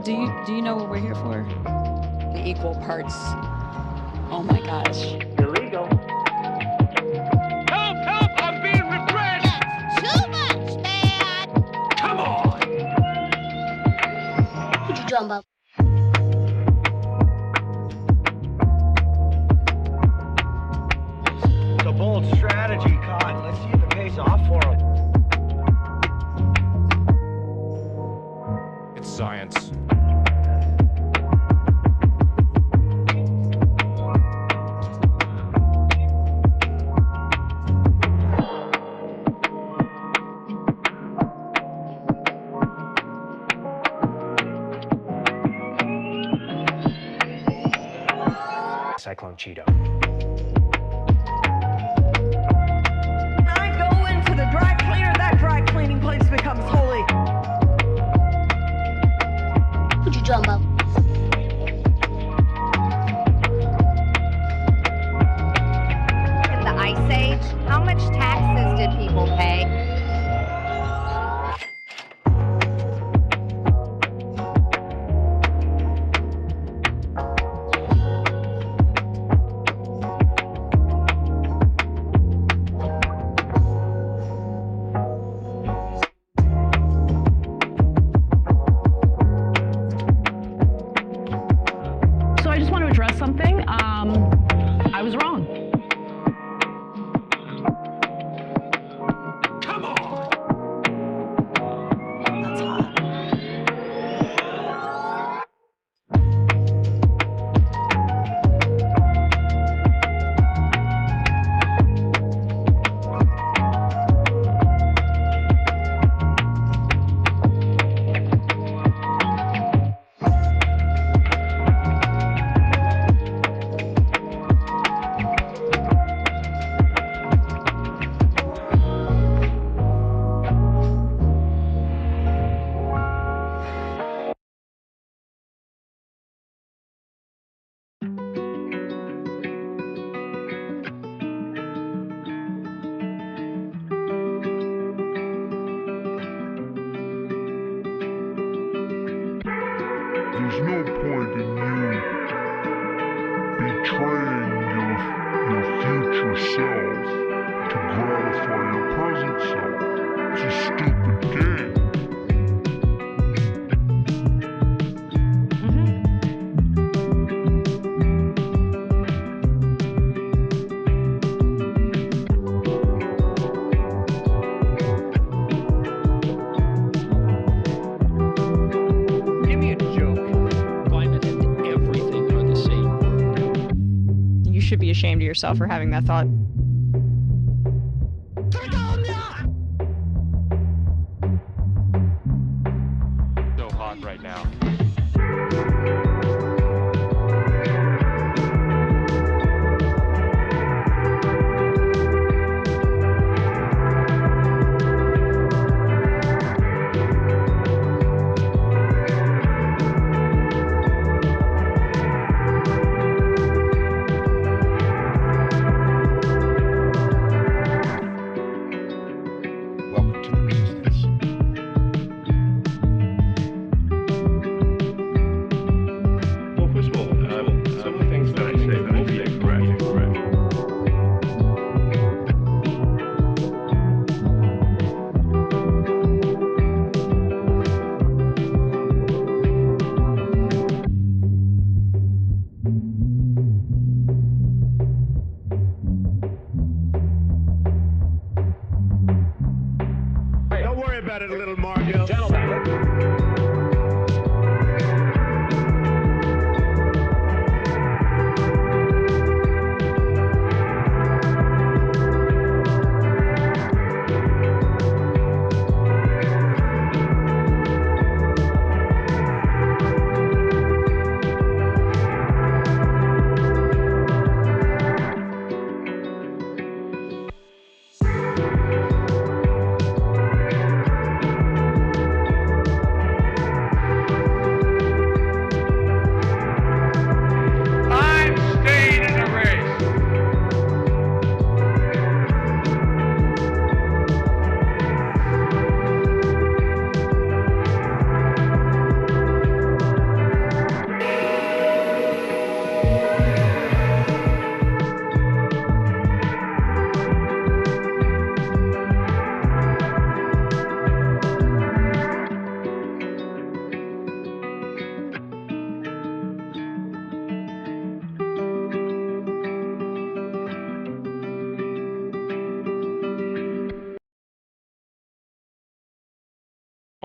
do you know what we're here for? The equal parts. Oh my gosh. Illegal. Help! Help! I'm being repressed! That's too much, man! Come on! Could you jump up? It's a bold strategy, Cotton. Let's see if it pays off for him. It's science. Cyclone Cheeto. I go into the dry cleaner, that dry cleaning place becomes holy. Could you jump up? In the Ice Age, how much taxes did people pay? So I just want to address something. I was wrong. Come on! That's hot. There's no point in you betraying your future self to gratify your present self. It's a stupid game. Give me a joke. Climate and everything are the same word. You should be ashamed of yourself for having that thought. So hot right now. Welcome to the resistance. Well, first of all, some of the things that I say that I think are correct. Don't worry about it, little Margot.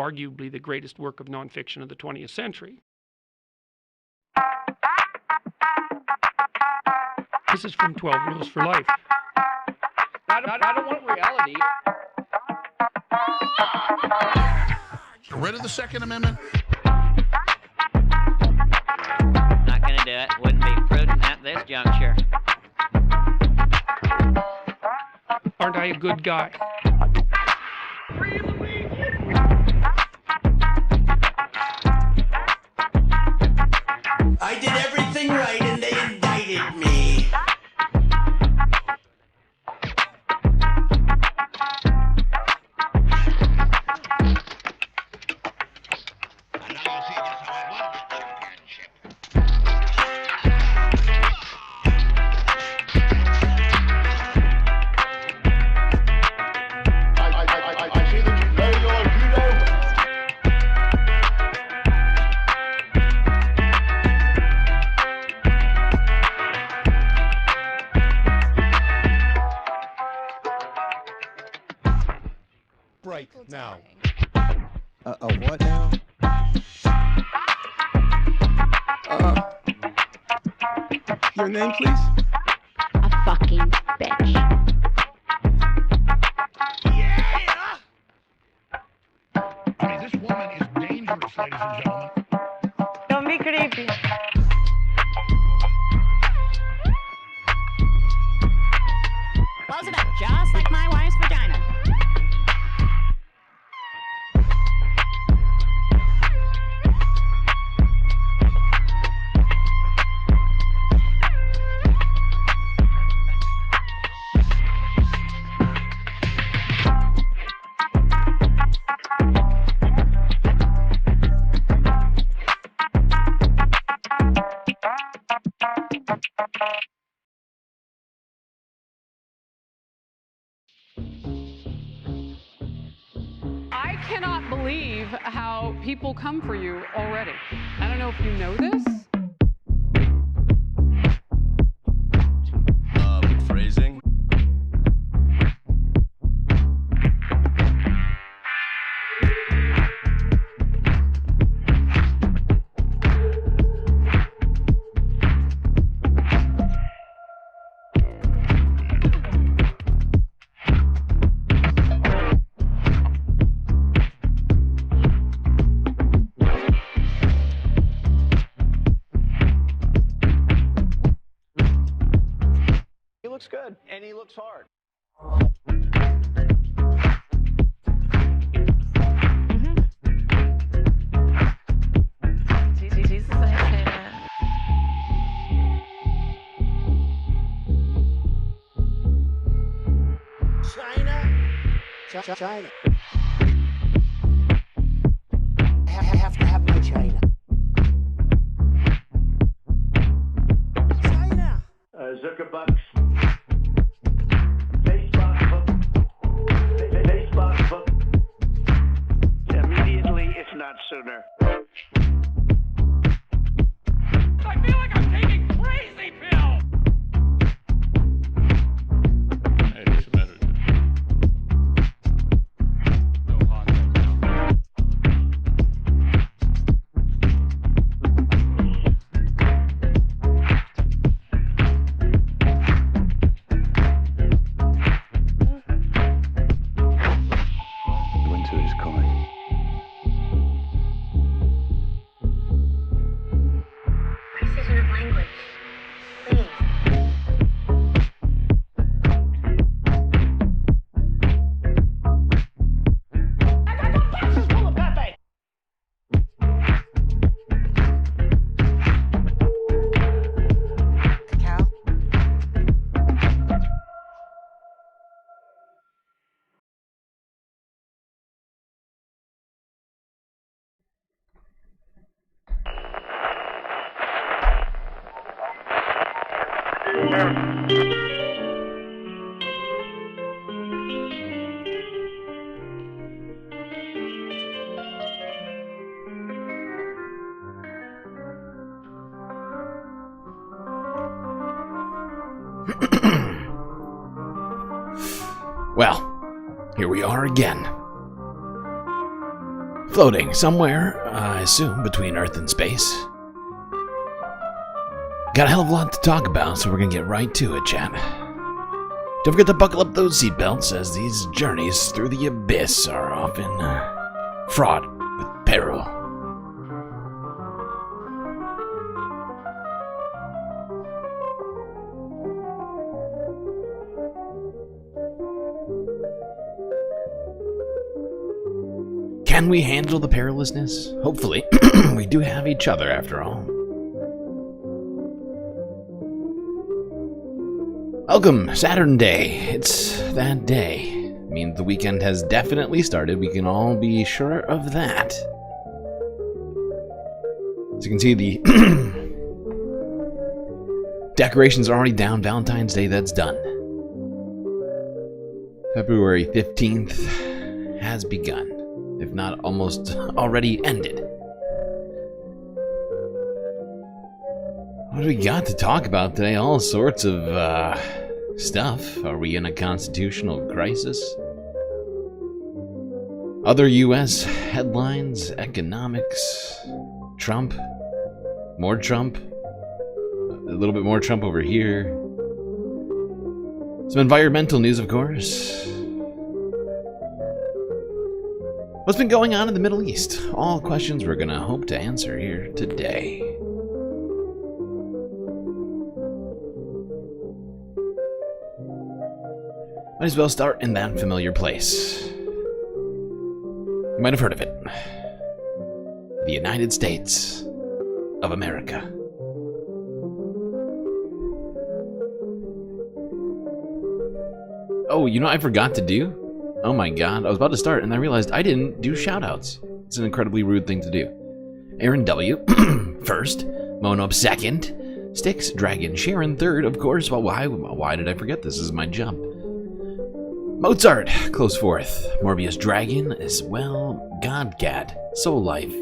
arguably the greatest work of nonfiction of the 20th century. This is from 12 Rules for Life. I don't want reality. You rid of the Second Amendment? Not gonna do it. Wouldn't be prudent at this juncture. Aren't I a good guy? I did everything right and they indicted me. Break now. What now? Your name, please? A fucking bitch. Yeah! I mean, this woman is dangerous, ladies and gentlemen. Don't be creepy. Close it up, just like my wife's vagina. I cannot believe how people come for you already. I don't know if you know this. Phrasing. He looks good, and he looks hard. China. I have to have my China. China. Zuckerbucks. Facebook. Immediately, if not sooner. I feel like I'm taking crazy pills. Hey, it's a matter. So hot right now. Winter is coming. Precision of language. Please. I got the boxes full of Pepe. Cacao. Well, here we are again. Floating somewhere, I assume, between Earth and space. Got a hell of a lot to talk about, so we're gonna get right to it, chat. Don't forget to buckle up those seatbelts, as these journeys through the abyss are often fraught with peril. Can we handle the perilousness? Hopefully. We do have each other, after all. Welcome, Saturnday. It's that day. Means the weekend has definitely started. We can all be sure of that. As you can see, the decorations are already down. Valentine's Day, that's done. February 15th has begun. If not almost already ended. What do we got to talk about today? All sorts of stuff. Are we in a constitutional crisis? Other US headlines, economics, Trump, more Trump, a little bit more Trump over here. Some environmental news, of course. What's been going on in the Middle East? All questions we're gonna hope to answer here today. Might as well start in that familiar place. You might have heard of it. The United States of America. Oh, you know what I forgot to do? Oh my god, I was about to start and I realized I didn't do shoutouts. It's an incredibly rude thing to do. Aaron W. first, Monob second, Styx, Dragon, Sharon third, of course. Well, why did I forget this? This is my job. Mozart, close fourth. Morbius Dragon as well. Godgad, Soul Life.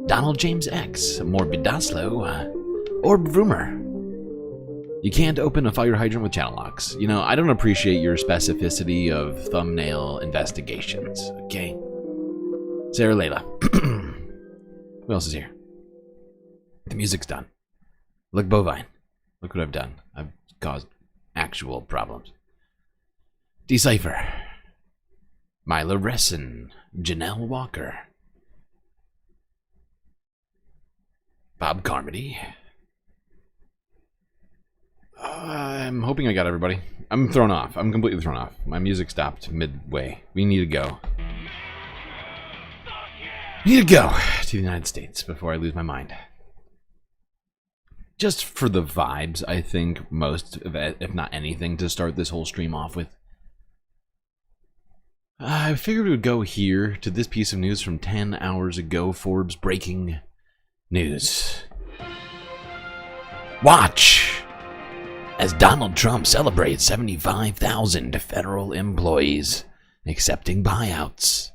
Donald James X, Morbidaslo, Orb Vroomer. You can't open a fire hydrant with channel locks. You know, I don't appreciate your specificity of thumbnail investigations, okay? Sarah Layla. Who else is here? The music's done. Look, Bovine. Look what I've done. I've caused actual problems. Decipher. Myla Resson. Janelle Walker. Bob Carmody. I'm hoping I got everybody. I'm thrown off. I'm completely thrown off. My music stopped midway. We need to go. We need to go to the United States before I lose my mind. Just for the vibes, I think most of it, if not anything, to start this whole stream off with. I figured we would go here to this piece of news from 10 hours ago. Forbes breaking news. Watch as Donald Trump celebrates 75,000 federal employees accepting buyouts.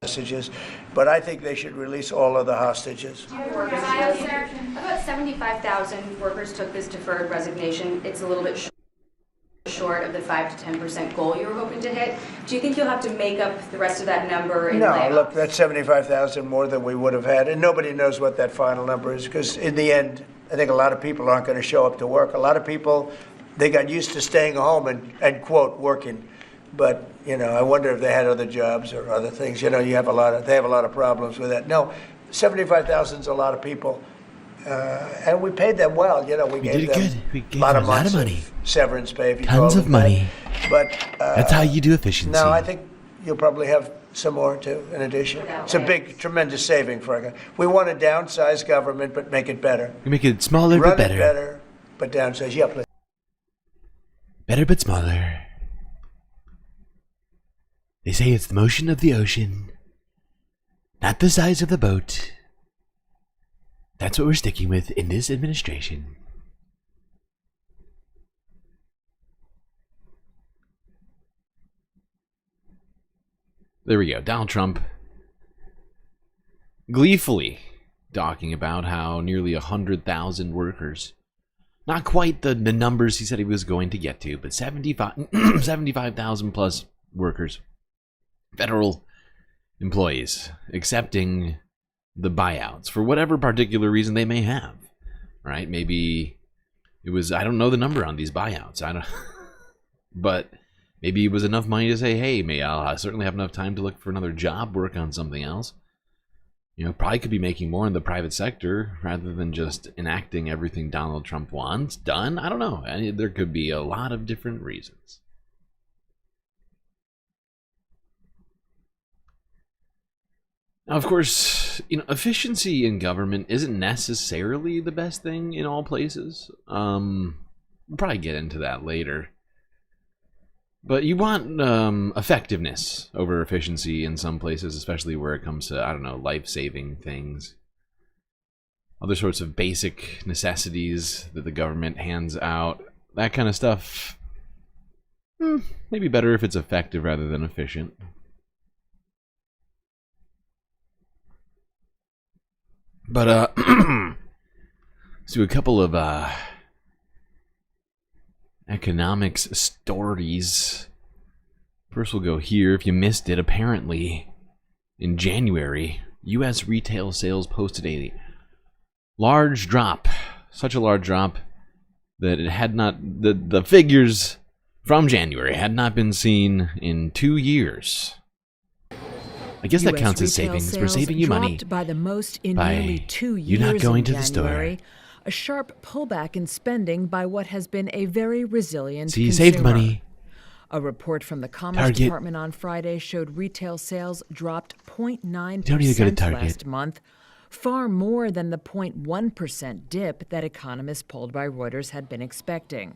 Hostages, but I think they should release all of the hostages. About 75,000 workers took this deferred resignation. It's a little bit short of the 5 to 10% goal you were hoping to hit. Do you think you'll have to make up the rest of that number in layoffs? Look, that's 75,000 more than we would have had, and nobody knows what that final number is, because in the end, I think a lot of people aren't going to show up to work. A lot of people, they got used to staying home and quote, working. But, you know, I wonder if they had other jobs or other things. You know, they have a lot of problems with that. No, 75,000 is a lot of people. And we paid them well. You know, we gave them a lot of money. Severance pay, if you Tons of money. But that's how you do efficiency. No, I think you'll probably have some more too, in addition. It's a big, tremendous saving for our. We want to downsize government, but make it better. We make it smaller but better. Run it better, but downsize. Yeah, please. Better but smaller. They say it's the motion of the ocean, not the size of the boat. That's what we're sticking with in this administration. There we go. Donald Trump gleefully talking about how nearly 100,000 workers, Not quite the numbers he said he was going to get to, but 75,000 plus workers, federal employees, accepting the buyouts for whatever particular reason they may have, right? Maybe it was, I don't know the number on these buyouts, but maybe it was enough money to say, hey, I'll certainly have enough time to look for another job, work on something else. You know, probably could be making more in the private sector rather than just enacting everything Donald Trump wants done. I don't know. There could be a lot of different reasons. Now, of course, you know, efficiency in government isn't necessarily the best thing in all places. We'll probably get into that later. But you want effectiveness over efficiency in some places, especially where it comes to, I don't know, life-saving things. Other sorts of basic necessities that the government hands out. That kind of stuff. Maybe better if it's effective rather than efficient. But, let's do a couple of, economics stories. First we'll go here. If you missed it, apparently in January, U.S. retail sales posted a large drop. Such a large drop that it had not, the figures from January had not been seen in 2 years. I guess that counts as savings. We're saving you money by the most in nearly 2 years. You're not going in to the January. store. A sharp pullback in spending by what has been a very resilient See, you consumer. saved money. A report from the Commerce Department on Friday showed retail sales dropped 0.9% last month, far more than the 0.1% dip that economists polled by Reuters had been expecting.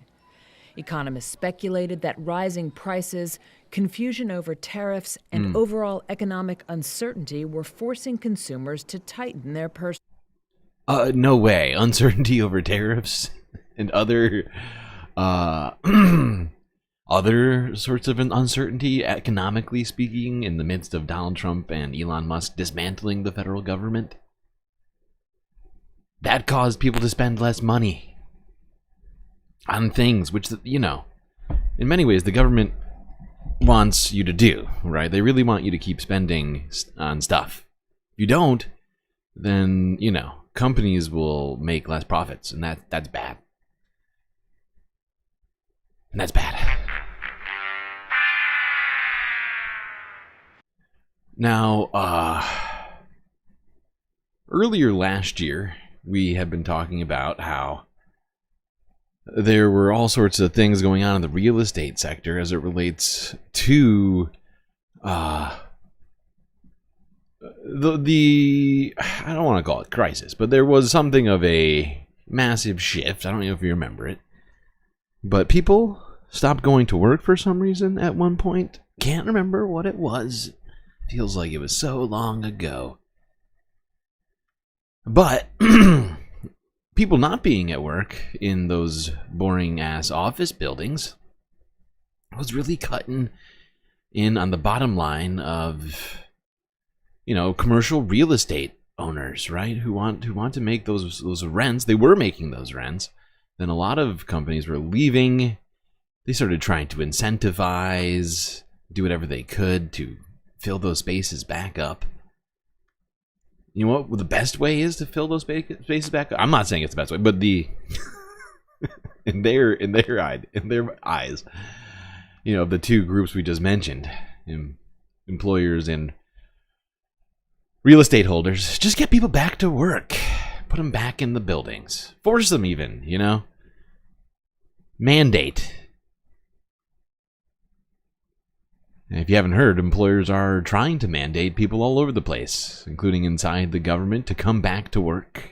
Economists speculated that rising prices, confusion over tariffs, and overall economic uncertainty were forcing consumers to tighten their purse. No way. Uncertainty over tariffs and other other sorts of uncertainty, economically speaking, in the midst of Donald Trump and Elon Musk dismantling the federal government. That caused people to spend less money on things which, you know, in many ways the government wants you to do, right? They really want you to keep spending on stuff. If you don't, then, you know, companies will make less profits, and that's bad. And that's bad. Now, earlier last year, we had been talking about how there were all sorts of things going on in the real estate sector as it relates to the I don't want to call it crisis, but there was something of a massive shift. I don't know if you remember it, but people stopped going to work for some reason at one point. Can't remember what it was. Feels like it was so long ago. But people not being at work in those boring ass office buildings was really cutting in on the bottom line of, you know, commercial real estate owners, right? Who want to make those rents. They were making those rents. Then a lot of companies were leaving. They started trying to incentivize, do whatever they could to fill those spaces back up. You know what the best way is to fill those spaces back up? I'm not saying it's the best way, but the in their eyes, you know, the two groups we just mentioned, employers and real estate holders, just get people back to work. Put them back in the buildings. Force them even, you know? Mandate. And if you haven't heard, employers are trying to mandate people all over the place, including inside the government, to come back to work.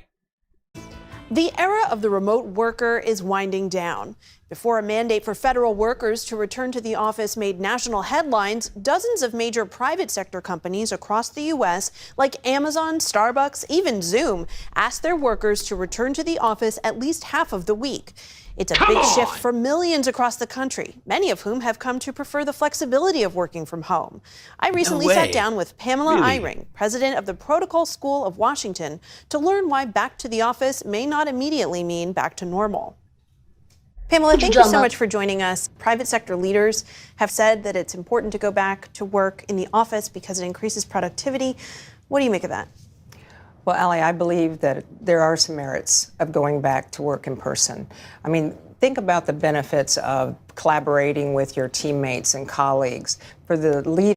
The era of the remote worker is winding down. Before a mandate for federal workers to return to the office made national headlines, dozens of major private sector companies across the U.S., like Amazon, Starbucks, even Zoom, asked their workers to return to the office at least half of the week. It's a big shift for millions across the country, many of whom have come to prefer the flexibility of working from home. I recently sat down with Pamela Eyring, president of the Protocol School of Washington, to learn why back to the office may not immediately mean back to normal. Pamela, thank you so much for joining us. Private sector leaders have said that it's important to go back to work in the office because it increases productivity. What do you make of that? Well, Allie, I believe that there are some merits of going back to work in person. I mean, think about the benefits of collaborating with your teammates and colleagues. For the lead.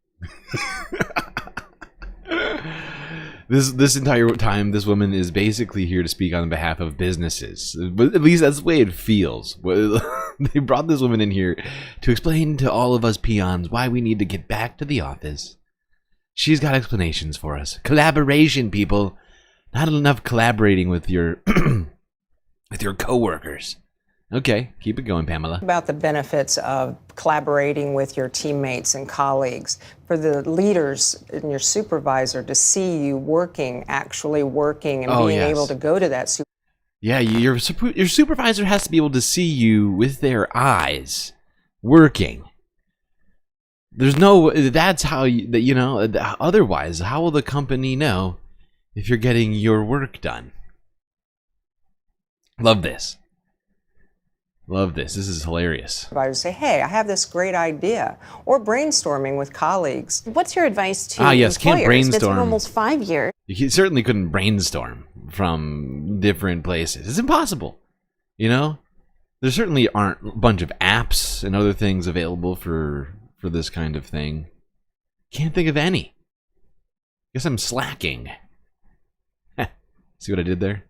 This entire time, this woman is basically here to speak on behalf of businesses. But at least that's the way it feels. They brought this woman in here to explain to all of us peons why we need to get back to the office. She's got explanations for us. Collaboration, people. Not enough collaborating with your with your coworkers. Okay, keep it going, Pamela. About the benefits of collaborating with your teammates and colleagues. For the leaders and your supervisor to see you working, actually working, and being able to go to that. Yeah, your supervisor has to be able to see you with their eyes working. There's no. That's how you know. Otherwise, how will the company know if you're getting your work done? Love this. Love this. This is hilarious. I would say, hey, I have this great idea. Or brainstorming with colleagues. What's your advice to yes, employers? can't brainstorm. It's been almost 5 years. You certainly couldn't brainstorm from different places. It's impossible. You know? There certainly aren't a bunch of apps and other things available for this kind of thing. Can't think of any. Guess I'm slacking. See what I did there?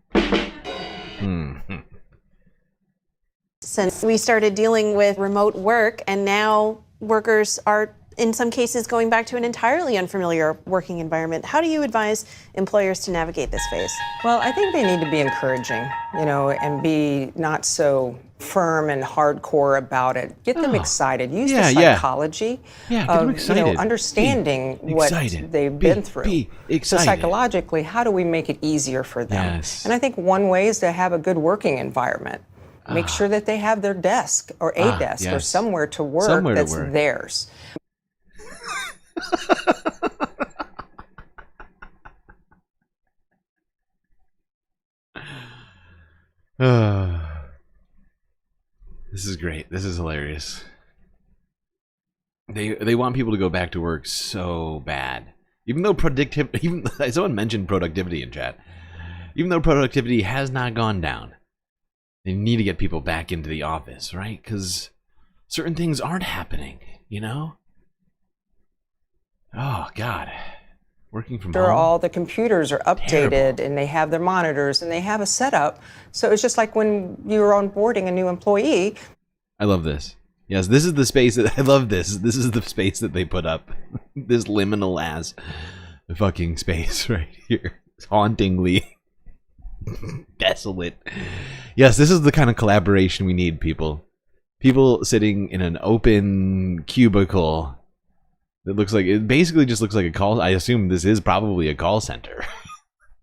Since we started dealing with remote work, and now workers are, in some cases, going back to an entirely unfamiliar working environment. How do you advise employers to navigate this phase? Well, I think they need to be encouraging, and be not so firm and hardcore about it. Get them excited. Use the psychology of understanding what they've been through. So psychologically, how do we make it easier for them? Yes. And I think one way is to have a good working environment. Make sure that they have their desk or a desk or somewhere to work that's theirs. This is great. This is hilarious. They want people to go back to work so bad. Even though someone mentioned productivity in chat. Even though productivity has not gone down. They need to get people back into the office, right? Because certain things aren't happening, you know? Oh, God. Working from home. All the computers are updated and they have their monitors and they have a setup. So it's just like when you're onboarding a new employee. I love this. Yes, this is the space that I love this. This is the space that they put up. This liminal ass fucking space right here. It's hauntingly desolate. Yes, this is the kind of collaboration we need, people. People sitting in an open cubicle that looks like, it basically just looks like a call. I assume this is probably a call center.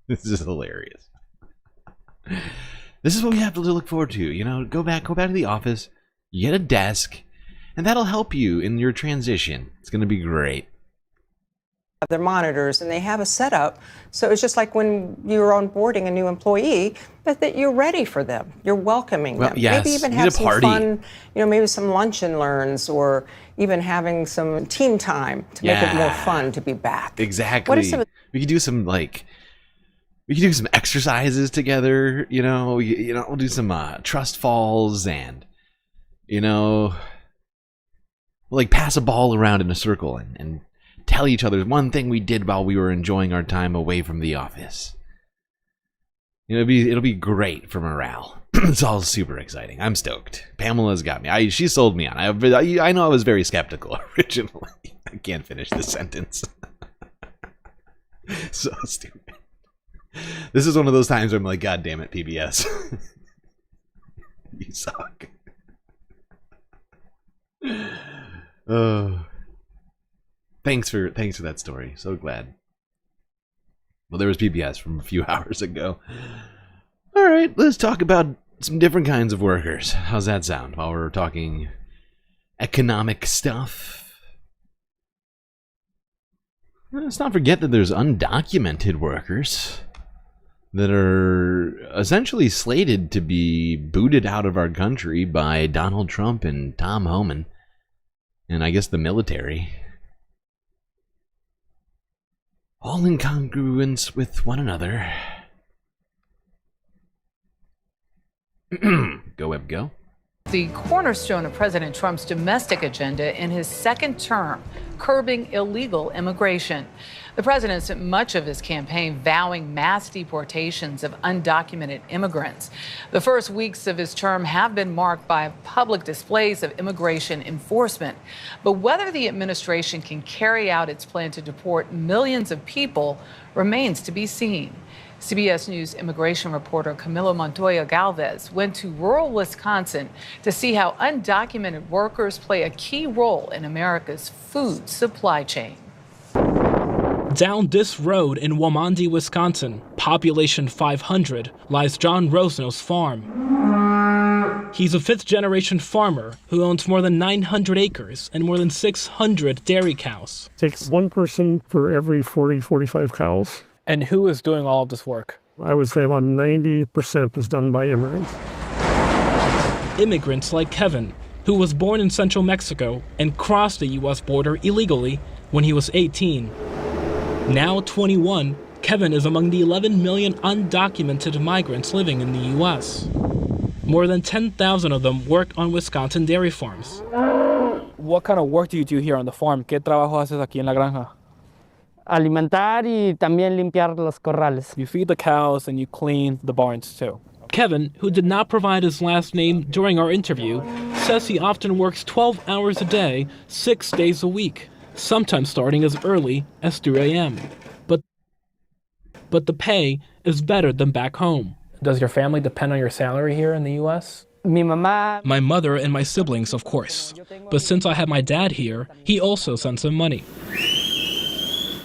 This is hilarious. This is what we have to look forward to. Go back to the office, you get a desk, and that'll help you in your transition. It's going to be great. Their monitors and they have a setup. So it's just like when you're onboarding a new employee, that you're ready for them. You're welcoming them. Yes. Maybe even have some fun, maybe some lunch and learns, or even having some team time to make it more fun to be back. Exactly. What are some we could do some exercises together, we'll do some trust falls and pass a ball around in a circle and tell each other one thing we did while we were enjoying our time away from the office. It'll be great for morale. It's all super exciting. I'm stoked. Pamela's got me. She sold me on. I know I was very skeptical originally. I can't finish this sentence. So stupid. This is one of those times where I'm like, God damn it, PBS. You suck. Thanks for that story. So glad. Well, there was PBS from a few hours ago. All right, let's talk about some different kinds of workers. How's that sound? While we're talking economic stuff. Let's not forget that there's undocumented workers. that are essentially slated to be booted out of our country by Donald Trump and Tom Homan, and I guess the military. All in congruence with one another. Go, Web, go. The cornerstone of President Trump's domestic agenda in his second term, curbing illegal immigration. The president spent much of his campaign vowing mass deportations of undocumented immigrants. The first weeks of his term have been marked by public displays of immigration enforcement. But whether the administration can carry out its plan to deport millions of people remains to be seen. CBS News immigration reporter Camilo Montoya Galvez went to rural Wisconsin to see how undocumented workers play a key role in America's food supply chain. Down this road in Bondi, Wisconsin, population 500, lies John Rosno's farm. He's a fifth-generation farmer who owns more than 900 acres and more than 600 dairy cows. It takes one person for every 40, 45 cows. And who is doing all of this work? I would say about 90% is done by immigrants. Immigrants like Kevin, who was born in central Mexico and crossed the U.S. border illegally when he was 18. Now 21, Kevin is among the 11 million undocumented migrants living in the U.S. More than 10,000 of them work on Wisconsin dairy farms. What kind of work do you do here on the farm? ¿Qué trabajo haces aquí en la granja? Alimentar y también limpiar los corrales. You feed the cows and you clean the barns too. Kevin, who did not provide his last name during our interview, says he often works 12 hours a day, 6 days a week, sometimes starting as early as 3 a.m. But the pay is better than back home. Does your family depend on your salary here in the U.S.? My mother and my siblings, of course. But since I have my dad here, he also sends them money.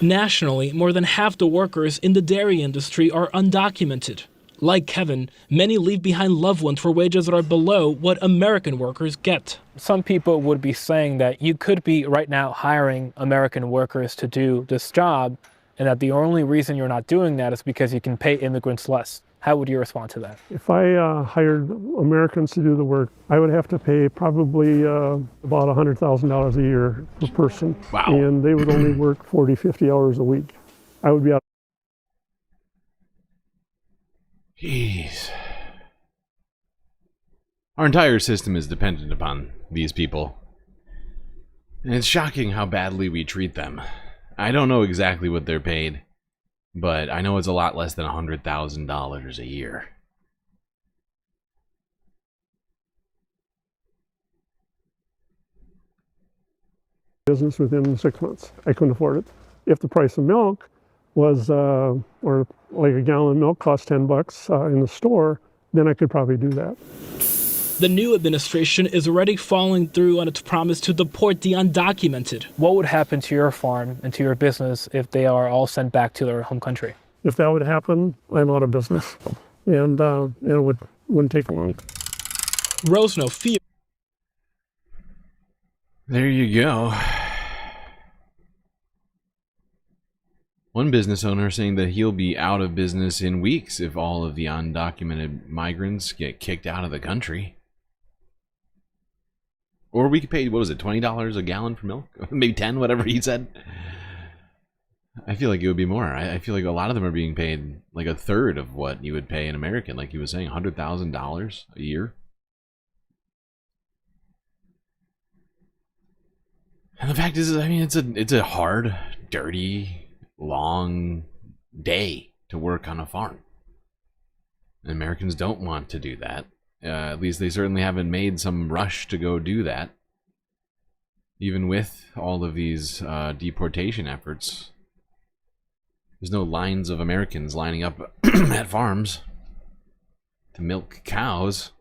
Nationally, more than half the workers in the dairy industry are undocumented. Like Kevin, many leave behind loved ones for wages that are below what American workers get. Some people would be saying that you could be right now hiring American workers to do this job, and that the only reason you're not doing that is because you can pay immigrants less. How would you respond to that? If I hired Americans to do the work, I would have to pay probably about $100,000 a year per person. Wow. And they would only work 40, 50 hours a week. I would be out. Jeez. Our entire system is dependent upon these people. And it's shocking how badly we treat them. I don't know exactly what they're paid, but I know it's a lot less than $100,000 a year. Business within 6 months. I couldn't afford it. If the price of milk was, or like a gallon of milk cost $10 in the store, then I could probably do that. The new administration is already following through on its promise to deport the undocumented. What would happen to your farm and to your business if they are all sent back to their home country? If that would happen, I'm out of business. And it wouldn't take long. Rosno fear. There you go. One business owner saying that he'll be out of business in weeks if all of the undocumented migrants get kicked out of the country. Or we could pay, what was it, $20 a gallon for milk? Maybe 10, whatever he said. I feel like it would be more. I feel like a lot of them are being paid like a third of what you would pay an American. Like he was saying, $100,000 a year. And the fact is, I mean, it's a hard, dirty, long day to work on a farm. And Americans don't want to do that. At least they certainly haven't made some rush to go do that. Even with all of these deportation efforts, there's no lines of Americans lining up at farms to milk cows.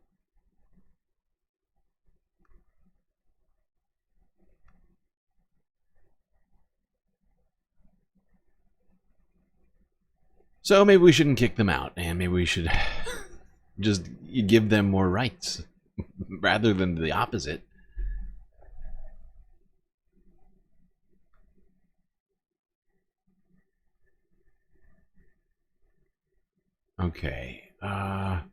So maybe we shouldn't kick them out, and maybe we should just give them more rights rather than the opposite. Okay. Let's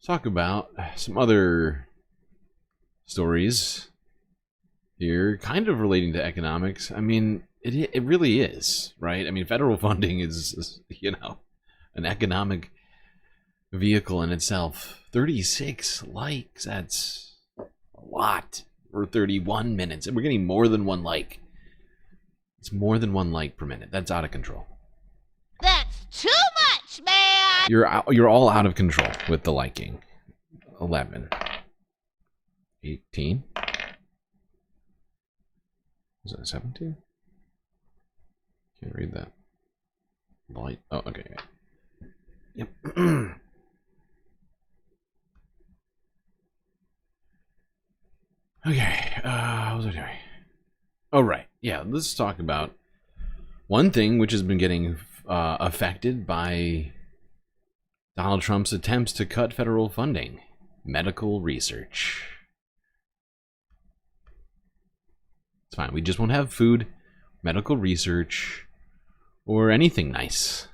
talk about some other stories here, kind of relating to economics. I mean, it really is, right? I mean, federal funding is, you know, an economic vehicle in itself. 36 likes, that's a lot for 31 minutes. And we're getting more than one like. It's more than one like per minute. That's out of control. That's too much, man! You're all out of control with the liking. 11. 18. Is that 17? Can't read that. Light. Oh, okay. Yep. Okay. What was I doing? Oh, right. Yeah, let's talk about one thing which has been getting affected by Donald Trump's attempts to cut federal funding. Medical research. It's fine. We just won't have food, medical research, or anything nice.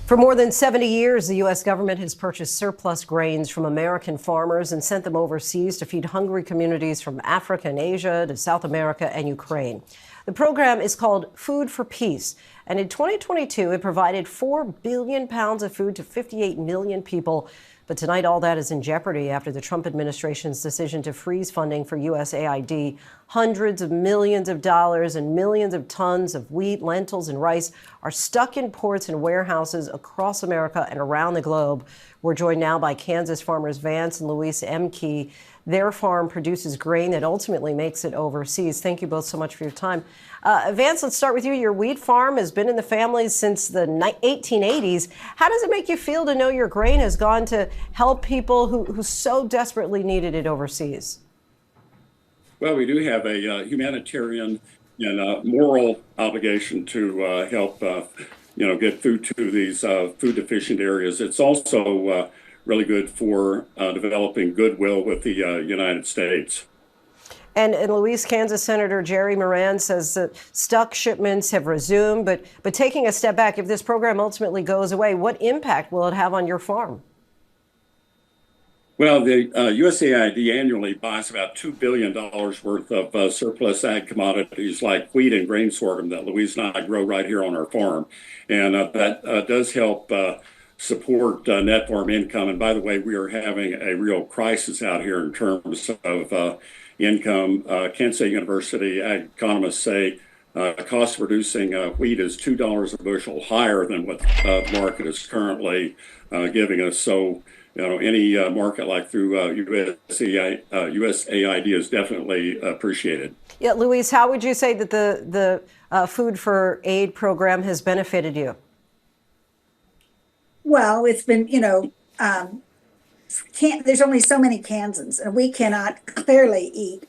For more than 70 years, the U.S. government has purchased surplus grains from American farmers and sent them overseas to feed hungry communities from Africa and Asia to South America and Ukraine. The program is called Food for Peace, and in 2022, it provided 4 billion pounds of food to 58 million people. But tonight, all that is in jeopardy after the Trump administration's decision to freeze funding for USAID. Hundreds of millions of dollars and millions of tons of wheat, lentils, and rice are stuck in ports and warehouses across America and around the globe. We're joined now by Kansas farmers Vance and Luis Emke. Their farm produces grain that ultimately makes it overseas. Thank you both so much for your time. Vance, let's start with you. Your wheat farm has been in the family since the 1880s. How does it make you feel to know your grain has gone to help people who so desperately needed it overseas? Well, we do have a humanitarian and moral obligation to help, get food to these food deficient areas. It's also really good for developing goodwill with the United States. And in Louise, Kansas Senator Jerry Moran says that stuck shipments have resumed. But taking a step back, if this program ultimately goes away, what impact will it have on your farm? Well, the USAID annually buys about $2 billion worth of surplus ag commodities like wheat and grain sorghum that Louise and I grow right here on our farm. And that does help support net farm income. And by the way, we are having a real crisis out here in terms of income. Kansas State University ag economists say cost of producing wheat is $2 a bushel higher than what the market is currently giving us. So, any market like through USAID is definitely appreciated. Yeah, Louise, how would you say that the Food for Aid program has benefited you? Well, it's been, there's only so many Kansans, and we cannot clearly eat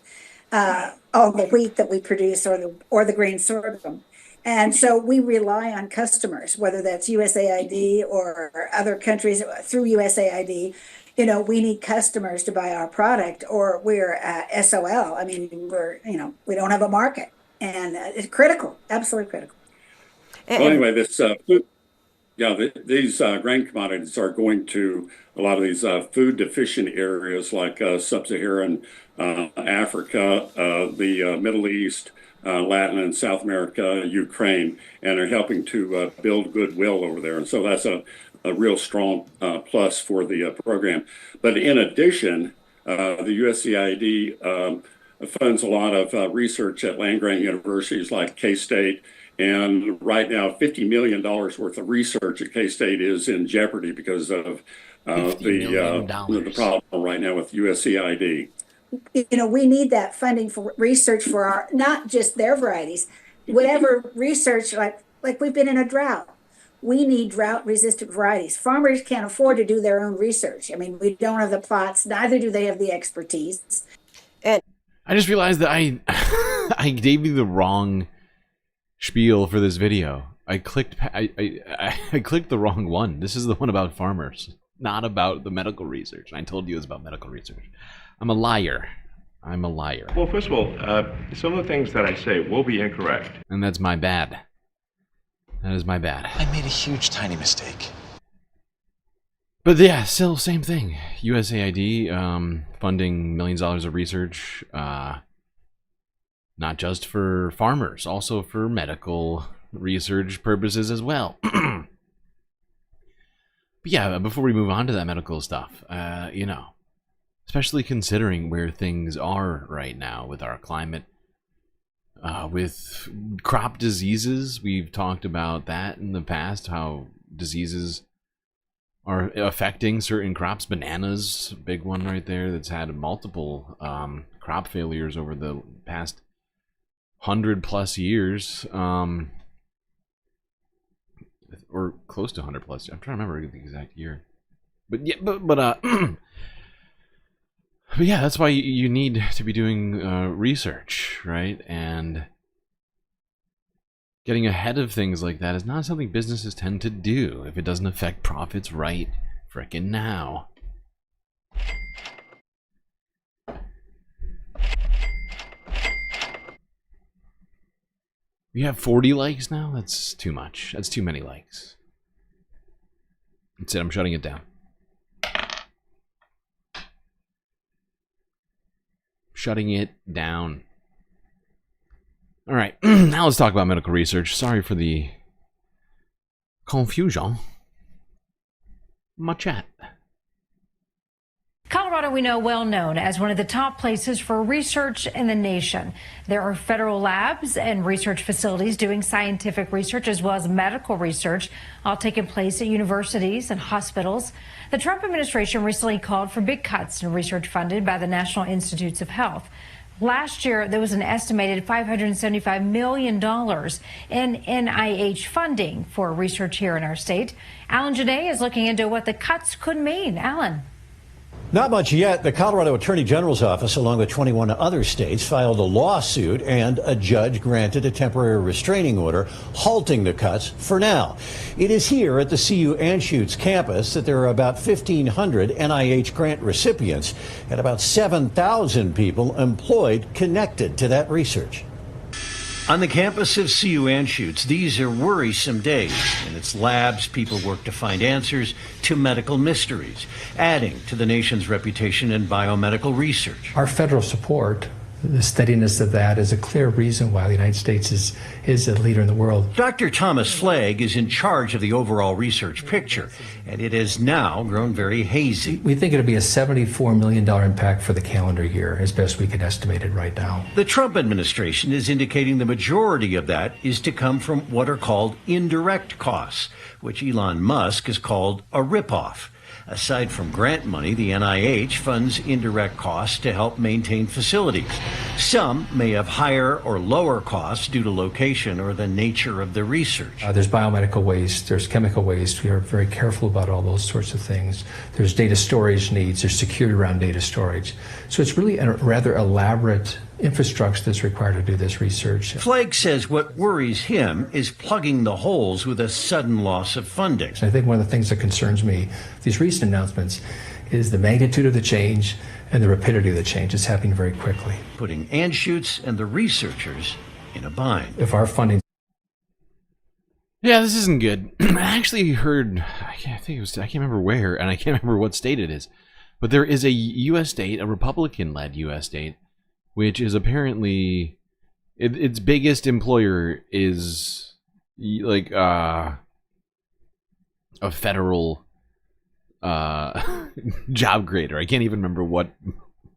all the wheat that we produce or the grain sorghum. And so we rely on customers, whether that's USAID or other countries through USAID. We need customers to buy our product, or we're SOL. I mean, we don't have a market, and it's critical, absolutely critical. Well, anyway, this these grain commodities are going to a lot of these food deficient areas like sub-Saharan Africa, the Middle East, Latin and South America, Ukraine, and are helping to build goodwill over there. And so that's a real strong plus for the program. But in addition, the USAID funds a lot of research at land-grant universities like K-State. And right now, $50 million worth of research at K-State is in jeopardy because of the problem right now with USAID. We need that funding for research for our, not just their varieties, whatever research, like we've been in a drought. We need drought-resistant varieties. Farmers can't afford to do their own research. I mean, we don't have the plots, neither do they have the expertise. And I just realized that I gave you the wrong spiel for this video. I clicked the wrong one. This is the one about farmers, not about the medical research. I told you it was about medical research. I'm a liar. I'm a liar. Well, first of all, some of the things that I say will be incorrect. And that's my bad. That is my bad. I made a huge, tiny mistake. But yeah, still same thing. USAID funding millions of dollars of research, not just for farmers, also for medical research purposes as well. But yeah, before we move on to that medical stuff, you know, especially considering where things are right now with our climate, with crop diseases, we've talked about that in the past, how diseases are affecting certain crops. Bananas, big one right there, that's had multiple crop failures over the past 100+ years, or close to 100+. I'm trying to remember the exact year, but yeah, but yeah, that's why you need to be doing research, right? And getting ahead of things like that is not something businesses tend to do if it doesn't affect profits right frickin' now. We have 40 likes now? That's too much. That's too many likes. That's it, I'm shutting it down. Shutting it down. All right, now let's talk about medical research. Sorry for the confusion. My chat. Colorado, we know, well known as one of the top places for research in the nation. There are federal labs and research facilities doing scientific research as well as medical research, all taking place at universities and hospitals. The Trump administration recently called for big cuts in research funded by the National Institutes of Health. Last year, there was an estimated $575 million in NIH funding for research here in our state. Alan Janae is looking into what the cuts could mean. Alan. Not much yet. The Colorado Attorney General's office, along with 21 other states, filed a lawsuit, and a judge granted a temporary restraining order halting the cuts for now. It is here at the CU Anschutz campus that there are about 1,500 NIH grant recipients and about 7,000 people employed connected to that research. On the campus of CU Anschutz, these are worrisome days. In its labs, people work to find answers to medical mysteries, adding to the nation's reputation in biomedical research. Our federal support, the steadiness of that, is a clear reason why the United States is a leader in the world. Dr. Thomas Flagg is in charge of the overall research picture, and it has now grown very hazy. We think it'll be a $74 million impact for the calendar year, as best we can estimate it right now. The Trump administration is indicating the majority of that is to come from what are called indirect costs, which Elon Musk has called a ripoff. Aside from grant money, the NIH funds indirect costs to help maintain facilities. Some may have higher or lower costs due to location or the nature of the research. There's biomedical waste, there's chemical waste. We are very careful about all those sorts of things. There's data storage needs, there's security around data storage. So it's really a rather elaborate infrastructure that's required to do this research. Flagg says what worries him is plugging the holes with a sudden loss of funding. I think one of the things that concerns me, these recent announcements, is the magnitude of the change and the rapidity of the change. It's happening very quickly. Putting Anschutz and the researchers in a bind. If our funding... Yeah, this isn't good. I actually heard, I can't remember where, and I can't remember what state it is, but there is a U.S. state, a Republican-led U.S. state, which is apparently its biggest employer is like a federal job creator. I can't even remember what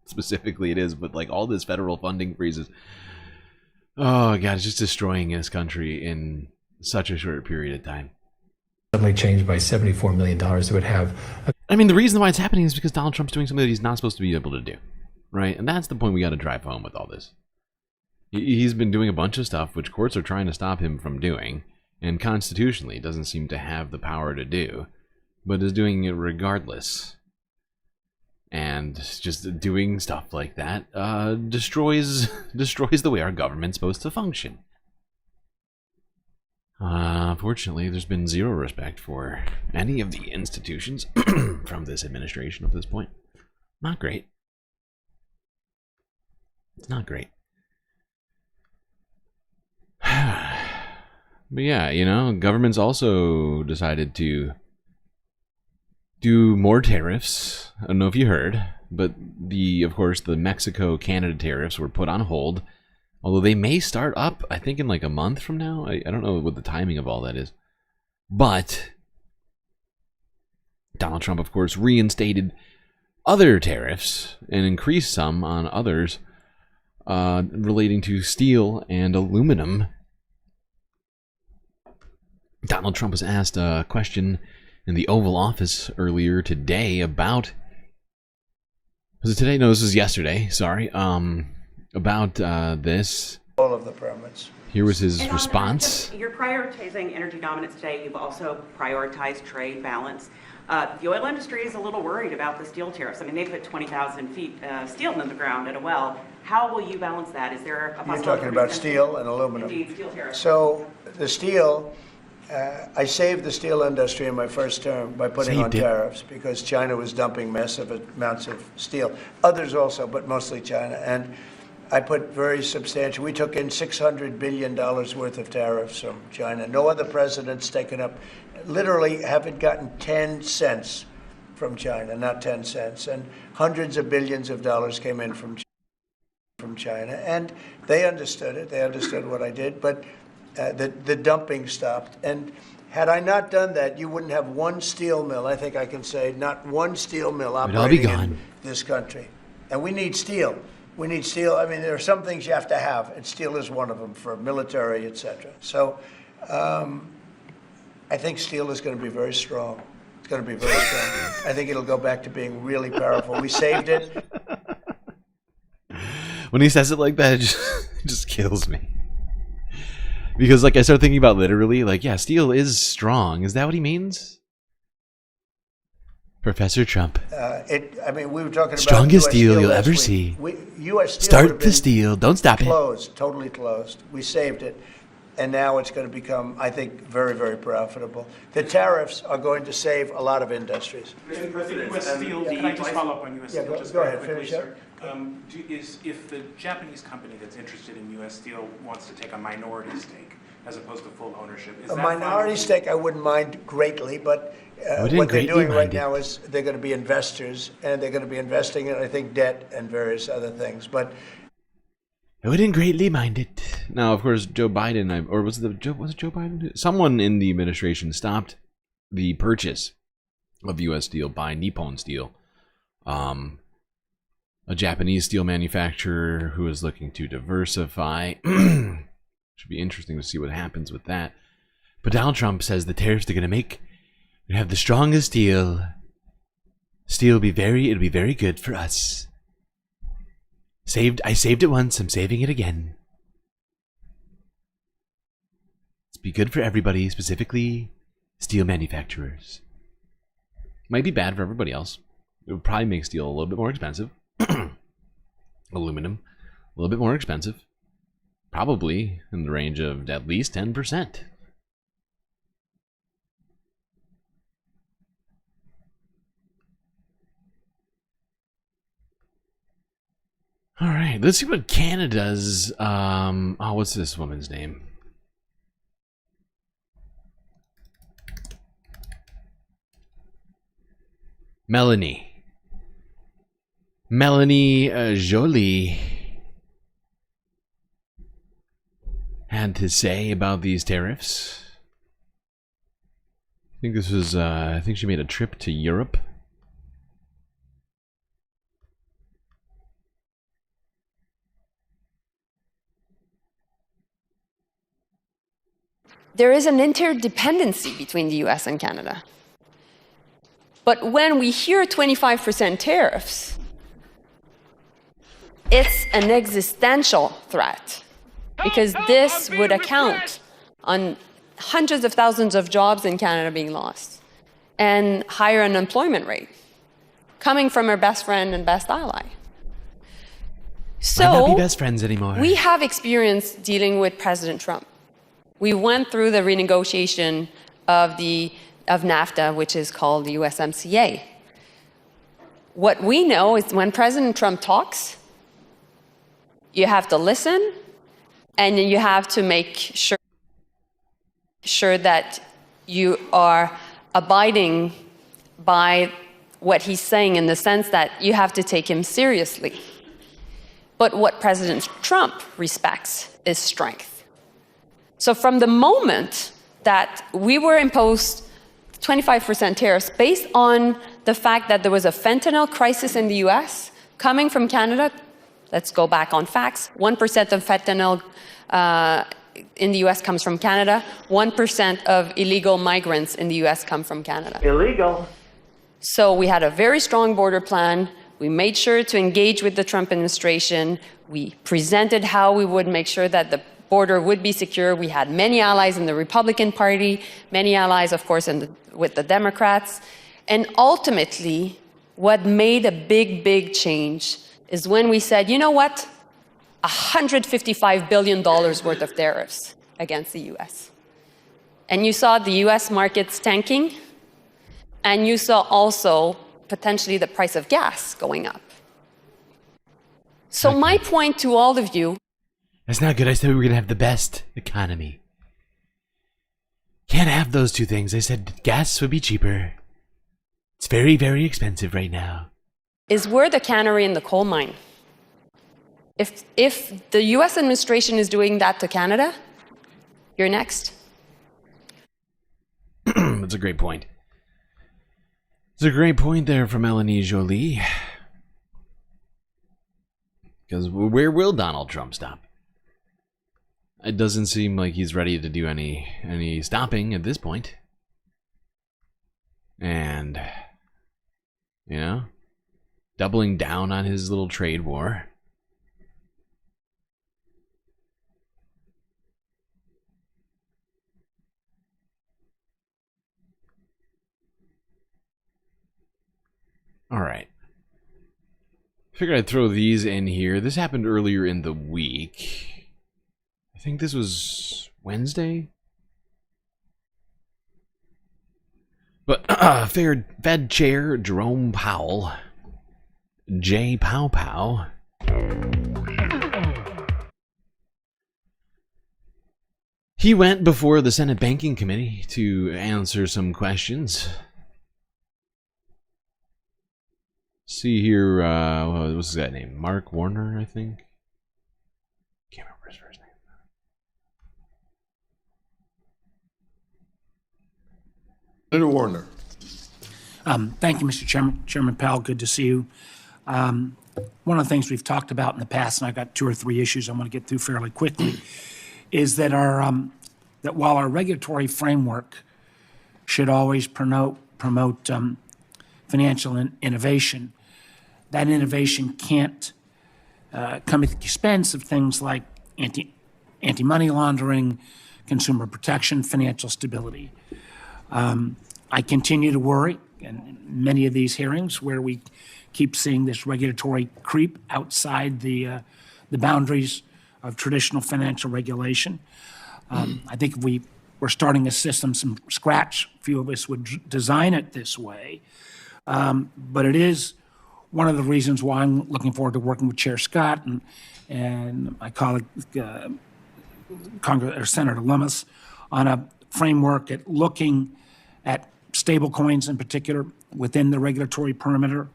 specifically it is, but like all this federal funding freezes. Oh god, it's just destroying this country in such a short period of time. Suddenly changed by $74 million. It would have. I mean, the reason why it's happening is because Donald Trump's doing something that he's not supposed to be able to do. Right? And that's the point we got to drive home with all this. He's been doing a bunch of stuff which courts are trying to stop him from doing, and constitutionally doesn't seem to have the power to do, but is doing it regardless. And just doing stuff like that destroys the way our government's supposed to function. Fortunately, there's been zero respect for any of the institutions from this administration up to this point. Not great. It's not great. But yeah, you know, governments also decided to do more tariffs. I don't know if you heard, but of course, the Mexico-Canada tariffs were put on hold. Although they may start up, I think, in like a month from now. I don't know what the timing of all that is. But Donald Trump, of course, reinstated other tariffs and increased some on others relating to steel and aluminum. Donald Trump was asked a question in the Oval Office earlier today about... Was it today? No, this was yesterday. Sorry. About this. All of the permits. Here was his response. You're prioritizing energy dominance today. You've also prioritized trade balance. The oil industry is a little worried about the steel tariffs. I mean, they put 20,000 feet of steel in the ground at a well. How will you balance that? Is there a possibility? You're talking about steel and aluminum. Indeed, steel tariffs. So the steel, I saved the steel industry in my first term by putting on tariffs because China was dumping massive amounts of steel. Others also, but mostly China. And I put very substantial, we took in $600 billion worth of tariffs from China. No other president's taken up, literally haven't gotten 10 cents from China, not 10 cents. And hundreds of billions of dollars came in from China. And they understood it, they understood what I did, but the dumping stopped. And had I not done that, you wouldn't have one steel mill, I think I can say, not one steel mill operating in this country. And we need steel. We need steel. I mean, there are some things you have to have, and steel is one of them for military, etc. So I think steel is going to be very strong. It's going to be very strong. I think it'll go back to being really powerful. We saved it. When he says it like that, it just kills me. Because, like, I start thinking about literally, like, yeah, steel is strong. Is that what he means? Professor Trump. I mean, we were talking about strongest steel you'll ever see. U.S. steel Start the steel. Don't stop it. Closed, totally closed. We saved it. And now it's going to become, I think, very, very profitable. The tariffs are going to save a lot of industries. Mr. President, U.S. Steel, can I just follow up on U.S. Steel just go very ahead, quickly, finish sir? If the Japanese company that's interested in U.S. Steel wants to take a minority stake as opposed to full ownership, is a that minority stake I wouldn't mind greatly, but what they're doing right now is they're going to be investors, and they're going to be investing in, I think, debt and various other things. But I wouldn't greatly mind it. Now, of course, Joe Biden, or was it Joe Biden? Someone in the administration stopped the purchase of U.S. steel by Nippon Steel, a Japanese steel manufacturer who is looking to diversify. Should be interesting to see what happens with that. But Donald Trump says the tariffs are going to have the strongest steel. Steel will be it'll be very good for us. I saved it once, I'm saving it again. It's be good for everybody, specifically steel manufacturers. Might be bad for everybody else. It would probably make steel a little bit more expensive. Aluminum, a little bit more expensive. Probably in the range of at least 10%. All right, let's see what Canada's, what's this woman's name? Melanie Joly had to say about these tariffs. I think this was, I think she made a trip to Europe. There is an interdependency between the US and Canada. But when we hear 25% tariffs, it's an existential threat. Because this would account on hundreds of thousands of jobs in Canada being lost and higher unemployment rate coming from our best friend and best ally. So might not be best friends anymore. We have experience dealing with President Trump. We went through the renegotiation of NAFTA, which is called the USMCA. What we know is when President Trump talks, you have to listen. And you have to make sure. sure that you are abiding by what he's saying in the sense that you have to take him seriously. But what President Trump respects is strength. So from the moment that we were imposed 25% tariffs based on the fact that there was a fentanyl crisis in the US coming from Canada, let's go back on facts, 1% of fentanyl in the US comes from Canada, 1% of illegal migrants in the US come from Canada. Illegal. So we had a very strong border plan. We made sure to engage with the Trump administration. We presented how we would make sure that the border would be secure. We had many allies in the Republican Party, many allies, of course, with the Democrats. And ultimately, what made a big, big change is when we said, you know what? $155 billion worth of tariffs against the US. And you saw the US markets tanking, and you saw also potentially the price of gas going up. So my point to all of you... That's not good. I said we were going to have the best economy. Can't have those two things. I said gas would be cheaper. It's very, very expensive right now. Is we're the canary in the coal mine. If the US administration is doing that to Canada, you're next. That's a great point. It's a great point there from Melanie Jolie. Because where will Donald Trump stop? It doesn't seem like he's ready to do any stopping at this point. And, you know, doubling down on his little trade war. All right. Figured I'd throw these in here. This happened earlier in the week. I think this was Wednesday. But Fed Chair Jerome Powell, J. Pow Pow, he went before the Senate Banking Committee to answer some questions. See here, what's that name? Mark Warner, I think. Can't remember his first name. Senator Warner. Thank you, Mr. Chairman. Chairman Powell, good to see you. One of the things we've talked about in the past, and I've got 2 or 3 issues I want to get through fairly quickly, is that that while our regulatory framework should always promote financial innovation, that innovation can't come at the expense of things like anti-money laundering, consumer protection, financial stability. I continue to worry in many of these hearings where we keep seeing this regulatory creep outside the boundaries of traditional financial regulation. I think if we were starting a system from scratch, few of us would design it this way. But it is one of the reasons why I'm looking forward to working with Chair Scott and my colleague, Senator Lummis, on a framework at looking at stablecoins in particular within the regulatory perimeter.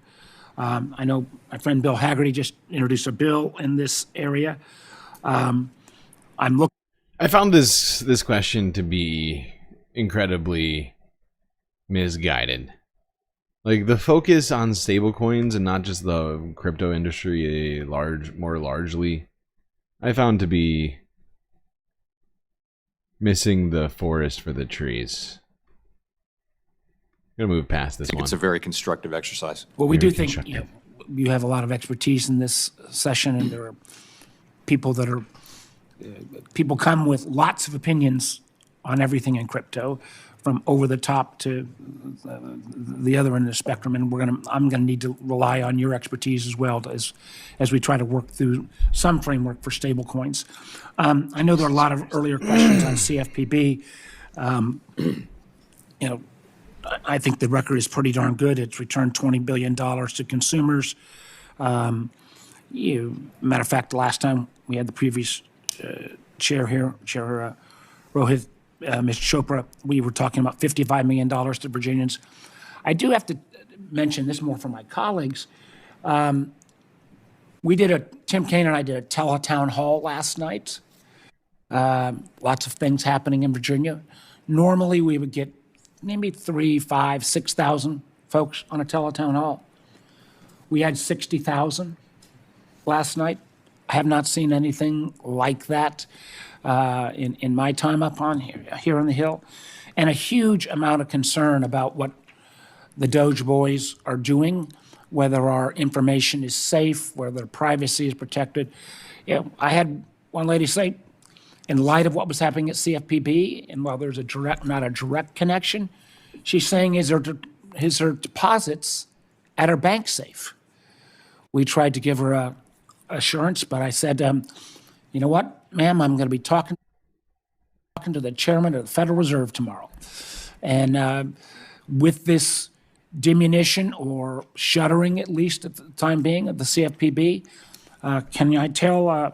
I know my friend Bill Hagerty just introduced a bill in this area. I found this question to be incredibly misguided. Like, the focus on stablecoins and not just the crypto industry more largely, I found to be missing the forest for the trees. I'm gonna move past this one. It's a very constructive exercise. Well, we do think you have a lot of expertise in this session, and there are people people come with lots of opinions on everything in crypto, from over the top to the other end of the spectrum, and I'm gonna need to rely on your expertise as well as we try to work through some framework for stable coins. I know there are a lot of earlier questions on CFPB. I think the record is pretty darn good. It's returned $20 billion to consumers. Matter of fact, the last time we had the previous chair here, Chair Rohit Mr. Chopra, we were talking about $55 million to Virginians. I do have to mention this more for my colleagues. Tim Kaine and I did a teletown hall last night. Lots of things happening in Virginia. Normally, we would get maybe 3,000, 5,000, 6,000 folks on a teletown hall. We had 60,000 last night. I have not seen anything like that in my time up on here on the Hill, and a huge amount of concern about what the DOGE boys are doing, whether our information is safe, whether privacy is protected. You know, I had one lady say, in light of what was happening at CFPB, and while there's not a direct connection, she's saying is her deposits at her bank safe? We tried to give her a assurance, but I said, you know what, ma'am, I'm going to be talking to the chairman of the Federal Reserve tomorrow. And with this diminution or shuttering, at least at the time being, of the CFPB, can I tell, I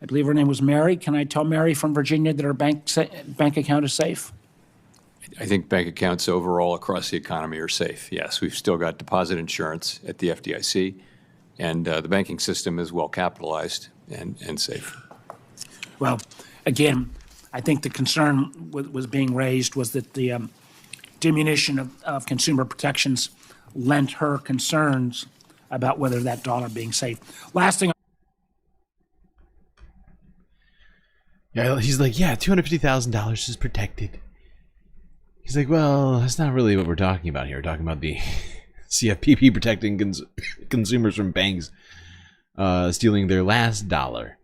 believe her name was Mary, can I tell Mary from Virginia that her bank account is safe? I think bank accounts overall across the economy are safe. Yes, we've still got deposit insurance at the FDIC, and the banking system is well capitalized and safe. Well, again, I think the concern was being raised was that the diminution of consumer protections lent her concerns about whether that dollar being safe. Last thing. Yeah, he's like, yeah, $250,000 is protected. He's like, well, that's not really what we're talking about here. We're talking about the CFPB protecting consumers from banks stealing their last dollar.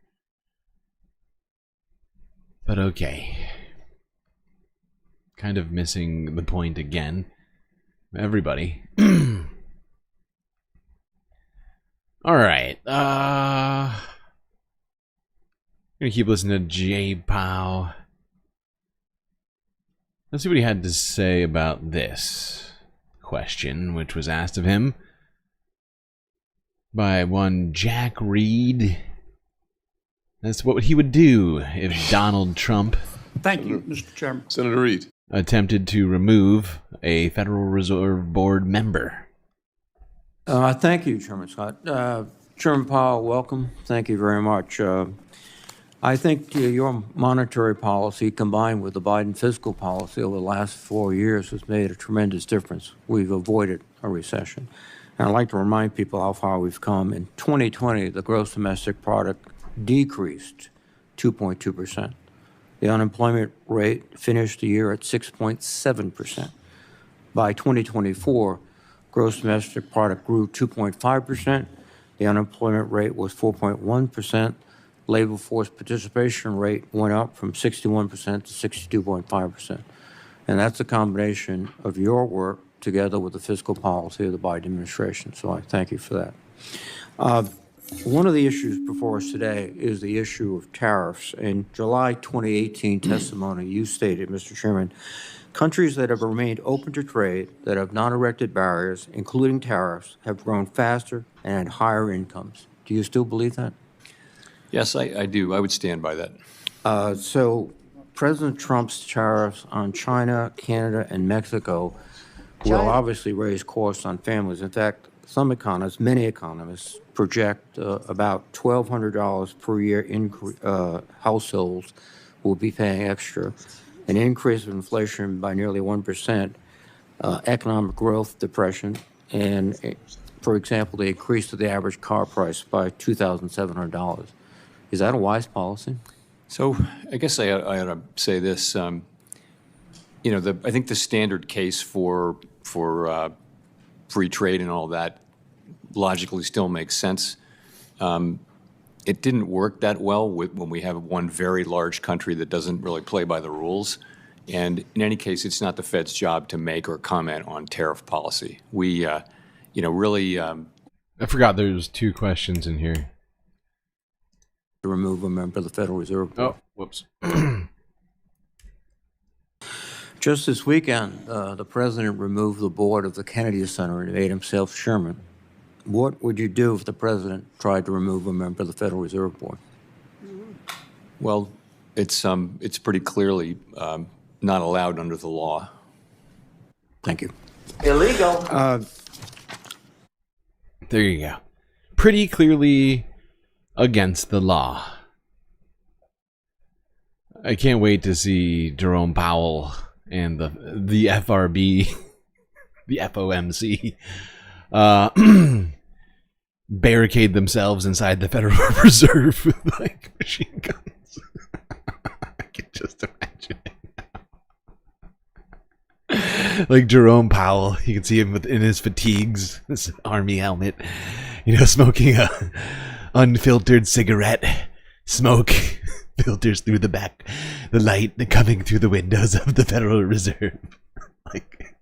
But okay. Kind of missing the point again. Everybody. Alright. Gonna keep listening to J Pow. Let's see what he had to say about this question, which was asked of him by one Jack Reed. That's what he would do if Donald Trump Thank you, Mr. Chairman. Senator Reed attempted to remove a Federal Reserve Board member. Thank you, Chairman Scott. Chairman Powell, welcome. Thank you very much. I think your monetary policy combined with the Biden fiscal policy over the last 4 years has made a tremendous difference. We've avoided a recession. And I'd like to remind people how far we've come. In 2020, the gross domestic product decreased 2.2%. The unemployment rate finished the year at 6.7%. By 2024, gross domestic product grew 2.5%. The unemployment rate was 4.1%. Labor force participation rate went up from 61% to 62.5%. And that's a combination of your work together with the fiscal policy of the Biden administration. So I thank you for that. One of the issues before us today is the issue of tariffs. In July 2018 testimony, you stated, Mr. Chairman, countries that have remained open to trade, that have not erected barriers, including tariffs, have grown faster and had higher incomes. Do you still believe that? Yes, I do. I would stand by that. So President Trump's tariffs on China, Canada, and Mexico will obviously raise costs on families. In fact, some economists, many economists, project about $1,200 per year households will be paying extra, an increase of inflation by nearly 1%, economic growth depression, and, for example, the increase of the average car price by $2,700. Is that a wise policy? So I guess I ought to say this. I think the standard case for free trade and all that logically still makes sense. It didn't work that well when we have one very large country that doesn't really play by the rules. And in any case, it's not the Fed's job to make or comment on tariff policy. We, really... I forgot there's two questions in here. To remove a member of the Federal Reserve Board. Oh, whoops. Just this weekend, the president removed the board of the Kennedy Center and made himself chairman. What would you do if the president tried to remove a member of the Federal Reserve Board? Well, it's pretty clearly not allowed under the law. Thank you. Illegal. There you go. Pretty clearly against the law. I can't wait to see Jerome Powell and the FRB, the FOMC, barricade themselves inside the Federal Reserve with like machine guns. I can just imagine it. Like Jerome Powell, you can see him in his fatigues, his army helmet, smoking a unfiltered cigarette. Smoke filters through the light coming through the windows of the Federal Reserve. Like,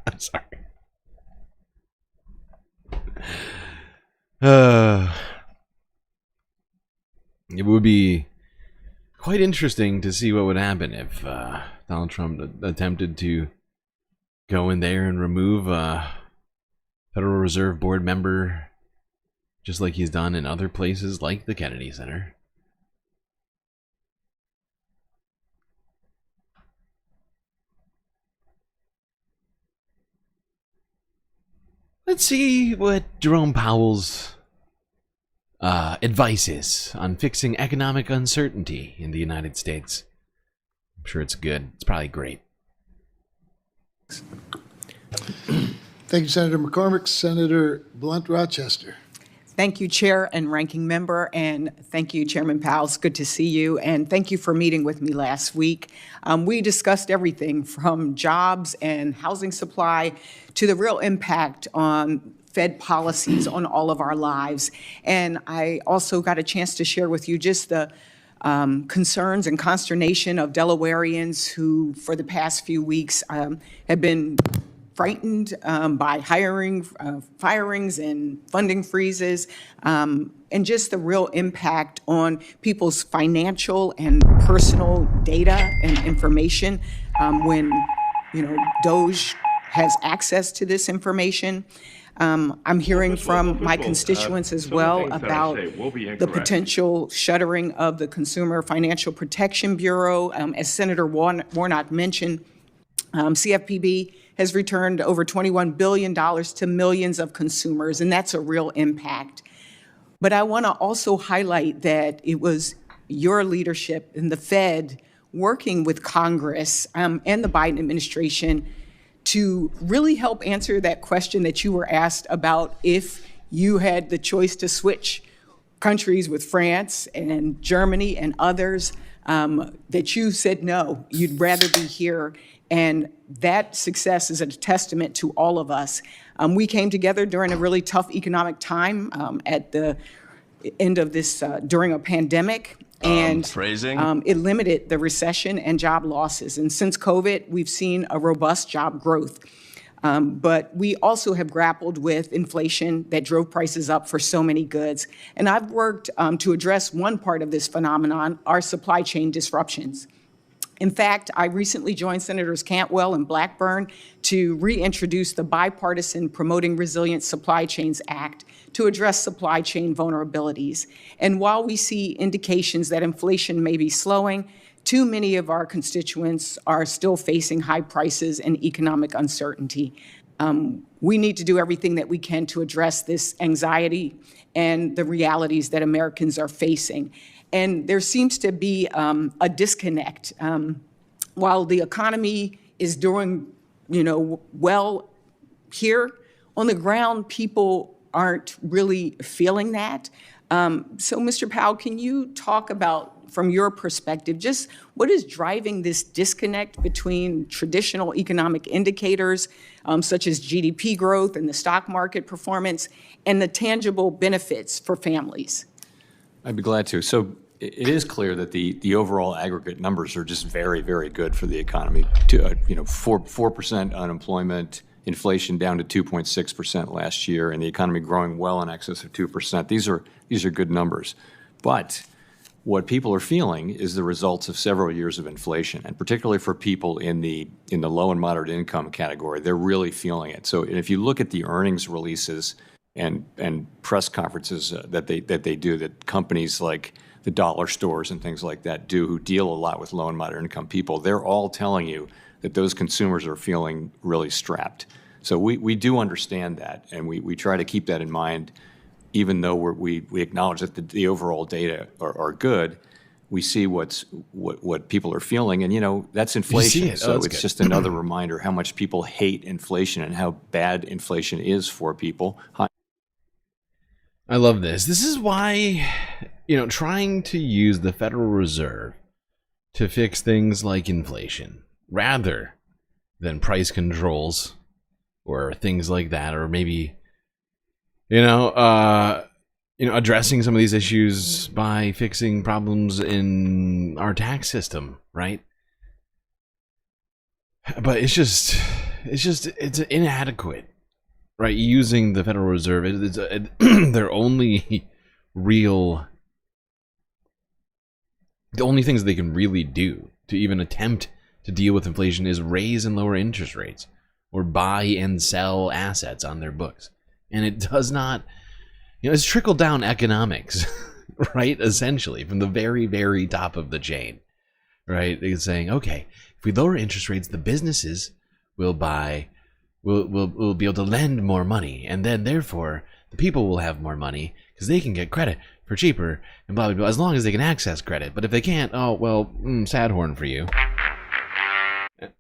I'm sorry. It would be quite interesting to see what would happen if Donald Trump attempted to go in there and remove a Federal Reserve Board member, just like he's done in other places like the Kennedy Center. Let's see what Jerome Powell's advice is on fixing economic uncertainty in the United States. I'm sure it's good. It's probably great. Thank you, Senator McCormick. Senator Blunt Rochester. Thank you, Chair and Ranking Member, and thank you, Chairman Powell. It's good to see you, and thank you for meeting with me last week. We discussed everything from jobs and housing supply to the real impact on Fed policies on all of our lives. And I also got a chance to share with you just the concerns and consternation of Delawareans who, for the past few weeks, have been frightened by firings and funding freezes, and just the real impact on people's financial and personal data and information when, DOGE has access to this information. I'm hearing from my constituents as well about the potential shuttering of the Consumer Financial Protection Bureau. As Senator Warnock mentioned, CFPB has returned over $21 billion to millions of consumers, and that's a real impact. But I want to also highlight that it was your leadership in the Fed working with Congress and the Biden administration to really help answer that question that you were asked about if you had the choice to switch countries with France and Germany and others, that you said no, you'd rather be here. And that success is a testament to all of us. We came together during a really tough economic time at the end of this, during a pandemic. And it limited the recession and job losses. And since COVID, we've seen a robust job growth. But we also have grappled with inflation that drove prices up for so many goods. And I've worked to address one part of this phenomenon, our supply chain disruptions. In fact, I recently joined Senators Cantwell and Blackburn to reintroduce the bipartisan Promoting Resilient Supply Chains Act to address supply chain vulnerabilities. And while we see indications that inflation may be slowing, too many of our constituents are still facing high prices and economic uncertainty. We need to do everything that we can to address this anxiety and the realities that Americans are facing. And there seems to be a disconnect. While the economy is doing, well here, on the ground, people aren't really feeling that. So, Mr. Powell, can you talk about, from your perspective, just what is driving this disconnect between traditional economic indicators, such as GDP growth and the stock market performance, and the tangible benefits for families? I'd be glad to. So it is clear that the overall aggregate numbers are just very, very good for the economy. 4% unemployment, inflation down to 2.6% last year, and the economy growing well in excess of 2%. These are good numbers. But what people are feeling is the results of several years of inflation, and particularly for people in the low and moderate income category, they're really feeling it. So if you look at the earnings releases and press conferences that they do, that companies like the dollar stores and things like that do, who deal a lot with low and moderate income people, they're all telling you that those consumers are feeling really strapped. So we do understand that, and we try to keep that in mind, even though we acknowledge that the overall data are good. We see what people are feeling, and that's inflation. So it's good. Just another reminder how much people hate inflation and how bad inflation is for people. I love this. This is why, trying to use the Federal Reserve to fix things like inflation rather than price controls or things like that, or maybe, addressing some of these issues by fixing problems in our tax system, right? But it's inadequate, right? Using the Federal Reserve, their only the only things they can really do to even attempt to deal with inflation is raise and lower interest rates or buy and sell assets on their books. And it does not, it's trickle-down economics, right? Essentially, from the very, very top of the chain, right? It's saying, okay, if we lower interest rates, the businesses will will be able to lend more money, and then therefore the people will have more money because they can get credit for cheaper and blah blah blah, as long as they can access credit. But if they can't, oh well, sad horn for you.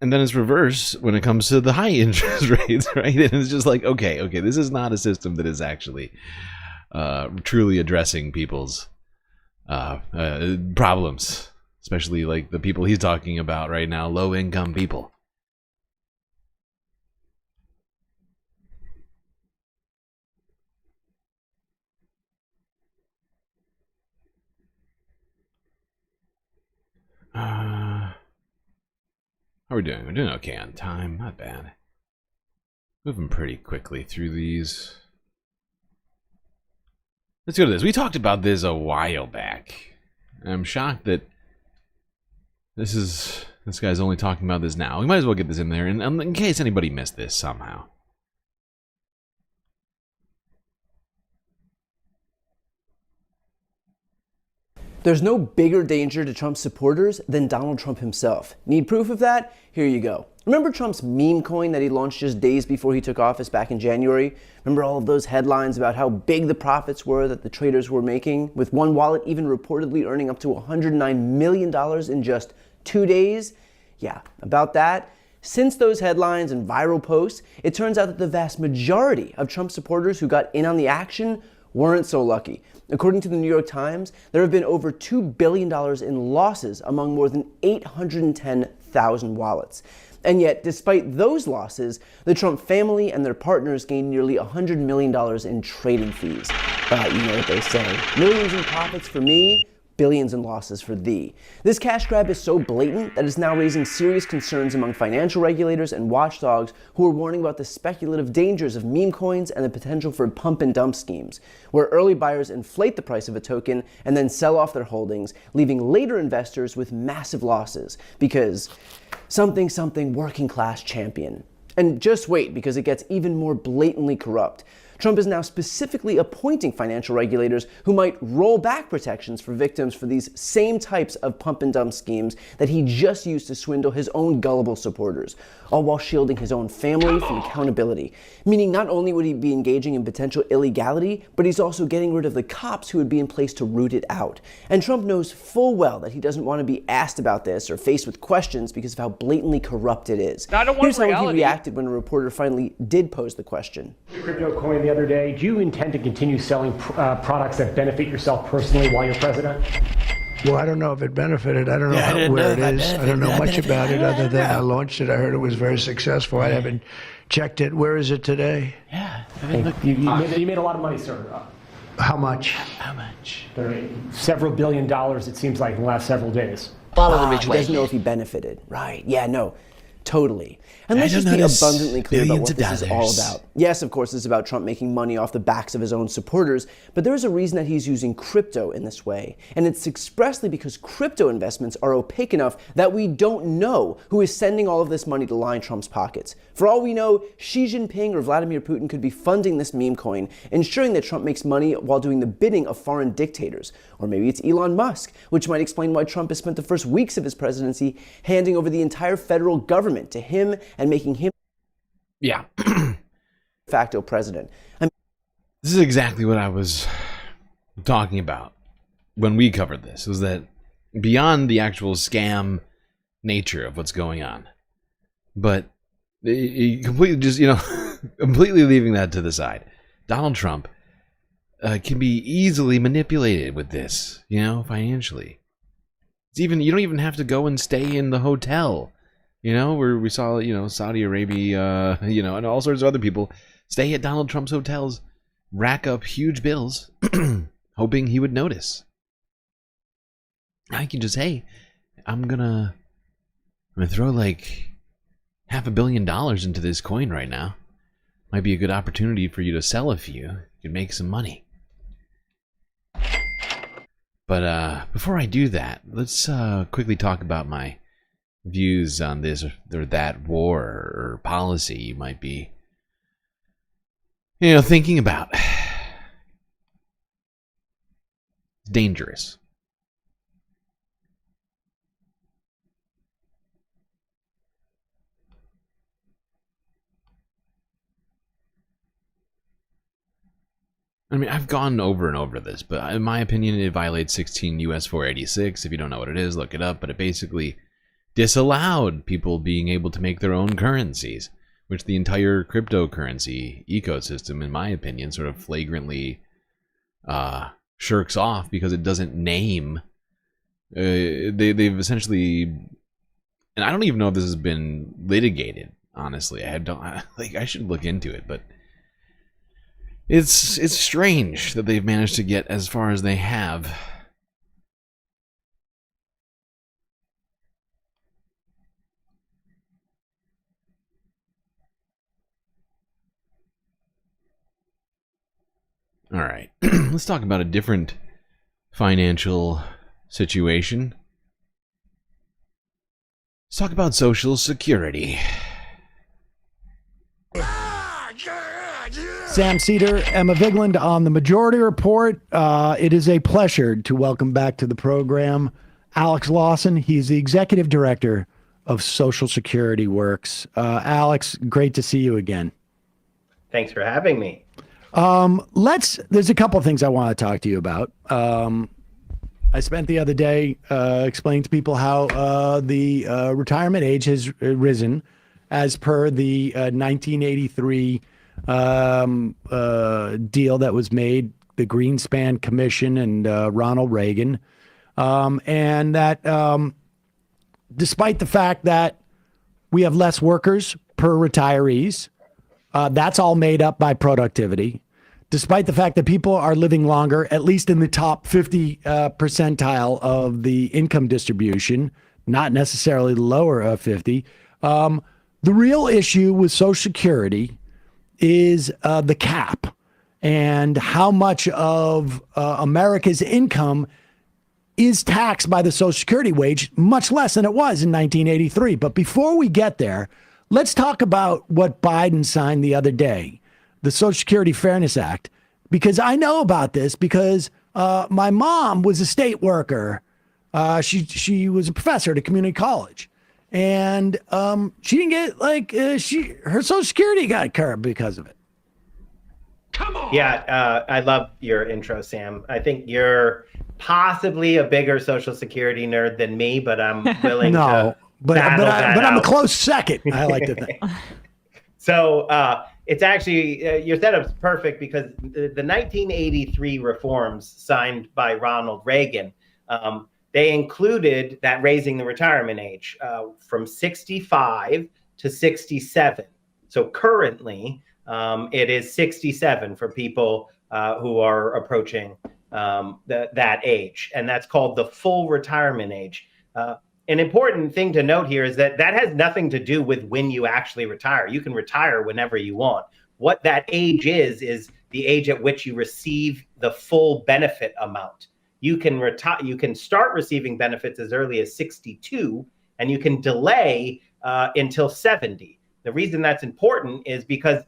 And then it's reverse when it comes to the high interest rates, right? And it's just like, okay, this is not a system that is actually truly addressing people's problems, especially like the people he's talking about right now, low-income people. How are we doing? We're doing okay on time. Not bad. Moving pretty quickly through these. Let's go to this. We talked about this a while back. I'm shocked that this guy's only talking about this now. We might as well get this in there in case anybody missed this somehow. There's no bigger danger to Trump's supporters than Donald Trump himself. Need proof of that? Here you go. Remember Trump's meme coin that he launched just days before he took office back in January? Remember all of those headlines about how big the profits were that the traders were making, with one wallet even reportedly earning up to $109 million in just 2 days? Yeah, about that. Since those headlines and viral posts, it turns out that the vast majority of Trump supporters who got in on the action weren't so lucky. According to the New York Times, there have been over $2 billion in losses among more than 810,000 wallets. And yet, despite those losses, the Trump family and their partners gained nearly $100 million in trading fees. But you know what they say, millions in profits for me, billions in losses for thee. This cash grab is so blatant that it's now raising serious concerns among financial regulators and watchdogs who are warning about the speculative dangers of meme coins and the potential for pump and dump schemes, where early buyers inflate the price of a token and then sell off their holdings, leaving later investors with massive losses because something working class champion. And just wait, because it gets even more blatantly corrupt. Trump is now specifically appointing financial regulators who might roll back protections for victims for these same types of pump and dump schemes that he just used to swindle his own gullible supporters, all while shielding his own family from accountability. Meaning not only would he be engaging in potential illegality, but he's also getting rid of the cops who would be in place to root it out. And Trump knows full well that he doesn't want to be asked about this or faced with questions because of how blatantly corrupt it is. Here's how he reacted when a reporter finally did pose the question. Crypto coin the other day, do you intend to continue selling products that benefit yourself personally while you're president? Well, I don't know if it benefited. I don't know where it is. I don't know much about it other than I launched it. I heard it was very successful. I haven't checked it. Where is it today? Yeah. I mean, look, you made a lot of money, sir. How much? How much? Several $1 billion, it seems like, in the last several days. He doesn't know if he benefited. Right. Yeah, no. Totally. And let's just be abundantly clear about what this is all about. Yes, of course, it's about Trump making money off the backs of his own supporters, but there's a reason that he's using crypto in this way. And it's expressly because crypto investments are opaque enough that we don't know who is sending all of this money to line Trump's pockets. For all we know, Xi Jinping or Vladimir Putin could be funding this meme coin, ensuring that Trump makes money while doing the bidding of foreign dictators. Or maybe it's Elon Musk, which might explain why Trump has spent the first weeks of his presidency handing over the entire federal government to him and making him de facto president. This is exactly what I was talking about when we covered this, was that beyond the actual scam nature of what's going on, but completely just, completely leaving that to the side, Donald Trump can be easily manipulated with this, financially. It's even, you don't even have to go and stay in the hotel. Where we saw, Saudi Arabia, and all sorts of other people stay at Donald Trump's hotels, rack up huge bills, hoping he would notice. I can just, hey, I'm gonna throw like $500 million into this coin right now. Might be a good opportunity for you to sell a few. You could make some money. But before I do that, let's quickly talk about my views on this or that war or policy you might be thinking about. It's dangerous. I mean, I've gone over and over this, but in my opinion, it violates 16 U.S. 486. If you don't know what it is, look it up. But it basically disallowed people being able to make their own currencies, which the entire cryptocurrency ecosystem, in my opinion, sort of flagrantly shirks off because it doesn't name. They've essentially, and I don't even know if this has been litigated. Honestly, I should look into it, but it's strange that they've managed to get as far as they have. All right, let's talk about a different financial situation. Let's talk about Social Security. Sam Cedar, Emma Vigland on the Majority Report. It is a pleasure to welcome back to the program Alex Lawson. He's the Executive Director of Social Security Works. Alex, great to see you again. Thanks for having me. There's a couple of things I want to talk to you about. I spent the other day explaining to people how the retirement age has risen as per the 1983 deal that was made, the Greenspan Commission and Ronald Reagan. And that despite the fact that we have less workers per retirees, that's all made up by productivity. Despite the fact that people are living longer, at least in the top 50 percentile of the income distribution, not necessarily the lower 50. The real issue with Social Security is the cap and how much of America's income is taxed by the Social Security wage, much less than it was in 1983. But before we get there, let's talk about what Biden signed the other day, the Social Security Fairness Act, because I know about this because my mom was a state worker. She was a professor at a community college. And she didn't get her Social Security got cut because of it. Come on. Yeah, I love your intro, Sam. I think you're possibly a bigger Social Security nerd than me, but I'm willing to but I'm a close second. I like to think. So it's actually your setup's perfect because the 1983 reforms signed by Ronald Reagan. They included that raising the retirement age from 65 to 67. So currently, it is 67 for people who are approaching that age. And that's called the full retirement age. an important thing to note here is that that has nothing to do with when you actually retire. You can retire whenever you want. What that age is the age at which you receive the full benefit amount. You can retire. You can start receiving benefits as early as 62, and you can delay until 70. The reason that's important is because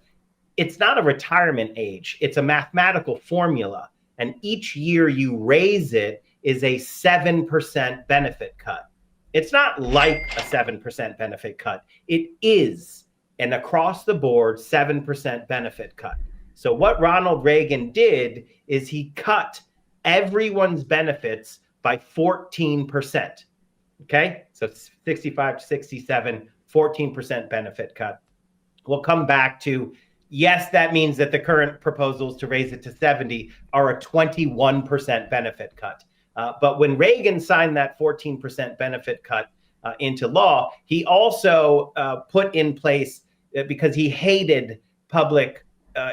it's not a retirement age. It's a mathematical formula, and each year you raise it is a 7% benefit cut. It's not like a 7% benefit cut. It is an across the board 7% benefit cut. So what Ronald Reagan did is he cut everyone's benefits by 14%. Okay, so 65 to 67, 14% benefit cut. We'll come back to, yes, that means that the current proposals to raise it to 70 are a 21% benefit cut. But when Reagan signed that 14% benefit cut into law, he also put in place, because he hated public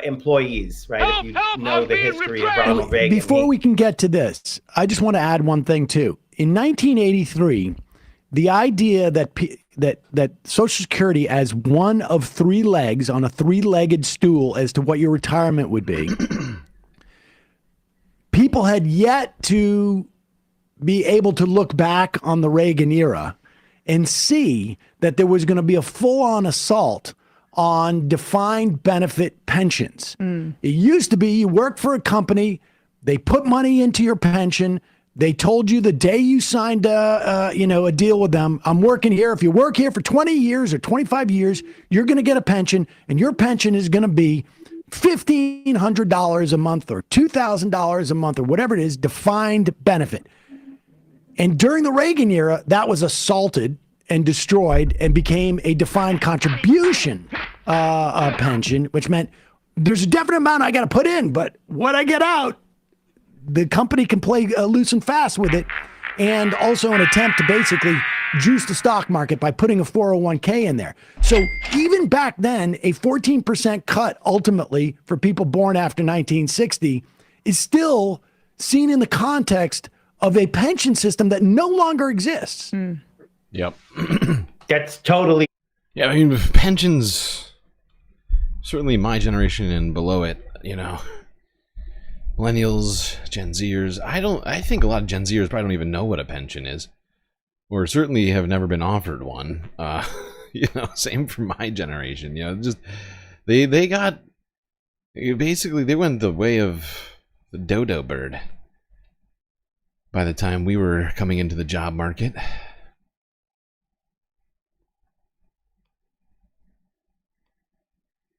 employees, right? If you know the history of Ronald Reagan. Before we can get to this, I just want to add one thing too. In 1983, the idea that Social Security as one of three legs on a three-legged stool as to what your retirement would be, people had yet to be able to look back on the Reagan era and see that there was going to be a full-on assault on defined benefit pensions. It used to be you worked for a company, they put money into your pension, they told you the day you signed a deal with them, I'm working here. If you work here for 20 years or 25 years, you're going to get a pension, and your pension is going to be $1,500 a month or $2,000 a month or whatever it is, defined benefit. And during the Reagan era, that was assaulted and destroyed and became a defined contribution pension, which meant there's a definite amount I got to put in, but what I get out, the company can play loose and fast with it. And also an attempt to basically juice the stock market by putting a 401k in there. So even back then, a 14% cut ultimately for people born after 1960 is still seen in the context of a pension system that no longer exists. Yep. That's totally. Yeah, I mean, pensions, certainly my generation and below it, millennials, Gen Zers. I think a lot of Gen Zers probably don't even know what a pension is, or certainly have never been offered one. Same for my generation. Just they got, basically they went the way of the dodo bird by the time we were coming into the job market.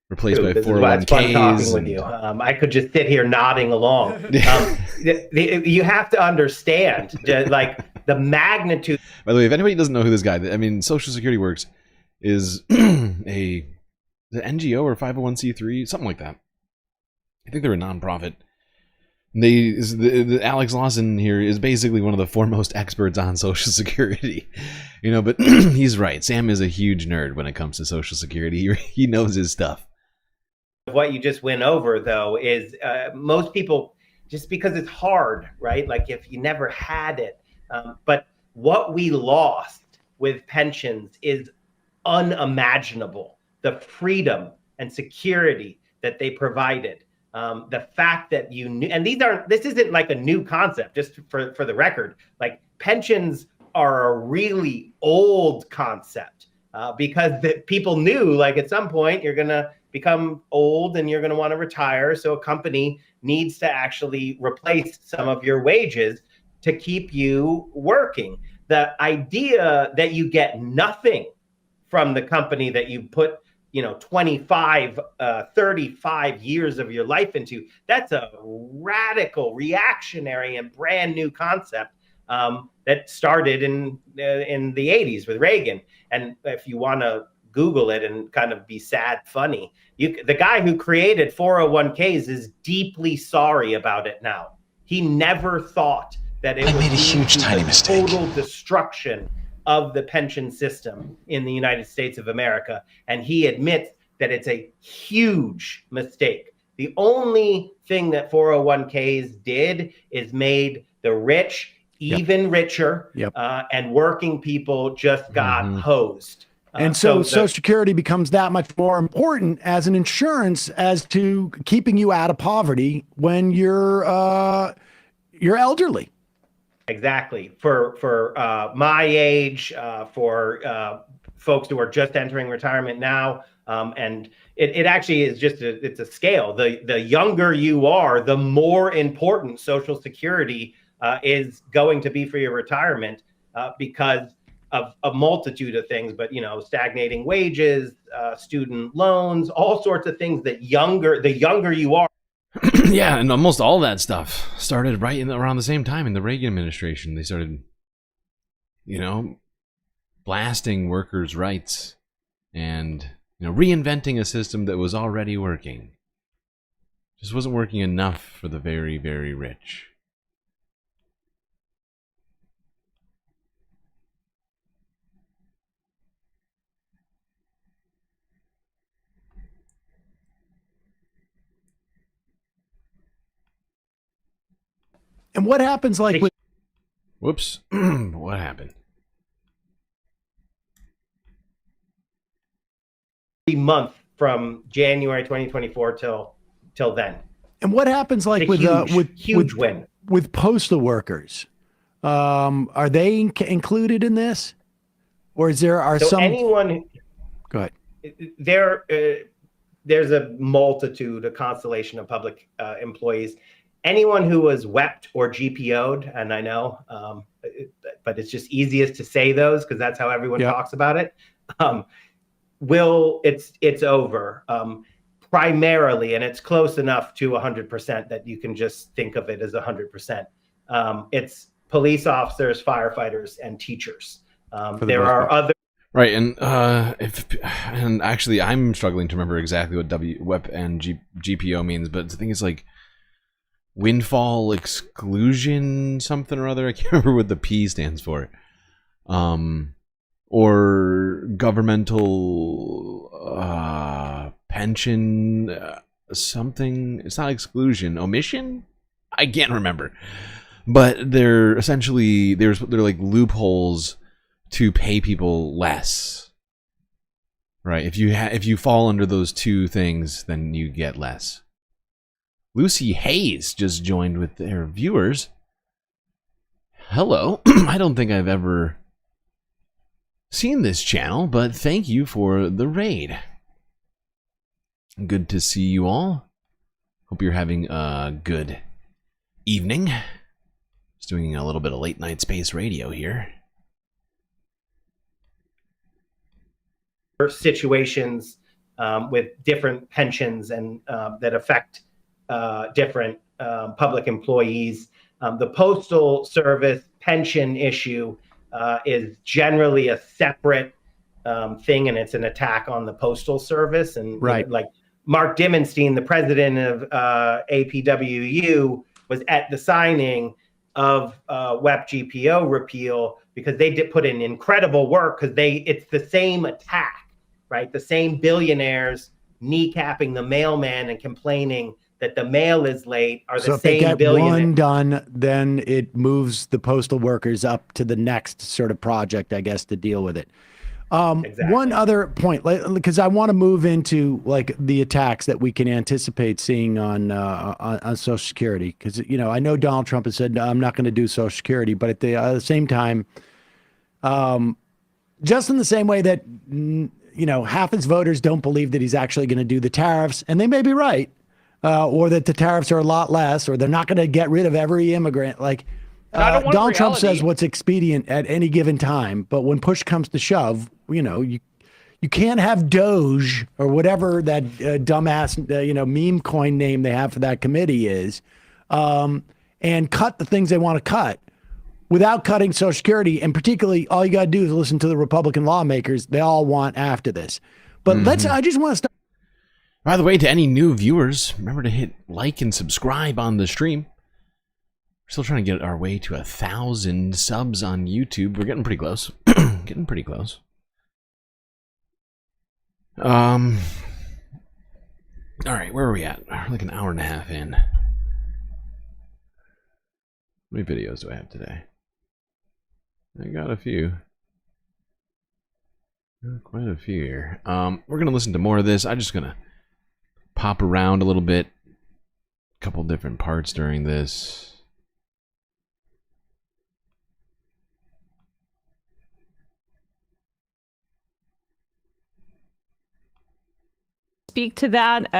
Replaced by 401ks. It's fun talking with you. I could just sit here nodding along. You have to understand, like, the magnitude. By the way, if anybody doesn't know who this guy, Social Security Works is the NGO or 501c3, something like that. I think they're a nonprofit. The Alex Lawson here is basically one of the foremost experts on Social Security, but he's right. Sam is a huge nerd when it comes to Social Security. He knows his stuff. What you just went over, though, is most people, just because it's hard, right? Like if you never had it. But what we lost with pensions is unimaginable. The freedom and security that they provided. The fact that you knew, and this isn't like a new concept, just for the record, like pensions are a really old concept because people knew, like, at some point you're going to become old and you're going to want to retire. So a company needs to actually replace some of your wages to keep you working. The idea that you get nothing from the company that you put 25, 35 years of your life into, that's a radical, reactionary, and brand new concept that started in the 80s with Reagan. And if you want to Google it and kind of be sad, funny, the guy who created 401ks is deeply sorry about it now. He never thought that it made a huge, tiny mistake. Total destruction of the pension system in the United States of America. And he admits that it's a huge mistake. The only thing that 401ks did is made the rich even richer, and working people just got hosed. And so Social Security becomes that much more important as an insurance as to keeping you out of poverty when you're elderly. Exactly. For my age, for folks who are just entering retirement now, and it actually is just it's a scale. The younger you are, the more important Social Security is going to be for your retirement because of a multitude of things, but stagnating wages, student loans, all sorts of things that the younger you are. Yeah, and almost all that stuff started right around the same time in the Reagan administration. They started, blasting workers' rights and reinventing a system that was already working. Just wasn't working enough for the very, very rich. And what happens like with... Whoops. What happened? Month from January 2024 till then. And what happens like with huge win with postal workers? Are they included in this, or some anyone? Go ahead. There's a multitude, a constellation of public employees. Anyone who was wept or GPO'd, and I know, but it's just easiest to say those because that's how everyone talks about it. It's over primarily, and it's close enough to 100% that you can just think of it as 100%. It's police officers, firefighters, and teachers. There are other. Right, and actually, I'm struggling to remember exactly what WEP and GPO means, but the thing is like windfall exclusion something or other. I can't remember what the P stands for. Or governmental pension something. It's not exclusion, omission. I can't remember, but they're essentially they're like loopholes to pay people less. Right? If you fall under those two things, then you get less. Lucy Hayes just joined with their viewers. Hello. I don't think I've ever seen this channel, but thank you for the raid. Good to see you all. Hope you're having a good evening. Just doing a little bit of late night space radio here. Situations with different pensions and that affect different public employees. The Postal Service pension issue is generally a separate thing, and it's an attack on the Postal Service. And like Mark Dimenstein, the president of APWU, was at the signing of WEP GPO repeal because they did put in incredible work because it's the same attack, right? The same billionaires kneecapping the mailman and complaining that the mail is late are the same billionaires. So if they get one done, then it moves the postal workers up to the next sort of project, I guess, to deal with it. Exactly. One other point, because I want to move into like the attacks that we can anticipate seeing on Social Security, because I know Donald Trump has said, no, I'm not going to do Social Security, but at the same time, just in the same way that half his voters don't believe that he's actually going to do the tariffs, and they may be right, or that the tariffs are a lot less, or they're not going to get rid of every immigrant. Like Donald Trump says what's expedient at any given time, but when push comes to shove, you can't have DOGE or whatever that dumbass meme coin name they have for that committee is, and cut the things they want to cut without cutting Social Security. And particularly, all you got to do is listen to the Republican lawmakers. They all want after this. But I just want to start. By the way, to any new viewers, remember to hit like and subscribe on the stream. We're still trying to get our way to 1,000 subs on YouTube. We're getting pretty close. Getting pretty close. All right, where are we at? We're like an hour and a half in. How many videos do I have today? I got a few. Quite a few here. We're going to listen to more of this. I'm just going to pop around a little bit. A couple different parts during this. Speak to that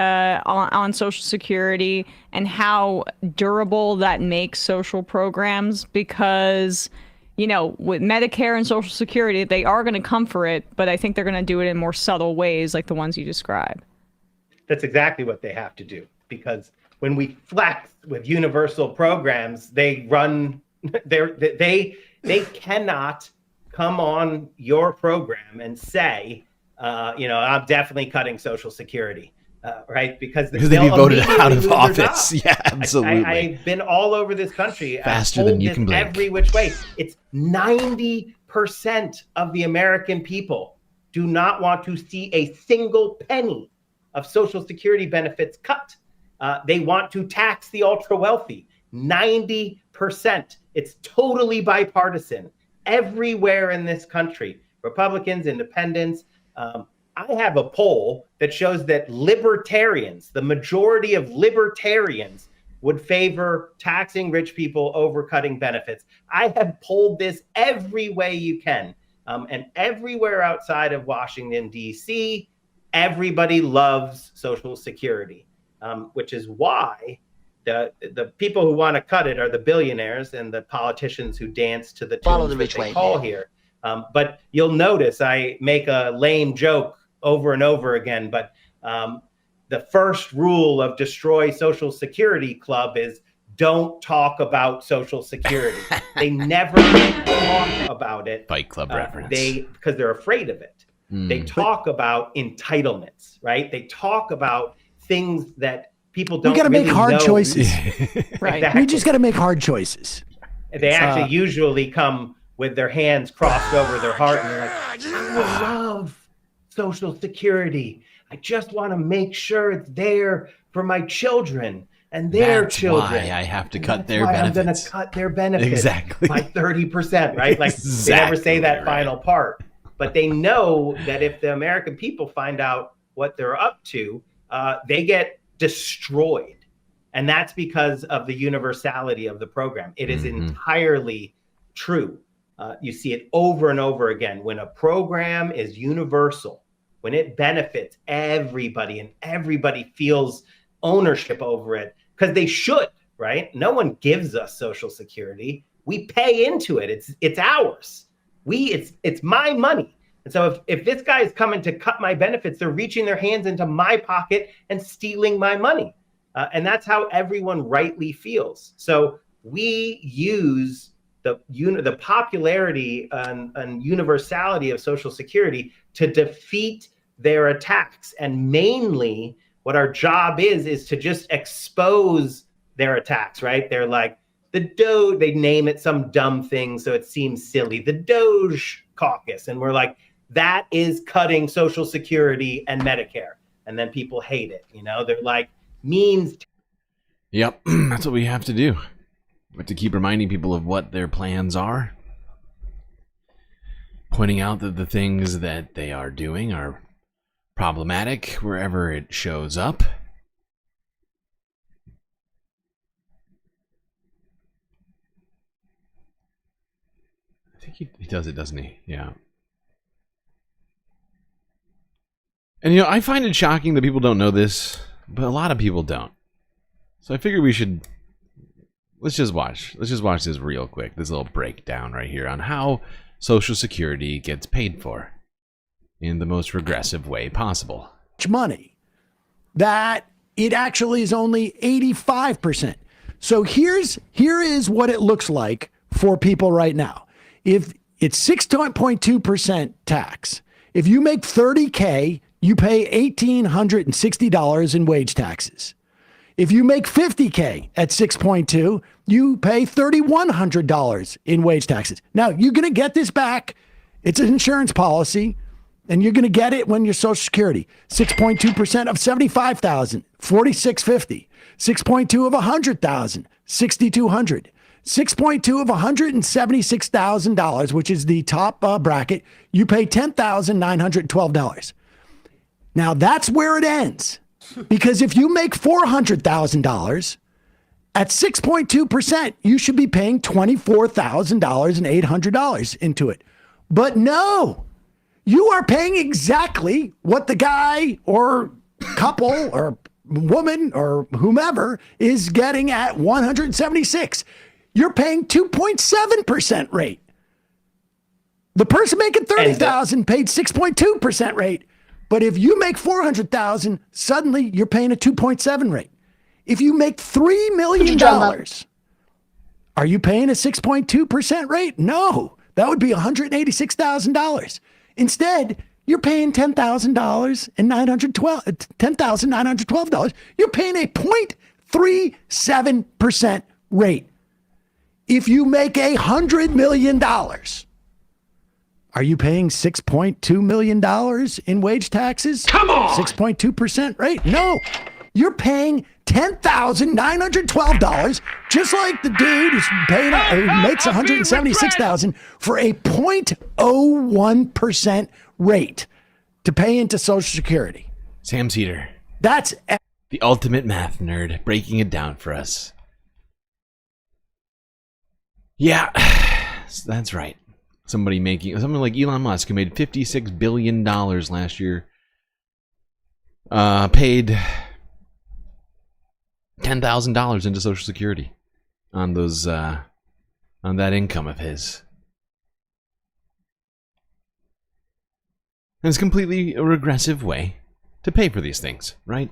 on Social Security and how durable that makes social programs, because, you know, with Medicare and Social Security, they are going to come for it, but I think they're going to do it in more subtle ways like the ones you described. That's exactly what they have to do, because when we flex with universal programs, they run, they cannot come on your program and say, you know, I'm definitely cutting Social Security, right? Because they'd be voted out of office. Yeah, absolutely. I've been all over this country. Faster than you can blink. Every which way. It's 90% of the American people do not want to see a single penny of Social Security benefits cut. They want to tax the ultra wealthy. 90%. It's totally bipartisan everywhere in this country. Republicans, independents. I have a poll that shows that libertarians, the majority of libertarians, would favor taxing rich people over cutting benefits. I have polled this every way you can. And everywhere outside of Washington, D.C., everybody loves Social Security, which is why the people who want to cut it are the billionaires and the politicians who dance to the tunes that they call here. But you'll notice I make a lame joke over and over again, but the first rule of Destroy Social Security Club is don't talk about Social Security. They never talk about it. Fight Club reference. Because they're afraid of it. They talk about entitlements, right? They talk about things that people don't really know. We got to make hard choices. Right. Exactly. We just got to make hard choices. They actually usually come with their hands crossed over their heart and they're like, I love Social Security. I just want to make sure it's there for my children and their children. That's why I have to cut their benefits. benefits. I'm going to cut their benefits exactly by 30%, right? Like they never say that final part, but they know that if the American people find out what they're up to, they get destroyed. And that's because of the universality of the program. It is entirely true. You see it over and over again. When a program is universal, when it benefits everybody and everybody feels ownership over it, because they should, right? No one gives us Social Security. We pay into it. It's ours. It's my money. And so if this guy is coming to cut my benefits, they're reaching their hands into my pocket and stealing my money. And that's how everyone rightly feels. So we use the popularity and universality of Social Security to defeat their attacks. And mainly what our job is to just expose their attacks, right? They're like the DOGE, they name it some dumb thing so it seems silly, the DOGE caucus. And we're like, that is cutting Social Security and Medicare. And then people hate it, you know? They're like, means. Yep, that's what we have to do. But to keep reminding people of what their plans are, pointing out that the things that they are doing are problematic wherever it shows up. I think he does it, doesn't he? Yeah. And you know, I find it shocking that people don't know this, but a lot of people don't. So I figured we should let's just watch this real quick. This little breakdown right here on how Social Security gets paid for in the most regressive way possible. Money that it actually is only 85%. So here is what it looks like for people right now. If it's 6.2% tax, if you make $30K, you pay $1,860 in wage taxes. If you make $50K at 6.2, you pay $3,100 in wage taxes. Now, you're going to get this back. It's an insurance policy, and you're going to get it when you're Social Security. 6.2% of $75,000, $4,650. 6.2 of $100,000, $6,200. 6.2 of $176,000, which is the top bracket, you pay $10,912. Now that's where it ends. Because if you make $400,000 at 6.2%, you should be paying $24,800 into it. But no, you are paying exactly what the guy or couple or woman or whomever is getting at 176. You're paying 2.7% rate. The person making 30,000 paid 6.2% rate. But if you make 400,000, suddenly you're paying a 2.7 rate. If you make $3 million, are you paying a 6.2% rate? No, that would be $186,000. Instead, you're paying $10,912. You're paying a 0.37% rate. If you make $100 million, are you paying $6.2 million in wage taxes? Come on! 6.2% rate? No. You're paying $10,912, just like the dude who's paying, who makes $176,000 for a 0.01% rate to pay into Social Security. Sam Cedar. That's the ultimate math nerd, breaking it down for us. Yeah, that's right. Someone like Elon Musk, who made $56 billion last year, paid $10,000 into Social Security on those on that income of his. And it's completely a regressive way to pay for these things, right?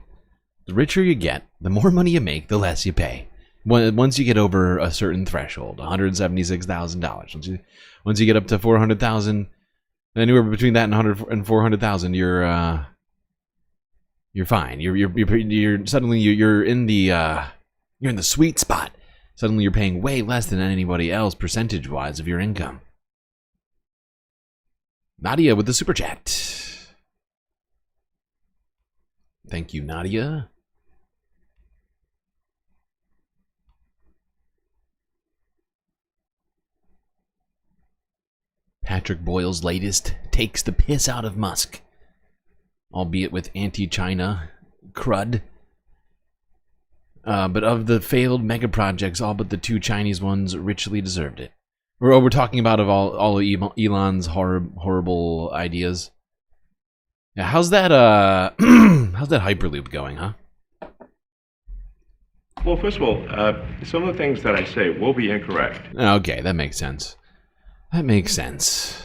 The richer you get, the more money you make, the less you pay. Once you get over a certain threshold, $176,000. Once you get up to 400,000, anywhere between that and 400,000, you're fine. You're suddenly you're in the sweet spot. Suddenly you're paying way less than anybody else percentage-wise of your income. Nadia with the super chat. Thank you, Nadia. Patrick Boyle's latest takes the piss out of Musk, albeit with anti-China crud. But of the failed mega projects, all but the two Chinese ones richly deserved it. We're talking about of all of Elon's horrible ideas. Yeah, how's that how's that Hyperloop going, huh? Well, first of all, some of the things that I say will be incorrect. Okay, that makes sense. That makes sense.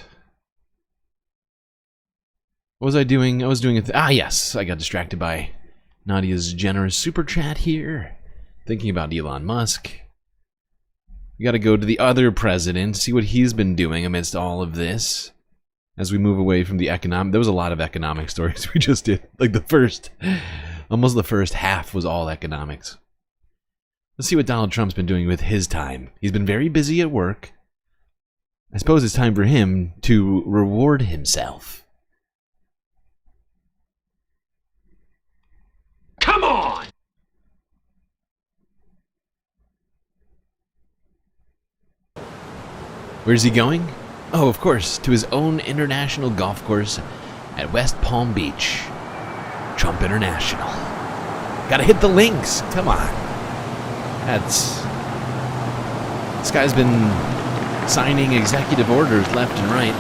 What was I doing? I was doing yes, I got distracted by Nadia's generous super chat here. Thinking about Elon Musk. We gotta go to the other president, see what he's been doing amidst all of this. As we move away from the economic, there was a lot of economic stories we just did. Like almost the first half was all economics. Let's see what Donald Trump's been doing with his time. He's been very busy at work. I suppose it's time for him to reward himself. Come on! Where's he going? Oh, of course, to his own international golf course at West Palm Beach. Trump International. Gotta hit the links. Come on. This guy's been signing executive orders left and right.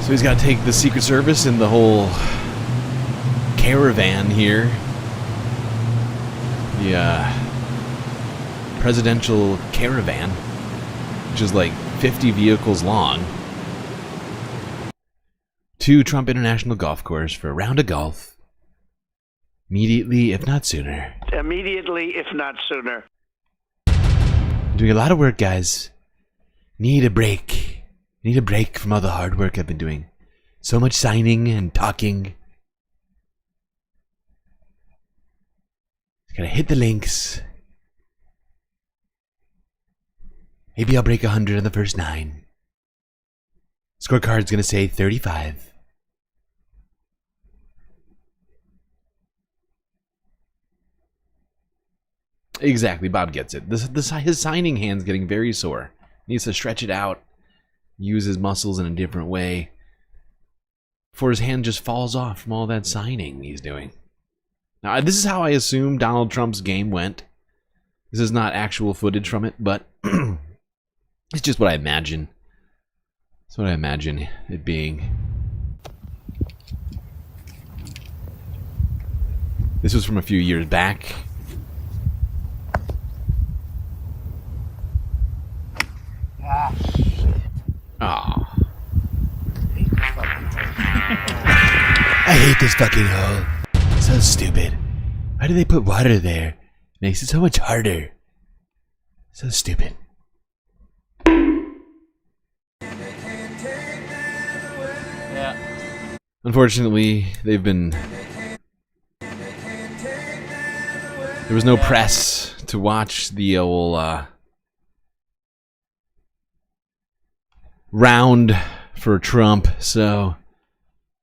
So he's got to take the Secret Service and the whole caravan here. The presidential caravan, which is like 50 vehicles long, to Trump International Golf Course for a round of golf. Immediately, if not sooner. Immediately, if not sooner. Doing a lot of work, guys. Need a break. Need a break from all the hard work I've been doing. So much signing and talking. Gotta hit the links. Maybe I'll break 100 in the first 9. Scorecard's going to say 35. Exactly, Bob gets it. His signing hand's getting very sore. He needs to stretch it out, use his muscles in a different way, before his hand just falls off from all that signing he's doing. Now, this is how I assume Donald Trump's game went. This is not actual footage from it, but it's just what I imagine. That's what I imagine it being. This was from a few years back. Ah, shit. Oh. I hate this fucking hole. So stupid. Why do they put water there? Makes it so much harder. So stupid. Yeah. Unfortunately, they've been... There was no press to watch the old round for Trump, so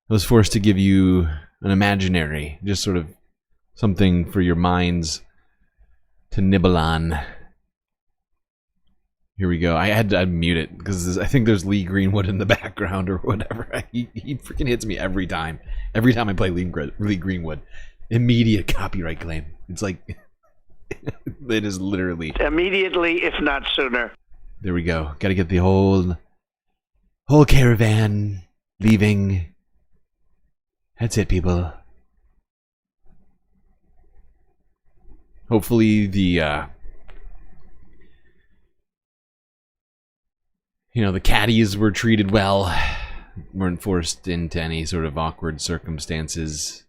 I was forced to give you an imaginary, just sort of something for your minds to nibble on. Here we go. I'd mute it because I think there's Lee Greenwood in the background or whatever. He freaking hits me every time. Every time I play Lee Greenwood. Immediate copyright claim. It's like, it is literally. Immediately, if not sooner. There we go. Got to get the whole caravan leaving. That's it, people. Hopefully the the caddies were treated well, weren't forced into any sort of awkward circumstances.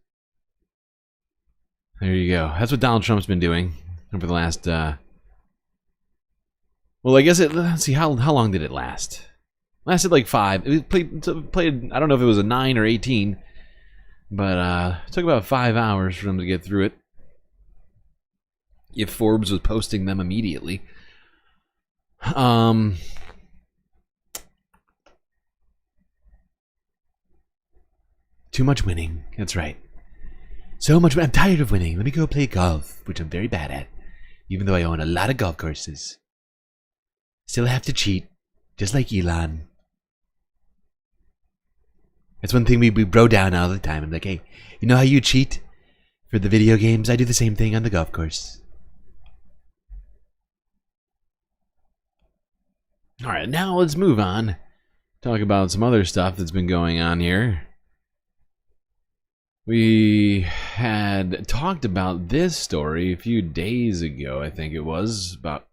There you go. That's what Donald Trump's been doing over the last well, I guess let's see, how long did it last? Lasted like 5. It played I don't know if it was a 9 or 18, but it took about 5 hours for them to get through it. If Forbes was posting them immediately. Too much winning. That's right. So much. I'm tired of winning. Let me go play golf, which I'm very bad at, even though I own a lot of golf courses. Still have to cheat, just like Elon. That's one thing we bro down all the time. I'm like, hey, you know how you cheat for the video games? I do the same thing on the golf course. All right, now let's move on. Talk about some other stuff that's been going on here. We had talked about this story a few days ago, I think it was, about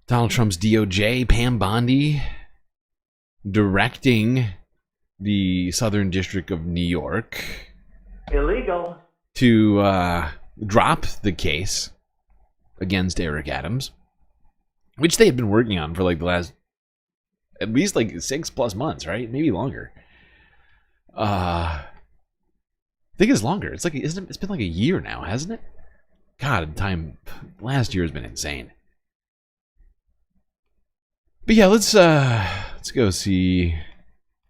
Donald Trump's DOJ, Pam Bondi, directing the Southern District of New York Illegal. to drop the case against Eric Adams, which they had been working on for like the last at least like 6+ months, right? Maybe longer. I think it's longer. It's like, isn't it? It's been like a year now, hasn't it? God, time last year has been insane. But yeah, let's go see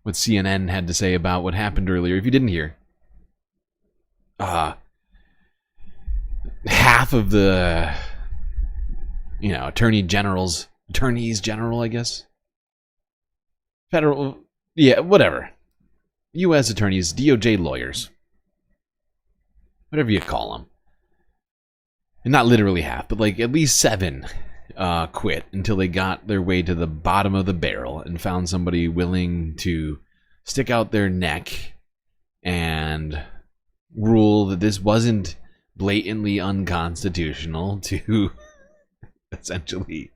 what CNN had to say about what happened earlier. If you didn't hear, half of the attorneys general, I guess, federal, yeah, whatever, U.S. attorneys, DOJ lawyers, whatever you call them, and not literally half, but like at least 7 quit until they got their way to the bottom of the barrel and found somebody willing to stick out their neck and rule that this wasn't blatantly unconstitutional to essentially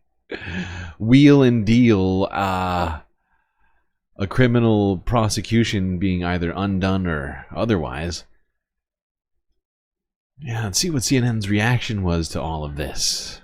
wheel and deal a criminal prosecution being either undone or otherwise. Yeah, let's see what CNN's reaction was to all of this.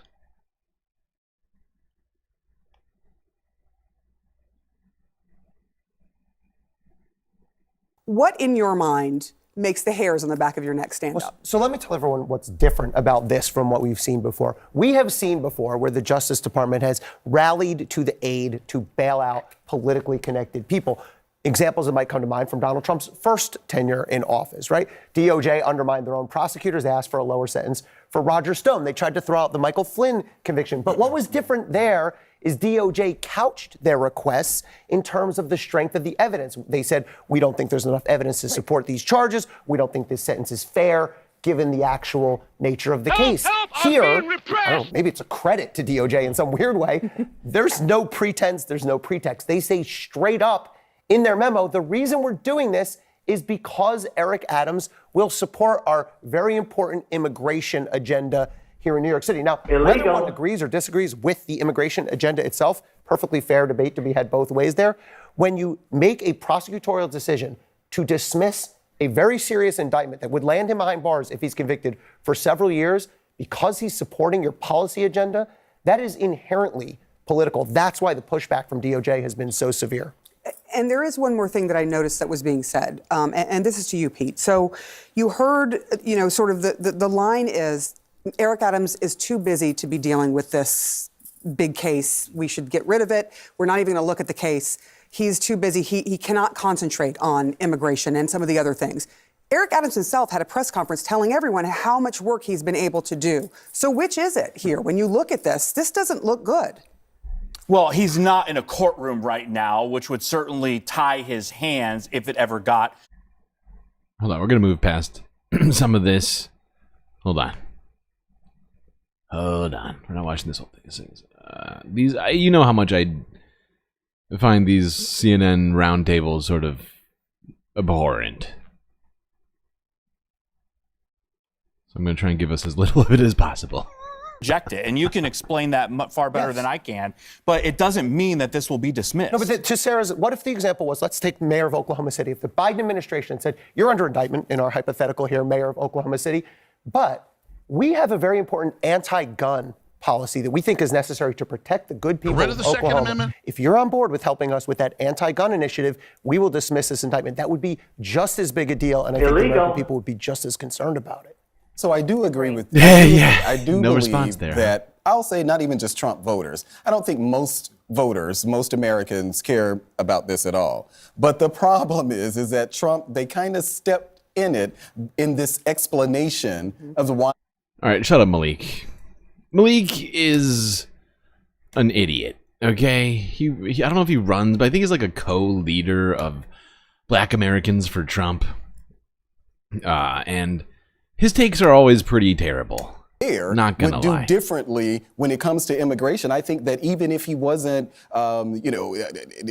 What in your mind makes the hairs on the back of your neck stand up. So let me tell everyone what's different about this from what we've seen before. We have seen before where the Justice Department has rallied to the aid to bail out politically connected people. Examples that might come to mind from Donald Trump's first tenure in office, right? DOJ undermined their own prosecutors. They asked for a lower sentence for Roger Stone. They tried to throw out the Michael Flynn conviction. But what was different there is DOJ couched their requests in terms of the strength of the evidence. They said, we don't think there's enough evidence to support these charges. We don't think this sentence is fair given the actual nature of the case. Here, I don't know, maybe it's a credit to DOJ in some weird way. There's no pretense, there's no pretext. They say straight up in their memo, the reason we're doing this is because Eric Adams will support our very important immigration agenda here in New York City. Now, whether one agrees or disagrees with the immigration agenda itself, perfectly fair debate to be had both ways there. When you make a prosecutorial decision to dismiss a very serious indictment that would land him behind bars if he's convicted for several years because he's supporting your policy agenda, that is inherently political. That's why the pushback from DOJ has been so severe. And there is one more thing that I noticed that was being said, and this is to you, Pete. So you heard, sort of the line is, Eric Adams is too busy to be dealing with this big case. We should get rid of it. We're not even going to look at the case. He's too busy. He cannot concentrate on immigration and some of the other things. Eric Adams himself had a press conference telling everyone how much work he's been able to do. So which is it here? When you look at this doesn't look good. Well, he's not in a courtroom right now, which would certainly tie his hands if it ever got. Hold on, we're going to move past some of this. Hold on. We're not watching this whole thing. These, you know how much I find these CNN roundtables sort of abhorrent. So I'm going to try and give us as little of it as possible. Reject it, and you can explain that far better than I can, but it doesn't mean that this will be dismissed. No, but to Sarah's, what if the example was, let's take mayor of Oklahoma City. If the Biden administration said, you're under indictment in our hypothetical here, mayor of Oklahoma City, but we have a very important anti-gun policy that we think is necessary to protect the good people of Oklahoma. Second Amendment. If you're on board with helping us with that anti-gun initiative, we will dismiss this indictment. That would be just as big a deal, and I think the American people would be just as concerned about it. So I do agree with you. I do no believe response there, that I'll say not even just Trump voters. I don't think most voters, most Americans care about this at all. But the problem is that Trump, they kind of stepped in it in this explanation of the why. All right, shut up, Malik. Malik is an idiot. Okay, he I don't know if he runs, but I think he's like a co-leader of Black Americans for Trump, and his takes are always pretty terrible. Not gonna would lie. do differently when it comes to immigration. I think that even if he wasn't,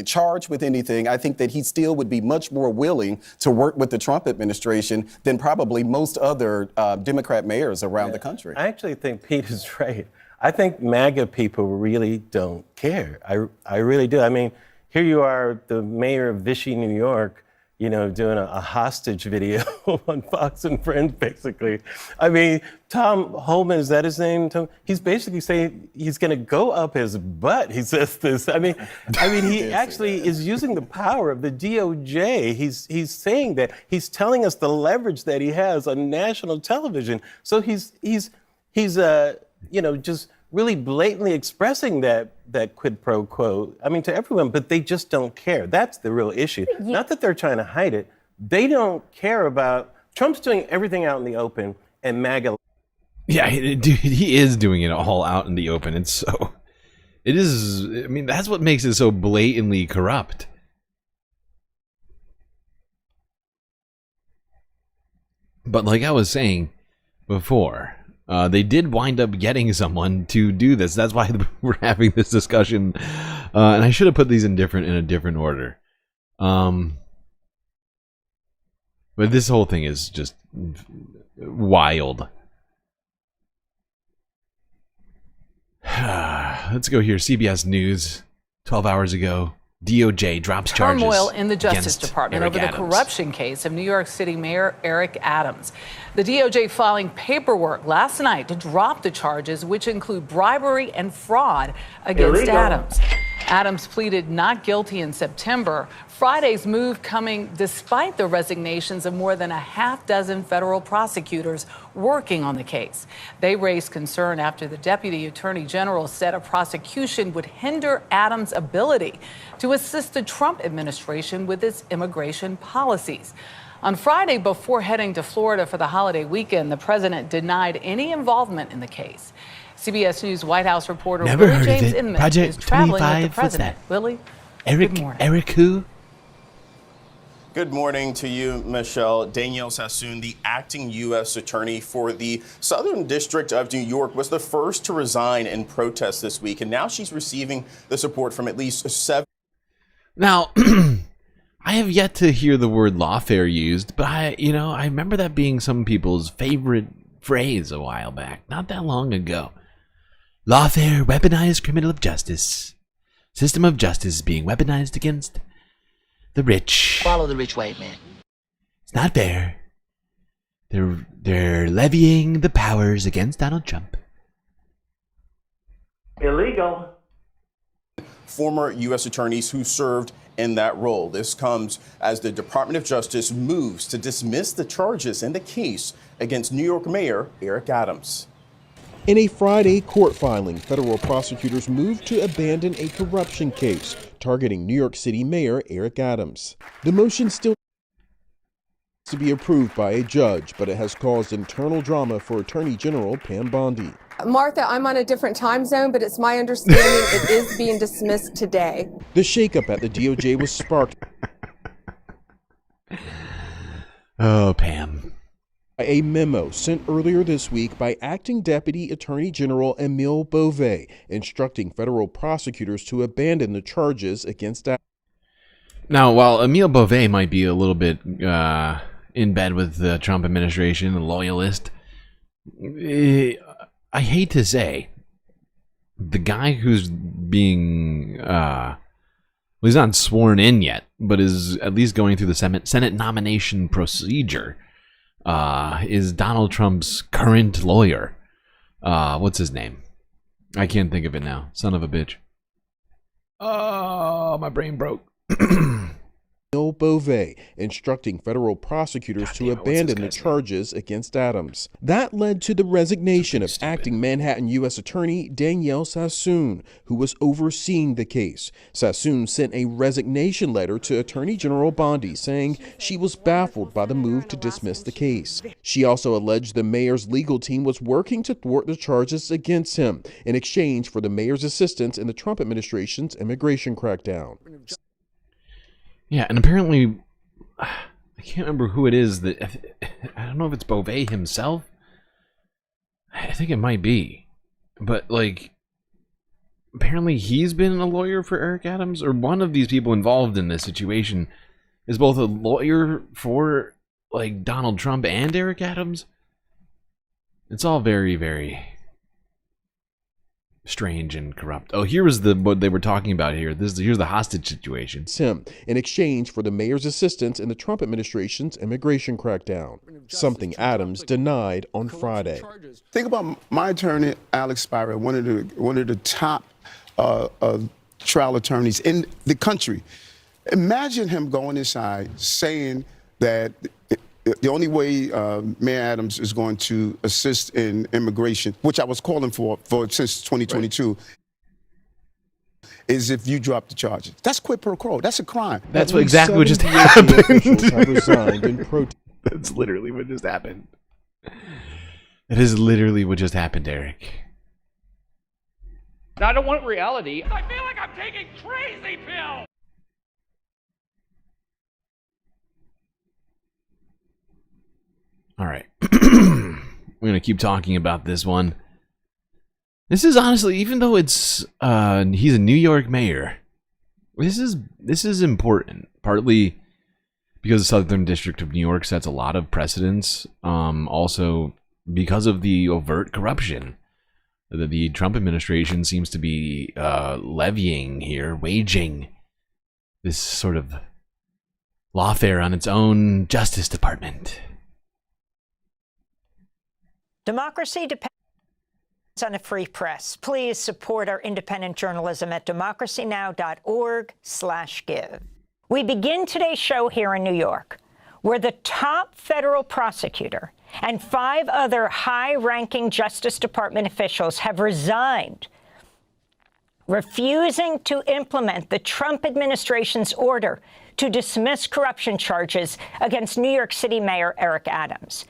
charged with anything, I think that he still would be much more willing to work with the Trump administration than probably most other Democrat mayors around the country. I actually think Pete is right. I think MAGA people really don't care. I really do. I mean, here you are, the mayor of Vichy, New York, doing a hostage video on Fox and Friends, basically. I mean, Tom Homan, is that his name? He's basically saying he's going to go up his butt. He says this. I mean, he actually is using the power of the DOJ. He's saying that. He's telling us the leverage that he has on national television. So he's just really blatantly expressing that quid pro quo, to everyone, but they just don't care. That's the real issue. Not that they're trying to hide it. They don't care about, Trump's doing everything out in the open, and MAGA. Yeah, dude, he is doing it all out in the open. It is, that's what makes it so blatantly corrupt. But like I was saying before, they did wind up getting someone to do this. That's why we're having this discussion. And I should have put these in a different order. But this whole thing is just wild. Let's go here. CBS News, 12 hours ago. DOJ drops charges. Turmoil in the Justice Department Eric over Adams. the corruption case of New York City Mayor Eric Adams. The DOJ filing paperwork last night to drop the charges, which include bribery and fraud against Adams. Adams pleaded not guilty in September. Friday's move coming despite the resignations of more than a half dozen federal prosecutors working on the case. They raised concern after the deputy attorney general said a prosecution would hinder Adams' ability to assist the Trump administration with its immigration policies. On Friday, before heading to Florida for the holiday weekend, the president denied any involvement in the case. CBS News White House reporter Never Willie heard of James it. Inman Project is traveling with 25, the what's president. that? Willie, Eric, good morning. Eric who? Good morning to you, Michelle. Danielle Sassoon, the acting U.S. attorney for the Southern District of New York, was the first to resign in protest this week, and now she's receiving the support from at least 7. Now, I have yet to hear the word lawfare used, but I remember that being some people's favorite phrase a while back, not that long ago. Lawfare, weaponized criminal of justice. System of justice being weaponized against the rich. Follow the rich white man. It's not fair. They're levying the powers against Donald Trump. Illegal. Former U.S. attorneys who served in that role. This comes as the Department of Justice moves to dismiss the charges in the case against New York Mayor Eric Adams. In a Friday court filing, federal prosecutors moved to abandon a corruption case targeting New York City Mayor Eric Adams. The motion still needs to be approved by a judge, but it has caused internal drama for Attorney General Pam Bondi. Martha, I'm on a different time zone, but it's my understanding it is being dismissed today. The shakeup at the DOJ was sparked Oh, Pam. by a memo sent earlier this week by Acting Deputy Attorney General Emile Beauvais, instructing federal prosecutors to abandon the charges against Adams. Now, while Emile Beauvais might be a little bit in bed with the Trump administration, a loyalist, I hate to say, the guy who's being, well, he's not sworn in yet, but is at least going through the Senate nomination procedure, is Donald Trump's current lawyer. What's his name? I can't think of it now. Son of a bitch. Oh, my brain broke. Emile Beauvais, instructing federal prosecutors to abandon the charges against Adams. That led to the resignation of acting Manhattan U.S. Attorney Danielle Sassoon, who was overseeing the case. Sassoon sent a resignation letter to Attorney General Bondi saying she was baffled by the move to dismiss the case. She also alleged the mayor's legal team was working to thwart the charges against him in exchange for the mayor's assistance in the Trump administration's immigration crackdown. Yeah, and apparently, I can't remember who it is that, I don't know if it's Beauvais himself. I think it might be. But, like, apparently he's been a lawyer for Eric Adams, or one of these people involved in this situation is both a lawyer for, like, Donald Trump and Eric Adams. It's all very, very strange and corrupt. Oh, here was what they were talking about here. Here's the hostage situation. Him in exchange for the mayor's assistance in the Trump administration's immigration crackdown, something Adams denied on Friday. Think about my attorney, Alex Spira, one of the top trial attorneys in the country. Imagine him going inside saying that the only way Mayor Adams is going to assist in immigration, which I was calling for since 2022, is if you drop the charges. That's quid pro quo. That's a crime. That's exactly what just happened. That's literally what just happened. That is literally what just happened, Eric. Now, I don't want reality. I feel like I'm taking crazy pills. All right. We're going to keep talking about this one. This is honestly, even though it's he's a New York mayor, this is important, partly because the Southern District of New York sets a lot of precedents, also because of the overt corruption that the Trump administration seems to be levying here, waging this sort of lawfare on its own Justice Department. Democracy depends. On a free press. Please support our independent journalism at democracynow.org/give. We begin today's show here in New York, where the top federal prosecutor and 5 other high-ranking Justice Department officials have resigned, refusing to implement the Trump administration's order to dismiss corruption charges against New York City Mayor Eric Adams.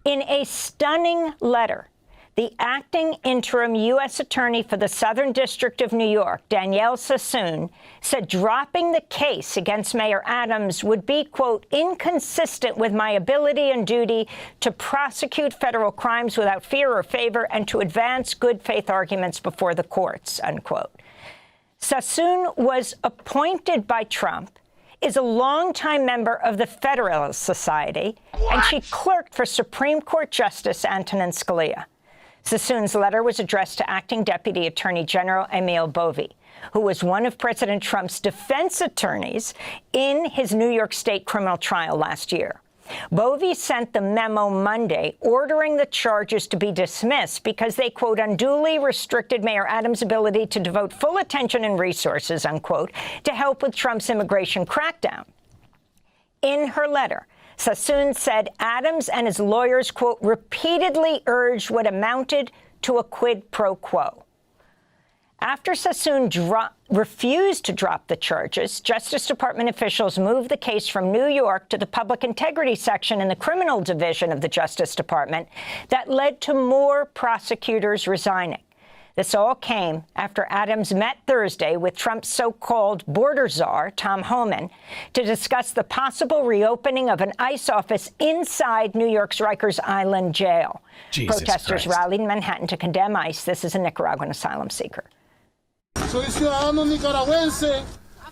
In a stunning letter, the acting interim U.S. Attorney for the Southern District of New York, Danielle Sassoon, said dropping the case against Mayor Adams would be, quote, inconsistent with my ability and duty to prosecute federal crimes without fear or favor and to advance good faith arguments before the courts, unquote. Sassoon was appointed by Trump, is a longtime member of the Federalist Society, and she clerked for Supreme Court Justice Antonin Scalia. Sassoon's letter was addressed to Acting Deputy Attorney General Emil Bovee, who was one of President Trump's defense attorneys in his New York State criminal trial last year. Bovee sent the memo Monday ordering the charges to be dismissed because they, quote, unduly restricted Mayor Adams' ability to devote full attention and resources, unquote, to help with Trump's immigration crackdown. In her letter, Sassoon said Adams and his lawyers, quote, repeatedly urged what amounted to a quid pro quo. After Sassoon refused to drop the charges, Justice Department officials moved the case from New York to the Public Integrity Section in the Criminal Division of the Justice Department. That led to more prosecutors resigning. This all came after Adams met Thursday with Trump's so-called border czar, Tom Homan, to discuss the possible reopening of an ICE office inside New York's Rikers Island jail. Jesus Protesters Christ. rallied in Manhattan to condemn ICE. This is a Nicaraguan asylum seeker.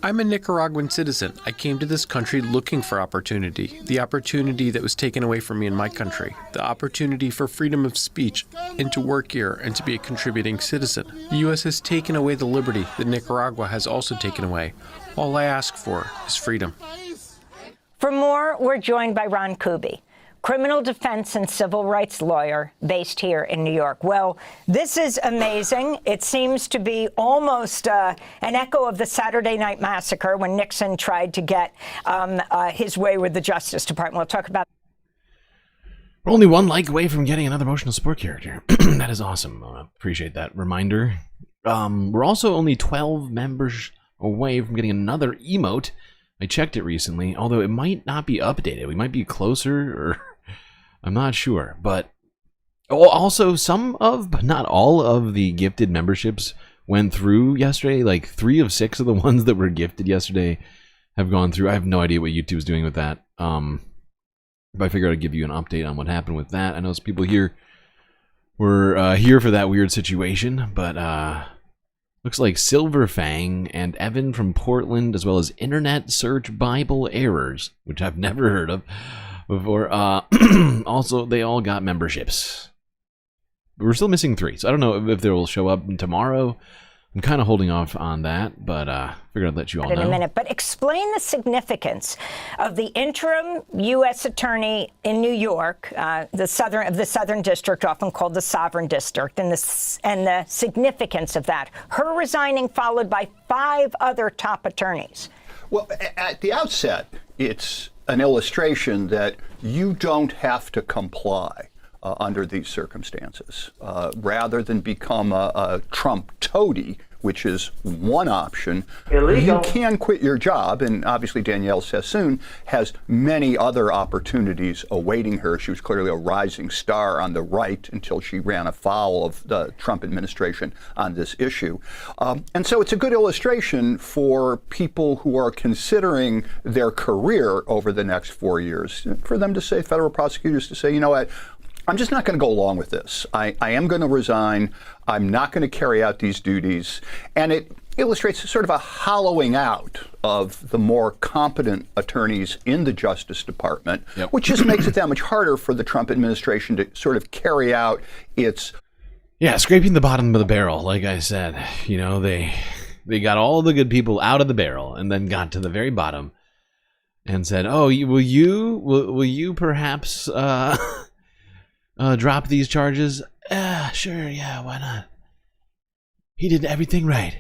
I'm a Nicaraguan citizen. I came to this country looking for opportunity, the opportunity that was taken away from me in my country, the opportunity for freedom of speech, and to work here and to be a contributing citizen. The U.S. has taken away the liberty that Nicaragua has also taken away. All I ask for is freedom. For more, we're joined by Ron Kuby, criminal defense and civil rights lawyer based here in New York. Well, this is amazing. It seems to be almost an echo of the Saturday Night Massacre when Nixon tried to get his way with the Justice Department. We'll talk about. We're only one like away from getting another emotional support character. That is awesome. Appreciate that reminder. We're also only 12 members away from getting another emote. I checked it recently, although it might not be updated. We might be closer, or I'm not sure. But also, some of, but not all of the gifted memberships went through yesterday. Like 3 of 6 of the ones that were gifted yesterday have gone through. I have no idea what YouTube's doing with that. But I figured I'd give you an update on what happened with that. I know some people here were here for that weird situation, but looks like Silverfang and Evan from Portland, as well as Internet Search Bible Errors, which I've never heard of before. Also, they all got memberships. But we're still missing 3, so I don't know if they will show up tomorrow. I'm kind of holding off on that, but figured I'd let you all know. In a minute, but explain the significance of the interim U.S. attorney in New York, the Southern District, often called the Sovereign District, and the significance of that. Her resigning, followed by 5 other top attorneys. Well, at the outset, it's an illustration that you don't have to comply under these circumstances. Rather than become a Trump toady, which is one option, Illegal. you can quit your job. And obviously Danielle Sassoon has many other opportunities awaiting her. She was clearly a rising star on the right until she ran afoul of the Trump administration on this issue. And so it's a good illustration for people who are considering their career over the next 4 years, for them to say, federal prosecutors to say, you know what, I'm just not going to go along with this. I am going to resign. I'm not going to carry out these duties. And it illustrates sort of a hollowing out of the more competent attorneys in the Justice Department, which just makes it that much harder for the Trump administration to sort of carry out its... Yeah, scraping the bottom of the barrel, like I said. You know, they got all the good people out of the barrel and then got to the very bottom and said, oh, will you perhaps... drop these charges? Sure, yeah, why not? He did everything right.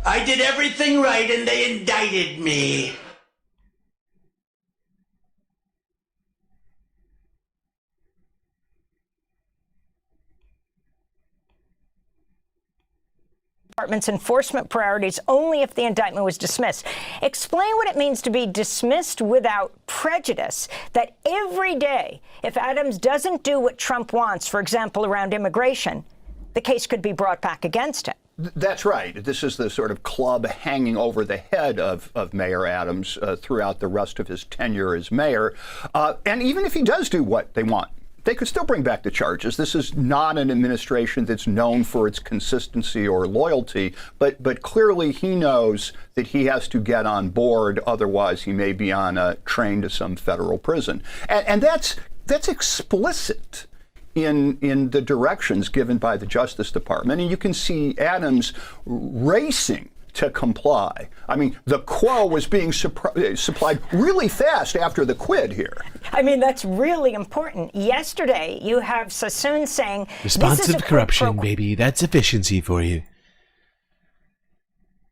I did everything right and they indicted me. Department's enforcement priorities only if the indictment was dismissed. Explain what it means to be dismissed without prejudice, that every day, if Adams doesn't do what Trump wants, for example, around immigration, the case could be brought back against him. That's right. This is the sort of club hanging over the head of Mayor Adams throughout the rest of his tenure as mayor. And even if he does do what they want, they could still bring back the charges. This is not an administration that's known for its consistency or loyalty, but clearly he knows that he has to get on board, otherwise he may be on a train to some federal prison. And that's explicit in the directions given by the Justice Department. And you can see Adams racing to comply. I mean, the quo was being supplied really fast after the quid here. I mean, that's really important. Yesterday, you have Sassoon saying, responsive corruption, baby. That's efficiency for you.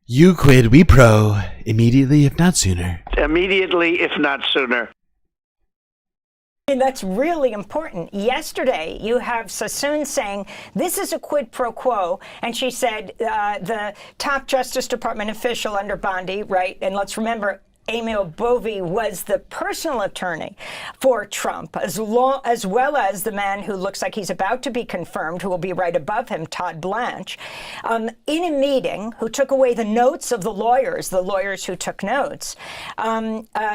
You quid, we pro. Immediately, if not sooner. Immediately, if not sooner. And that's really important. Yesterday, you have Sassoon saying, this is a quid pro quo. And she said, the top Justice Department official under Bondi, right? And let's remember, Emil Bovy was the personal attorney for Trump, as well as the man who looks like he's about to be confirmed, who will be right above him, Todd Blanche, in a meeting, who took away the notes of the lawyers who took notes.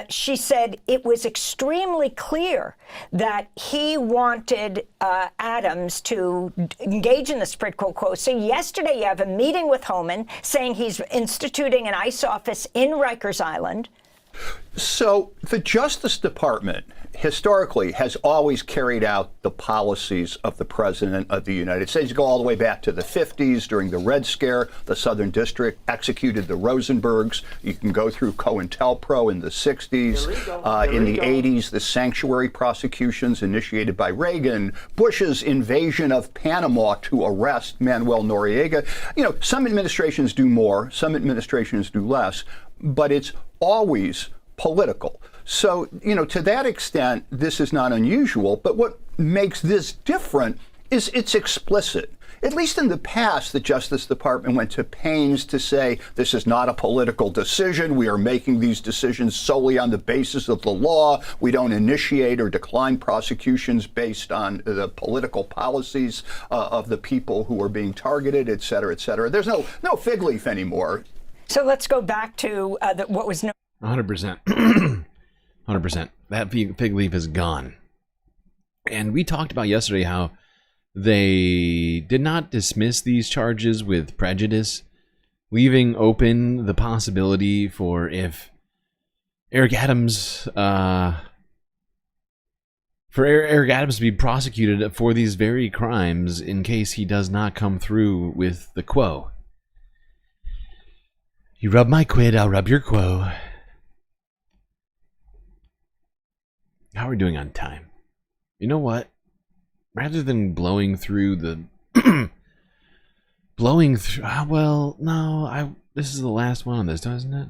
She said it was extremely clear that he wanted Adams to engage in this quid pro quo. So yesterday you have a meeting with Homan saying he's instituting an ICE office in Rikers Island. So the Justice Department historically has always carried out the policies of the President of the United States. You go all the way back to the 50s during the Red Scare. The Southern District executed the Rosenbergs. You can go through COINTELPRO in the 60s. In the 80s, the sanctuary prosecutions initiated by Reagan. Bush's invasion of Panama to arrest Manuel Noriega. You know, some administrations do more, some administrations do less, but it's always political. So, you know, to that extent, this is not unusual. But what makes this different is it's explicit. At least in the past, the Justice Department went to pains to say this is not a political decision. We are making these decisions solely on the basis of the law. We don't initiate or decline prosecutions based on the political policies of the people who are being targeted, et cetera, et cetera. There's no fig leaf anymore. So let's go back to what was known. 100%. 100%. That fig leaf is gone. And we talked about yesterday how they did not dismiss these charges with prejudice, leaving open the possibility for if Eric Adams, Eric Adams to be prosecuted for these very crimes in case he does not come through with the quo. You rub my quid, I'll rub your quo. How are we doing on time? You know what? Rather than blowing through the... this is the last one on this, doesn't it?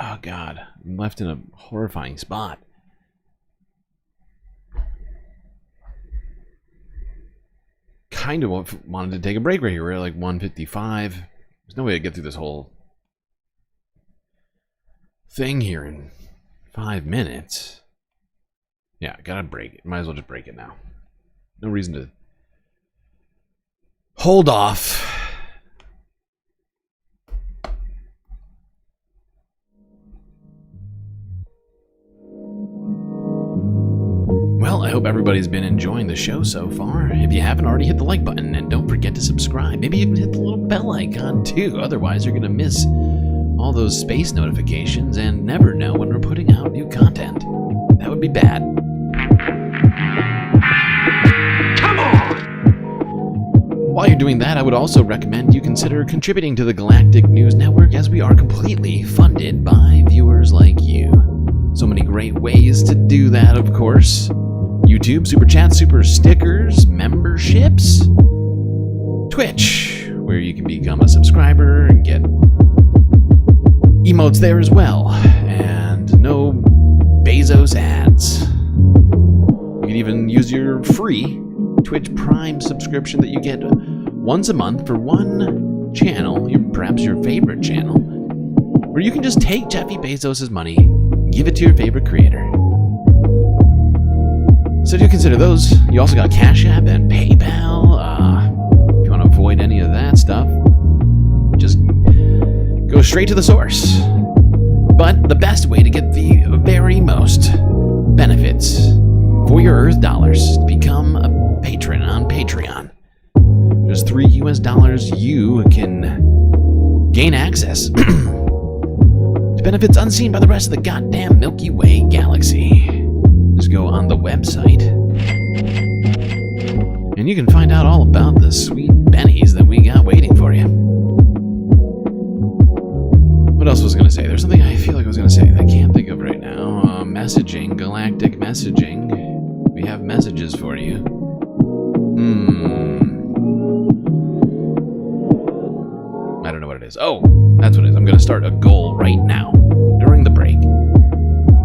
Oh, God. I'm left in a horrifying spot. Kind of wanted to take a break right here. We're at like 1:55. There's no way to get through this whole thing here in 5 minutes. Yeah, gotta break it. Might as well just break it now. No reason to hold off. Well, I hope everybody's been enjoying the show so far. If you haven't already, hit the like button and don't forget to subscribe. Maybe even hit the little bell icon too. Otherwise, you're gonna miss all those space notifications and never know when we're putting out new content. That would be bad. Come on! While you're doing that, I would also recommend you consider contributing to the Galactic News Network, as we are completely funded by viewers like you. So many great ways to do that, of course. YouTube, Super Chats, Super Stickers, memberships. Twitch, where you can become a subscriber and get emotes there as well. And no Bezos ads. You can even use your free Twitch Prime subscription that you get once a month for one channel, perhaps your favorite channel, where you can just take Jeffy Bezos' money, give it to your favorite creator. So do consider those. You also got Cash App and PayPal. If you want to avoid any of that stuff, just go straight to the source. But the best way to get the very most benefits for your Earth dollars, become a patron on Patreon. Just $3 you can gain access to benefits unseen by the rest of the goddamn Milky Way galaxy. Just go on the website, and you can find out all about the sweet bennies that we got waiting for you. What else was I going to say? There's something I feel like I was going to say that I can't think of right now. Messaging, galactic messaging. We have messages for you. I don't know what it is. Oh, that's what it is. I'm going to start a goal right now during the break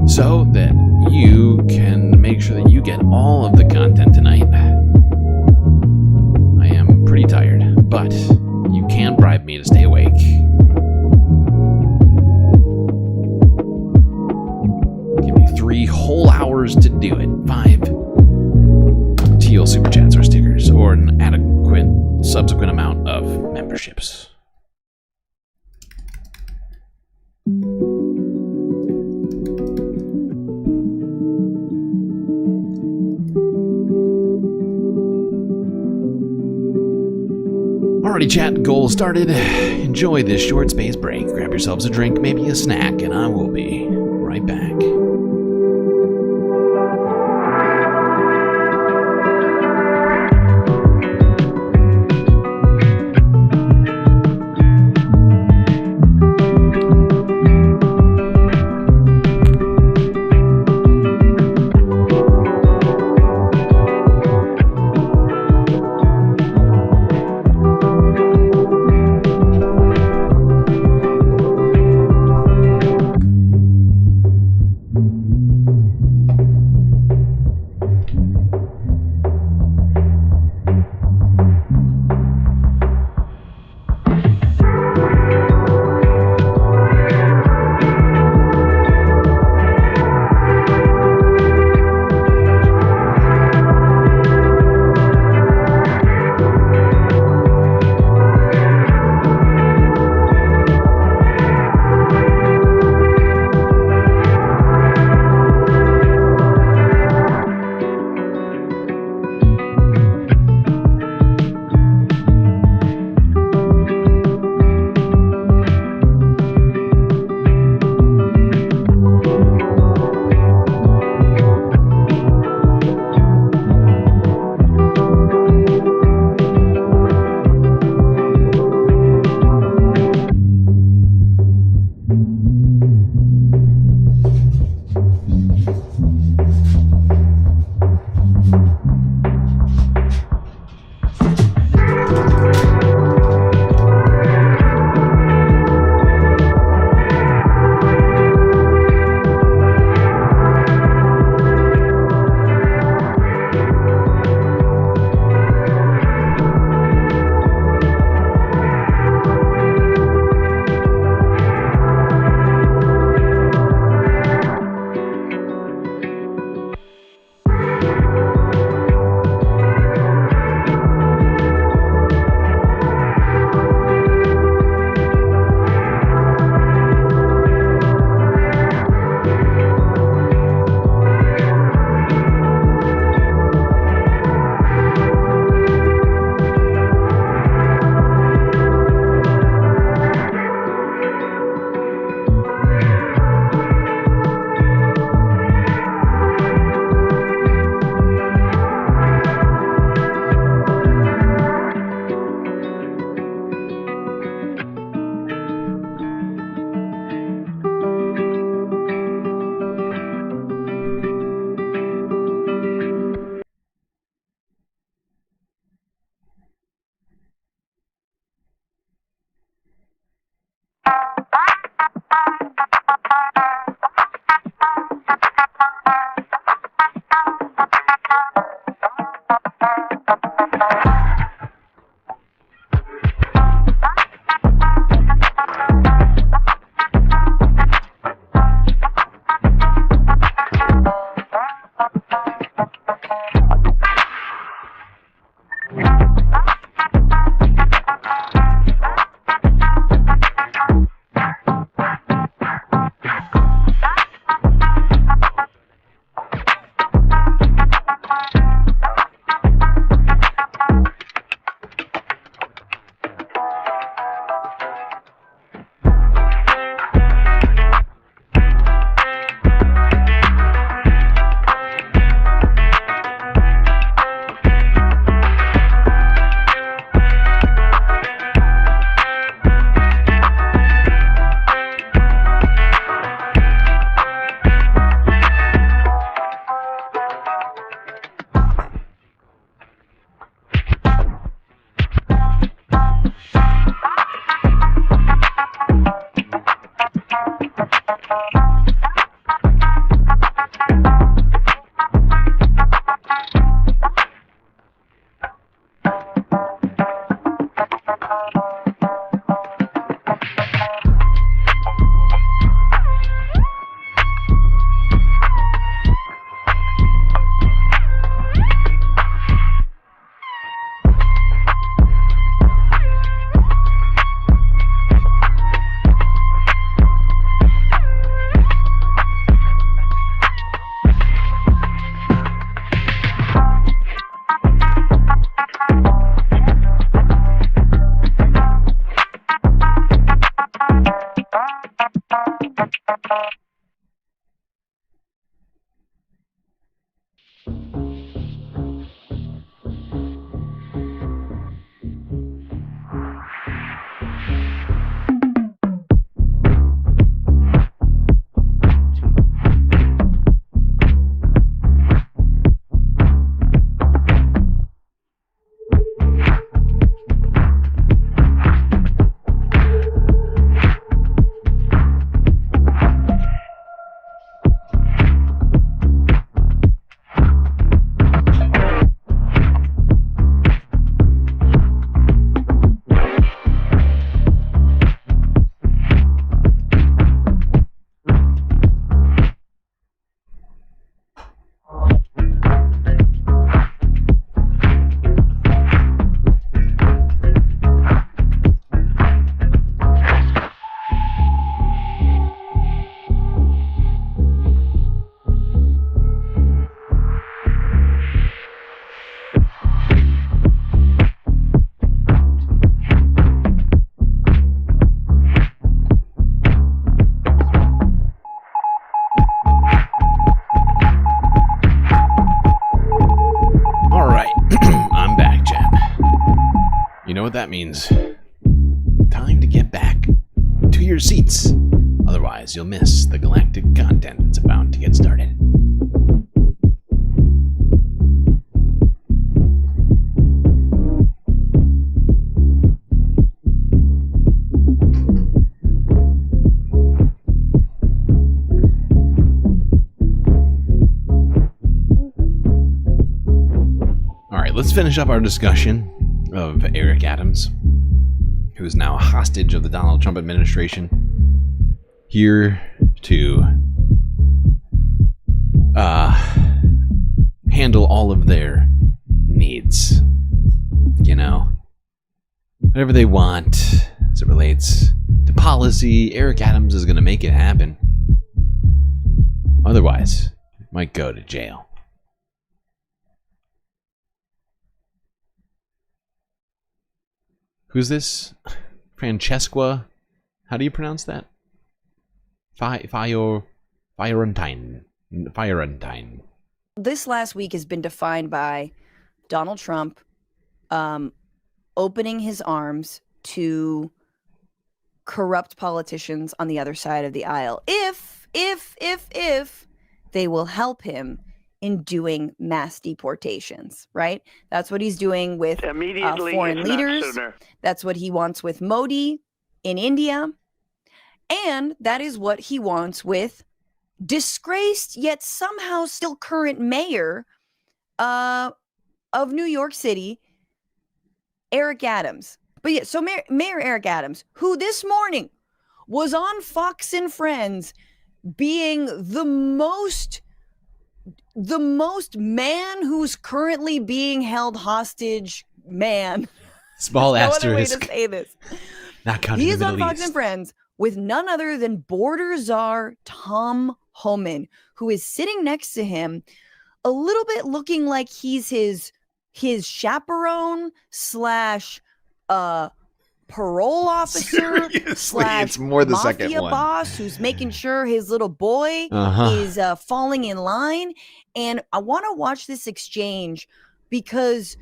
so that you can make sure that you get all of the content tonight. I am pretty tired, but you can bribe me to stay awake. Give me 3 whole hours to do it. 5 teal super chats or stickers, or an adequate subsequent amount of memberships. Alrighty, chat, goal started. Enjoy this short space break. Grab yourselves a drink, maybe a snack, and I will be right back. What that means. Time to get back to your seats. Otherwise, you'll miss the galactic content that's about to get started. All right, let's finish up our discussion of Eric Adams, who is now a hostage of the Donald Trump administration, here to handle all of their needs. You know, whatever they want as it relates to policy, Eric Adams is going to make it happen. Otherwise, might go to jail. Who's this? Francesca? How do you pronounce that? Fierentine. This last week has been defined by Donald Trump opening his arms to corrupt politicians on the other side of the aisle. If they will help him in doing mass deportations, right? That's what he's doing with foreign leaders. That's what he wants with Modi in India. And that is what he wants with disgraced yet somehow still current mayor of New York City, Eric Adams. But yeah, so Mayor Eric Adams, who this morning was on Fox and Friends being the most man who's currently being held hostage man. Small asterisk. No other way to say this. Not counting He the is Middle on Fox East. and Friends with none other than border czar Tom Homan, who is sitting next to him, a little bit looking like he's his chaperone slash parole officer slash it's more the mafia second one. boss who's making sure his little boy is falling in line. And I want to watch this exchange because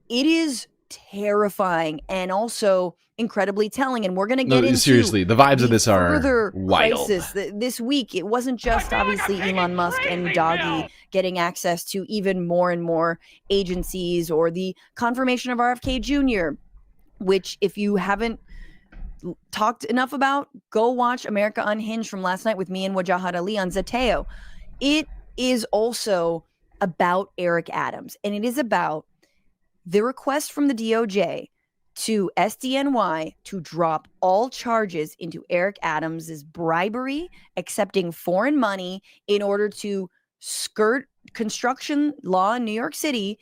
it is terrifying and also incredibly telling. And we're going to get into seriously, the vibes of this are further wild. crisis. This week, it wasn't just obviously Elon Musk and DOGE getting access to even more and more agencies, or the confirmation of RFK Jr., which if you haven't talked enough about, go watch America Unhinged from last night with me and Wajahat Ali on Zeteo. It is also about Eric Adams, and it is about the request from the DOJ to SDNY to drop all charges into Eric Adams's bribery, accepting foreign money in order to skirt construction law in New York City,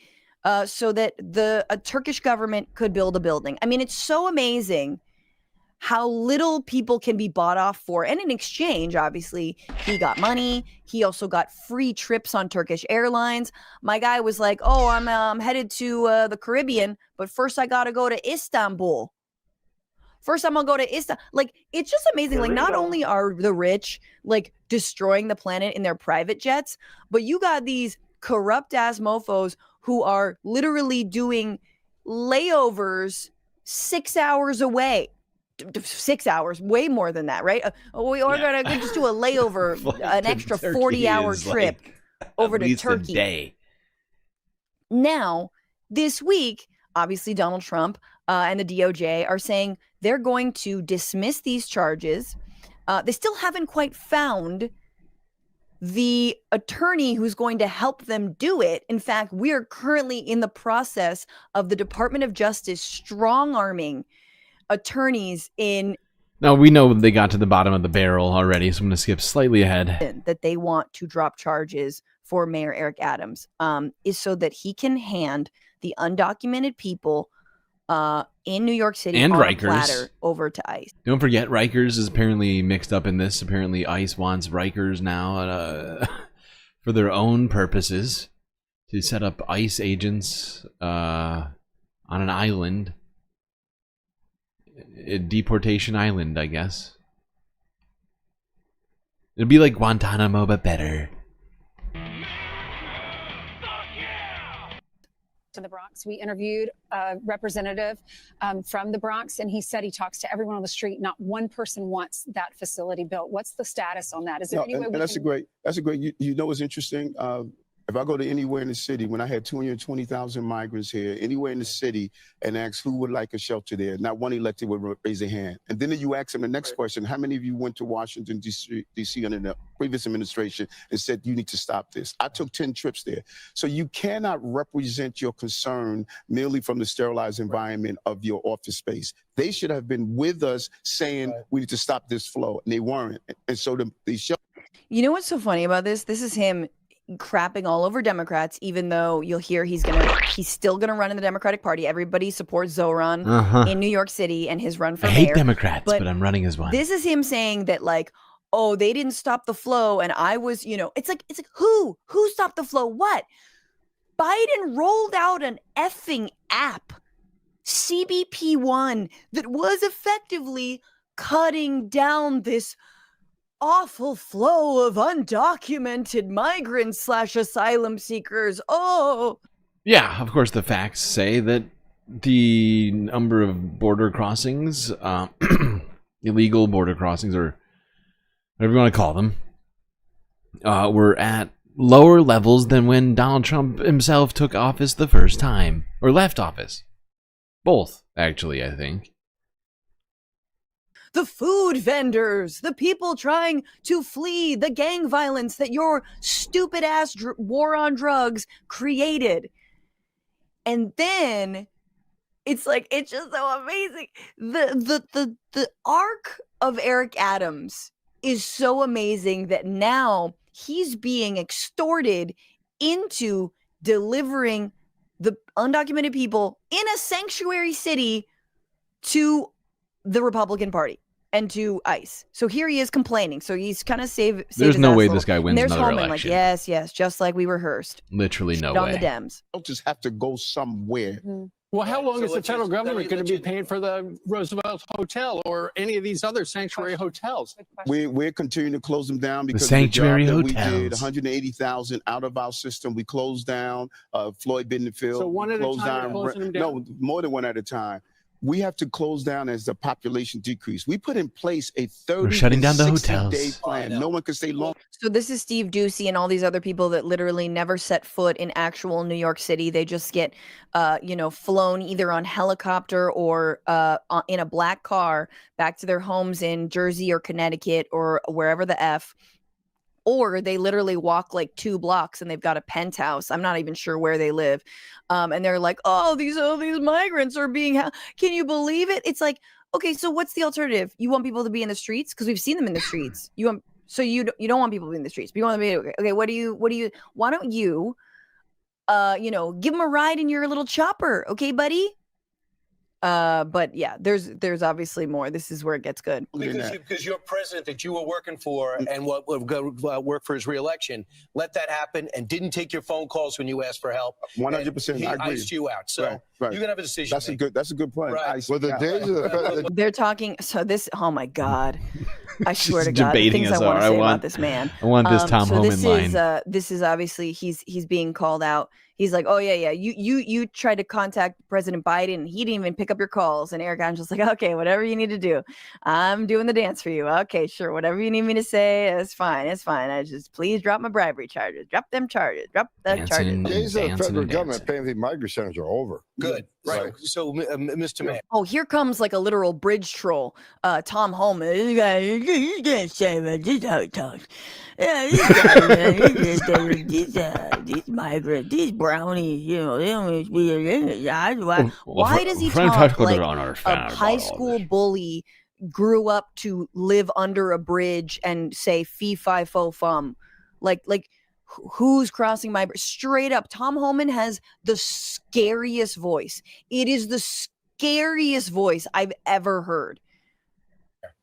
so that a Turkish government could build a building. I mean, it's so amazing how little people can be bought off for. And in exchange, obviously, he got money. He also got free trips on Turkish Airlines. My guy was like, oh, I'm headed to the Caribbean, but first I got to go to Istanbul. First, I'm gonna go to Istanbul. Like, it's just amazing. Like, not only are the rich like destroying the planet in their private jets, but you got these corrupt ass mofos who are literally doing layovers 6 hours away. 6 hours, way more than that, right? We are gonna just do a layover, an extra 40-hour trip over to Turkey. A day. Now, this week, obviously Donald Trump and the DOJ are saying they're going to dismiss these charges. They still haven't quite found the attorney who's going to help them do it. In fact, we are currently in the process of the Department of Justice strong-arming attorneys in... Now, we know they got to the bottom of the barrel already, so I'm going to skip slightly ahead. ...that they want to drop charges for Mayor Eric Adams, is so that he can hand the undocumented people in New York City and on a Rikers platter over to ICE. Don't forget, Rikers is apparently mixed up in this. Apparently, ICE wants Rikers now for their own purposes to set up ICE agents on an island, a deportation island, I guess. It'd be like Guantanamo, but better. To the Bronx. We interviewed a representative from the Bronx, and he said he talks to everyone on the street. Not one person wants that facility built. What's the status on that? Is there any way we that's can... That's a great. You know what's interesting? If I go to anywhere in the city, when I had 220,000 migrants here, anywhere in the city, and ask who would like a shelter there, not one elected would raise a hand. And then you ask them the next question: how many of you went to Washington, D.C. under the previous administration and said you need to stop this? I took 10 trips there. So you cannot represent your concern merely from the sterilized environment of your office space. They should have been with us saying we need to stop this flow, and they weren't. And so the shelter. You know what's so funny about this? This is him crapping all over Democrats, even though you'll hear he's still gonna run in the Democratic Party. Everybody supports Zoran in New York City and his run for mayor. I hate Democrats, but I'm running as one. This is him saying that, like, oh, they didn't stop the flow, and I was, it's like who stopped the flow? What? Biden rolled out an effing app, CBP1, that was effectively cutting down this awful flow of undocumented migrants / asylum seekers. Oh, yeah, of course the facts say that the number of border crossings, illegal border crossings, or whatever you want to call them, were at lower levels than when Donald Trump himself took office the first time, or left office. Both, actually, I think. the food vendors, the people trying to flee the gang violence that your stupid ass war on drugs created. And then it's like, it's just so amazing. The arc of Eric Adams is so amazing that now he's being extorted into delivering the undocumented people in a sanctuary city to the Republican Party and to ICE. So here he is complaining. So he's kind of There's no way this guy wins there's another Holman, election. like, yes, just like we rehearsed. Literally no on way. the Dems. Just have to go somewhere. Well, how long is the federal government going to be paying for the Roosevelt Hotel or any of these other sanctuary hotels? We're continuing to close them down because sanctuary of the job that hotels. we did, 180,000 out of our system. We closed down Floyd Bittenfield. So one at a time you're closing them down? No, more than one at a time. We have to close down as the population decrease. We put in place a 30 We're shutting down the 60 hotels. day plan. No one can stay long. So this is Steve Doocy and all these other people that literally never set foot in actual New York City. They just get, flown either on helicopter or in a black car back to their homes in Jersey or Connecticut or wherever the F. Or they literally walk like 2 blocks and they've got a penthouse. I'm not even sure where they live. And they're like, oh, these migrants are being, can you believe it? It's like, okay, so what's the alternative? You want people to be in the streets? Because we've seen them in the streets. You don't want people to be in the streets. But you want them to be, okay, why don't you, give them a ride in your little chopper. Okay, buddy? But yeah, there's obviously more. This is where it gets good. Because your president that you were working for and what would go work for his reelection, let that happen and didn't take your phone calls when you asked for help. 100%. He I agree. iced you out. So Right. you're gonna have a decision. That's a good point. Right. Well, the days of They're talking. So this. Oh my God. I swear to Just God, the debating things us I want to all. say I want- about this man. I want this Tom so Homan this line. This is obviously he's being called out. He's like, oh yeah, you tried to contact President Biden, and he didn't even pick up your calls. And Eric Adams was like, okay, whatever you need to do, I'm doing the dance for you. Okay, sure, whatever you need me to say, it's fine. I just please drop my bribery charges, drop them charges, drop the charges. Days of the federal government paying the migrant centers are over. Good. Right. So, Mr. Mayor. Oh, here comes like a literal bridge troll, Tom Homan. This guy, you can't say that. This is how he talks. Yeah, these migrants, these brownies, you know, they don't speak. Why does he talk like a high school bully grew up to live under a bridge and say fee fi fo fum? Like who's crossing my bridge? Straight up, Tom Homan has the scariest voice. It is the scariest voice I've ever heard.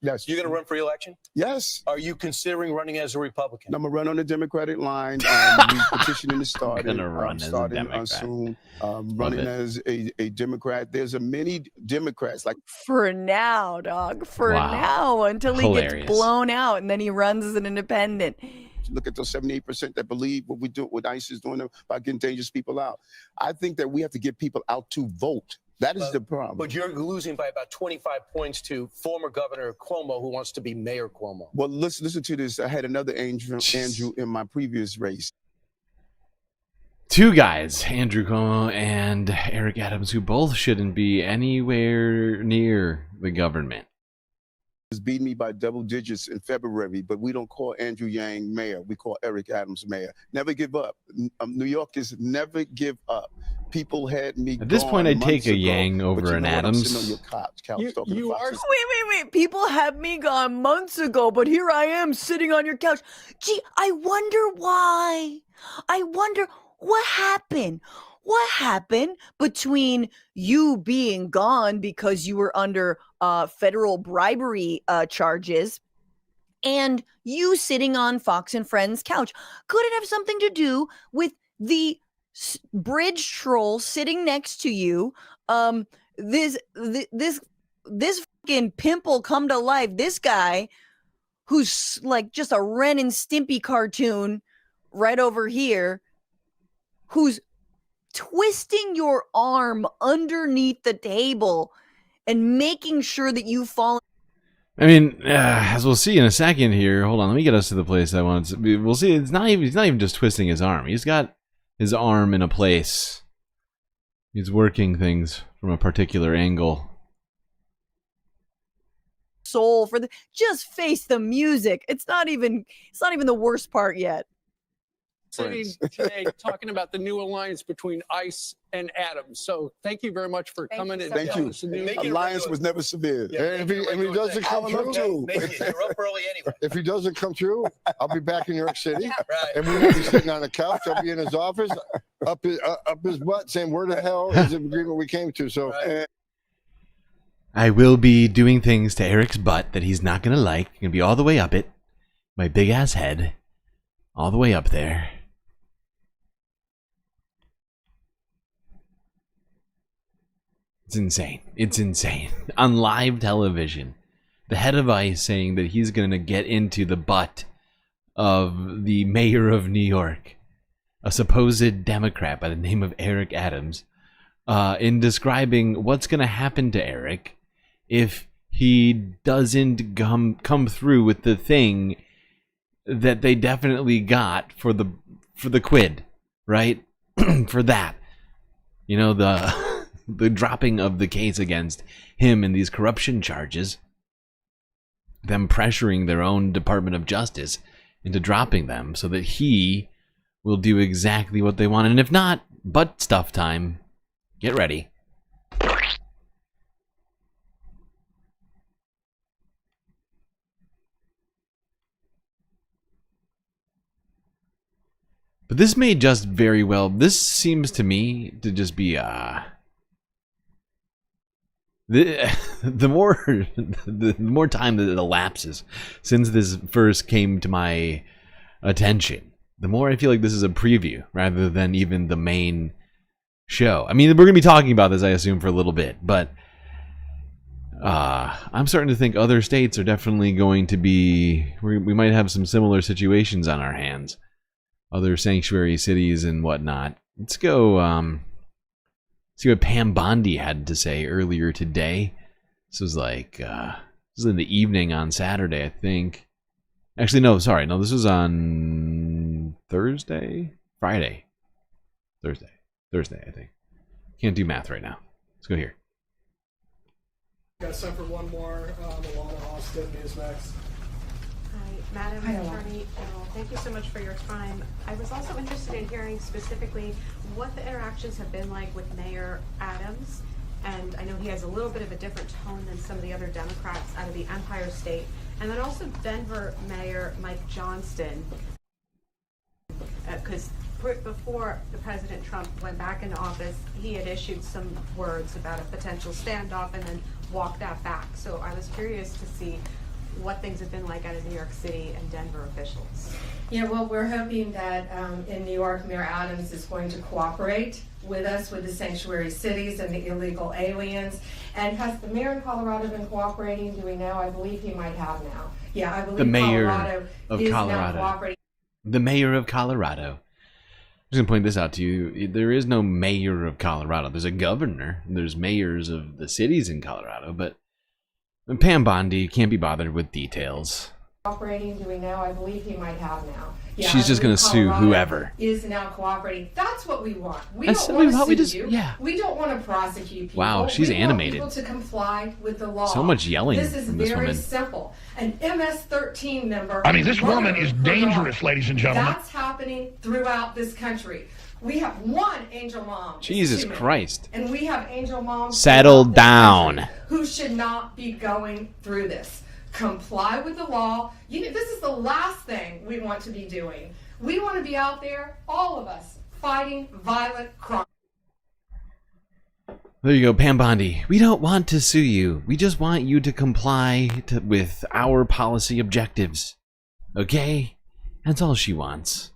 Yes. You're going to run for re-election? Yes. Are you considering running as a Republican? I'm going to run on the Democratic line. We petitioning to start. I'm gonna run as a Democrat. Soon. Running as a Democrat. There's a many Democrats like for now, dog. For now, until he gets blown out, and then he runs as an independent. Look at those 78% that believe what we do, what ICE is doing about getting dangerous people out. I think that we have to get people out to vote. That is the problem. But you're losing by about 25 points to former Governor Cuomo, who wants to be Mayor Cuomo. Well, listen to this. I had another Andrew in my previous race. Two guys, Andrew Cuomo and Eric Adams, who both shouldn't be anywhere near the government. Beat me by double digits in February, but we don't call Andrew Yang mayor. We call Eric Adams mayor. Never give up. New York is never give up. People had me. At this point, I'd take a Yang over an Adams. You are. Wait. People had me gone months ago, but here I am sitting on your couch. Gee, I wonder why. I wonder what happened. What happened between you being gone because you were under federal bribery charges and you sitting on Fox and Friends' couch? Could it have something to do with the bridge troll sitting next to you? This fucking pimple come to life. This guy who's like just a Ren and Stimpy cartoon right over here, who's twisting your arm underneath the table and making sure that you fall. I mean, as we'll see in a second here. Hold on, let me get us to the place I want to. We'll see. He's not even just twisting his arm. He's got his arm in a place. He's working things from a particular angle. Soul for the just face the music. It's not even the worst part yet. Sitting today talking about the new alliance between ICE and Adams. So thank you very much for coming. Thank you. Alliance was never severe. And if he doesn't come through, if he doesn't come through, I'll be back in New York City, and we won't be sitting on a couch. I'll be in his office, up his butt, saying, "Where the hell is the agreement we came to?" So. I will be doing things to Eric's butt that he's not gonna like. Gonna be all the way up it, my big ass head, all the way up there. It's insane. It's insane. On live television, the head of ICE saying that he's going to get into the butt of the mayor of New York, a supposed Democrat by the name of Eric Adams, in describing what's going to happen to Eric if he doesn't come through with the thing that they definitely got for the quid, right? For that, you know, the dropping of the case against him and these corruption charges, them pressuring their own Department of Justice into dropping them so that he will do exactly what they want. And if not, butt stuff time. Get ready. But this may just very well, this seems to me to just be the more time that elapses since this first came to my attention, the more I feel like this is a preview rather than even the main show. I mean, we're going to be talking about this, I assume, for a little bit, but I'm starting to think other states are definitely going to be... We might have some similar situations on our hands. Other sanctuary cities and whatnot. Let's go see what Pam Bondi had to say earlier today. This was like... this was in the evening on Saturday, I think. Actually, no, sorry. No, this was on Thursday? Friday. Thursday, I think. Can't do math right now. Let's go here. Got time for one more. Alana Austin, Newsmax. Hi, Madam Attorney General. Thank you so much for your time. I was also interested in hearing specifically what the interactions have been like with Mayor Adams. And I know he has a little bit of a different tone than some of the other Democrats out of the Empire State. And then also Denver Mayor Mike Johnston. Because before the President Trump went back into office, he had issued some words about a potential standoff and then walked that back. So I was curious to see what things have been like out of New York City and Denver officials. Yeah, well, we're hoping that in New York, Mayor Adams is going to cooperate with us with the sanctuary cities and the illegal aliens. And has the mayor in Colorado been cooperating? Do we know? I believe he might have now. Yeah, I believe the mayor Colorado of is Colorado. now cooperating. The mayor of Colorado. I'm just going to point this out to you. There is no mayor of Colorado. There's a governor. There's mayors of the cities in Colorado. But Pam Bondi can't be bothered with details. Cooperating, do we know? I believe he might have now. Yeah, she's just going to sue whoever. Is now cooperating. That's what we want. We That's don't want what to we sue you. yeah. We don't want to prosecute people. Wow, she's we animated. Want people to comply with the law. So much yelling This is from this very woman. simple. An MS-13 member. I mean, this woman is dangerous, ladies and gentlemen. That's happening throughout this country. We have one angel mom. Jesus Christ. And we have angel moms. Settle throughout this down. country who should not be going through this. Comply with the law. You know, this is the last thing we want to be doing. We want to be out there, all of us, fighting violent crime. There you go, Pam Bondi. We don't want to sue you. We just want you to comply with our policy objectives. Okay? That's all she wants.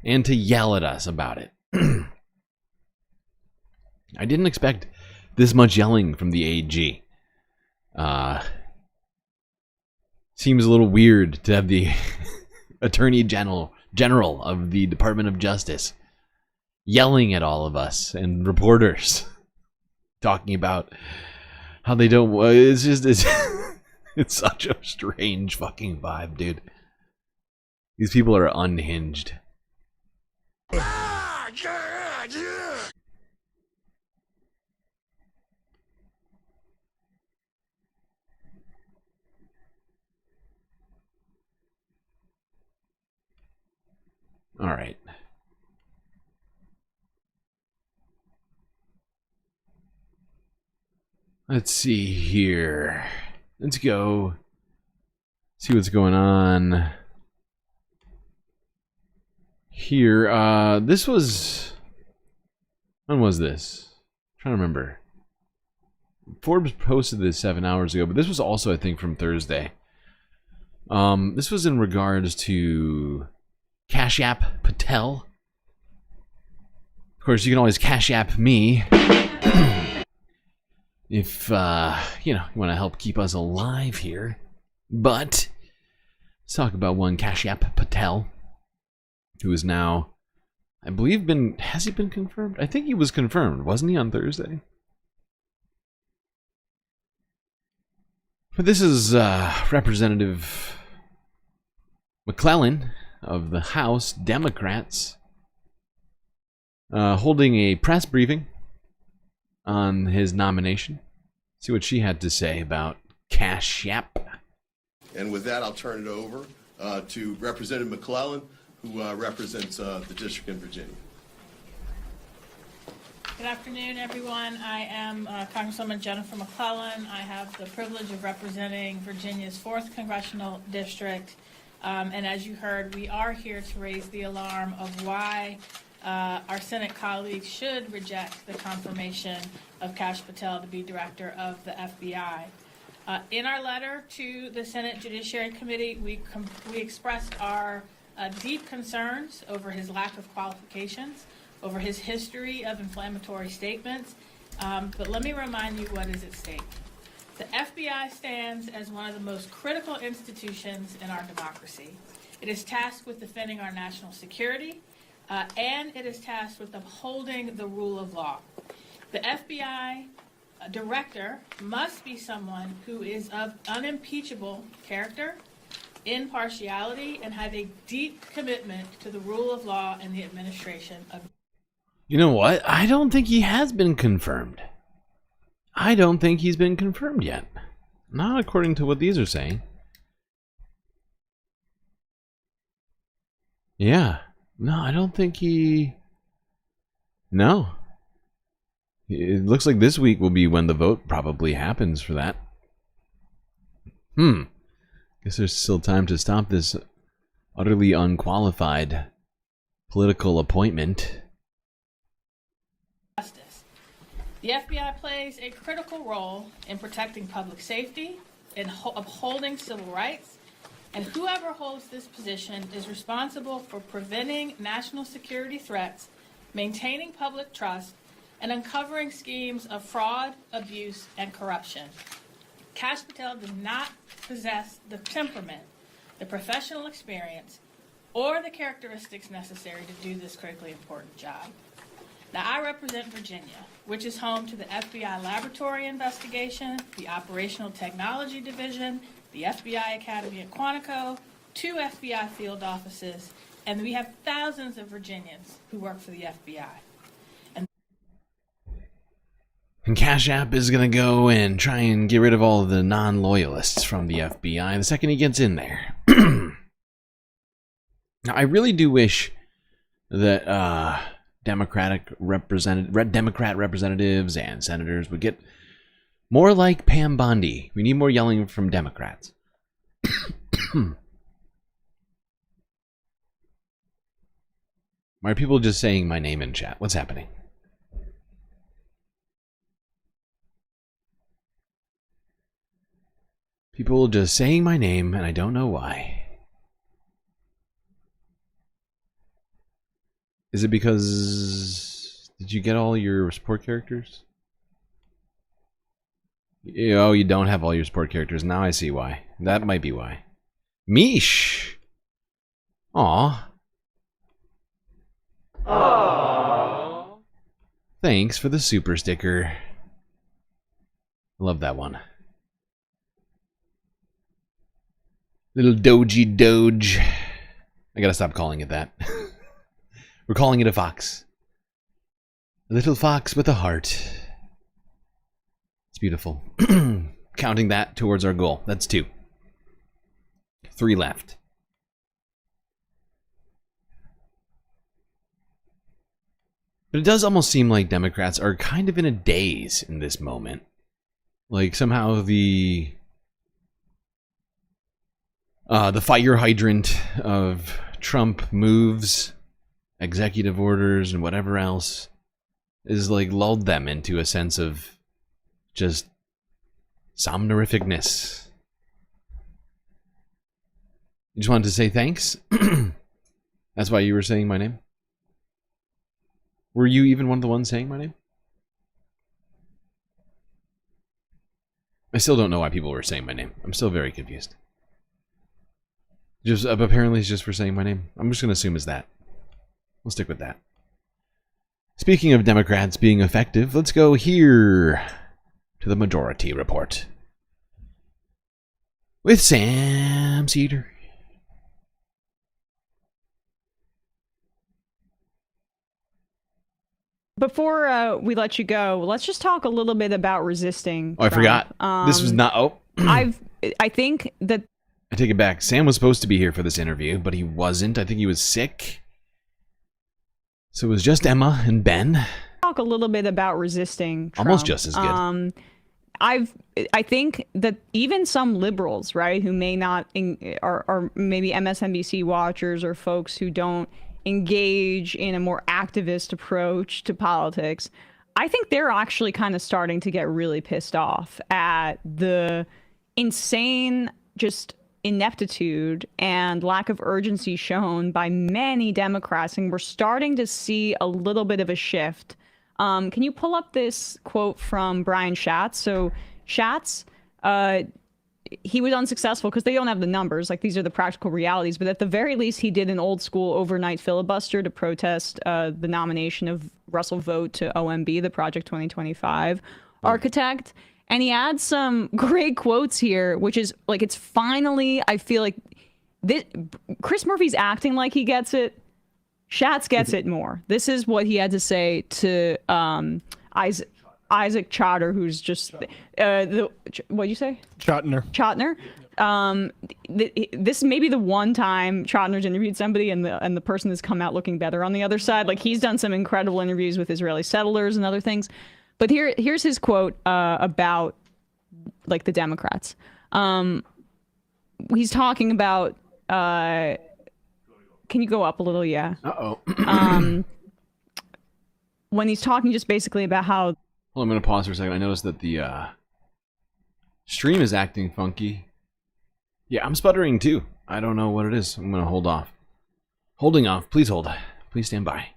And to yell at us about it. I didn't expect this much yelling from the AG. Seems a little weird to have the Attorney General of the Department of Justice yelling at all of us and reporters, talking about how they don't. It's just it's such a strange fucking vibe, dude. These people are unhinged. All right. Let's see here. Let's go see what's going on here. This was... When was this? I'm trying to remember. Forbes posted this 7 hours ago, but this was also, I think, from Thursday. This was in regards to Cash App Patel. Of course, you can always Cash App me if you want to help keep us alive here. But let's talk about one Cash App Patel, who is now, I believe, has he been confirmed? I think he was confirmed, wasn't he, on Thursday? But this is Representative McClellan of the House Democrats holding a press briefing on his nomination. See what she had to say about Cash App. And with that, I'll turn it over to Representative McClellan, who represents the district in Virginia. Good afternoon, everyone. I am Congresswoman Jennifer McClellan. I have the privilege of representing Virginia's 4th Congressional District. And as you heard, we are here to raise the alarm of why our Senate colleagues should reject the confirmation of Kash Patel to be director of the FBI. In our letter to the Senate Judiciary Committee, we expressed our deep concerns over his lack of qualifications, over his history of inflammatory statements. But let me remind you what is at stake. The FBI stands as one of the most critical institutions in our democracy. It is tasked with defending our national security, and it is tasked with upholding the rule of law. The FBI director must be someone who is of unimpeachable character, impartiality, and have a deep commitment to the rule of law and the administration of. You know what? I don't think he has been confirmed. I don't think he's been confirmed yet. Not according to what these are saying. Yeah. No, I don't think he... No. It looks like this week will be when the vote probably happens for that. Guess there's still time to stop this utterly unqualified political appointment. Justice. The FBI plays a critical role in protecting public safety, in upholding civil rights, and whoever holds this position is responsible for preventing national security threats, maintaining public trust, and uncovering schemes of fraud, abuse, and corruption. Kash Patel does not possess the temperament, the professional experience, or the characteristics necessary to do this critically important job. Now, I represent Virginia, which is home to the FBI Laboratory Investigation, the Operational Technology Division, the FBI Academy at Quantico, 2 FBI field offices, and we have thousands of Virginians who work for the FBI. And Cash App is going to go and try and get rid of all of the non-loyalists from the FBI the second he gets in there. Now, I really do wish that Democrat representatives and senators would get more like Pam Bondi. We need more yelling from Democrats. Why are people just saying my name in chat? What's happening? People just saying my name, and I don't know why. Is it because... Did you get all your support characters? Oh, you don't have all your support characters. Now I see why. That might be why. Mish! Aw. Aww. Thanks for the super sticker. Love that one. Little Doge. I gotta stop calling it that. We're calling it a fox. A little fox with a heart. It's beautiful. Counting that towards our goal. That's 2. 3 left. But it does almost seem like Democrats are kind of in a daze in this moment. Like somehow the fire hydrant of Trump moves, executive orders, and whatever else is like lulled them into a sense of just somnorificness. You just wanted to say thanks? That's why you were saying my name? Were you even one of the ones saying my name? I still don't know why people were saying my name. I'm still very confused. Just apparently it's just for saying my name. I'm just going to assume it's that. We'll stick with that. Speaking of Democrats being effective, let's go here to the Majority Report with Sam Cedar. Before we let you go, let's just talk a little bit about resisting Oh, Trump. I forgot. This was not... Oh. I think that... I take it back. Sam was supposed to be here for this interview, but he wasn't. I think he was sick. So it was just Emma and Ben. Talk a little bit about resisting Trump. Almost just as good. I think that even some liberals, right, who may not are maybe MSNBC watchers or folks who don't engage in a more activist approach to politics, I think they're actually kind of starting to get really pissed off at the insane just ineptitude and lack of urgency shown by many Democrats, and we're starting to see a little bit of a shift. Can you pull up this quote from Brian Schatz? So Schatz, he was unsuccessful because they don't have the numbers. Like, these are the practical realities. But at the very least, he did an old school overnight filibuster to protest the nomination of Russell Vought to OMB, the Project 2025 architect. And he adds some great quotes here, which is like, it's finally, I feel like this, Chris Murphy's acting like he gets it. Schatz gets it more. This is what he had to say to Isaac Chotter, who's just what'd you say? Chotner. This may be the one time Chotner's interviewed somebody and the person has come out looking better on the other side. Like, he's done some incredible interviews with Israeli settlers and other things. But here's his quote about like the Democrats. He's talking about can you go up a little? Yeah. When he's talking just basically about how. Well, I'm going to pause for a second. I noticed that the stream is acting funky. Yeah, I'm sputtering too. I don't know what it is. I'm going to hold off. Holding off. Please hold. Please stand by.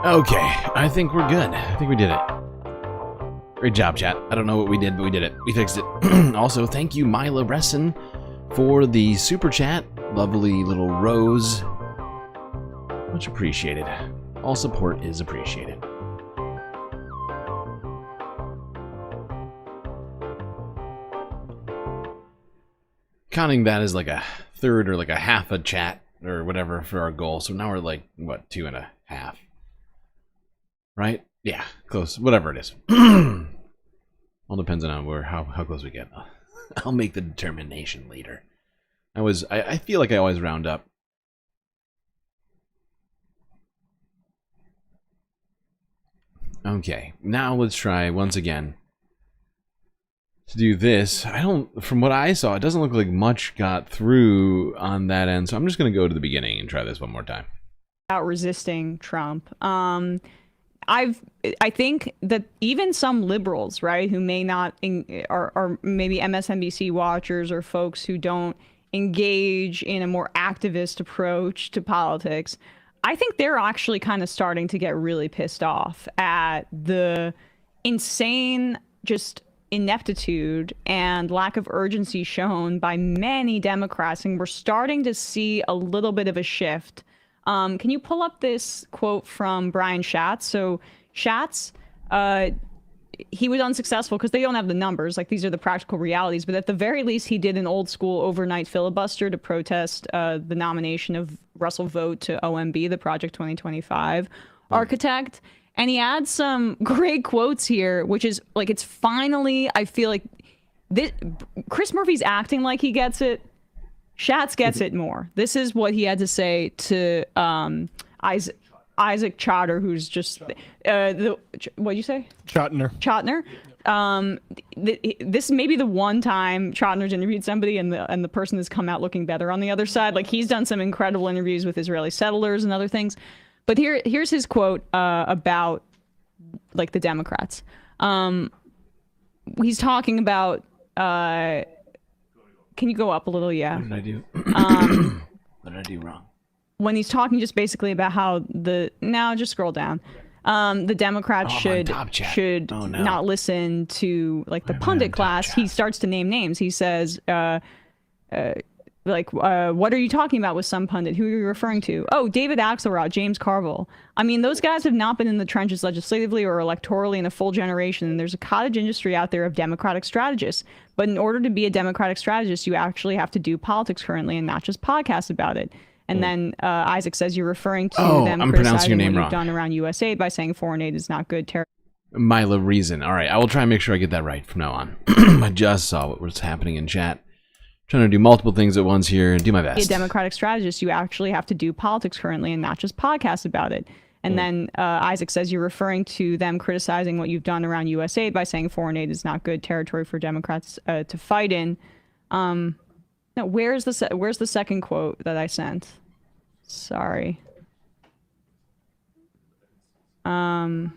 Okay, I think we're good. I think we did it. Great job, chat. I don't know what we did, but we did it. We fixed it. Also, thank you, Mila Bresson, for the super chat. Lovely little rose. Much appreciated. All support is appreciated. Counting that as like a third or like a half a chat or whatever for our goal. So now we're like, what, 2.5? Right? Yeah, close. Whatever it is. All depends on how close we get. I'll make the determination later. I feel like I always round up. Okay, now let's try once again to do this. From what I saw, it doesn't look like much got through on that end, so I'm just going to go to the beginning and try this one more time. About resisting Trump. I think that even some liberals, right, who may not are maybe MSNBC watchers or folks who don't engage in a more activist approach to politics, I think they're actually kind of starting to get really pissed off at the insane just ineptitude and lack of urgency shown by many Democrats, and we're starting to see a little bit of a shift. Can you pull up this quote from Brian Schatz? So Schatz, he was unsuccessful because they don't have the numbers. Like, these are the practical realities. But at the very least, he did an old school overnight filibuster to protest the nomination of Russell Vought to OMB, the Project 2025 architect. And he adds some great quotes here, which is like, it's finally, I feel like this, Chris Murphy's acting like he gets it. Schatz gets it more. This is what he had to say to Isaac Chotter, who's just what'd you say? Chotner. This may be the one time Chotner's interviewed somebody and the person has come out looking better on the other side. Like, he's done some incredible interviews with Israeli settlers and other things. But here's his quote about like the Democrats. He's talking about can you go up a little? Yeah. What did I do? What did I do wrong? When he's talking just basically about how just scroll down. The Democrats should not listen to like the pundit class. He starts to name names. He says, what are you talking about with some pundit? Who are you referring to? Oh, David Axelrod, James Carville. I mean, those guys have not been in the trenches legislatively or electorally in a full generation. And there's a cottage industry out there of Democratic strategists. But in order to be a Democratic strategist, you actually have to do politics currently and not just podcasts about it. And then Isaac says you're referring to them criticizing what you've done around USAID by saying foreign aid is not good. Mila Reason. All right, I will try and make sure I get that right from now on. I just saw what was happening in chat. Trying to do multiple things at once here and do my best. Be a Democratic strategist, you actually have to do politics currently and not just podcasts about it. And then Isaac says you're referring to them criticizing what you've done around USAID by saying foreign aid is not good territory for Democrats to fight in. No, where's the second quote that I sent? Sorry. The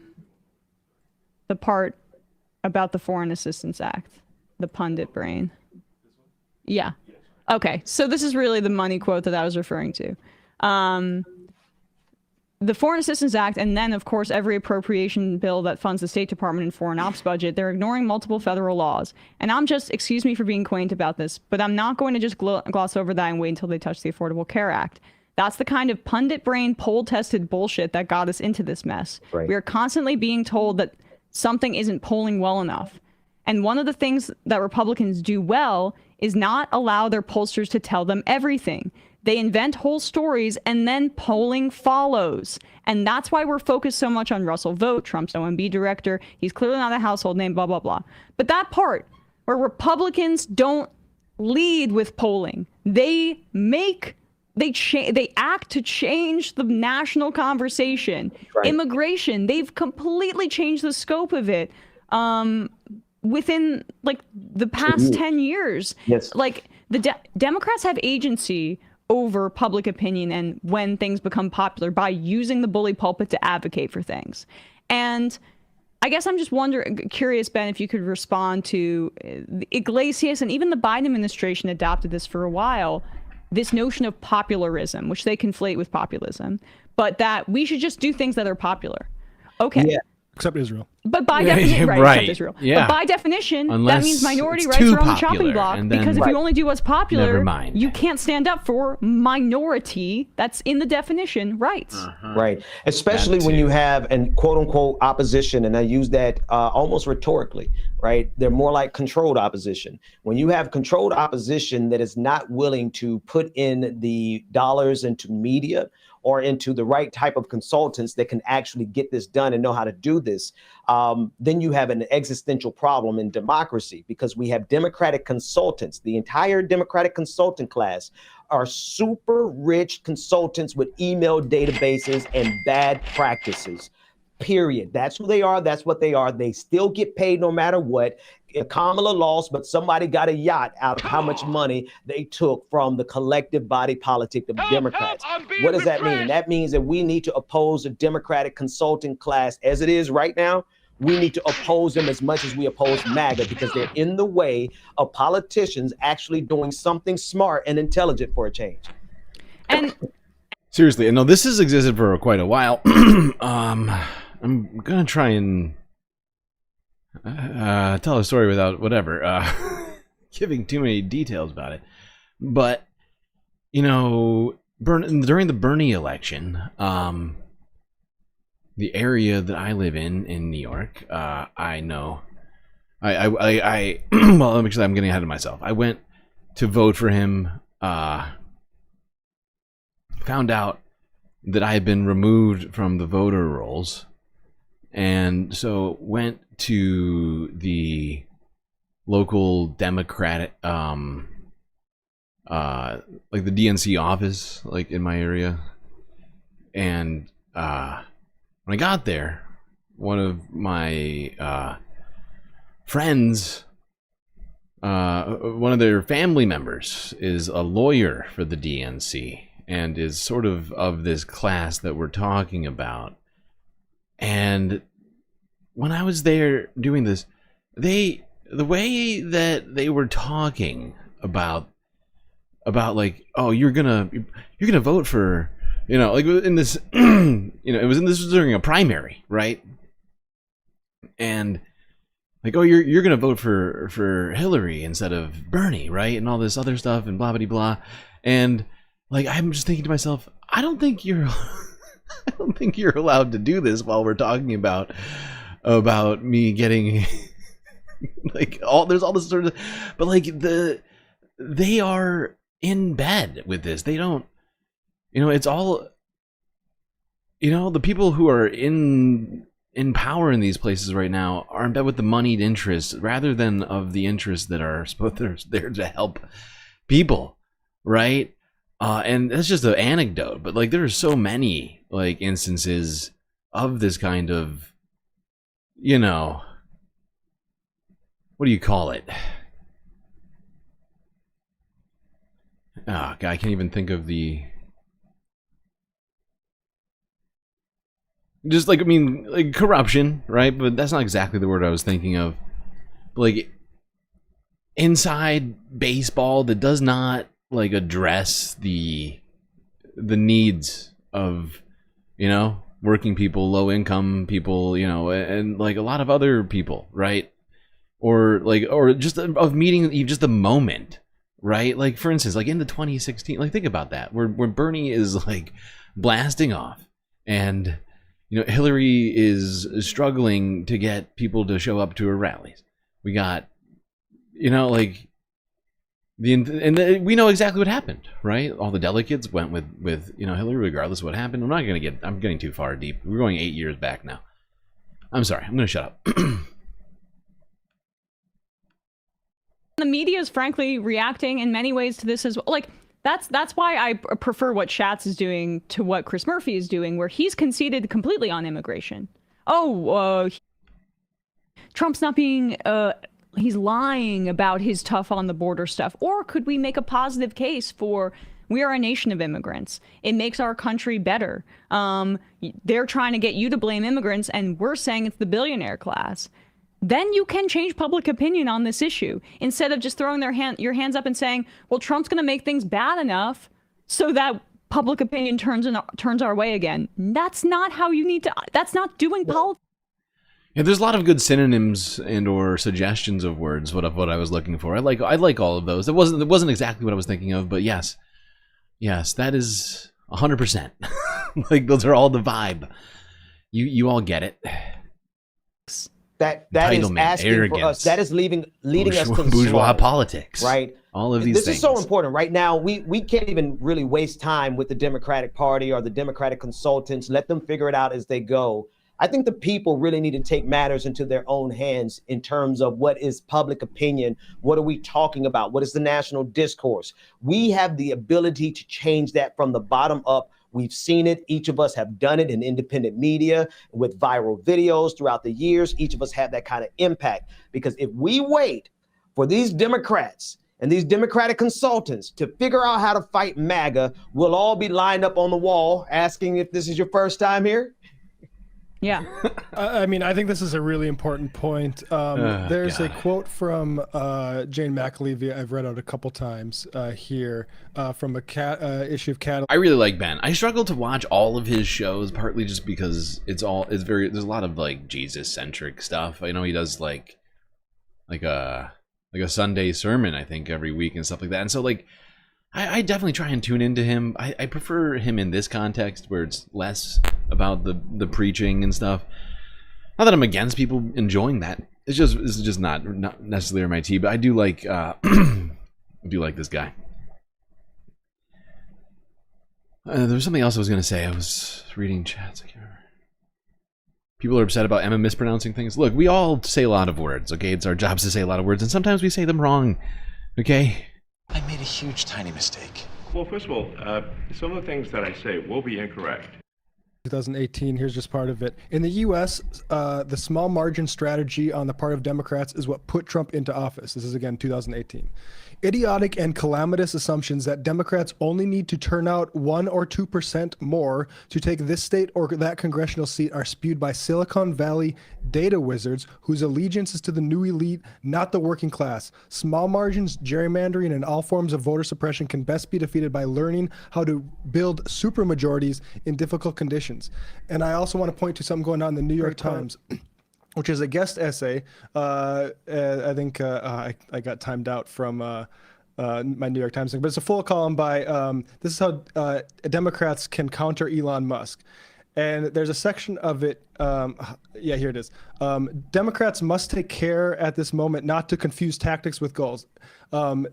part about the Foreign Assistance Act, the pundit brain. Yeah. Okay. So this is really the money quote that I was referring to. The Foreign Assistance Act, and then, of course, every appropriation bill that funds the State Department and Foreign Ops budget, they're ignoring multiple federal laws. And I'm just, excuse me for being quaint about this, but I'm not going to just gloss over that and wait until they touch the Affordable Care Act. That's the kind of pundit brain, poll-tested bullshit that got us into this mess. Right. We are constantly being told that something isn't polling well enough. And one of the things that Republicans do well is not allow their pollsters to tell them everything. They invent whole stories and then polling follows. And that's why we're focused so much on Russell Vought, Trump's OMB director. He's clearly not a household name, blah, blah, blah. But that part where Republicans don't lead with polling, they act to change the national conversation. Right. Immigration, they've completely changed the scope of it within like the past 10 years. Yes. Like the Democrats have agency over public opinion and when things become popular by using the bully pulpit to advocate for things. And I guess I'm just curious, Ben, if you could respond to Iglesias and even the Biden administration adopted this for a while, this notion of popularism, which they conflate with populism, but that we should just do things that are popular. Okay. Yeah. Except Israel. But by definition, right, except Israel. Yeah. But by definition, that means minority rights are on the chopping block, because if you only do what's popular, you can't stand up for minority, that's in the definition, rights. Right. Especially when you have an quote unquote opposition, and I use that almost rhetorically, right? They're more like controlled opposition. When you have controlled opposition that is not willing to put in the dollars into media or into the right type of consultants that can actually get this done and know how to do this, then you have an existential problem in democracy, because we have Democratic consultants. The entire Democratic consultant class are super rich consultants with email databases and bad practices. Period. That's who they are. That's what they are. They still get paid no matter what. Kamala lost, but somebody got a yacht out of how much money they took from the collective body politic of Democrats. What does that mean? That means that we need to oppose the Democratic consulting class as it is right now. We need to oppose them as much as we oppose MAGA, because they're in the way of politicians actually doing something smart and intelligent for a change. And seriously, no, this has existed for quite a while. I'm gonna try and tell a story without whatever giving too many details about it. But you know, during the Bernie election, the area that I live in New York, I know, I well, actually, I'm getting ahead of myself. I went to vote for him. Found out that I had been removed from the voter rolls, and so went to the local Democratic, like the DNC office, like in my area, and when I got there, one of my friends, one of their family members is a lawyer for the DNC and is sort of this class that we're talking about. And when I was there doing this, the way that they were talking about like, oh, you're gonna vote for, you know, like in this, you know, this was during a primary, right? And like, oh, you're gonna vote for Hillary instead of Bernie, right? And all this other stuff and blah blah blah. And like, I'm just thinking to myself, I don't think you're allowed to do this while we're talking about me getting like there's all this sort of, but like they are in bed with this. They don't, you know, it's all, you know, the people who are in power in these places right now are in bed with the moneyed interests rather than of the interests that are there to help people, right? And that's just an anecdote, but like there are so many like instances of this kind of, you know, what do you call it? Oh, God, I can't even think of the. Just like, I mean, like corruption, right? But that's not exactly the word I was thinking of. Like inside baseball that does not like address the needs of, you know, working people, low income people, you know, and like a lot of other people, right? Or just of meeting just the moment, right? Like for instance, like in the 2016, like think about that, where Bernie is like blasting off, and you know Hillary is struggling to get people to show up to her rallies. We got, you know, like. We know exactly what happened, right? All the delegates went with you know Hillary, regardless of what happened. I'm getting too far deep. We're going 8 years back now. I'm sorry. I'm going to shut up. The media is frankly reacting in many ways to this as well. Like that's why I prefer what Schatz is doing to what Chris Murphy is doing, where he's conceded completely on immigration. Trump's not being. He's lying about his tough on the border stuff. Or could we make a positive case for we are a nation of immigrants? It makes our country better. They're trying to get you to blame immigrants, and we're saying it's the billionaire class. Then you can change public opinion on this issue instead of just throwing your hands up and saying, well, Trump's going to make things bad enough so that public opinion turns our way again. That's not how you need to. That's not doing politics. Yeah, there's a lot of good synonyms and or suggestions of words. What I was looking for. I like all of those. It wasn't exactly what I was thinking of, but yes, that is 100%. Like those are all the vibe. You all get it. That is asking arrogance, for us. That is leading us to the bourgeois slaughter, politics, right? All of these this things. is so important right now. We can't even really waste time with the Democratic Party or the Democratic consultants. Let them figure it out as they go. I think the people really need to take matters into their own hands in terms of what is public opinion. What are we talking about? What is the national discourse? We have the ability to change that from the bottom up. We've seen it. Each of us have done it in independent media with viral videos throughout the years. Each of us have that kind of impact, because if we wait for these Democrats and these Democratic consultants to figure out how to fight MAGA, we'll all be lined up on the wall asking if this is your first time here. Yeah. I mean, I think this is a really important point. There's a quote from Jane McAlevey I've read out a couple times here from a issue of Catalyst. I really like Ben. I struggle to watch all of his shows, partly just because there's a lot of like Jesus centric stuff. I know he does like a Sunday sermon, I think, every week and stuff like that. And so like I definitely try and tune into him. I prefer him in this context where it's less about the preaching and stuff. Not that I'm against people enjoying that. It's just not necessarily my tea. But I do like I do like this guy. There was something else I was gonna say. I was reading chats. I can't remember. People are upset about Emma mispronouncing things. Look, we all say a lot of words. Okay, it's our jobs to say a lot of words, and sometimes we say them wrong. Okay. I made a huge, tiny mistake. Well, first of all, some of the things that I say will be incorrect. 2018, here's just part of it. In the U.S., the small margin strategy on the part of Democrats is what put Trump into office. This is, again, 2018. Idiotic and calamitous assumptions that Democrats only need to turn out 1 or 2% more to take this state or that congressional seat are spewed by Silicon Valley data wizards whose allegiance is to the new elite, not the working class. Small margins, gerrymandering, and all forms of voter suppression can best be defeated by learning how to build supermajorities in difficult conditions. And I also want to point to something going on in the New York Times, which is a guest essay. I think I got timed out from my New York Times thing, but it's a full column by, this is how Democrats can counter Elon Musk. And there's a section of it, yeah, here it is. Democrats must take care at this moment not to confuse tactics with goals.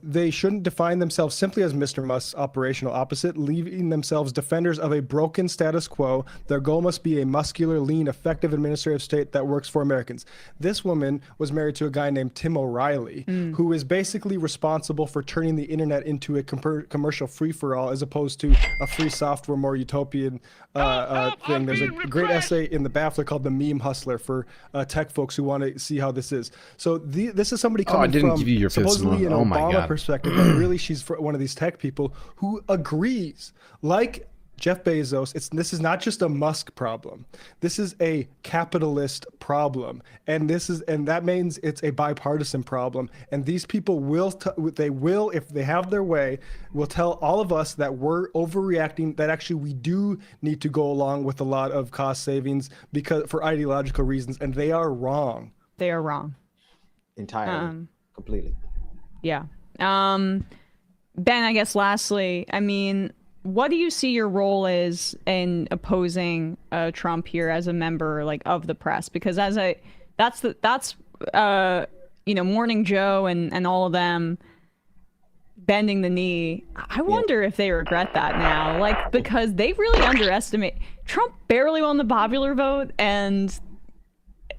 They shouldn't define themselves simply as Mr. Musk's operational opposite, leaving themselves defenders of a broken status quo. Their goal must be a muscular, lean, effective administrative state that works for Americans. This woman was married to a guy named Tim O'Reilly, who is basically responsible for turning the internet into a commercial free-for-all as opposed to a free software, more utopian thing. There's a great essay in the BAFTA called The Meme Hustler for tech folks who want to see how this is. So this is somebody coming from supposedly an Obama perspective, but really she's one of these tech people who agrees, like Jeff Bezos, this is not just a Musk problem. This is a capitalist problem, and that means it's a bipartisan problem. And these people will, if they have their way, will tell all of us that we're overreacting. That actually we do need to go along with a lot of cost savings for ideological reasons, and they are wrong. They are wrong. Entirely, completely. Yeah. Ben, I guess lastly, I mean, what do you see your role is in opposing Trump here as a member of the press? Because that's Morning Joe and all of them bending the knee. I wonder if they regret that now, because they really underestimate. Trump barely won the popular vote, and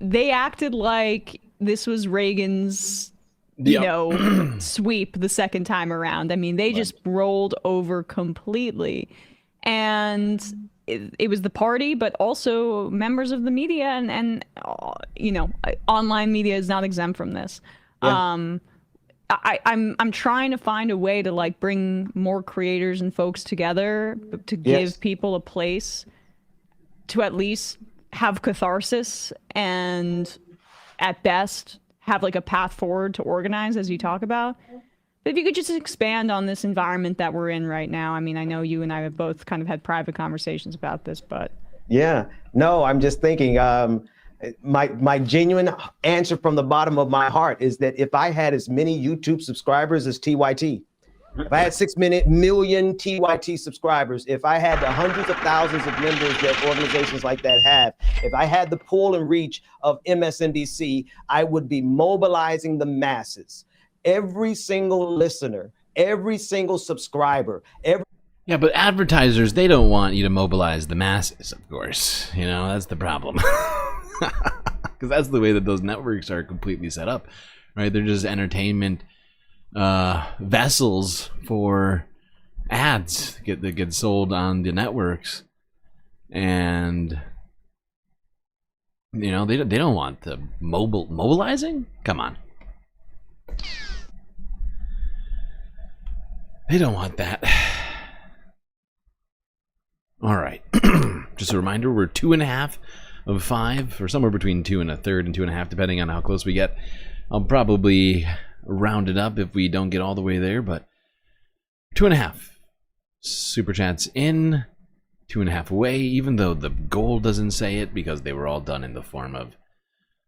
they acted like this was Reagan's sweep the second time around. I mean, they just rolled over completely. And it was the party, but also members of the media and online media is not exempt from this. Yeah. I'm trying to find a way to bring more creators and folks together to give people a place to at least have catharsis and at best have a path forward to organize, as you talk about. But if you could just expand on this environment that we're in right now. I mean, I know you and I have both kind of had private conversations about this, but. Yeah, no, I'm just thinking, my genuine answer from the bottom of my heart is that if I had as many YouTube subscribers as TYT, if I had 6 million TYT subscribers, if I had the hundreds of thousands of members that organizations like that have, if I had the pull and reach of MSNBC, I would be mobilizing the masses. every single listener, every single subscriber, Yeah, but advertisers, they don't want you to mobilize the masses, of course. You know, that's the problem. Because that's the way that those networks are completely set up, right? They're just entertainment vessels for ads that get sold on the networks. And, you know, they don't want the mobilizing? Come on. They don't want that. All right. Just a reminder, we're 2.5 of 5, or somewhere between 2 1/3 and 2.5, depending on how close we get. I'll probably round it up if we don't get all the way there, but 2.5 super chats in, 2.5 away, even though the goal doesn't say it because they were all done in the form of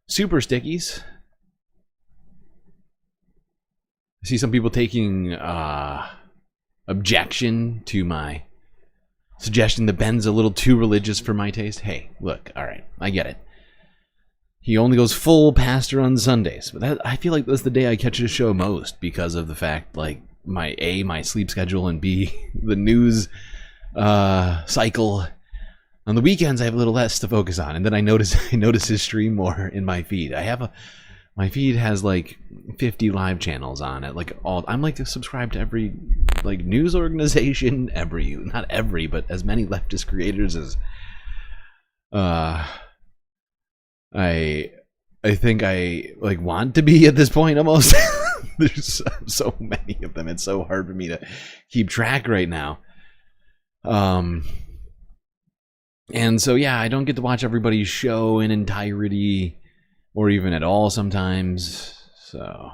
super stickies. I see some people taking objection to my suggestion that Ben's a little too religious for my taste. Hey, look, all right, I get it. He only goes full pastor on Sundays, but I feel like that's the day I catch his show most because of the fact, like, my sleep schedule, and B, the news cycle. On the weekends, I have a little less to focus on, and then I notice his stream more in my feed. My feed has like 50 live channels on it. Like I'm like subscribed to every like news organization, not every, but as many leftist creators as I think I like want to be at this point almost. There's so many of them. It's so hard for me to keep track right now. And so yeah, I don't get to watch everybody's show in entirety or even at all sometimes. So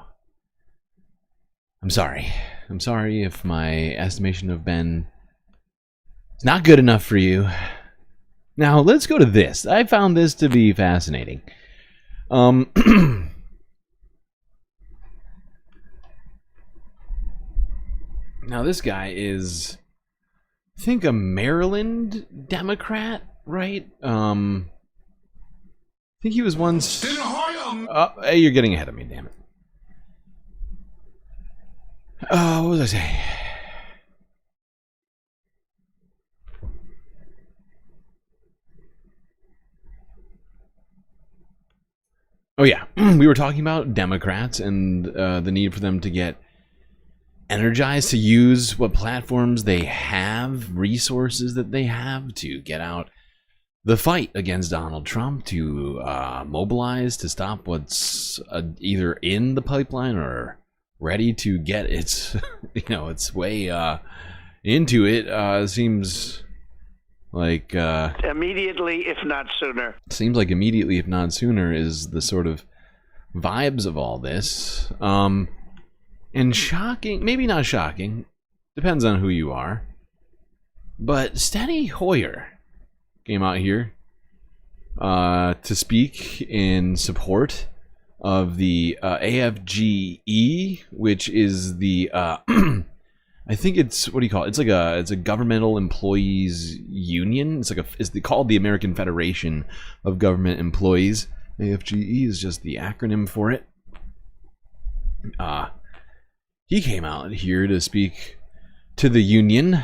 I'm sorry. I'm sorry if my estimation of Ben is not good enough for you. Now let's go to this. I found this to be fascinating. Now this guy is, I think, a Maryland Democrat, right? I think he was once. Hey, you're getting ahead of me, damn it. What was I saying? Oh yeah, we were talking about Democrats and the need for them to get energized to use what platforms they have, resources that they have to get out the fight against Donald Trump, to mobilize to stop what's either in the pipeline or ready to get its its way into it. Seems like immediately, if not sooner. Seems like immediately, if not sooner, is the sort of vibes of all this. And shocking, maybe not shocking, depends on who you are, but Steny Hoyer came out here to speak in support of the AFGE, which is the I think it's, what do you call it? It's a governmental employees union. It's called the American Federation of Government Employees. AFGE is just the acronym for it. He came out here to speak to the union.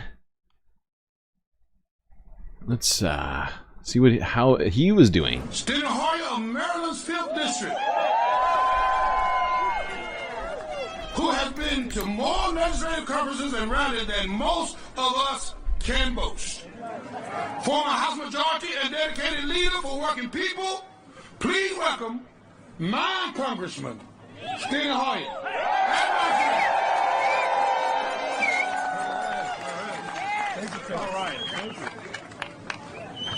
Let's see how he was doing. Steny Hoyer of Maryland's 5th District, who has been to more legislative conferences and rallies than most of us can boast. Former House Majority and dedicated leader for working people, please welcome my Congressman, Steny Hoyer. All right.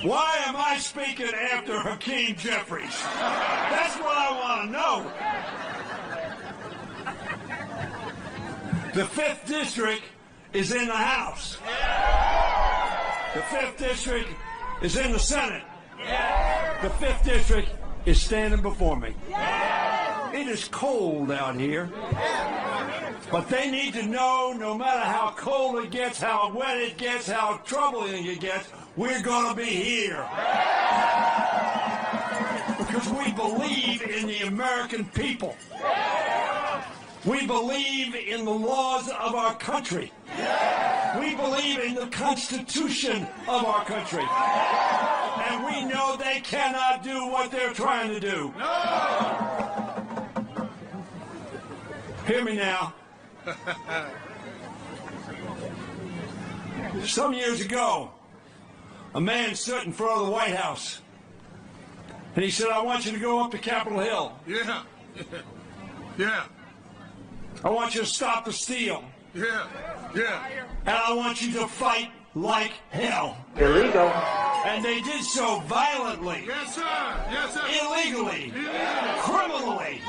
Why am I speaking after Hakeem Jeffries? That's what I want to know. The 5th District is in the House. The 5th District is in the Senate. The 5th District is standing before me. It is cold out here. But they need to know, no matter how cold it gets, how wet it gets, how troubling it gets, we're going to be here. Because we believe in the American people. We believe in the laws of our country. We believe in the Constitution of our country. And we know they cannot do what they're trying to do. Hear me now. Some years ago, a man stood in front of the White House. And he said, I want you to go up to Capitol Hill. Yeah. Yeah. I want you to stop the steal. Yeah. Yeah. And I want you to fight like hell. Illegal. And they did so violently. Yes, sir. Yes, sir. Illegally. Criminally.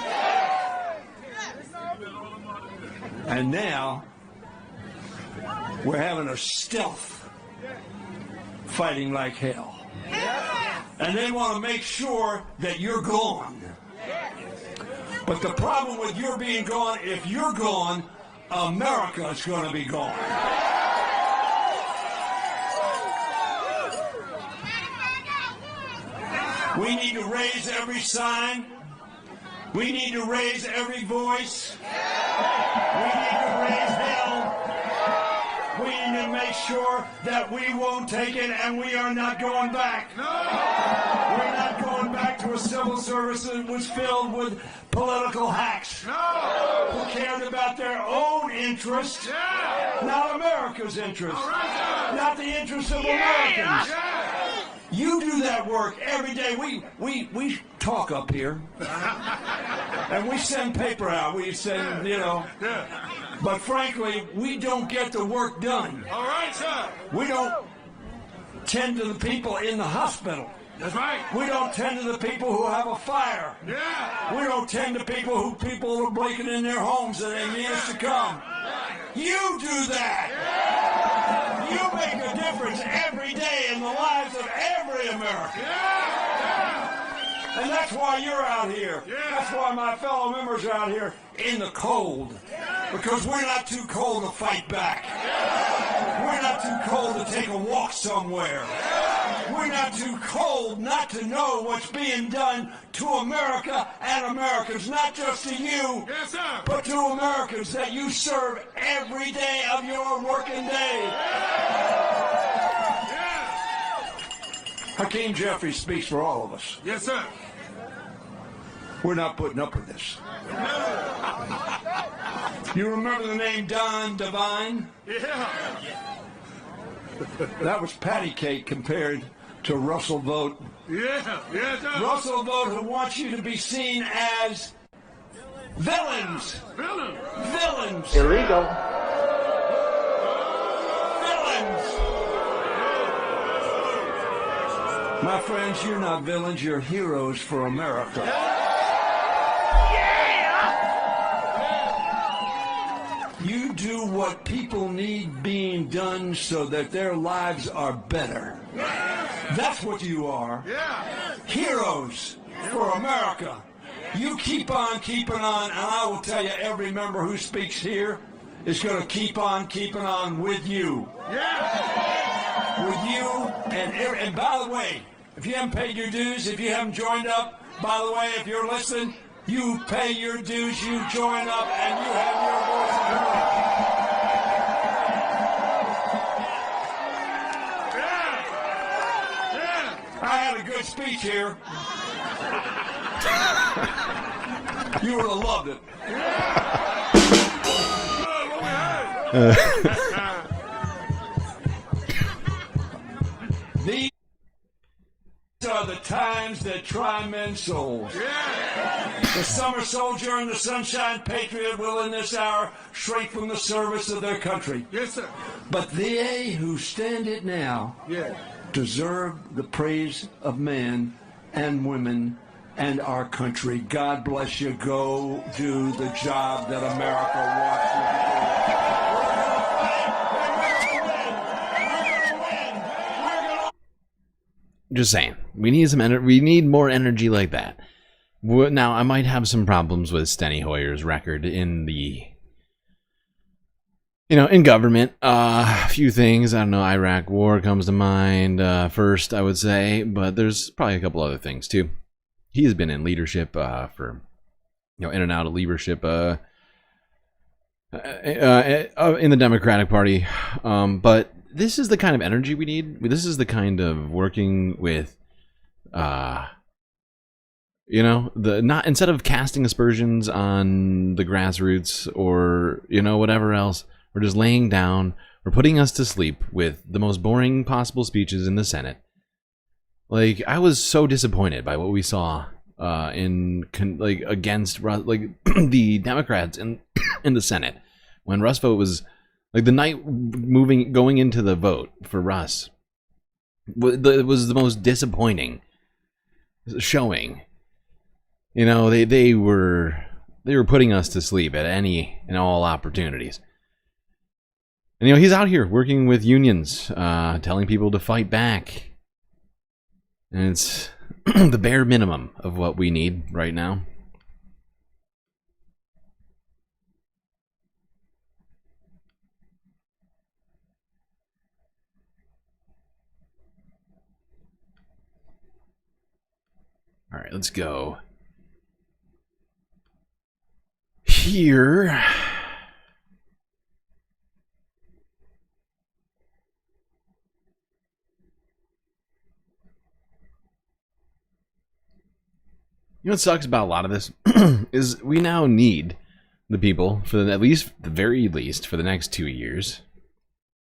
And now, we're having a stealth fighting like hell. And they want to make sure that you're gone. But the problem with your being gone, if you're gone, America is going to be gone. We need to raise every sign. We need to raise every voice. We need to raise hell. We need to make sure that we won't take it and we are not going back. No. We're not going back to a civil service that was filled with political hacks. No. Who cared about their own interests, not America's interests, not the interests of Americans. You do that work every day. We talk up here, and we send paper out. We send, you know. But frankly, we don't get the work done. All right, sir. We don't tend to the people in the hospital. That's right. We don't tend to the people who have a fire. Yeah. We don't tend to people are breaking in their homes and they need us to come. You do that. You make a difference every day in the lives of every American. And that's why you're out here. That's why my fellow members are out here in the cold. Because we're not too cold to fight back. We're not too cold to take a walk somewhere. We're not too cold not to know what's being done to America and Americans, not just to you, but to Americans that you serve every day of your working day. Hakeem Jeffries speaks for all of us. Yes, sir. We're not putting up with this. You remember the name Don Devine? Yeah. That was patty cake compared to Russell Vogt. Yeah, yes, sir. Russell Vogt, who wants you to be seen as villains. Villains. Illegal. Villains. My friends, you're not villains, you're heroes for America. You do what people need being done so that their lives are better. That's what you are. Heroes for America. You keep on keeping on, and I will tell you, every member who speaks here is going to keep on keeping on with you. With you, and by the way, if you haven't paid your dues, if you haven't joined up, by the way, if you're listening, you pay your dues, you join up, and you have your voice heard. I had a good speech here. You would have loved it. These are the times that try men's souls. The summer soldier and the sunshine patriot will in this hour shrink from the service of their country. Yes, sir. But they who stand it now deserve the praise of men and women and our country. God bless you. Go do the job that America wants you to do. Just saying, we need we need more energy like that. Now, I might have some problems with Steny Hoyer's record in the, in government. A few things, I don't know, Iraq war comes to mind first, I would say, but there's probably a couple other things too. He has been in leadership for, in and out of leadership in the Democratic Party. But this is the kind of energy we need. This is the kind of working with, you know, instead of casting aspersions on the grassroots or, you know, whatever else, we're just laying down, we're putting us to sleep with the most boring possible speeches in the Senate. Like, I was so disappointed by what we saw against the Democrats in the Senate when Russ vote was like the night going into the vote for Russ. It was the most disappointing showing. You know, they were putting us to sleep at any and all opportunities. And, you know, he's out here working with unions, telling people to fight back. And it's the bare minimum of what we need right now. All right, let's go here. You know what sucks about a lot of this is we now need the people for the very least for the next 2 years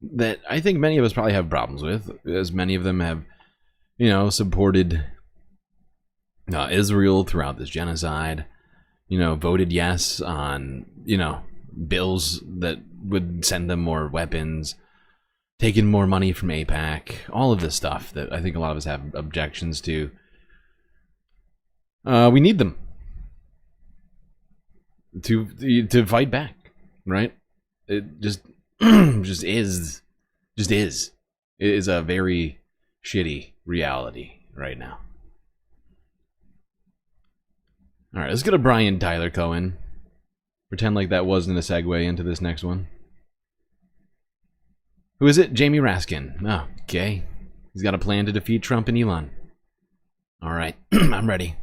that I think many of us probably have problems with, as many of them have, you know, supported Israel throughout this genocide, you know, voted yes on, you know, bills that would send them more weapons, taking more money from AIPAC, all of this stuff that I think a lot of us have objections to. We need them to fight back, right? It just is. It is a very shitty reality right now. All right, let's go to Brian Tyler Cohen. Pretend like that wasn't a segue into this next one. Who is it? Jamie Raskin. Oh, okay. He's got a plan to defeat Trump and Elon. All right, I'm ready.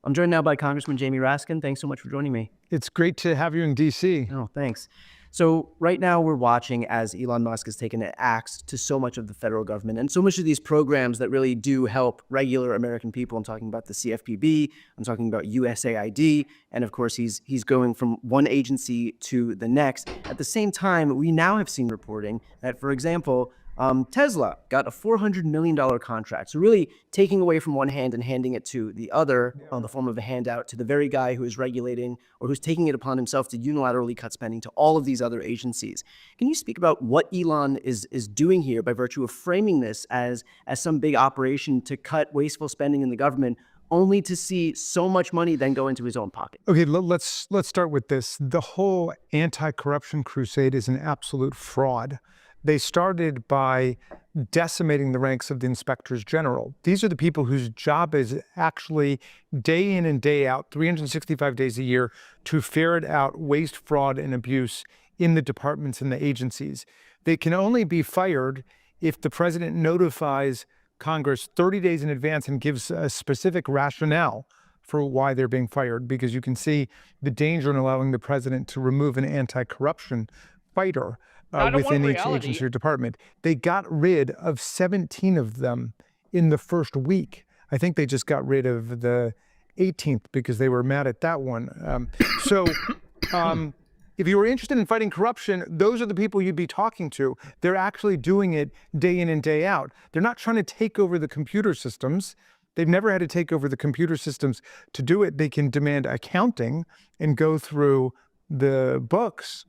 I'm joined now by Congressman Jamie Raskin. Thanks so much for joining me. It's great to have you in D.C. Oh, thanks. So right now we're watching as Elon Musk has taken an axe to so much of the federal government and so much of these programs that really do help regular American people. I'm talking about the CFPB, I'm talking about USAID, and of course he's going from one agency to the next. At the same time, we now have seen reporting that, for example, Tesla got a $400 million contract. So really taking away from one hand and handing it to the other on the form of a handout to the very guy who is regulating or who's taking it upon himself to unilaterally cut spending to all of these other agencies. Can you speak about what Elon is doing here by virtue of framing this as some big operation to cut wasteful spending in the government, only to see so much money then go into his own pocket? Okay, let's start with this. The whole anti-corruption crusade is an absolute fraud. They started by decimating the ranks of the inspectors general. These are the people whose job is actually day in and day out, 365 days a year, to ferret out waste, fraud, and abuse in the departments and the agencies. They can only be fired if the president notifies Congress 30 days in advance and gives a specific rationale for why they're being fired, because you can see the danger in allowing the president to remove an anti-corruption fighter within each agency or department. They got rid of 17 of them in the first week. I think they just got rid of the 18th because they were mad at that one. If you were interested in fighting corruption, those are the people you'd be talking to. They're actually doing it day in and day out. They're not trying to take over the computer systems. They've never had to take over the computer systems to do it. They can demand accounting and go through the books.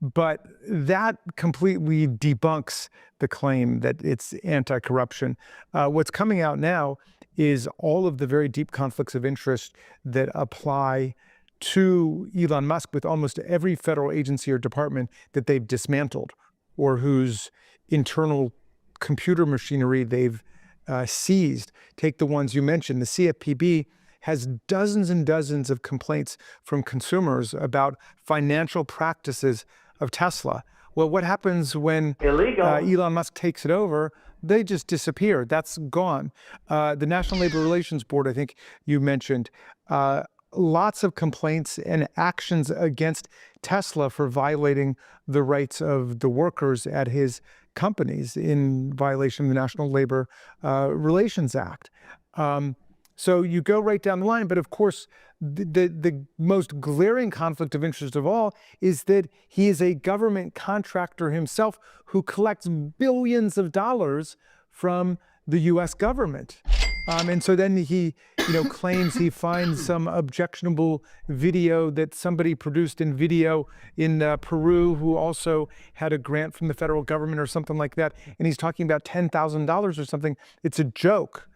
But that completely debunks the claim that it's anti-corruption. What's coming out now is all of the very deep conflicts of interest that apply to Elon Musk with almost every federal agency or department that they've dismantled or whose internal computer machinery they've seized. Take the ones you mentioned. The CFPB has dozens and dozens of complaints from consumers about financial practices of Tesla. Well, what happens when Elon Musk takes it over? They just disappear. That's gone. The National Labor Relations Board, I think you mentioned, lots of complaints and actions against Tesla for violating the rights of the workers at his companies in violation of the National Labor Relations Act. So you go right down the line, but of course, the most glaring conflict of interest of all is that he is a government contractor himself who collects billions of dollars from the U.S. government. And so then he, claims he finds some objectionable video that somebody produced in video in Peru who also had a grant from the federal government or something like that. And he's talking about $10,000 or something. It's a joke.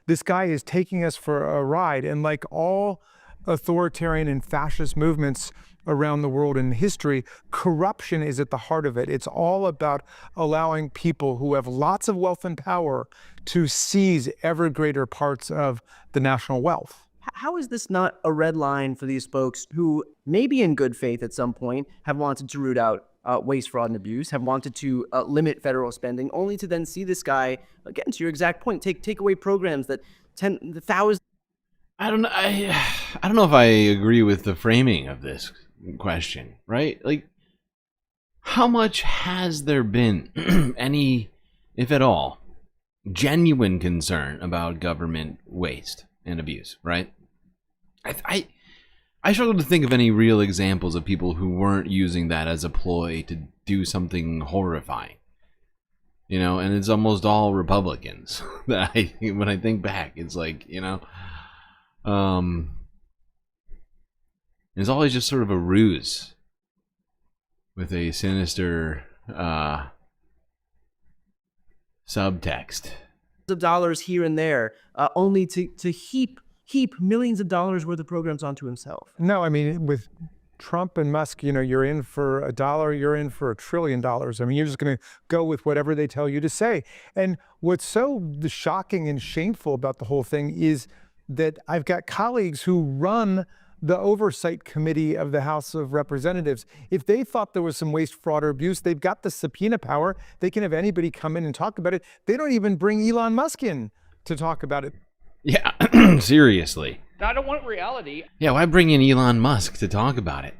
This guy is taking us for a ride. And like all authoritarian and fascist movements around the world in history, corruption is at the heart of it. It's all about allowing people who have lots of wealth and power to seize ever greater parts of the national wealth. How is this not a red line for these folks who, maybe in good faith at some point, have wanted to root out waste, fraud, and abuse, have wanted to limit federal spending, only to then see this guy, again, to your exact point, take away programs that thousands. I don't know if I agree with the framing of this question, right? Like, how much has there been any, if at all, genuine concern about government waste and abuse, right? I struggle to think of any real examples of people who weren't using that as a ploy to do something horrifying. And it's almost all Republicans that when I think back, it's like, it's always just sort of a ruse with a sinister subtext. Of dollars here and there, only to heap millions of dollars worth of programs onto himself. No, I mean, with Trump and Musk, you're in for $1, you're in for $1 trillion. I mean, you're just going to go with whatever they tell you to say. And what's so shocking and shameful about the whole thing is that I've got colleagues who run the oversight committee of the House of Representatives. If they thought there was some waste, fraud, or abuse, they've got the subpoena power. They can have anybody come in and talk about it. They don't even bring Elon Musk in to talk about it. Yeah, seriously. I don't want reality. Yeah, why bring in Elon Musk to talk about it?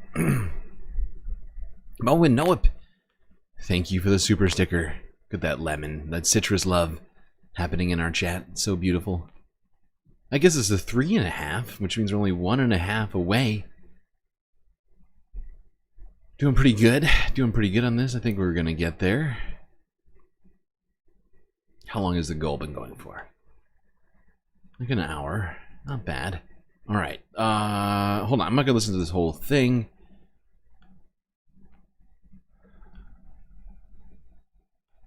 Bowen Noep, thank you for the super sticker. Look at that lemon, that citrus love happening in our chat. It's so beautiful. I guess it's a 3.5, which means we're only 1.5 away. Doing pretty good. Doing pretty good on this. I think we're going to get there. How long has the goal been going for? Like an hour. Not bad. All right. Hold on. I'm not going to listen to this whole thing.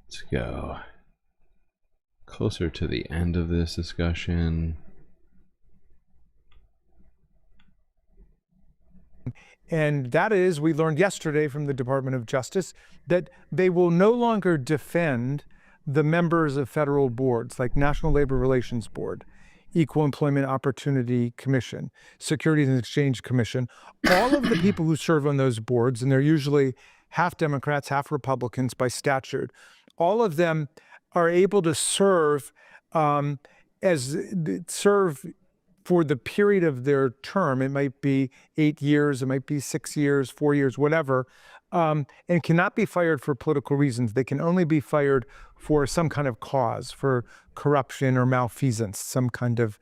Let's go closer to the end of this discussion. And that is, we learned yesterday from the Department of Justice that they will no longer defend the members of federal boards like National Labor Relations Board, Equal Employment Opportunity Commission, Securities and Exchange Commission. All of the people who serve on those boards, and they're usually half Democrats, half Republicans by statute, all of them are able to serve for the period of their term. It might be 8 years, it might be 6 years, 4 years, whatever, and cannot be fired for political reasons. They can only be fired for some kind of cause, for corruption or malfeasance, some kind of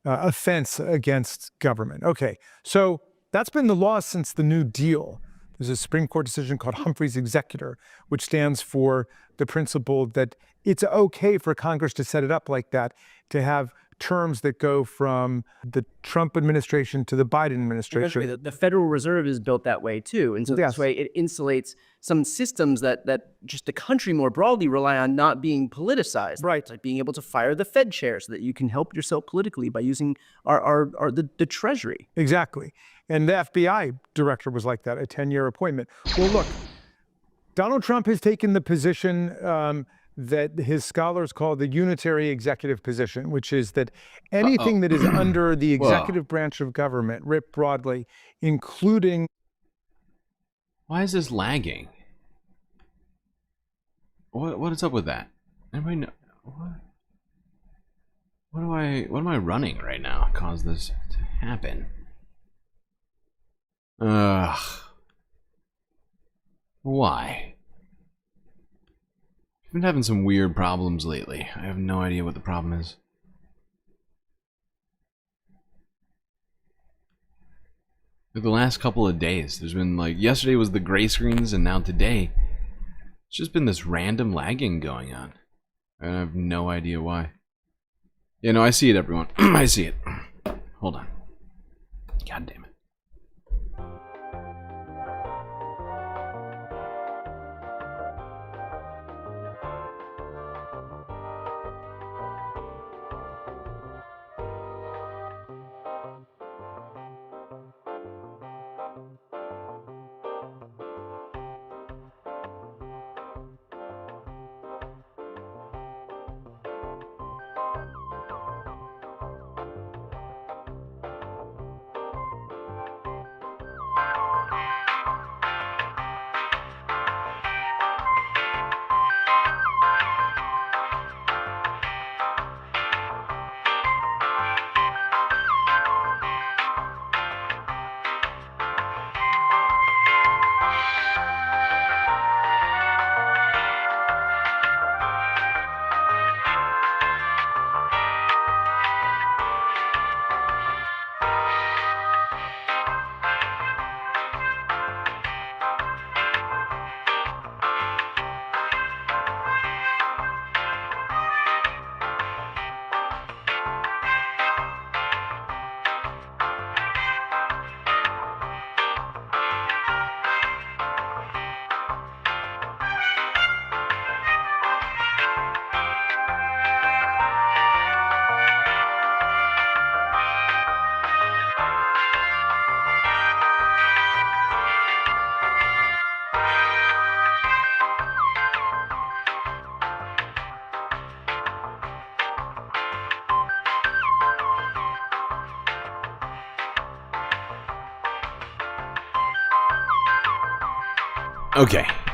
offense against government. Okay, so that's been the law since the New Deal. There's a Supreme Court decision called Humphrey's Executor, which stands for the principle that it's okay for Congress to set it up like that, to have terms that go from the Trump administration to the Biden administration. The Federal Reserve is built that way too. And so this way it insulates some systems that just the country more broadly rely on not being politicized. Right. Like being able to fire the Fed chair so that you can help yourself politically by using the Treasury. Exactly. And the FBI director was like that, a 10-year appointment. Well, look, Donald Trump has taken the position that his scholars call the unitary executive position, which is that anything that is under the executive branch of government, writ broadly, including... Why is this lagging? What is up with that? Anybody know? What? What am I running right now? Cause this to happen. Why? I've been having some weird problems lately. I have no idea what the problem is. Like the last couple of days, there's been like, yesterday was the gray screens, and now today, it's just been this random lagging going on. And I have no idea why. Yeah, no, I see it, everyone. I see it. Hold on. God damn it.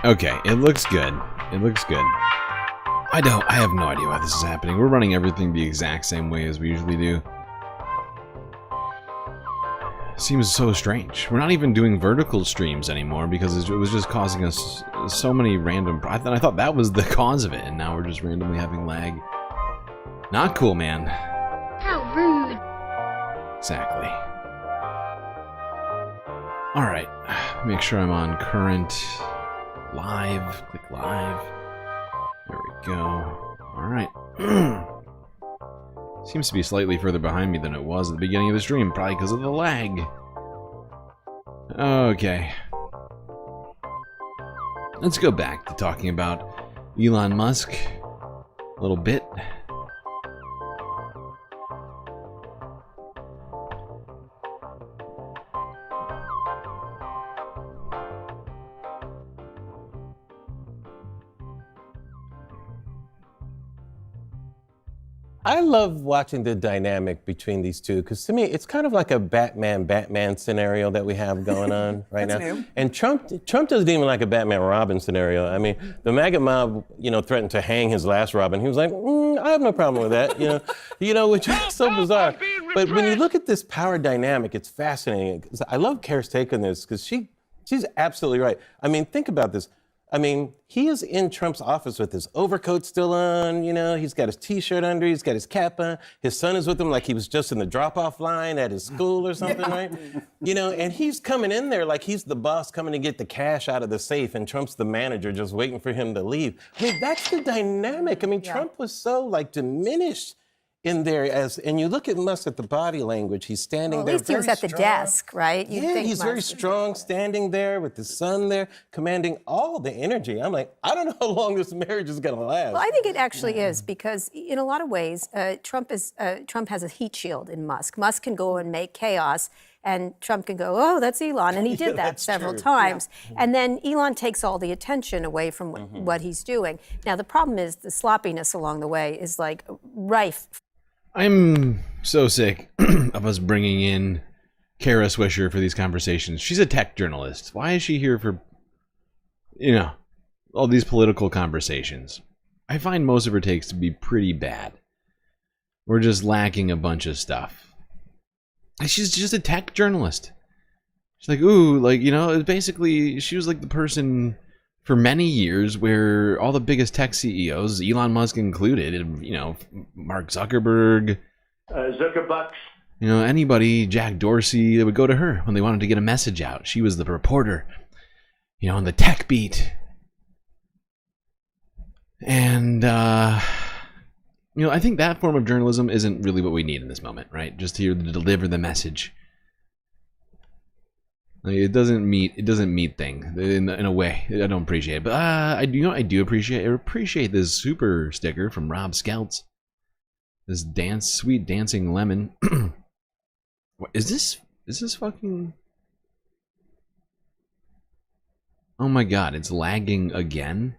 Okay, it looks good. It looks good. I have no idea why this is happening. We're running everything the exact same way as we usually do. Seems so strange. We're not even doing vertical streams anymore because it was just causing us so many random... I thought that was the cause of it, and now we're just randomly having lag. Not cool, man. How rude. Exactly. Alright, make sure I'm on current live. Click live. There we go. Alright. Seems to be slightly further behind me than it was at the beginning of the stream, probably because of the lag. Okay. Let's go back to talking about Elon Musk a little bit. I love watching the dynamic between these two because to me, it's kind of like a Batman scenario that we have going on right now. New. And Trump doesn't even like a Batman Robin scenario. I mean, the MAGA mob, threatened to hang his last Robin. He was like, I have no problem with that, which is so bizarre. But when you look at this power dynamic, it's fascinating. I love Kara's take on this because she's absolutely right. I mean, think about this. I mean, he is in Trump's office with his overcoat still on, he's got his t-shirt under, he's got his cap on. His son is with him like he was just in the drop-off line at his school or something, right? And he's coming in there like he's the boss coming to get the cash out of the safe and Trump's the manager just waiting for him to leave. I mean, that's the dynamic. I mean, Trump was so diminished in there and you look at Musk at the body language, he's standing there. At least he was at the desk, right? He's very strong, standing there with the son there, commanding all the energy. I'm like, I don't know how long this marriage is gonna last. Well, I think it actually is because in a lot of ways, Trump has a heat shield in Musk. Musk can go and make chaos. And Trump can go, oh, that's Elon. And he did that several times. Yeah. And then Elon takes all the attention away from what he's doing. Now, the problem is the sloppiness along the way is rife. I'm so sick of us bringing in Kara Swisher for these conversations. She's a tech journalist. Why is she here for, all these political conversations? I find most of her takes to be pretty bad. We're just lacking a bunch of stuff. She's just a tech journalist. She's like, ooh, like, you know, basically, she was like the person for many years where all the biggest tech CEOs, Elon Musk included, you know, Mark Zuckerberg, Zuckerbucks. you know, anybody, Jack Dorsey, they would go to her when they wanted to get a message out. She was the reporter, you know, on the tech beat. And, you know, I think that form of journalism isn't really what we need in this moment, right? Just here to deliver the message. Like, it doesn't meet things in a way. I don't appreciate it, but I do appreciate this super sticker from Rob Skeltz. This sweet dancing lemon. What is this? Is this fucking? Oh my god, it's lagging again.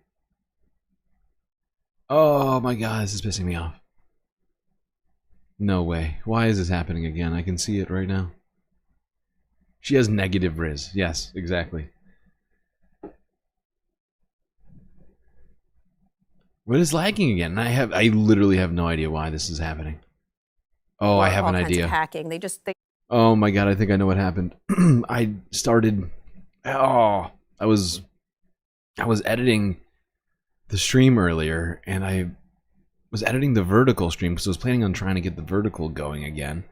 Oh my god, this is pissing me off. No way. Why is this happening again? I can see it right now. She has negative Riz. Yes, exactly. What is lagging again? I literally have no idea why this is happening. Oh, I have an idea. Of hacking. Oh my god, I think I know what happened. I was editing the stream earlier, and I was editing the vertical stream because I was planning on trying to get the vertical going again.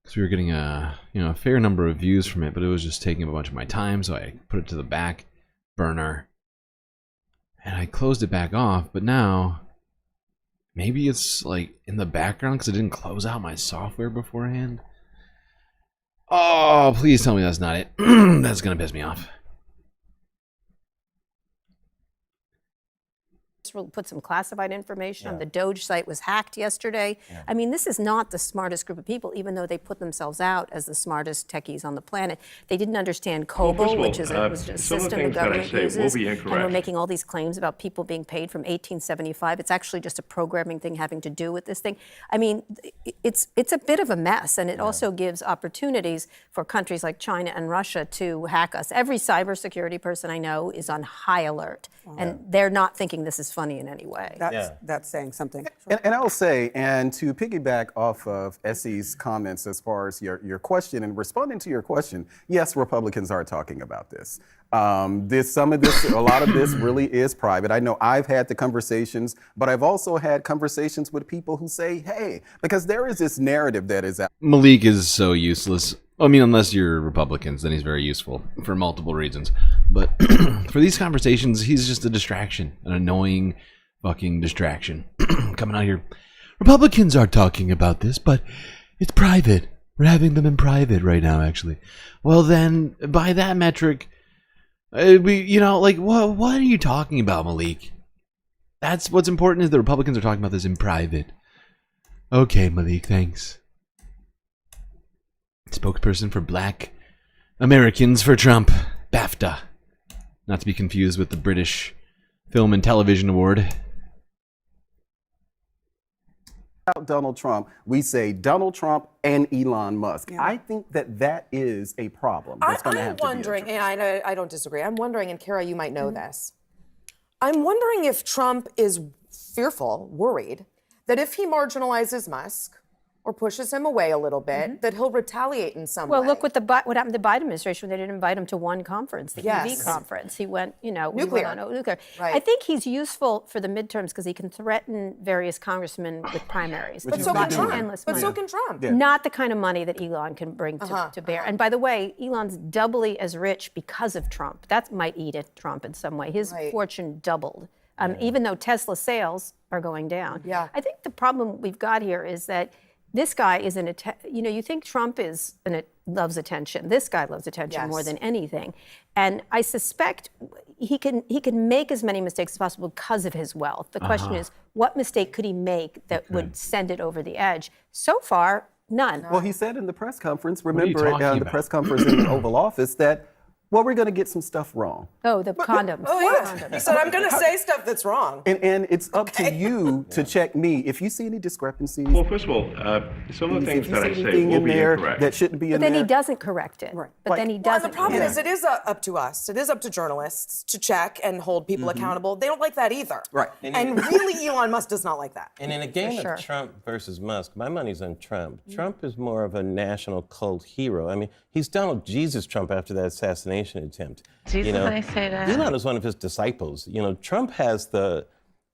Because we were getting a fair number of views from it, but it was just taking a bunch of my time, so I put it to the back burner. And I closed it back off, but now maybe it's like in the background because I didn't close out my software beforehand. Oh, please tell me that's not it. That's gonna piss me off. Put some classified information on the DOGE site was hacked yesterday. I mean, this is not the smartest group of people, even though they put themselves out as the smartest techies on the planet. They didn't understand COBOL, which is a system the government uses, and we're making all these claims about people being paid from 1875. It's actually just a programming thing having to do with this thing. I mean, it's a bit of a mess, and it also gives opportunities for countries like China and Russia to hack us. Every cybersecurity person I know is on high alert, and they're not thinking this is funny in any way. That's saying something. And I'll say, and to piggyback off of Essie's comments as far as your question and responding to your question, yes, Republicans are talking about this. A lot of this really is private. I know I've had the conversations, but I've also had conversations with people who say, hey, because there is this narrative that is out. Malik is so useless. I mean, unless you're Republicans, then he's very useful for multiple reasons. But for these conversations, he's just a distraction, an annoying fucking distraction. Coming out here, Republicans are talking about this, but it's private. We're having them in private right now, actually. Well, then, by that metric, what are you talking about, Malik? That's what's important is the Republicans are talking about this in private. Okay, Malik, thanks. Spokesperson for Black Americans for Trump, BAFTA. Not to be confused with the British Film and Television Award. Donald Trump, we say Donald Trump and Elon Musk. I think that is a problem. That's going to have to be addressed. I'm wondering, and I don't disagree, I'm wondering, and Kara, you might know this, I'm wondering if Trump is fearful, worried, that if he marginalizes Musk, or pushes him away a little bit, that he'll retaliate in some way. Well, look what happened to the Biden administration when they didn't invite him to one conference, the EV conference. He went, nuclear. Nuclear. Right. I think he's useful for the midterms because he can threaten various congressmen with primaries. But so can Trump. Yeah. Not the kind of money that Elon can bring to bear. And by the way, Elon's doubly as rich because of Trump. That might eat at Trump in some way. His fortune doubled, even though Tesla sales are going down. Yeah. I think the problem we've got here is that this guy is you think Trump loves attention. This guy loves attention more than anything. And I suspect he can make as many mistakes as possible because of his wealth. The question is, what mistake could he make that would send it over the edge? So far, none. Well, he said in the press conference, remember the press conference in the Oval Office, that Well, we're going to get some stuff wrong. Oh, the condoms. Oh, yeah. Condoms. He said, I'm going to say stuff that's wrong. And it's up to you to check me. If you see any discrepancies. Well, first of all, some of the things that I say will be incorrect. That shouldn't be in But there. then he doesn't correct it. Right. But then he Well, and doesn't. the problem is, it is up to us. It is up to journalists to check and hold people accountable. They don't like that either. Right. And really, Elon Musk does not like that. And in a game of Trump versus Musk, my money's on Trump. Trump is more of a national cult hero. I mean, he's Donald Jesus Trump after that assassination attempt. Jesus, I say that. Elon is one of his disciples. You know, Trump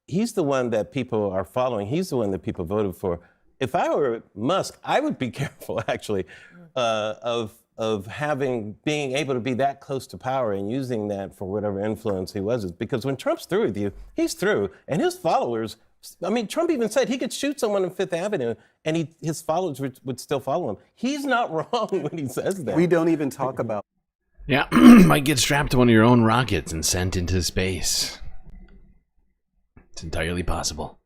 he's the one that people are following. He's the one that people voted for. If I were Musk, I would be careful, actually, of being able to be that close to power and using that for whatever influence he was. Because when Trump's through with you, he's through. And his followers, I mean, Trump even said he could shoot someone on Fifth Avenue and his followers would still follow him. He's not wrong when he says that. We don't even talk about. Yeah, might get strapped to one of your own rockets and sent into space. It's entirely possible.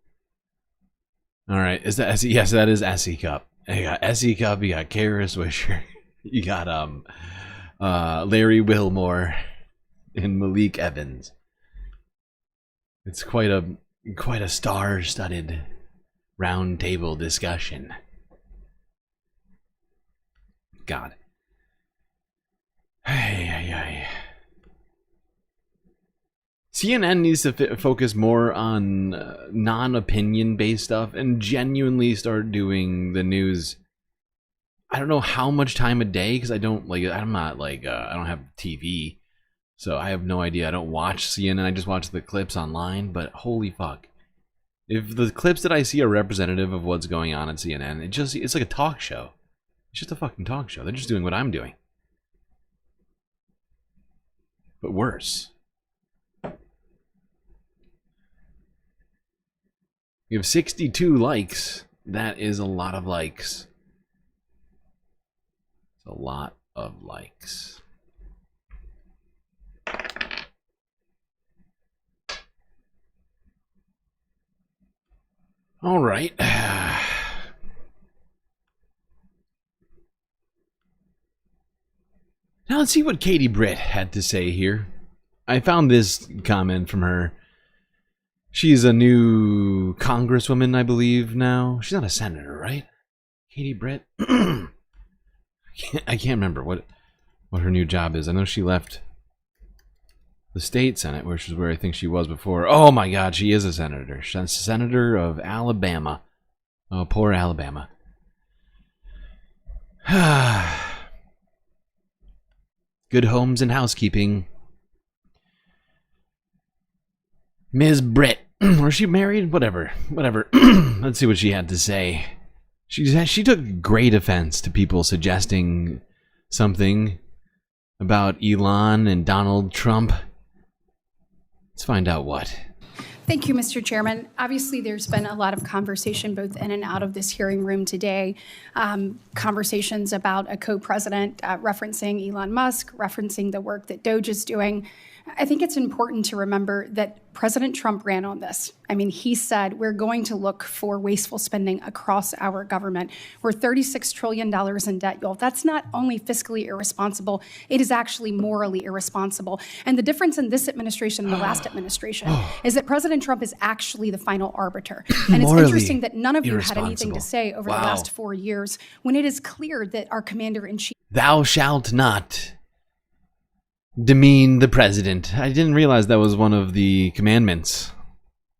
All right, is that SE? Yes, that is SE Cup. You got SE Cup, you got Kara Swisher, you got Larry Wilmore, and Malik Evans. It's quite a star-studded round table discussion. God. CNN needs to focus more on non-opinion based stuff and genuinely start doing the news. I don't know how much time a day, because I don't have TV, so I have no idea. I don't watch CNN. I just watch the clips online. But holy fuck, if the clips that I see are representative of what's going on at CNN, it's like a talk show. It's just a fucking talk show. They're just doing what I'm doing, but worse. We have 62 likes. That is a lot of likes. It's a lot of likes. All right. Now let's see what Katie Britt had to say here. I found this comment from her. She's a new congresswoman, I believe, now. She's not a senator, right? Katie Britt? I can't remember what her new job is. I know she left the state senate, which is where I think she was before. Oh my god, she is a senator. She's a senator of Alabama. Oh, poor Alabama. Good homes and housekeeping. Ms. Britt. Was she married? Whatever. Let's see what she had to say. She took great offense to people suggesting something about Elon and Donald Trump. Let's find out what. Thank you, Mr. Chairman. Obviously, there's been a lot of conversation both in and out of this hearing room today. Conversations about a co-president referencing Elon Musk, referencing the work that DOGE is doing. I think it's important to remember that President Trump ran on this. I mean, he said, we're going to look for wasteful spending across our government. We're $36 trillion in debt, y'all. That's not only fiscally irresponsible, it is actually morally irresponsible. And the difference in this administration and the last administration is that President Trump is actually the final arbiter. And it's interesting that none of you had anything to say over the last 4 years when it is clear that our commander-in-chief... Thou shalt not demean the president. I didn't realize that was one of the commandments.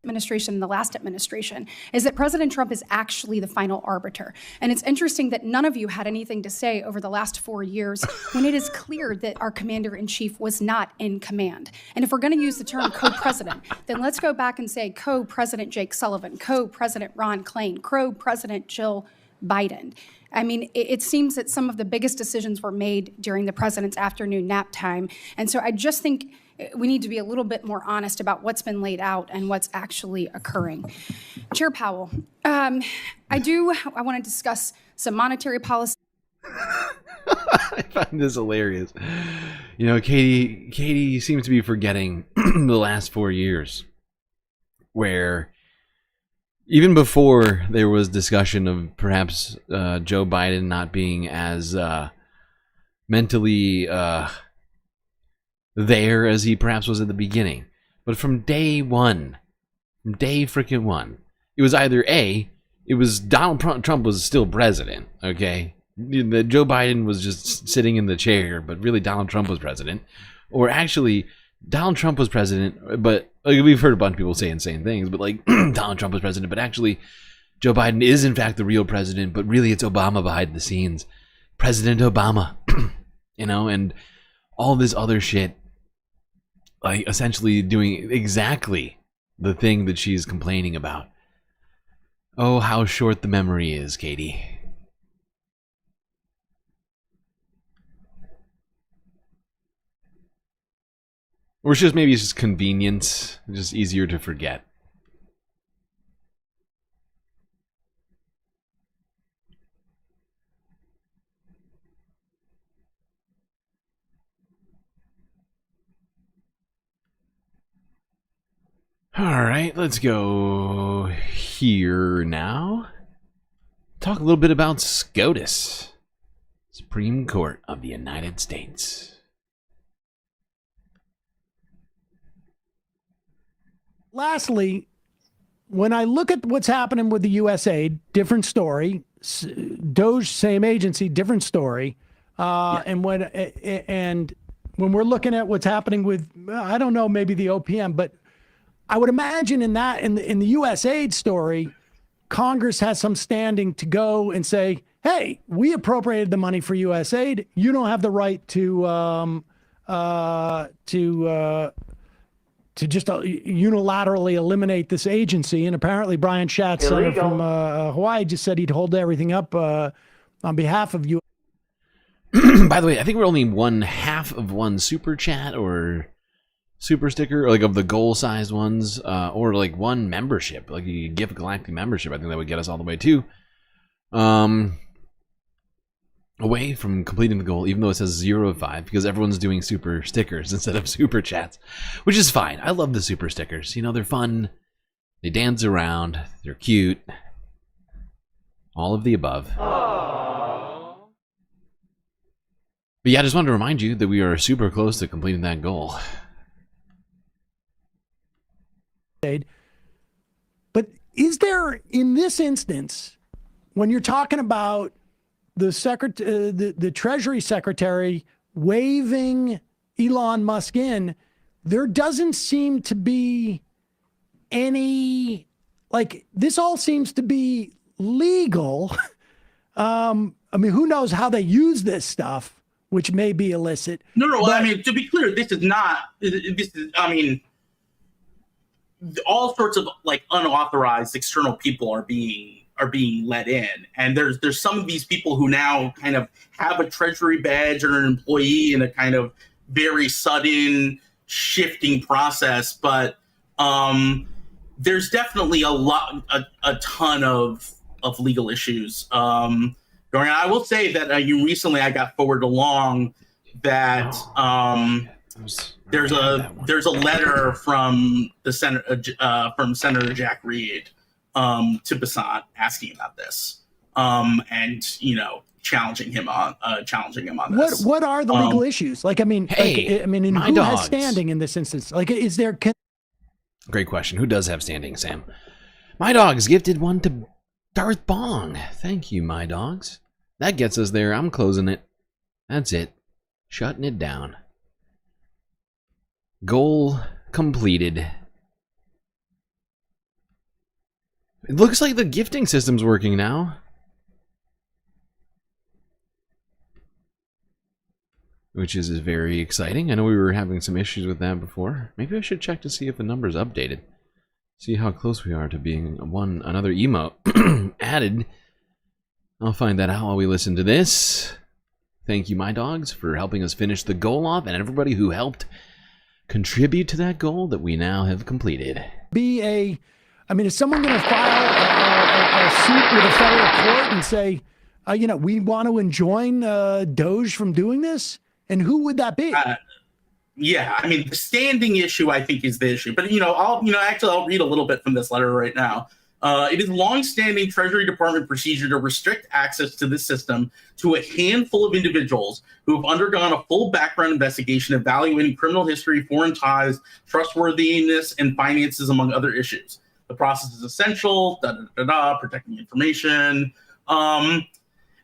Administration and the last administration is that President Trump is actually the final arbiter. And it's interesting that none of you had anything to say over the last 4 years when it is clear that our commander-in-chief was not in command. And if we're going to use the term co-president, then let's go back and say co-president Jake Sullivan, co-president Ron Klain, co-president Jill Biden. I mean, it seems that some of the biggest decisions were made during the president's afternoon nap time. And so I just think we need to be a little bit more honest about what's been laid out and what's actually occurring. Chair Powell, I want to discuss some monetary policy. I find this hilarious. You know, Katie seems to be forgetting the last 4 years where even before there was discussion of perhaps Joe Biden not being as mentally there as he perhaps was at the beginning. But from day one, it was either A, it was Donald Trump was still president, okay? Joe Biden was just sitting in the chair, but really Donald Trump was president. Or actually, Donald Trump was president, but like, we've heard a bunch of people say insane things, but like Donald Trump was president, but actually Joe Biden is in fact the real president, but really it's Obama behind the scenes. President Obama, and all this other shit, like essentially doing exactly the thing that she's complaining about. Oh, how short the memory is, Katie. Or it's just maybe it's just convenience, just easier to forget. All right, let's go here now. Talk a little bit about SCOTUS, Supreme Court of the United States. Lastly, when I look at what's happening with the USAID, different story. DOGE, same agency, different story. And when we're looking at what's happening with, I don't know, maybe the OPM, but I would imagine in the USAID story, Congress has some standing to go and say, hey, we appropriated the money for USAID. You don't have the right to just unilaterally eliminate this agency. And apparently Brian Schatz, senator from Hawaii, just said he'd hold everything up on behalf of you. By the way, I think we're only one half of one super chat or super sticker, like of the goal-sized ones, or like one membership, like you give Galactic membership. I think that would get us all the way to away from completing the goal, even though it says 0 of 5, because everyone's doing super stickers instead of super chats, which is fine. I love the super stickers. You know, they're fun. They dance around. They're cute. All of the above. Aww. But yeah, I just wanted to remind you that we are super close to completing that goal. But is there, in this instance, when you're talking about the Treasury Secretary waving Elon Musk in, there doesn't seem to be any, like, this all seems to be legal. I mean, who knows how they use this stuff, which may be illicit. No, I mean, to be clear, this is not, I mean, all sorts of like unauthorized external people are being let in, and there's some of these people who now kind of have a Treasury badge or an employee in a kind of very sudden shifting process, but there's definitely a ton of legal issues going on. I will say that recently I got forwarded along that there's a letter from the Senator Jack Reed to Basant asking about this, and challenging him on this. What are the legal issues? Like, I mean, hey, who has standing in this instance? Like, is there? Great question. Who does have standing, Sam? My Dogs gifted one to Darth Bong. Thank you, My Dogs. That gets us there. I'm closing it. That's it. Shutting it down. Goal completed. It looks like the gifting system's working now. Which is very exciting. I know we were having some issues with that before. Maybe I should check to see if the number's updated. See how close we are to being another emote added. I'll find that out while we listen to this. Thank you, My Dogs, for helping us finish the goal off, and everybody who helped contribute to that goal that we now have completed. Is someone going to file a suit with a federal court and say, we want to enjoin DOGE from doing this? And who would that be? Yeah, I mean, the standing issue, I think, is the issue. But, I'll read a little bit from this letter right now. It is long-standing Treasury Department procedure to restrict access to this system to a handful of individuals who have undergone a full background investigation evaluating criminal history, foreign ties, trustworthiness, and finances, among other issues. The process is essential, protecting information.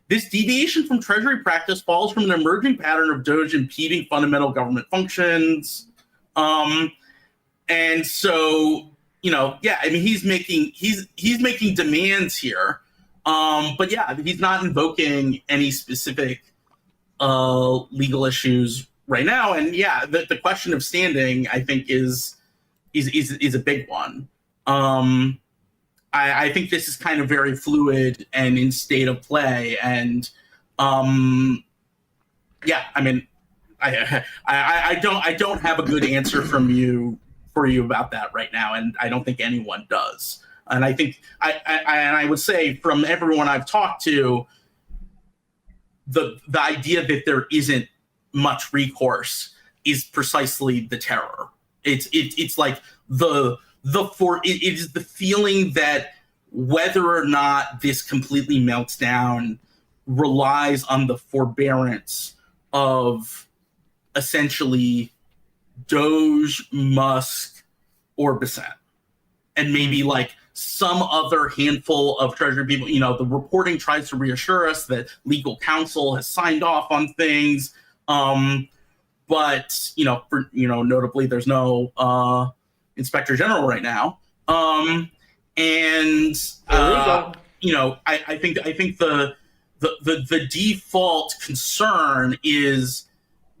This deviation from Treasury practice follows from an emerging pattern of DOGE impeding fundamental government functions. And so, you know, yeah, I mean, he's making demands here, but yeah, he's not invoking any specific legal issues right now. And yeah, the question of standing, I think, is a big one. I think this is kind of very fluid and in state of play, and yeah, I mean, I don't have a good answer for you about that right now, and I don't think anyone does. And I think I would say from everyone I've talked to, the idea that there isn't much recourse is precisely the terror. It's like it is the feeling that whether or not this completely melts down relies on the forbearance of essentially DOGE, Musk, or Bissett, and maybe like some other handful of Treasury people. You know, the reporting tries to reassure us that legal counsel has signed off on things, but notably, there's no Inspector General right now, I think the default concern is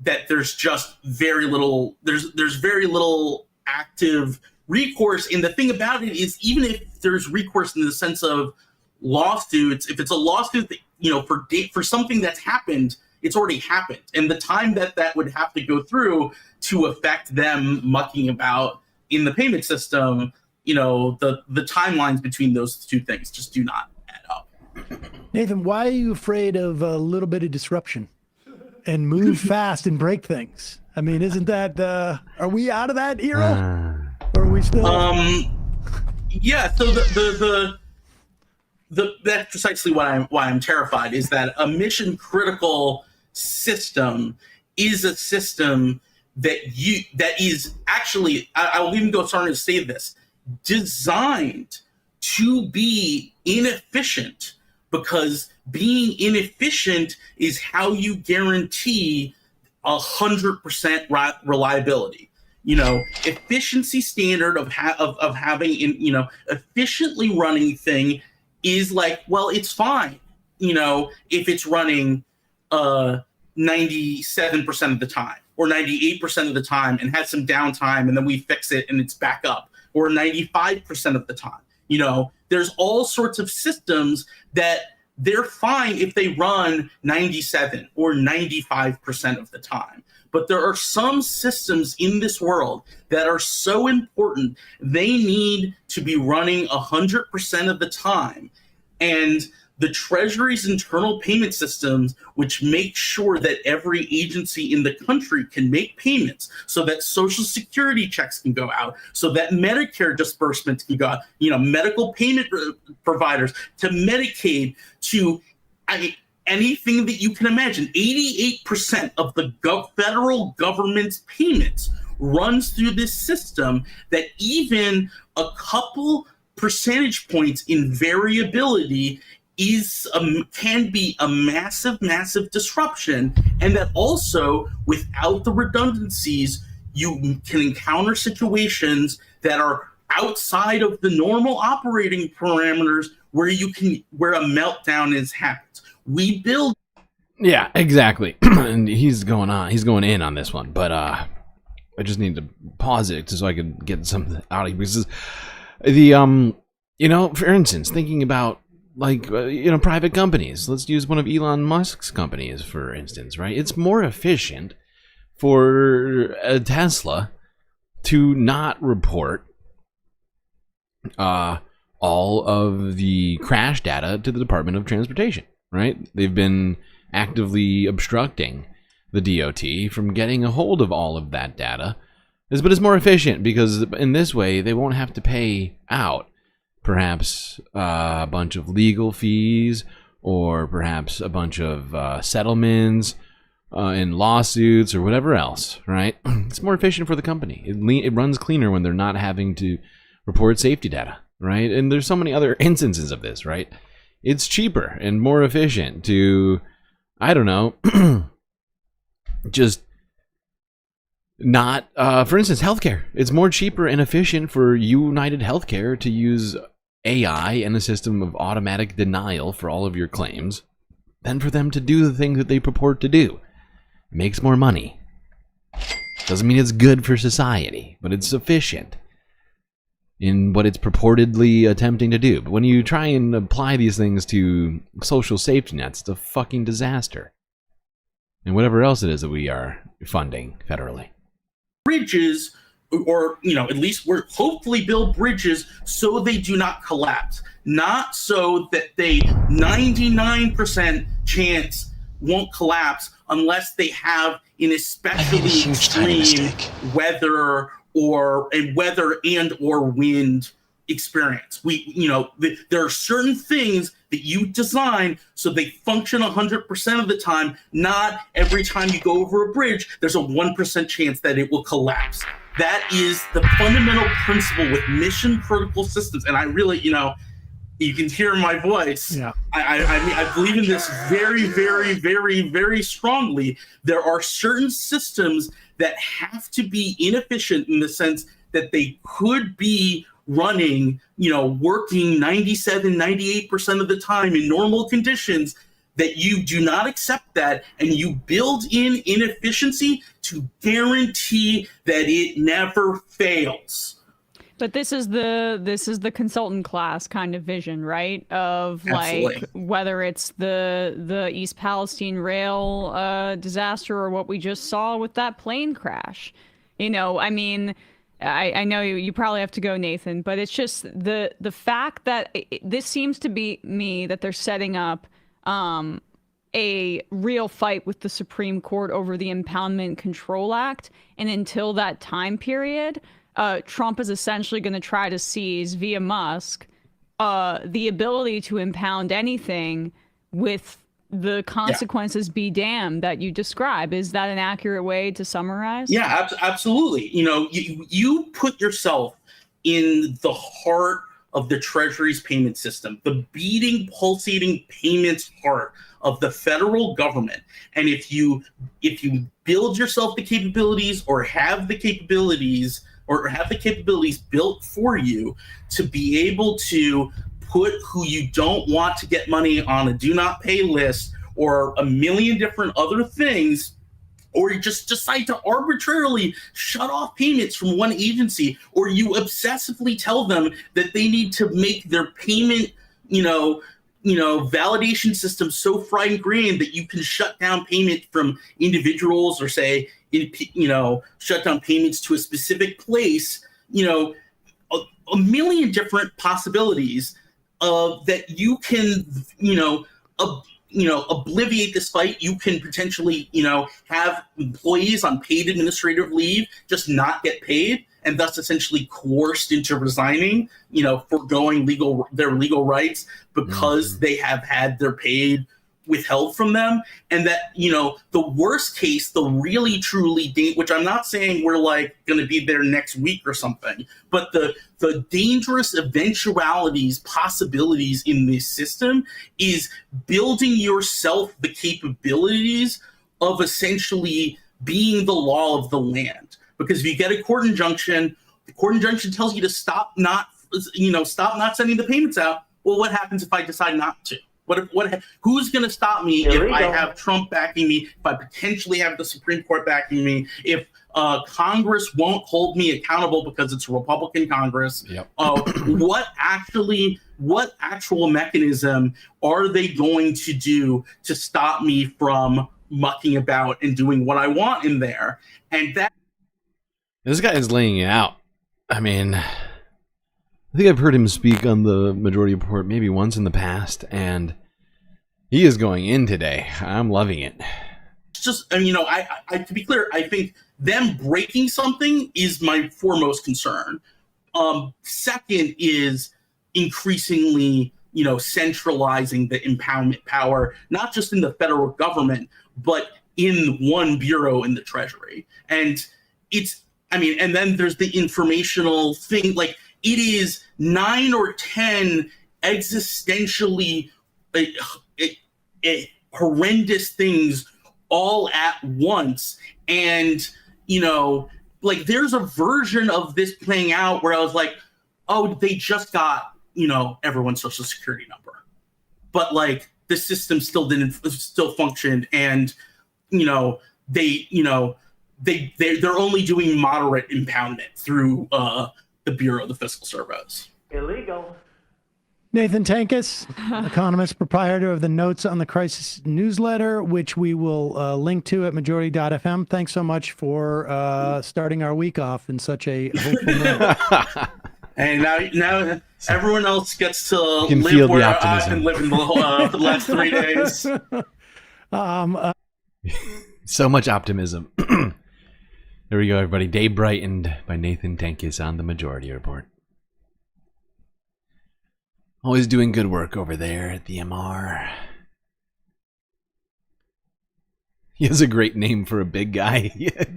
that there's just very little. There's very little active recourse, and the thing about it is, even if there's recourse in the sense of lawsuits, if it's a lawsuit that, for something that's happened, it's already happened, and the time that would have to go through to affect them mucking about in the payment system, the timelines between those two things just do not add up. Nathan, why are you afraid of a little bit of disruption and move fast and break things? I mean, isn't that, are we out of that era? Or are we still? Yeah, so that's precisely why I'm terrified, is that a mission critical system is a system that is actually, I will even go so far as to say this, designed to be inefficient, because being inefficient is how you guarantee 100% reliability. Efficiency standard of having efficiently running thing is like, well, it's fine, if it's running 97% of the time or 98% of the time and has some downtime and then we fix it and it's back up, or 95% of the time. There's all sorts of systems that they're fine if they run 97 or 95% of the time. But there are some systems in this world that are so important, they need to be running 100% of the time. And the Treasury's internal payment systems, which make sure that every agency in the country can make payments, so that Social Security checks can go out, so that Medicare disbursements can go out, medical payment providers, to Medicaid, to anything that you can imagine. 88% of the federal government's payments runs through this system, that even a couple percentage points in variability can be a massive disruption, and that also, without the redundancies, you can encounter situations that are outside of the normal operating parameters where a meltdown happens. We build. Yeah, exactly. And he's going in on this one, but I just need to pause it so I can get something out of here, because for instance, thinking about private companies. Let's use one of Elon Musk's companies, for instance, right? It's more efficient for a Tesla to not report all of the crash data to the Department of Transportation, right? They've been actively obstructing the DOT from getting a hold of all of that data. But it's more efficient because in this way, they won't have to pay out perhaps a bunch of legal fees, or perhaps a bunch of settlements and lawsuits or whatever else, right? It's more efficient for the company. It runs cleaner when they're not having to report safety data, right? And there's so many other instances of this, right? It's cheaper and more efficient to, I don't know, just not, for instance, healthcare. It's more cheaper and efficient for United Healthcare to use AI and a system of automatic denial for all of your claims than for them to do the thing that they purport to do. It makes more money. Doesn't mean it's good for society, but it's efficient in what it's purportedly attempting to do. But when you try and apply these things to social safety nets, it's a fucking disaster. And whatever else it is that we are funding federally. Bridges, or, you know, at least we're hopefully build bridges so they do not collapse. Not so that they 99% chance won't collapse unless they have an especially extreme weather or wind experience. There are certain things that you design so they function 100% of the time. Not every time you go over a bridge, there's a 1% chance that it will collapse. That is the fundamental principle with mission critical systems. And I really, you can hear my voice. Yeah. I believe in this very, very, very, very strongly. There are certain systems that have to be inefficient in the sense that they could be running, working 97, 98% of the time in normal conditions, that you do not accept that, and you build in inefficiency to guarantee that it never fails. But this is the consultant class kind of vision, right? Of Absolutely. like whether it's the East Palestine rail disaster or what we just saw with that plane crash. I know you probably have to go, Nathan, but it's just the fact that this seems to be me that they're setting up a real fight with the Supreme Court over the Impoundment Control Act, and until that time period, Trump is essentially going to try to seize via Musk the ability to impound anything with the consequences be damned that you describe. Is that an accurate way to summarize? Yeah, absolutely. You put yourself in the heart of the Treasury's payment system, the beating, pulsating payments heart of the federal government. And if you build yourself the capabilities or have the capabilities built for you to be able to put who you don't want to get money on a do not pay list or a million different other things, or you just decide to arbitrarily shut off payments from one agency, or you obsessively tell them that they need to make their payment, validation system so fried and grained that you can shut down payment from individuals or say, shut down payments to a specific place, a million different possibilities that you can, obliviate this fight. You can potentially, have employees on paid administrative leave just not get paid, and thus essentially coerced into resigning, foregoing their legal rights because they have had their paid withheld from them. And that, the worst case, the really truly which I'm not saying we're like going to be there next week or something, but the dangerous eventualities, possibilities in this system is building yourself the capabilities of essentially being the law of the land. Because if you get a court injunction, the court injunction tells you to stop not sending the payments out. Well, what happens if I decide not to? Who's going to stop me if I have Trump backing me, if I potentially have the Supreme Court backing me, if Congress won't hold me accountable because it's a Republican Congress? Yep. What actual mechanism are they going to do to stop me from mucking about and doing what I want in there? And that This guy is laying it out. I mean, I think I've heard him speak on the Majority Report maybe once in the past, and he is going in today. I'm loving it. Just, to be clear, I think them breaking something is my foremost concern. Second is increasingly, centralizing the impoundment power, not just in the federal government, but in one bureau in the Treasury. And and then there's the informational thing. Like, it is 9 or 10 existentially horrendous things all at once. And, there's a version of this playing out where I was like, oh, they just got, everyone's social security number. But like the system still functioned, and, they're only doing moderate impoundment through the Bureau of the Fiscal Service. Illegal. Nathan Tankis, economist, proprietor of the Notes on the Crisis newsletter, which we will link to at majority.fm. Thanks so much for starting our week off in such a hopeful note. And now everyone else gets to feel live where the I've optimism. been living the last 3 days. So much optimism. There we go, everybody. Day brightened by Nathan Tankis on the Majority Report. Always doing good work over there at the MR. He has a great name for a big guy. Yeah, I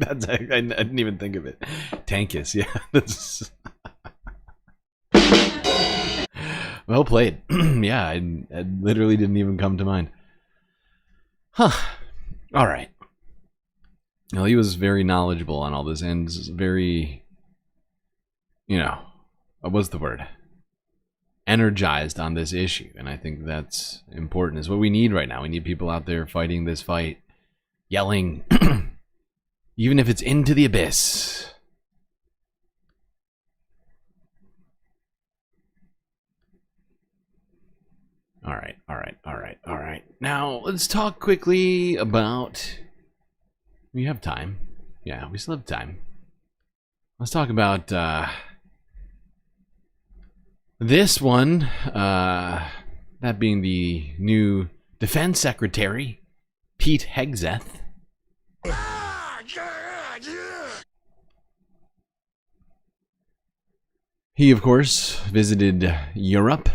didn't even think of it. Tankis, yeah. That's well played. Yeah, I literally didn't even come to mind. Huh. All right. Well, he was very knowledgeable on all this and very, what's the word? Energized on this issue. And I think that's important. Is what we need right now. We need people out there fighting this fight, yelling, even if it's into the abyss. All right. Now, let's talk quickly about... We have time. Yeah, we still have time. Let's talk about this one. That being the new Defense Secretary, Pete Hegseth. He, of course, visited Europe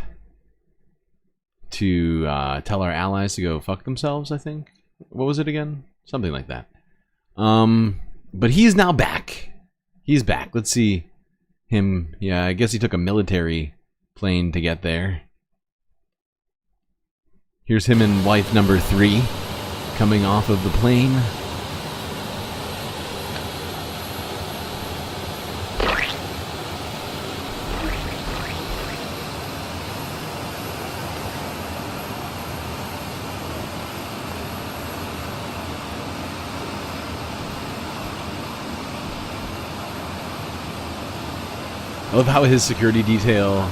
to tell our allies to go fuck themselves, I think. What was it again? Something like that. But he's now back. He's back. Let's see him. Yeah, I guess he took a military plane to get there. Here's him and wife number 3 coming off of the plane. I love how his security detail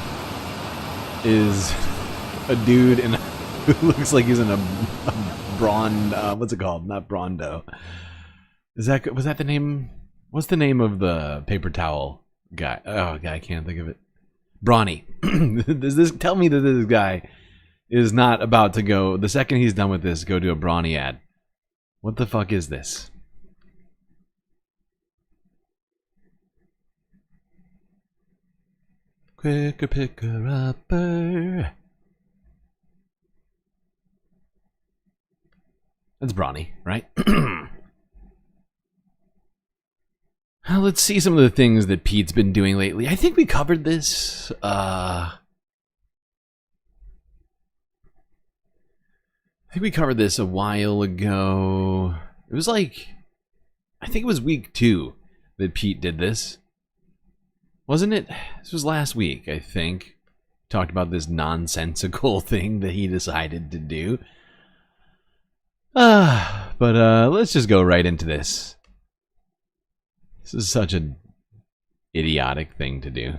is a dude in who looks like he's in a brawn. What's it called? Not Brondo. Was that the name? What's the name of the paper towel guy? Oh, God, I can't think of it. Brawny. Tell me that this guy is not about to go, the second he's done with this, go do a Brawny ad. What the fuck is this? Quicker picker upper. That's Brawny, right? Let's see some of the things that Pete's been doing lately. I think we covered this. I think we covered this a while ago. It was like, I think it was week 2 that Pete did this. Wasn't it? This was last week, I think. Talked about this nonsensical thing that he decided to do. But let's just go right into this. This is such an idiotic thing to do.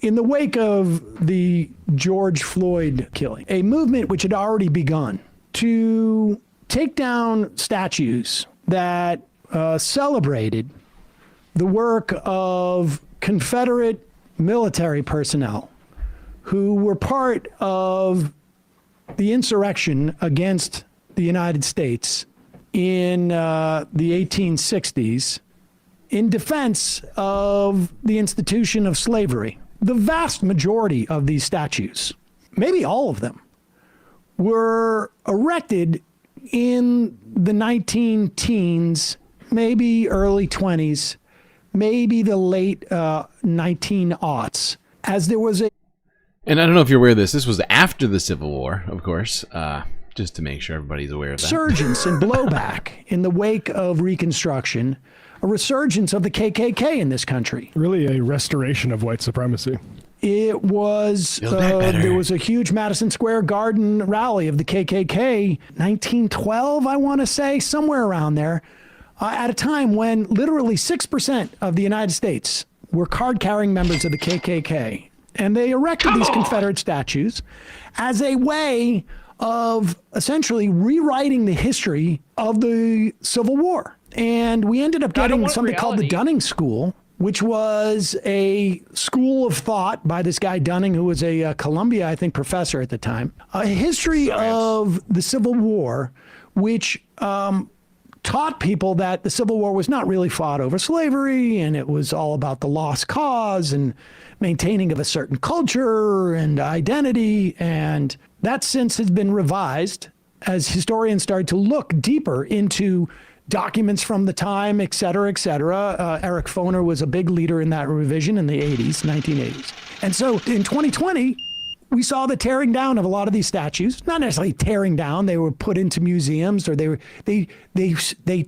In the wake of the George Floyd killing, a movement which had already begun to take down statues that celebrated the work of Confederate military personnel who were part of the insurrection against the United States in the 1860s in defense of the institution of slavery. The vast majority of these statues, maybe all of them, were erected in the 19-teens, maybe early 20s, maybe the late 19-aughts, as there was a... And I don't know if you're aware of this. This was after the Civil War, of course, just to make sure everybody's aware of that. Resurgence and blowback in the wake of Reconstruction, a resurgence of the KKK in this country. Really a restoration of white supremacy. It was, there was a huge Madison Square Garden rally of the KKK, 1912, I want to say, somewhere around there, at a time when literally 6% of the United States were card-carrying members of the KKK. And they erected these Confederate statues as a way of essentially rewriting the history of the Civil War. And we ended up getting something called the Dunning School, which was a school of thought by this guy Dunning, who was a Columbia, I think, professor at the time. A history of the Civil War, which taught people that the Civil War was not really fought over slavery, and it was all about the lost cause and maintaining of a certain culture and identity. And that since has been revised as historians started to look deeper into documents from the time, et cetera, et cetera. Eric Foner was a big leader in that revision in the 1980s. And so in 2020, we saw the tearing down of a lot of these statues. Not necessarily tearing down; they were put into museums, or they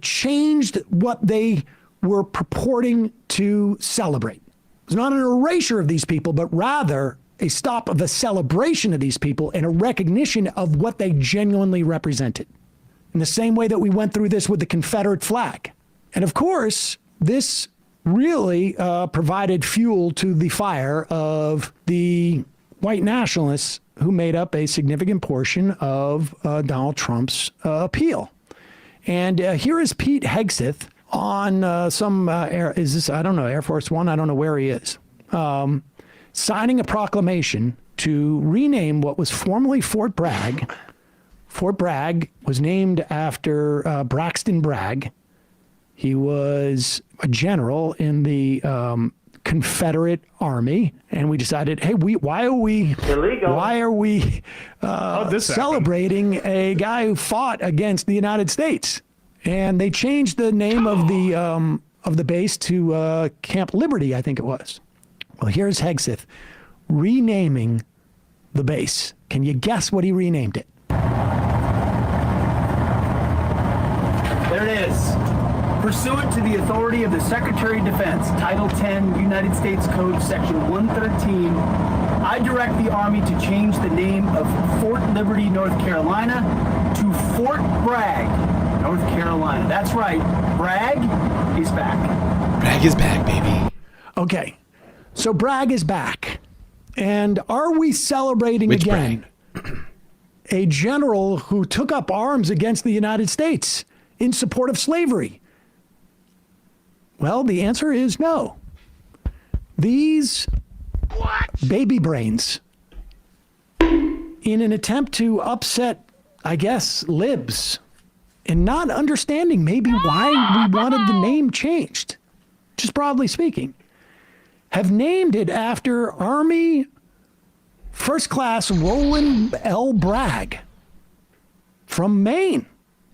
changed what they were purporting to celebrate. It was not an erasure of these people, but rather a stop of a celebration of these people and a recognition of what they genuinely represented. In the same way that we went through this with the Confederate flag. And of course, this really provided fuel to the fire of the white nationalists who made up a significant portion of Donald Trump's appeal. And here is Pete Hegseth on some, Air Force One? I don't know where he is. Signing a proclamation to rename what was formerly Fort Bragg. Fort Bragg was named after Braxton Bragg. He was a general in the Confederate Army, and we decided, hey, why are we celebrating a guy who fought against the United States? And they changed the name of the base to Camp Liberty, I think it was. Well, here's Hegseth renaming the base. Can you guess what he renamed it? There it is. Pursuant to the authority of the Secretary of Defense, Title 10, United States Code, Section 113, I direct the Army to change the name of Fort Liberty, North Carolina, to Fort Bragg, North Carolina. That's right. Bragg is back. Bragg is back, baby. Okay. So Bragg is back. And are we celebrating again a general who took up arms against the United States in support of slavery? Well, the answer is no. These baby brains, in an attempt to upset, I guess, libs, and not understanding maybe why we wanted the name changed, just broadly speaking, have named it after Army First Class Roland L. Bragg from Maine.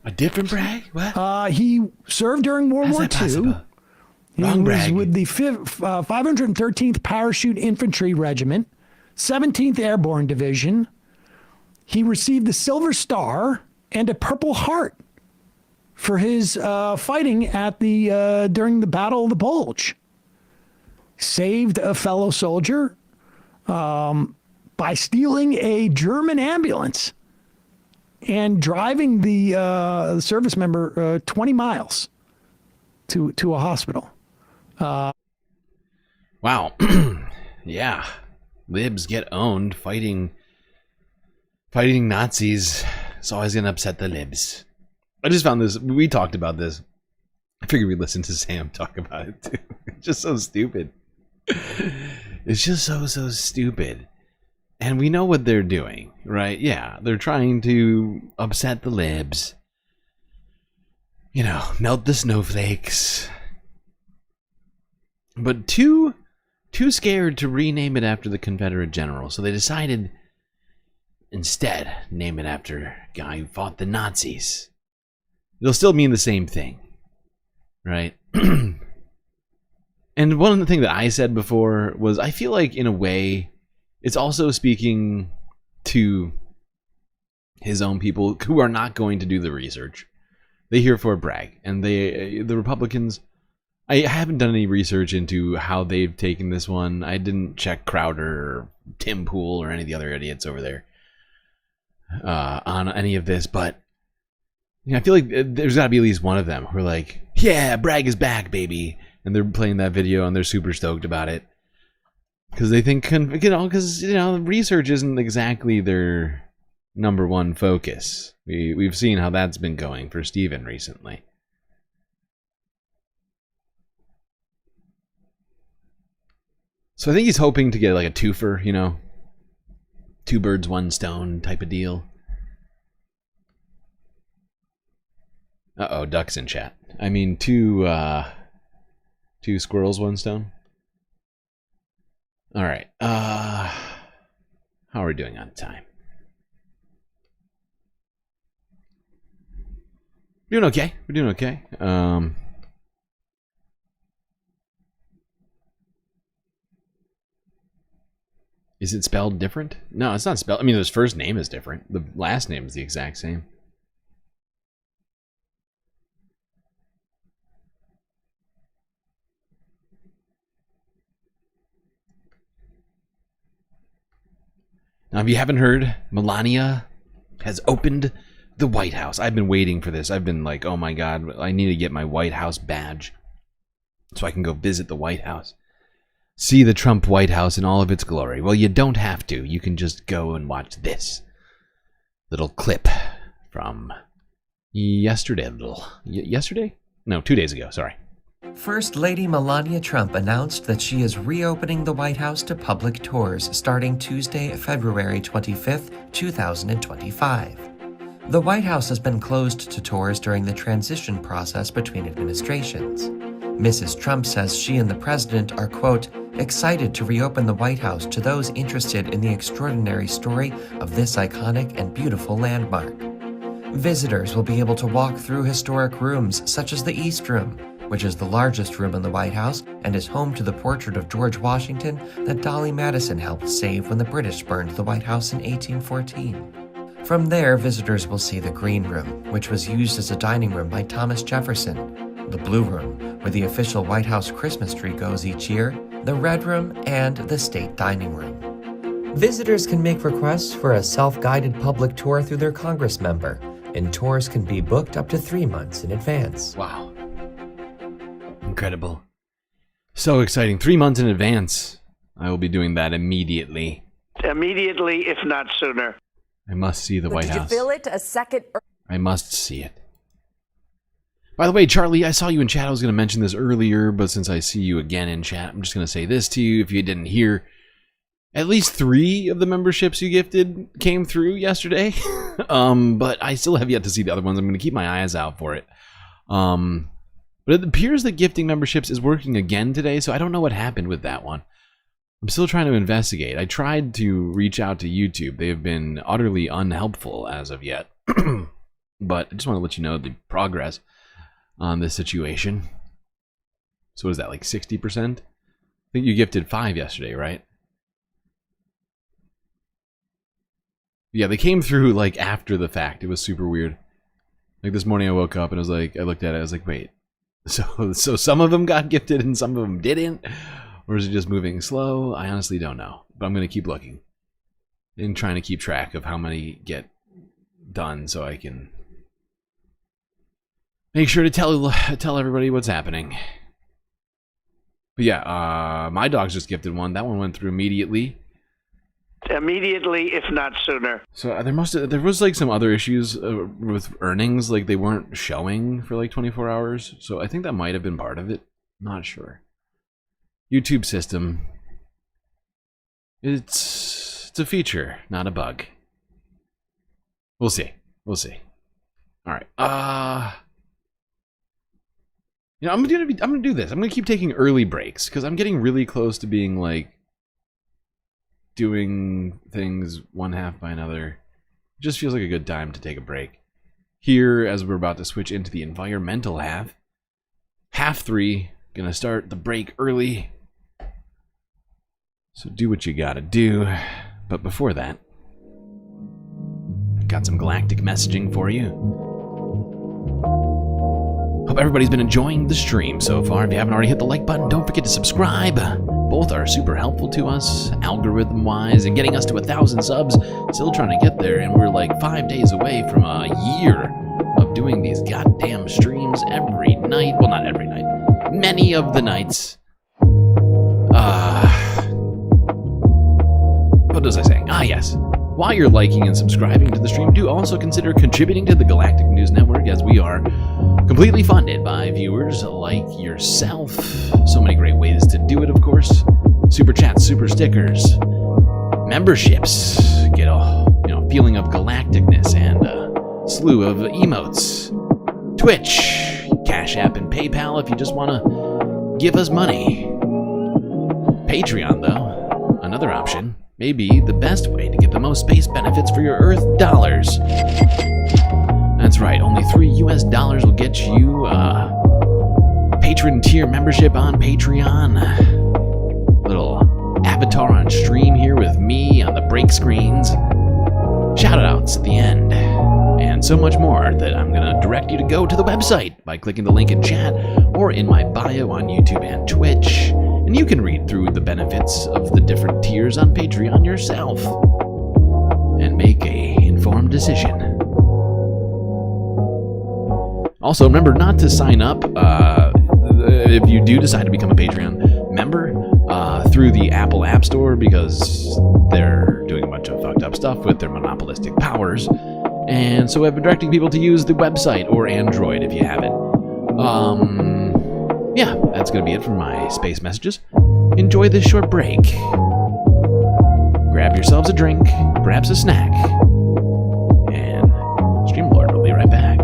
A different Bragg? What? He served during World War II. Possible? He was with the 513th Parachute Infantry Regiment, 17th Airborne Division. He received the Silver Star and a Purple Heart for his fighting at the during the Battle of the Bulge. Saved a fellow soldier by stealing a German ambulance and driving the service member 20 miles to a hospital. Wow. Yeah. Libs get owned fighting Nazis. It's always going to upset the libs. I just found this. We talked about this. I figured we'd listen to Sam talk about it too. It's just so stupid. It's just so stupid. And we know what they're doing, right? Yeah, they're trying to upset the libs. You know, melt the snowflakes. but too scared to rename it after the Confederate general. So they decided instead name it after a guy who fought the Nazis. It'll still mean the same thing, right? And one of the things that I said before was I feel like in a way it's also speaking to his own people who are not going to do the research. They here for a brag, and the Republicans, I haven't done any research into how they've taken this one. I didn't check Crowder or Tim Pool or any of the other idiots over there on any of this, but I feel like there's got to be at least one of them who are like, yeah, brag is back, baby. And they're playing that video and they're super stoked about it. Because they think, because research isn't exactly their number one focus. We've seen how that's been going for Steven recently. So I think he's hoping to get like a twofer, two birds, one stone type of deal. Uh-oh, ducks in chat. I mean, two squirrels, one stone. All right. How are we doing on time? We're doing okay. We're doing okay. Is it spelled different? No, it's not spelled. I mean, his first name is different. The last name is the exact same. Now, if you haven't heard, Melania has opened the White House. I've been waiting for this. I've been like, oh my God, I need to get my White House badge so I can go visit the White House. See the Trump White House in all of its glory. Well, you don't have to. You can just go and watch this little clip from yesterday. Yesterday? No, 2 days ago. Sorry. First Lady Melania Trump announced that she is reopening the White House to public tours starting Tuesday, February 25th, 2025. The White House has been closed to tours during the transition process between administrations. Mrs. Trump says she and the president are, quote, excited to reopen the White House to those interested in the extraordinary story of this iconic and beautiful landmark. Visitors will be able to walk through historic rooms such as the East Room, which is the largest room in the White House and is home to the portrait of George Washington that Dolly Madison helped save when the British burned the White House in 1814. From there, visitors will see the Green Room, which was used as a dining room by Thomas Jefferson, the Blue Room, where the official White House Christmas tree goes each year, the Red Room, and the State Dining Room. Visitors can make requests for a self-guided public tour through their Congress member, and tours can be booked up to 3 months in advance. Wow. Incredible. So exciting. 3 months in advance. I will be doing that immediately. Immediately, if not sooner. I must see the White House. Did you feel it a second? I must see it. By the way, Charlie, I saw you in chat. I was going to mention this earlier, but since I see you again in chat, I'm just going to say this to you. If you didn't hear, at least 3 of the memberships you gifted came through yesterday. But I still have yet to see the other ones. I'm going to keep my eyes out for it. But it appears that gifting memberships is working again today, so I don't know what happened with that one. I'm still trying to investigate. I tried to reach out to YouTube. They have been utterly unhelpful as of yet. But I just want to let you know the progress on this situation. So what is that, like 60%? I think you gifted 5 yesterday, right? Yeah, they came through like after the fact. It was super weird. Like this morning I woke up and I looked at it, I was like, wait. So some of them got gifted and some of them didn't? Or is it just moving slow? I honestly don't know. But I'm going to keep looking. And trying to keep track of how many get done so I can make sure to tell everybody what's happening. But yeah, my dog's just gifted one. That one went through immediately. Immediately, if not sooner. So there was like some other issues with earnings, like they weren't showing for like 24 hours. So I think that might have been part of it. Not sure. YouTube system. It's a feature, not a bug. We'll see. We'll see. All right. You know, I'm gonna do this. I'm gonna keep taking early breaks because I'm getting really close to being like doing things one half by another. It just feels like a good time to take a break. Here, as we're about to switch into the environmental half, half 3, gonna start the break early. So do what you gotta do. But before that, got some galactic messaging for you. Hope everybody's been enjoying the stream so far. If you haven't already hit the like button, don't forget to subscribe. Both are super helpful to us, algorithm-wise, and getting us to 1,000 subs. Still trying to get there, and we're like 5 days away from a year of doing these goddamn streams every night. Well, not every night. Many of the nights. What was I saying? Yes. While you're liking and subscribing to the stream, do also consider contributing to the Galactic News Network, as we are completely funded by viewers like yourself. So many great ways to do it, of course. Super chats, super stickers, memberships, get a feeling of galacticness, and a slew of emotes. Twitch, Cash App, and PayPal if you just want to give us money. Patreon, though, another option. Maybe the best way to get the most space benefits for your Earth dollars. That's right, only $3 will get you a patron tier membership on Patreon. Little avatar on stream here with me on the break screens. Shoutouts at the end. And so much more that I'm going to direct you to go to the website by clicking the link in chat or in my bio on YouTube and Twitch. And you can read through the benefits of the different tiers on Patreon yourself and make an informed decision. Also, remember not to sign up if you do decide to become a Patreon member through the Apple App Store, because they're doing a bunch of fucked up stuff with their monopolistic powers. And so I've been directing people to use the website or Android if you have it. Yeah, that's going to be it for my space messages. Enjoy this short break. Grab yourselves a drink, perhaps a snack, and StreamLord will be right back.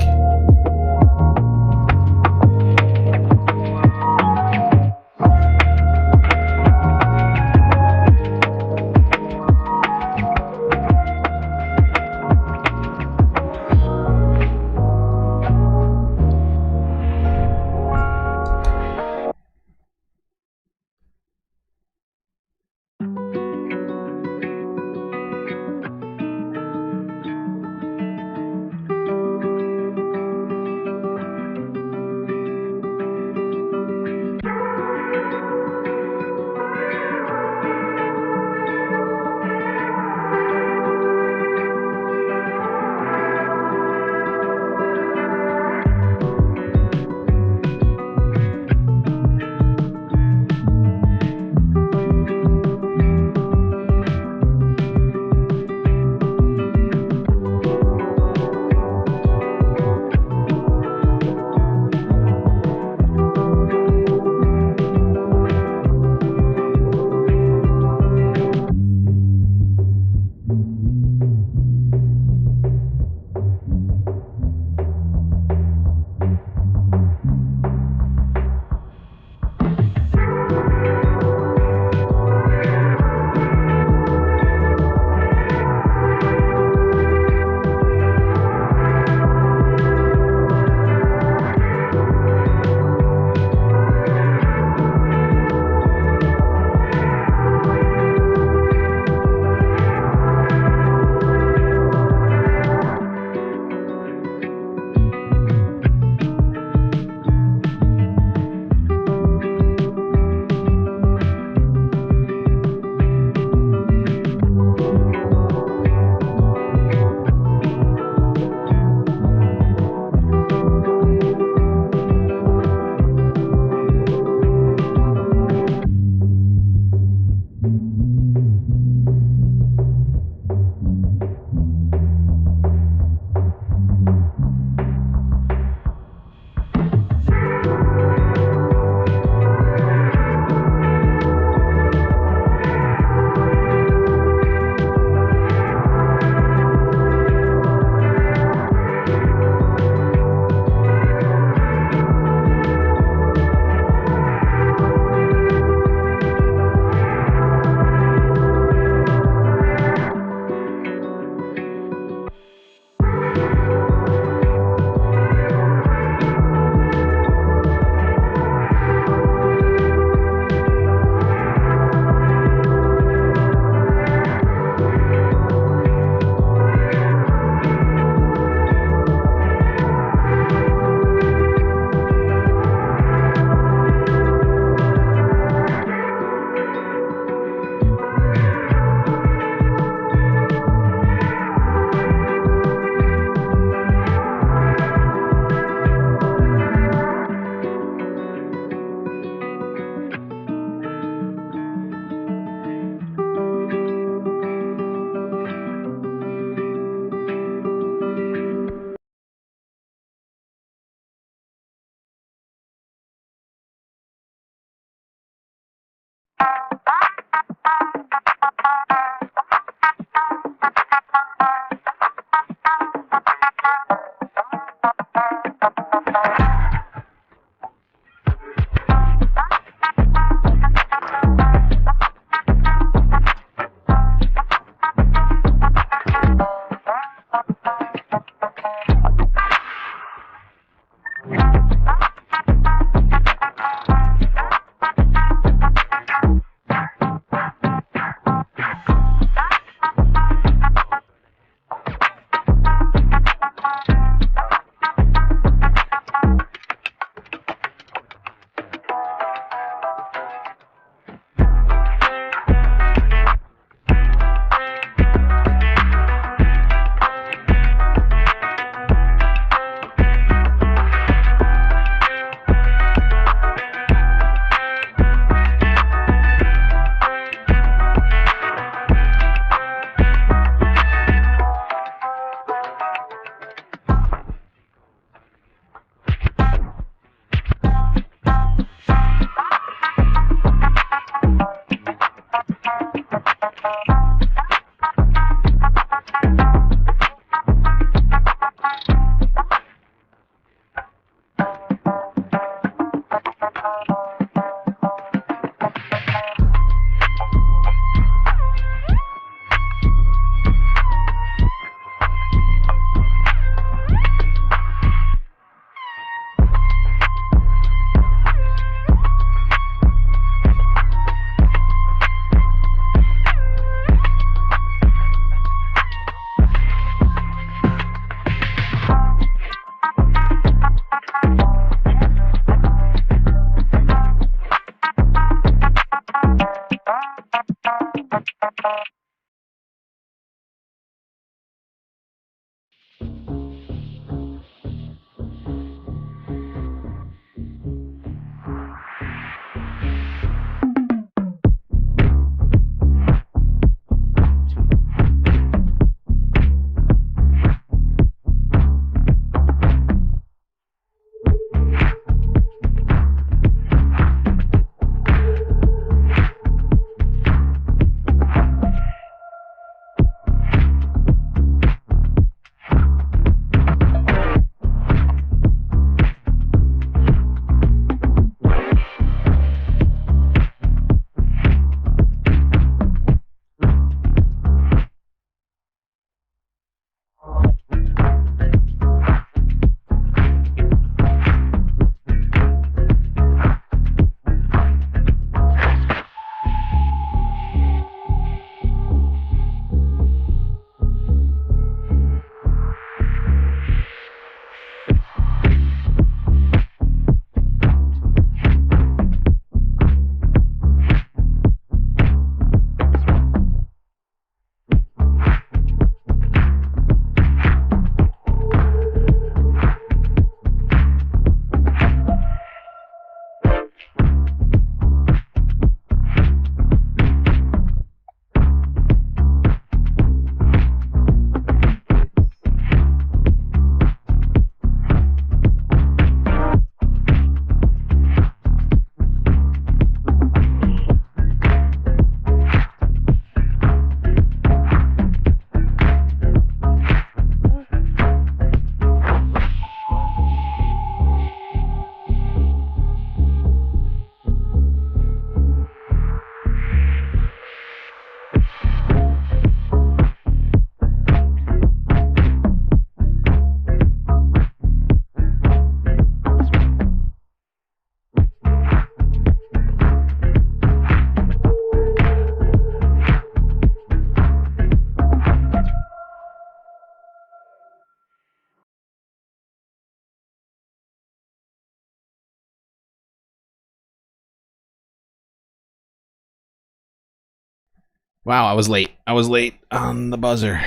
Wow, I was late. I was late on the buzzer.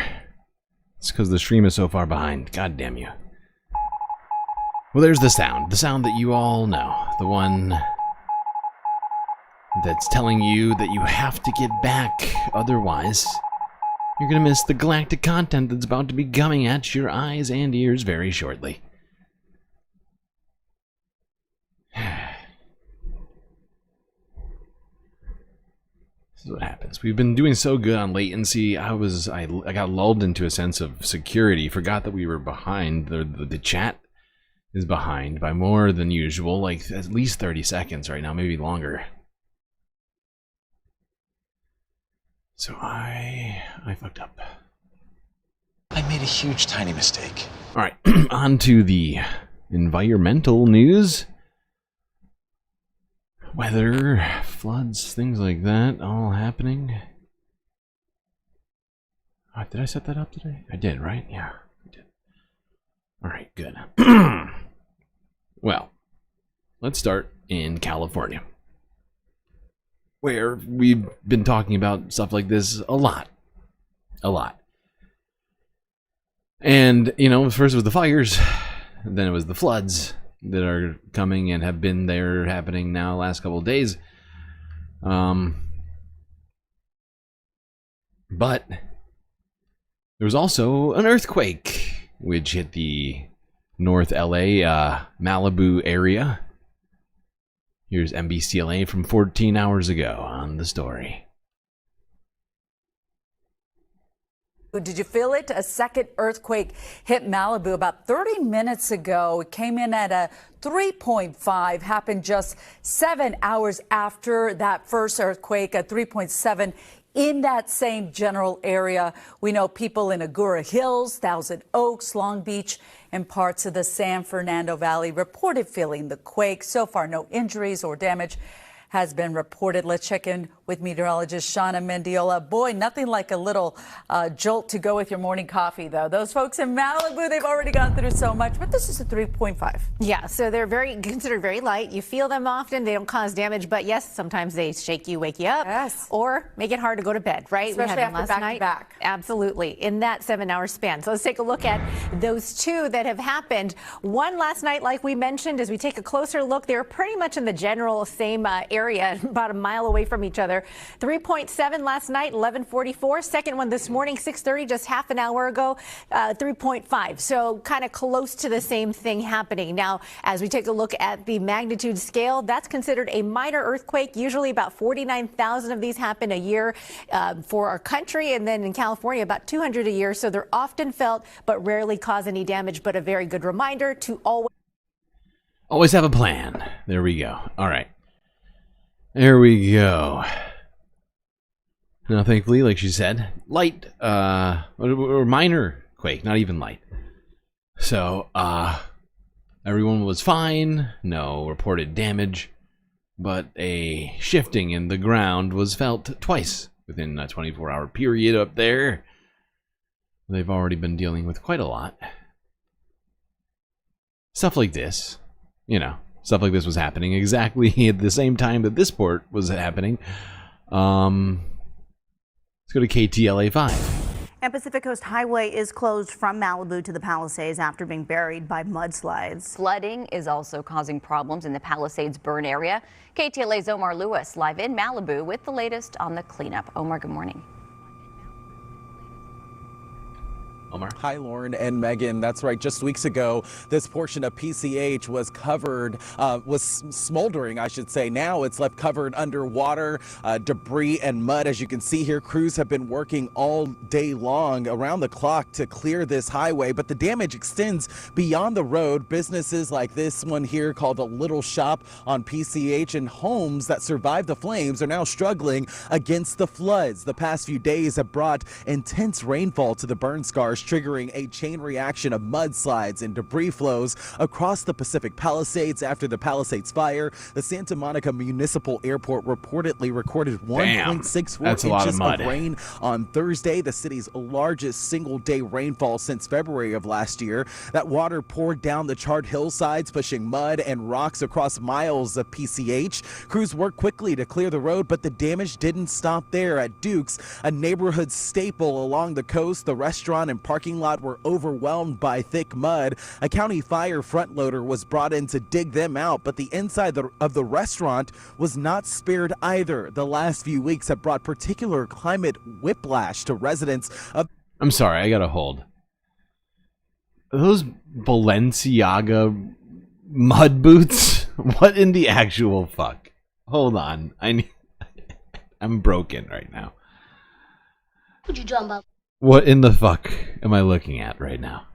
It's because the stream is so far behind. God damn you. Well, there's the sound. The sound that you all know. The one that's telling you that you have to get back. Otherwise, you're going to miss the galactic content that's about to be coming at your eyes and ears very shortly. This is what happens. We've been doing so good on latency. I got lulled into a sense of security. Forgot that we were behind. The chat is behind by more than usual, like at least 30 seconds right now, maybe longer. So I fucked up. I made a huge tiny mistake. All right, on to the environmental news. Weather, floods, things like that, all happening. Did I set that up today? I did, right? Yeah, I did. All right, good. Well, let's start in California, where we've been talking about stuff like this a lot. A lot. And, you know, first it was the fires, then it was the floods that are coming and have been there, happening now last couple of days. But there was also an earthquake, which hit the North LA, Malibu area. Here's NBCLA from 14 hours ago on the story. Did you feel it? A second earthquake hit Malibu about 30 minutes ago. It came in at a 3.5, happened just 7 hours after that first earthquake, a 3.7 in that same general area. We know people in Agoura Hills, Thousand Oaks, Long Beach, and parts of the San Fernando Valley reported feeling the quake. So far, no injuries or damage has been reported. Let's check in with meteorologist Shauna Mendiola. Boy, nothing like a little jolt to go with your morning coffee, though. Those folks in Malibu, they've already gone through so much, but this is a 3.5. Yeah, so they're considered very light. You feel them often. They don't cause damage, but yes, sometimes they shake you, wake you up, or make it hard to go to bed, right? Especially we had after last night. back. Absolutely, in that 7-hour span. So let's take a look at those two that have happened. One last night, like we mentioned, as we take a closer look, they're pretty much in the general same area, about a mile away from each other. 3.7 last night, 11:44. Second one this morning, 6:30, just half an hour ago, 3.5. So kind of close to the same thing happening. Now, as we take a look at the magnitude scale, that's considered a minor earthquake. Usually about 49,000 of these happen a year for our country. And then in California, about 200 a year. So they're often felt, but rarely cause any damage. But a very good reminder to Always have a plan. There we go. All right. There we go. Now, thankfully, like she said, light, or minor quake, not even light. So, everyone was fine, no reported damage, but a shifting in the ground was felt twice within a 24-hour period up there. They've already been dealing with quite a lot. Stuff like this, you know. Stuff like this was happening exactly at the same time that this port was happening. Let's go to KTLA 5. And Pacific Coast Highway is closed from Malibu to the Palisades after being buried by mudslides. Flooding is also causing problems in the Palisades burn area. KTLA's Omar Lewis live in Malibu with the latest on the cleanup. Omar, good morning. Omar. Hi, Lauren and Megan. That's right. Just weeks ago, this portion of PCH was covered, was smoldering, I should say. Now it's left covered underwater, debris and mud. As you can see here, crews have been working all day long around the clock to clear this highway, but the damage extends beyond the road. Businesses like this one here called a Little Shop on PCH and homes that survived the flames are now struggling against the floods. The past few days have brought intense rainfall to the burn scars, triggering a chain reaction of mudslides and debris flows across the Pacific Palisades. After the Palisades fire, the Santa Monica Municipal Airport reportedly recorded 1.64 inches of rain on Thursday, the city's largest single-day rainfall since February of last year. That water poured down the charred hillsides, pushing mud and rocks across miles of PCH. Crews worked quickly to clear the road, but the damage didn't stop there. At Duke's, a neighborhood staple along the coast, the restaurant and parking lot were overwhelmed by thick mud. A county fire front loader was brought in to dig them out, but the inside of the restaurant was not spared either. The last few weeks have brought particular climate whiplash to residents of... I'm sorry, I gotta hold. Are those Balenciaga mud boots? What in the actual fuck? Hold on. I'm broken right now. Would you jump up? What in the fuck am I looking at right now?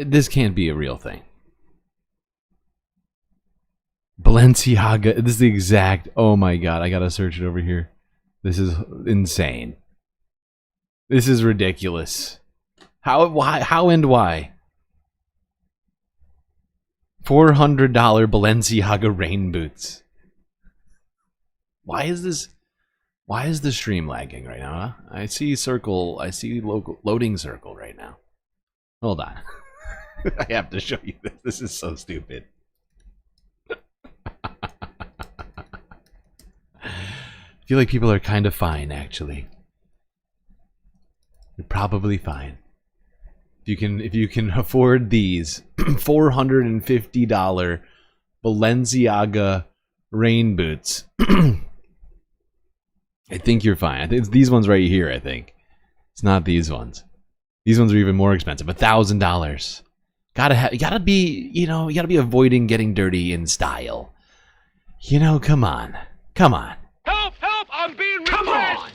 This can't be a real thing. Balenciaga. This is the exact... Oh my god, I gotta search it over here. This is insane. This is ridiculous. How and why? $400 Balenciaga rain boots. Why is the stream lagging right now? Huh? I see loading circle right now. Hold on. I have to show you this. This is so stupid. I feel like people are kind of fine, actually. You're probably fine. If you can afford these $450 Balenciaga rain boots, I think you're fine. I think it's these ones right here. I think it's not these ones. These ones are even more expensive. $1,000. You gotta be avoiding getting dirty in style. You know, come on. Come on. Help! Help! I'm being repressed!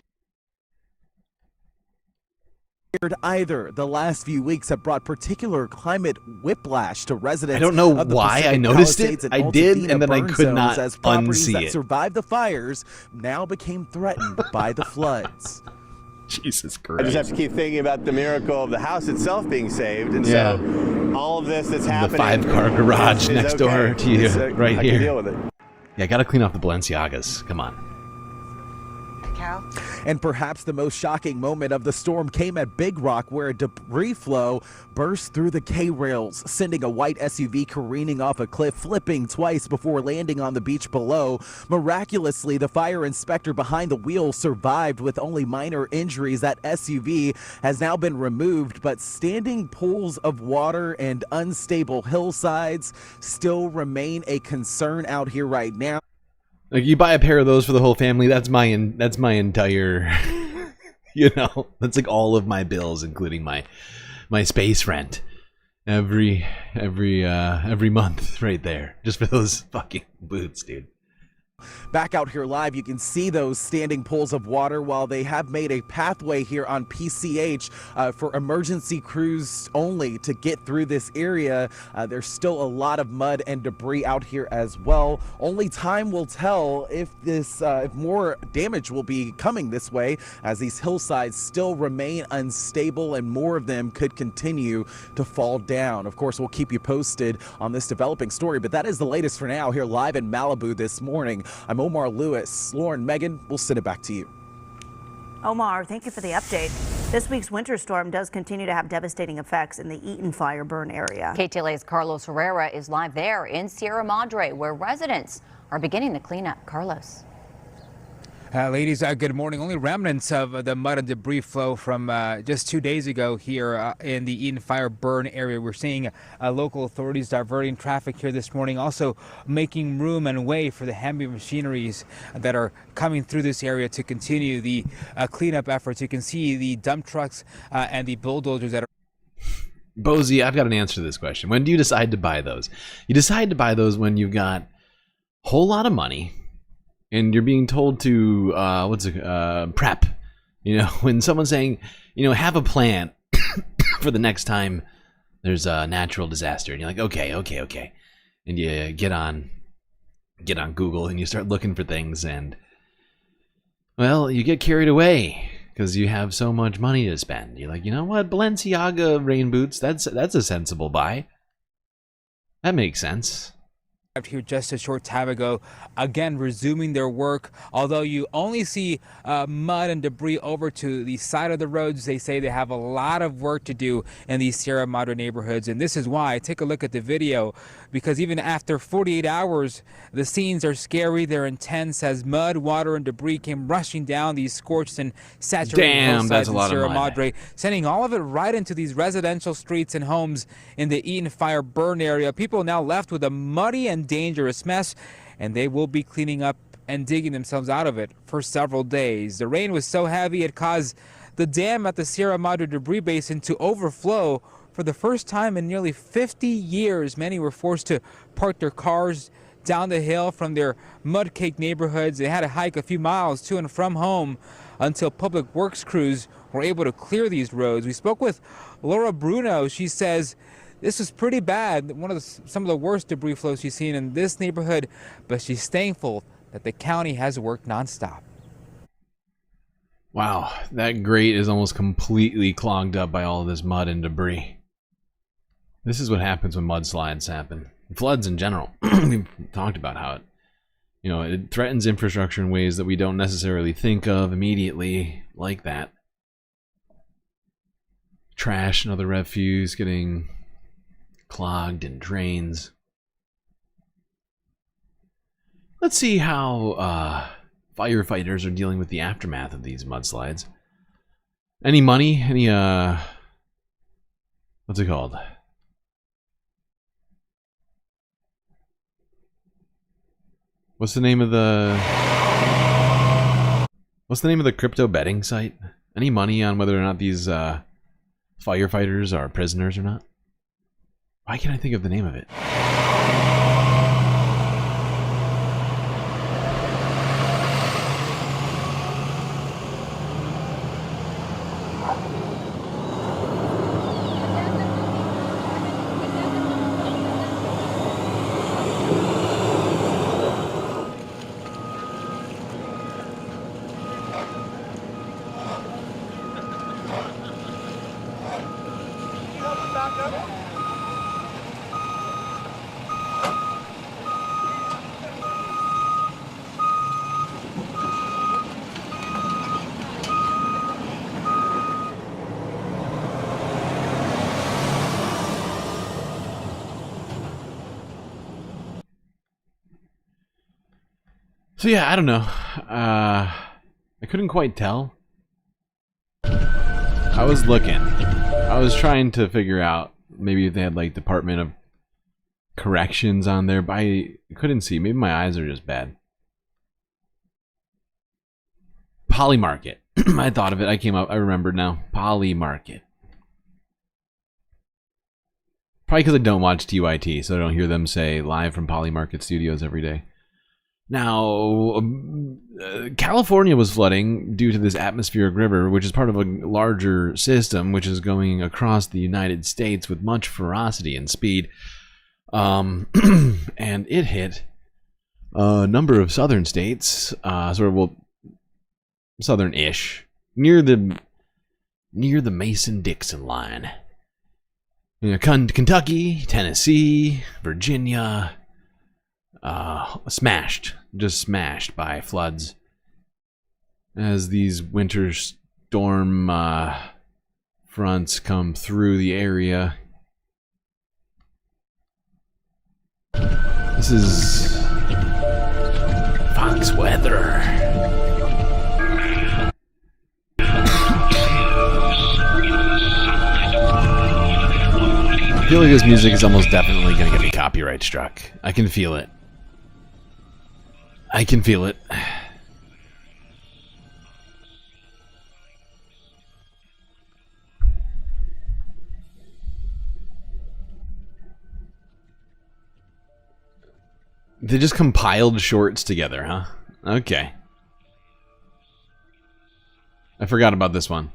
Either. The last few weeks have brought particular climate whiplash to residents. I don't know of the why I Pacific noticed Palisades it. and I did, Altadena and then I burn could zones not as properties unsee that it. survived the fires now became threatened by the floods. Jesus I Christ. just have to keep thinking about the miracle of the house itself being saved, and Yeah. so all of this that's The happening. 5-car garage is next okay. door to you, right I here. can deal with it. Yeah, I gotta clean off the Balenciagas. Come on. And perhaps the most shocking moment of the storm came at Big Rock, where a debris flow burst through the K-rails, sending a white SUV careening off a cliff, flipping twice before landing on the beach below. Miraculously, the fire inspector behind the wheel survived with only minor injuries. That SUV has now been removed, but standing pools of water and unstable hillsides still remain a concern out here right now. Like, you buy a pair of those for the whole family, that's my entire, you know, that's like all of my bills, including my space rent every month right there, just for those fucking boots, dude. Back out here live, you can see those standing pools of water. While they have made a pathway here on PCH for emergency crews only to get through this area, there's still a lot of mud and debris out here as well. Only time will tell if if more damage will be coming this way, as these hillsides still remain unstable and more of them could continue to fall down. Of course, we'll keep you posted on this developing story, but that is the latest for now here live in Malibu this morning. I'm Omar Lewis. Lauren, Megan, we'll send it back to you. Omar, thank you for the update. This week's winter storm does continue to have devastating effects in the Eaton fire burn area. KTLA's Carlos Herrera is live there in Sierra Madre, where residents are beginning the cleanup. Carlos. Ladies, good morning. Only remnants of the mud and debris flow from just 2 days ago here in the Eaton fire burn area. We're seeing local authorities diverting traffic here this morning, also making room and way for the heavy machineries that are coming through this area to continue the cleanup efforts. You can see the dump trucks and the bulldozers that are... Bozy, I've got an answer to this question. When do you decide to buy those? You decide to buy those when you've got a whole lot of money and you're being told to prep. You know, when someone's saying, you know, have a plan for the next time there's a natural disaster, and you're like, okay, and you get on Google and you start looking for things, and well, you get carried away because you have so much money to spend. You're like, you know what, Balenciaga rain boots, that's a sensible buy. That makes sense. Here just a short time ago, again resuming their work. Although you only see mud and debris over to the side of the roads, they say they have a lot of work to do in these Sierra Madre neighborhoods, and this is why. Take a look at the video, because even after 48 hours, the scenes are scary. They're intense as mud, water, and debris came rushing down these scorched and saturated hillsides in Sierra Madre, sending all of it right into these residential streets and homes in the Eaton fire burn area. People now left with a muddy and dangerous mess, and they will be cleaning up and digging themselves out of it for several days. The rain was so heavy it caused the dam at the Sierra Madre debris basin to overflow for the first time in nearly 50 years. Many were forced to park their cars down the hill from their mud-caked neighborhoods. They had to hike a few miles to and from home until public works crews were able to clear these roads. We spoke with Laura Bruno. She says this was pretty bad, some of the worst debris flows she's seen in this neighborhood, but she's thankful that the county has worked nonstop. Wow, that grate is almost completely clogged up by all of this mud and debris. This is what happens when mudslides happen. Floods in general. We've talked about how it threatens infrastructure in ways that we don't necessarily think of immediately, like that. Trash and other refuse getting clogged in drains. Let's see how firefighters are dealing with the aftermath of these mudslides. Any money? Any what's it called? What's the name of the crypto betting site? Any money on whether or not these firefighters are prisoners or not? Why can't I think of the name of it? So yeah, I don't know. I couldn't quite tell. I was looking. I was trying to figure out maybe if they had like Department of Corrections on there, but I couldn't see. Maybe my eyes are just bad. Polymarket. I thought of it. I came up. I remembered now. Polymarket. Probably because I don't watch TYT, so I don't hear them say live from Polymarket Studios every day. Now, California was flooding due to this atmospheric river, which is part of a larger system, which is going across the United States with much ferocity and speed. And it hit a number of southern states, southern-ish, near the Mason-Dixon line. You know, Kentucky, Tennessee, Virginia. Just smashed by floods as these winter storm fronts come through the area. This is Fox weather. I feel like this music is almost definitely going to get me copyright struck. I can feel it. I can feel it. They just compiled shorts together, huh? Okay. I forgot about this one.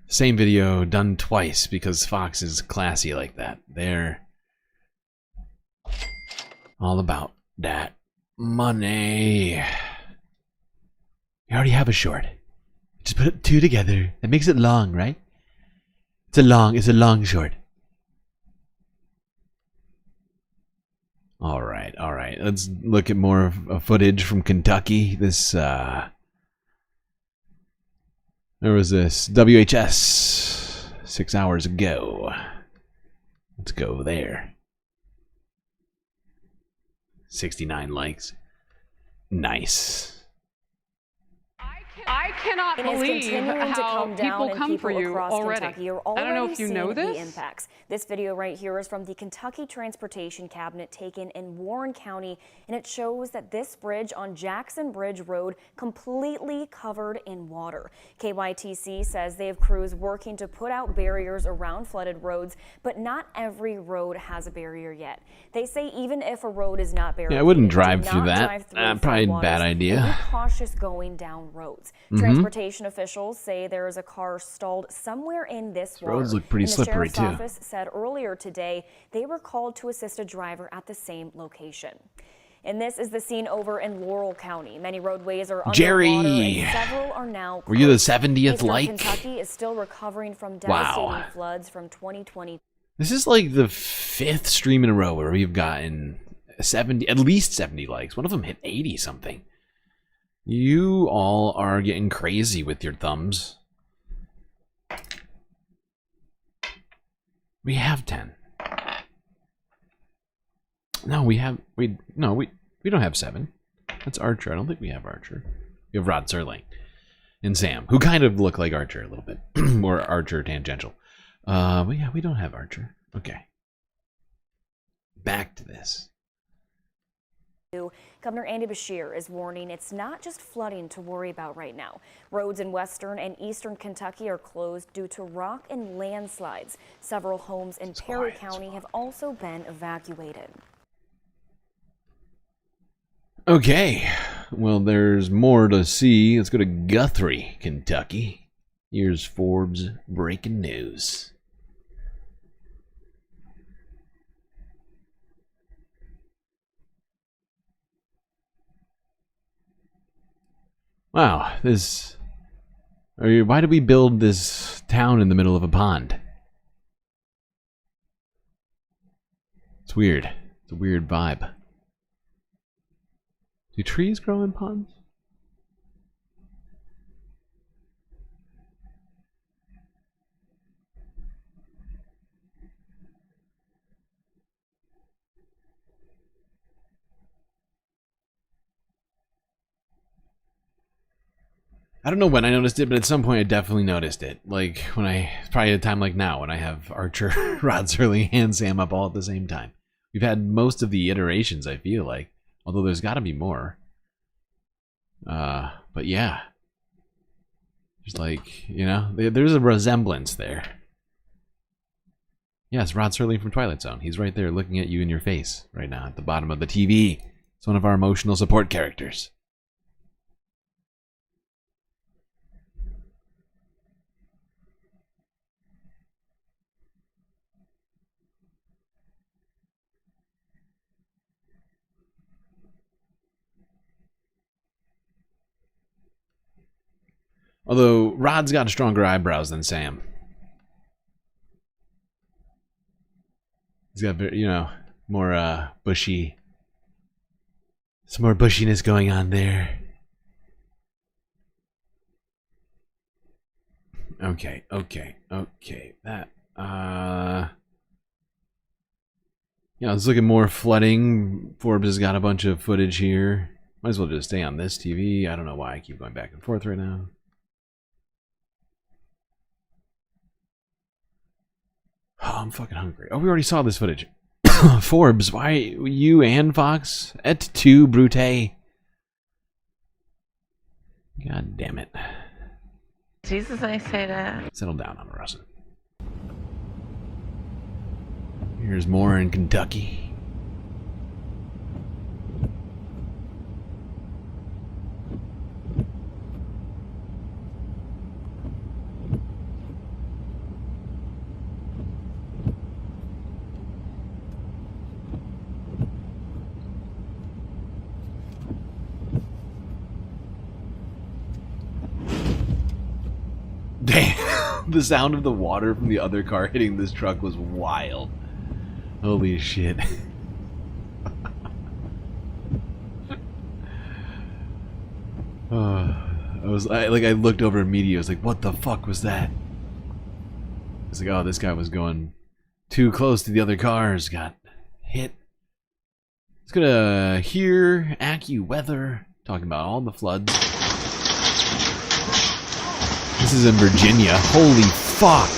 Same video done twice because Fox is classy like that. They're all about that money. You already have a short. Just put two together. That makes it long, right? It's a long short. All right. Let's look at more footage from Kentucky. This, there was this WHS 6 hours ago. Let's go there. 69 likes. Nice. I cannot believe how people come for you already. I don't know if you know this. Impacts. This video right here is from the Kentucky Transportation Cabinet taken in Warren County, and it shows that this bridge on Jackson Bridge Road completely covered in water. KYTC says they have crews working to put out barriers around flooded roads, but not every road has a barrier yet. They say even if a road is not barricaded, yeah, I wouldn't drive through that. Probably a bad idea. Be cautious going down roads. Transportation officials say there is a car stalled somewhere in this water. Roads look pretty slippery too. The sheriff's office said earlier today they were called to assist a driver at the same location. And this is the scene over in Laurel County. Many roadways are underwater, and several are now closed. Were you the 70th Eastern like? Kentucky is still recovering from devastating floods from 2020. This is like the 5th stream in a row where we've gotten 70, at least 70 likes. One of them hit 80 something. You all are getting crazy with your thumbs. We have 10. No, we don't have 7. That's Archer. I don't think we have Archer. We have Rod Serling and Sam, who kind of look like Archer a little bit. More Archer tangential. But yeah, we don't have Archer. Okay. Back to this. Governor Andy Beshear is warning it's not just flooding to worry about right now. Roads in western and eastern Kentucky are closed due to rock and landslides. Several homes in Perry County have also been evacuated. Okay, well, there's more to see. Let's go to Guthrie, Kentucky. Here's Forbes breaking news. Wow, why did we build this town in the middle of a pond. It's weird. It's a weird vibe. Do trees grow in ponds? I don't know when I noticed it, but at some point I definitely noticed it. Like when probably at a time like now when I have Archer, Rod Serling, and Sam up all at the same time. We've had most of the iterations, I feel like. Although there's got to be more. But yeah. Just like, you know, there's a resemblance there. Yes, Rod Serling from Twilight Zone. He's right there looking at you in your face right now at the bottom of the TV. It's one of our emotional support characters. Although Rod's got stronger eyebrows than Sam. He's got, you know, more bushy. Some more bushiness going on there. Okay. That, yeah, let's look at more flooding. Forbes has got a bunch of footage here. Might as well just stay on this TV. I don't know why I keep going back and forth right now. Oh, I'm fucking hungry. Oh, we already saw this footage. Forbes, why you and Fox? Et tu, Brute? God damn it. Jesus, I say that. Settle down, Omarosa. Here's more in Kentucky. Damn, the sound of the water from the other car hitting this truck was wild. Holy shit. I looked over immediately. I was like, what the fuck was that? I was like, oh, this guy was going too close to the other cars, got hit. Let's go to here, AccuWeather, talking about all the floods. This is in Virginia. Holy fuck!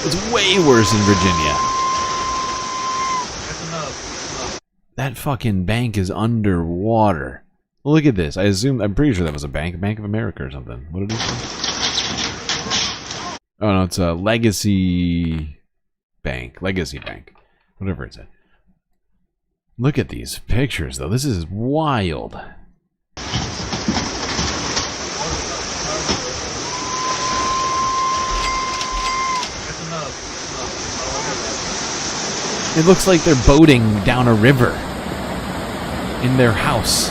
It's way worse in Virginia. That fucking bank is underwater. Look at this. I'm pretty sure that was a bank. Bank of America or something. What did it say? Oh no, it's a Legacy Bank. Legacy Bank. Whatever it said. Look at these pictures though. This is wild. It looks like they're boating down a river in their house.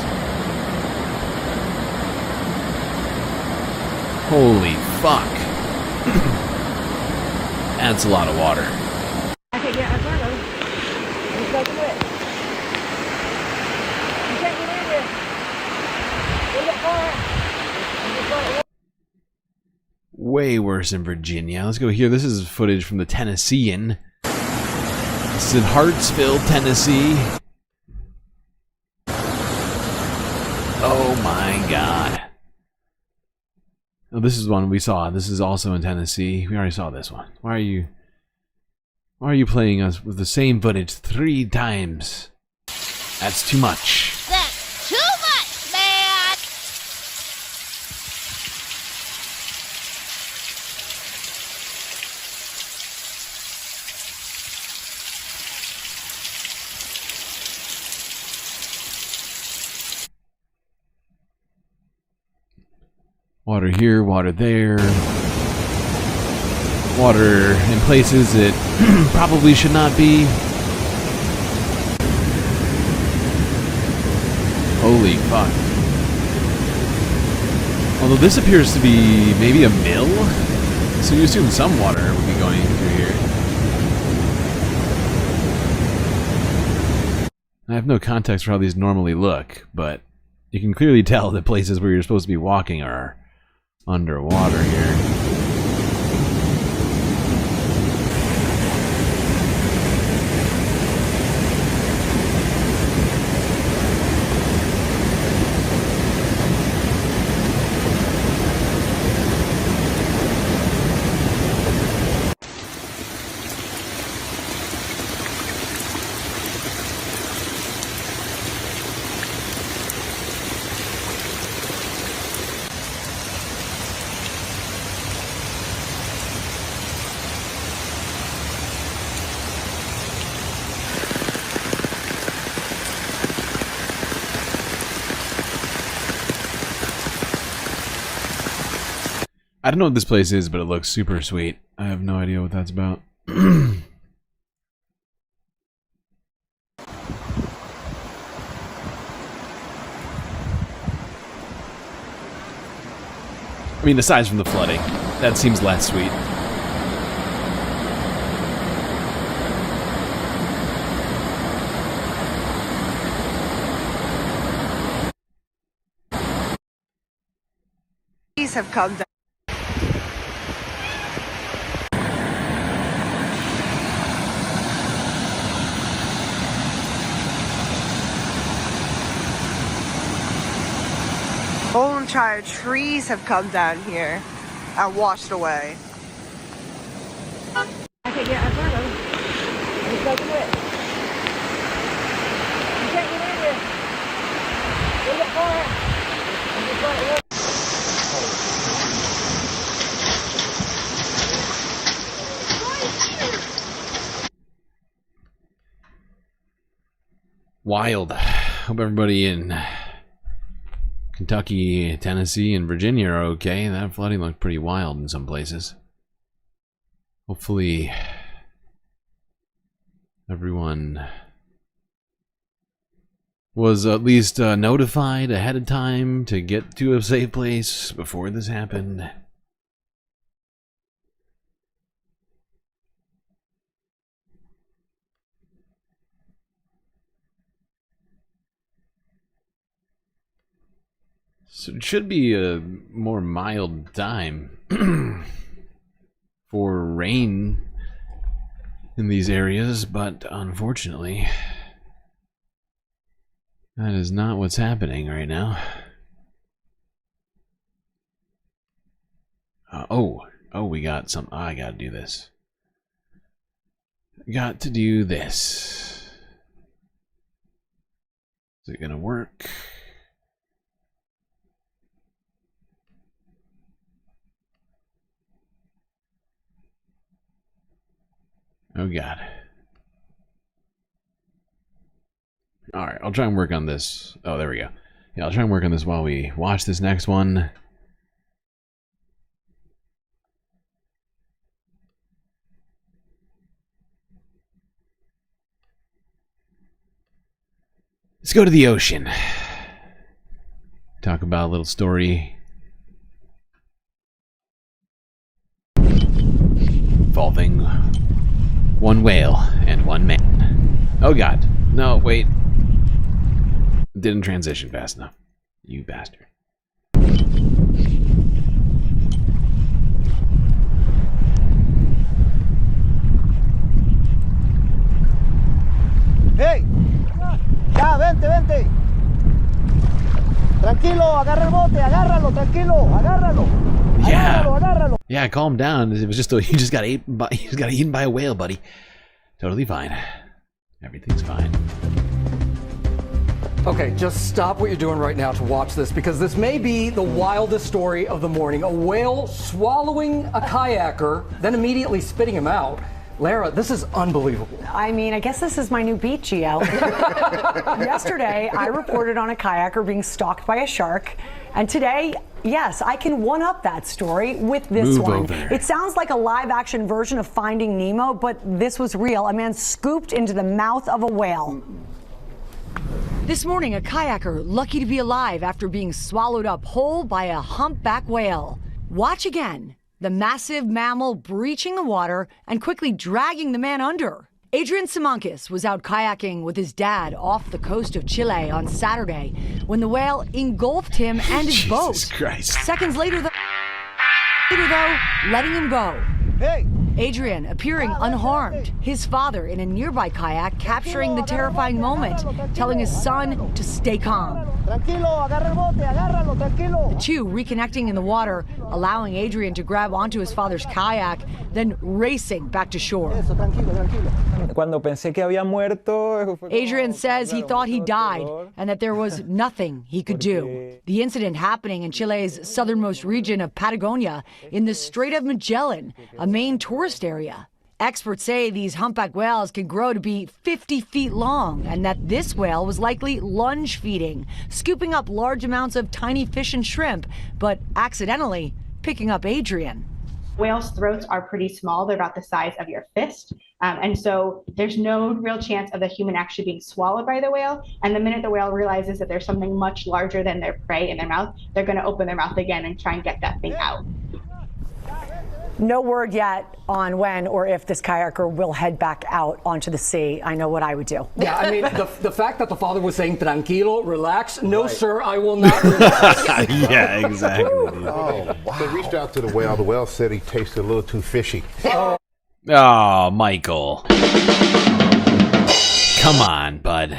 Holy fuck. That's a lot of water. Okay, yeah, I've got them. Let's go through it. You can't get in here. We'll get far. Way worse in Virginia. Let's go here. This is footage from the Tennessean. This is in Hartsville, Tennessee. Oh my god. Oh, this is one we saw. This is also in Tennessee. We already saw this one. Why are you playing us with the same footage 3 times? That's too much. That's too much, man! Water here, water there. Water in places it probably should not be. Holy fuck. Although this appears to be maybe a mill? So you assume some water would be going through here. I have no context for how these normally look, but you can clearly tell that places where you're supposed to be walking are underwater here. I don't know what this place is, but it looks super sweet. I have no idea what that's about. I mean, aside from the flooding, that seems less sweet. Trees have come down. Whole entire trees have come down here and washed away. I can't get in front of him. Just go through it. You can't get in here. Go get far. Just let it work. Wild. Hope everybody in Kentucky, Tennessee, and Virginia are okay. That flooding looked pretty wild in some places. Hopefully everyone was at least notified ahead of time to get to a safe place before this happened. So it should be a more mild time for rain in these areas, but unfortunately, that is not what's happening right now. Oh, we got some. I gotta do this. Got to do this. Is it gonna work? Oh god. Alright, I'll try and work on this. Oh, there we go. Yeah, I'll try and work on this while we watch this next one. Let's go to the ocean. Talk about a little story involving one whale and one man. Oh god. No, wait. Didn't transition fast enough. You bastard. Hey! Ya, vente, vente. Tranquilo, agarra el bote, agárralo, tranquilo, agárralo. Yeah. Agárralo, agárralo. Yeah, calm down. It was just you just got eaten by a whale, buddy. Totally fine. Everything's fine. Okay, just stop what you're doing right now to watch this, because this may be the wildest story of the morning. A whale swallowing a kayaker, then immediately spitting him out. Lara, this is unbelievable. I mean, I guess this is my new beat, Gio. Yesterday, I reported on a kayaker being stalked by a shark. And today, yes, I can one-up that story with this one. It sounds like a live-action version of Finding Nemo, but this was real. A man scooped into the mouth of a whale. This morning, a kayaker lucky to be alive after being swallowed up whole by a humpback whale. Watch again the massive mammal breaching the water and quickly dragging the man under. Adrian Simankis was out kayaking with his dad off the coast of Chile on Saturday when the whale engulfed him and his boat. Jesus Christ. Seconds later, though, letting him go. Hey! Adrian appearing unharmed, his father in a nearby kayak capturing the terrifying moment, telling his son to stay calm. The two reconnecting in the water, allowing Adrian to grab onto his father's kayak, then racing back to shore. Adrian says he thought he died and that there was nothing he could do. The incident happening in Chile's southernmost region of Patagonia in the Strait of Magellan, a main tourist area. Experts say these humpback whales can grow to be 50 feet long and that this whale was likely lunge feeding, scooping up large amounts of tiny fish and shrimp, but accidentally picking up Adrian. Whales' throats are pretty small. They're about the size of your fist. And so there's no real chance of the human actually being swallowed by the whale. And the minute the whale realizes that there's something much larger than their prey in their mouth, they're going to open their mouth again and try and get that thing out. No word yet on when or if this kayaker will head back out onto the sea. I know what I would do. Yeah, I mean, the fact that the father was saying, tranquilo, relax. No, sir, I will not relax. Yeah, exactly. Oh, wow. They reached out to the whale. The whale said he tasted a little too fishy. Oh, Michael. Come on, bud.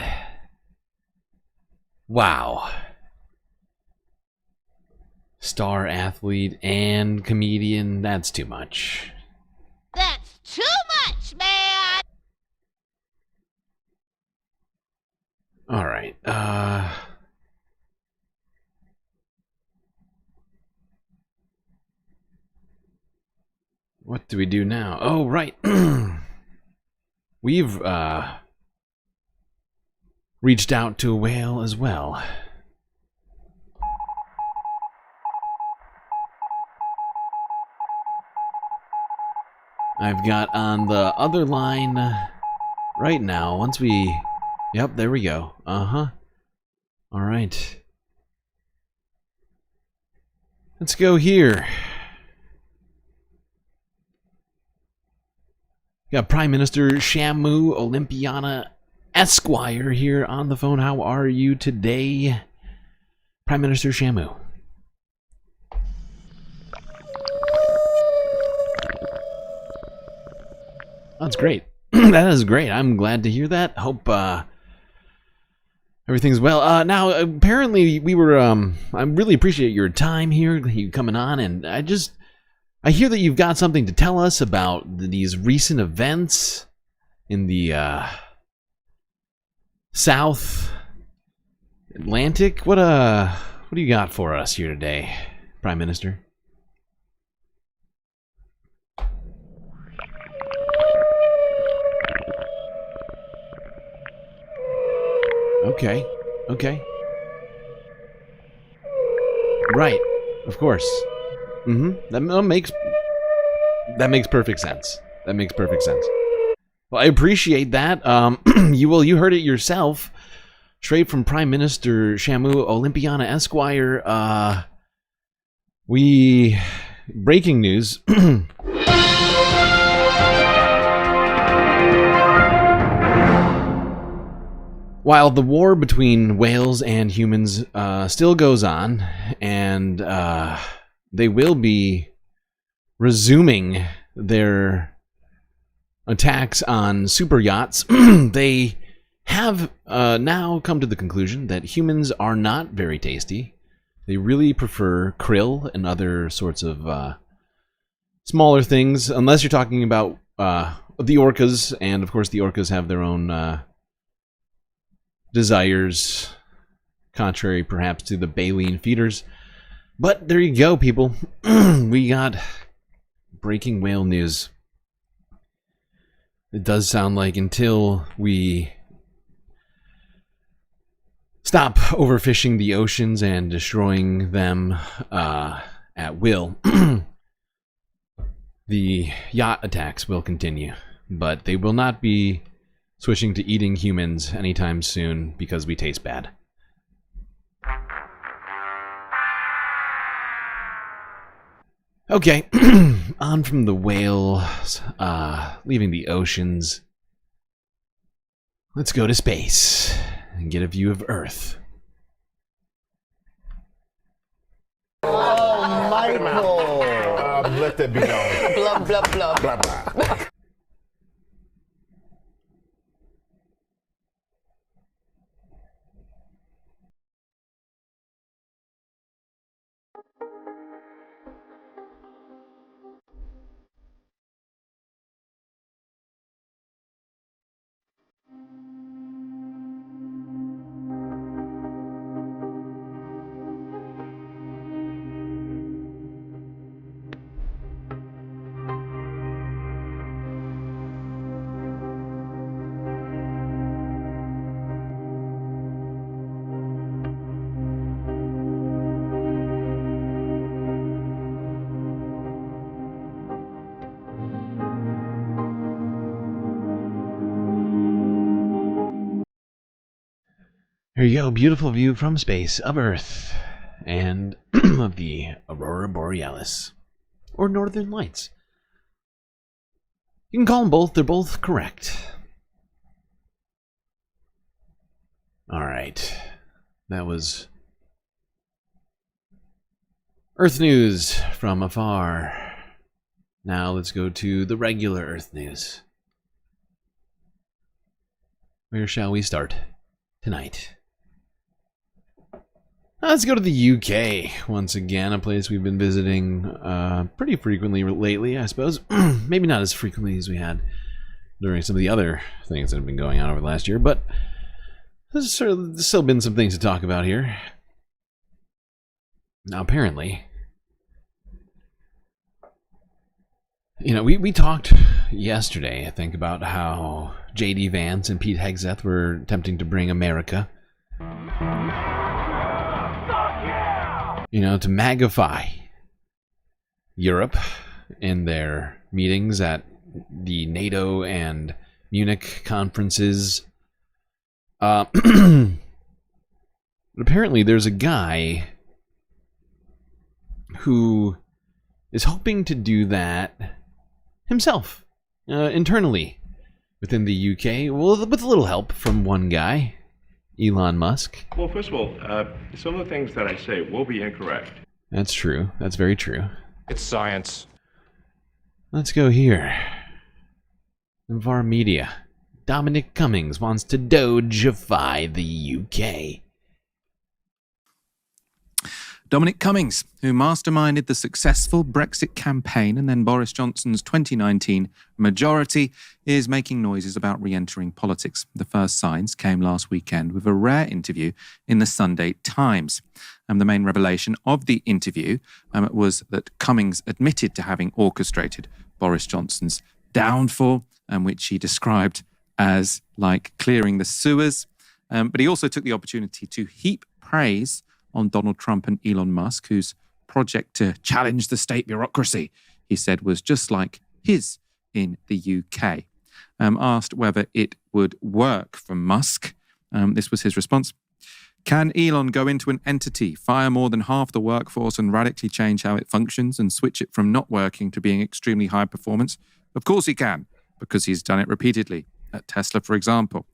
Wow. Star athlete and comedian, that's too much. That's too much, man! All right. What do we do now? Oh, right. We've reached out to a whale as well. I've got on the other line right now. Once we... Yep, there we go. Uh-huh. All right. Let's go here. Got Prime Minister Shamu Olympiana Esquire here on the phone. How are you today, Prime Minister Shamu? That's great. That is great. I'm glad to hear that. Hope everything's well. Now, apparently we were, I really appreciate your time here, you coming on, and I hear that you've got something to tell us about these recent events in the, South Atlantic. What do you got for us here today, Prime Minister? Okay. Right. Of course. That makes perfect sense. That makes perfect sense. Well, I appreciate that. You heard it yourself, straight from Prime Minister Shamu Olympiana Esquire. Breaking news. While the war between whales and humans still goes on, and they will be resuming their attacks on super yachts, they have now come to the conclusion that humans are not very tasty. They really prefer krill and other sorts of smaller things, unless you're talking about the orcas, and of course the orcas have their own desires, contrary perhaps to the baleen feeders. But there you go, people. We got breaking whale news. It does sound like until we stop overfishing the oceans and destroying them at will, the yacht attacks will continue. But they will not be switching to eating humans anytime soon because we taste bad. Okay, on from the whales, leaving the oceans. Let's go to space and get a view of Earth. Oh, Michael! Let that be known. Blah, blah, blah. Blah, blah. Here you go, beautiful view from space of Earth and of the Aurora Borealis, or Northern Lights. You can call them both, they're both correct. Alright, that was Earth news from afar. Now let's go to the regular Earth news. Where shall we start tonight? Let's go to the UK once again, a place we've been visiting pretty frequently lately, I suppose. Maybe not as frequently as we had during some of the other things that have been going on over the last year, but there's still been some things to talk about here. Now, apparently, you know, we talked yesterday, I think, about how J.D. Vance and Pete Hegseth were attempting to bring America, you know, to magify Europe in their meetings at the NATO and Munich conferences. But apparently there's a guy who is hoping to do that himself, internally within the UK, well, with a little help from one guy, Elon Musk. Well, first of all, some of the things that I say will be incorrect. That's true. That's very true. It's science. Let's go here. Var Media. Dominic Cummings wants to DOGEify the UK. Dominic Cummings, who masterminded the successful Brexit campaign and then Boris Johnson's 2019 majority, is making noises about re-entering politics. The first signs came last weekend with a rare interview in the Sunday Times. The main revelation of the interview was that Cummings admitted to having orchestrated Boris Johnson's downfall, which he described as like clearing the sewers. But he also took the opportunity to heap praise on Donald Trump and Elon Musk, whose project to challenge the state bureaucracy, he said, was just like his in the UK. Asked whether it would work for Musk, this was his response. Can Elon go into an entity, fire more than half the workforce and radically change how it functions and switch it from not working to being extremely high performance? Of course he can, because he's done it repeatedly. At Tesla, for example.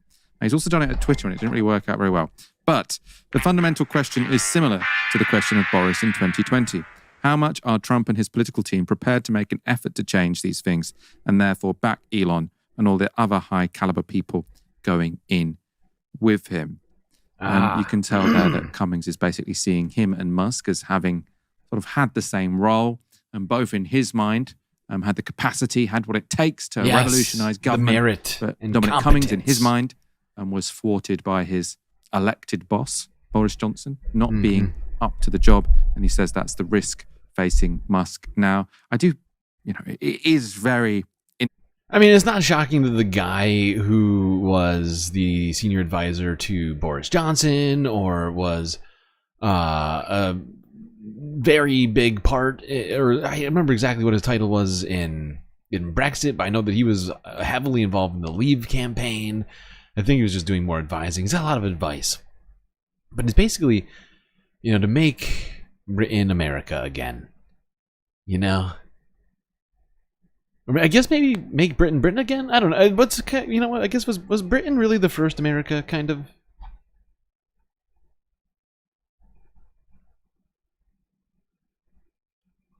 He's also done it at Twitter, and it didn't really work out very well. But the fundamental question is similar to the question of Boris in 2020. How much are Trump and his political team prepared to make an effort to change these things and therefore back Elon and all the other high-caliber people going in with him? You can tell there that Cummings is basically seeing him and Musk as having sort of had the same role, and both in his mind had the capacity, had what it takes to revolutionize government. The merit but and Dominic competence. Cummings, in his mind, was thwarted by his elected boss, Boris Johnson, not being up to the job. And he says that's the risk facing Musk now. I do, you know, it is very... I mean, it's not shocking that the guy who was the senior advisor to Boris Johnson or was a very big part, or I remember exactly what his title was in Brexit, but I know that he was heavily involved in the Leave campaign. I think he was just doing more advising. He's got a lot of advice. But it's basically, you know, to make Britain America again. You know? I guess maybe make Britain Britain again? I don't know. What's, you know what? I guess was Britain really the first America, kind of?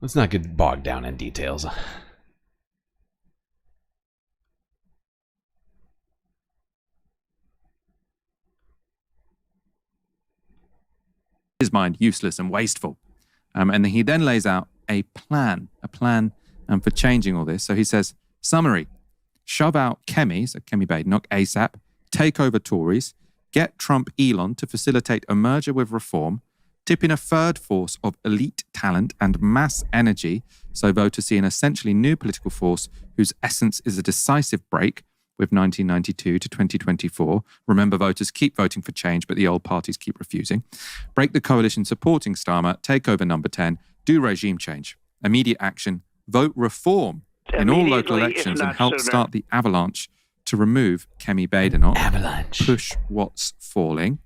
Let's not get bogged down in details. His mind useless and wasteful. And he then lays out a plan for changing all this. So he says, summary, shove out Kemi, so Kemi Badenoch, ASAP, take over Tories, get Trump Elon to facilitate a merger with Reform, tip in a third force of elite talent and mass energy, so voters see an essentially new political force whose essence is a decisive break with 1992 to 2024. Remember, voters keep voting for change, but the old parties keep refusing. Break the coalition supporting Starmer, take over number 10, do regime change, immediate action, vote Reform in all local elections and help start the avalanche to remove Kemi Badenoch. Avalanche. Push what's falling.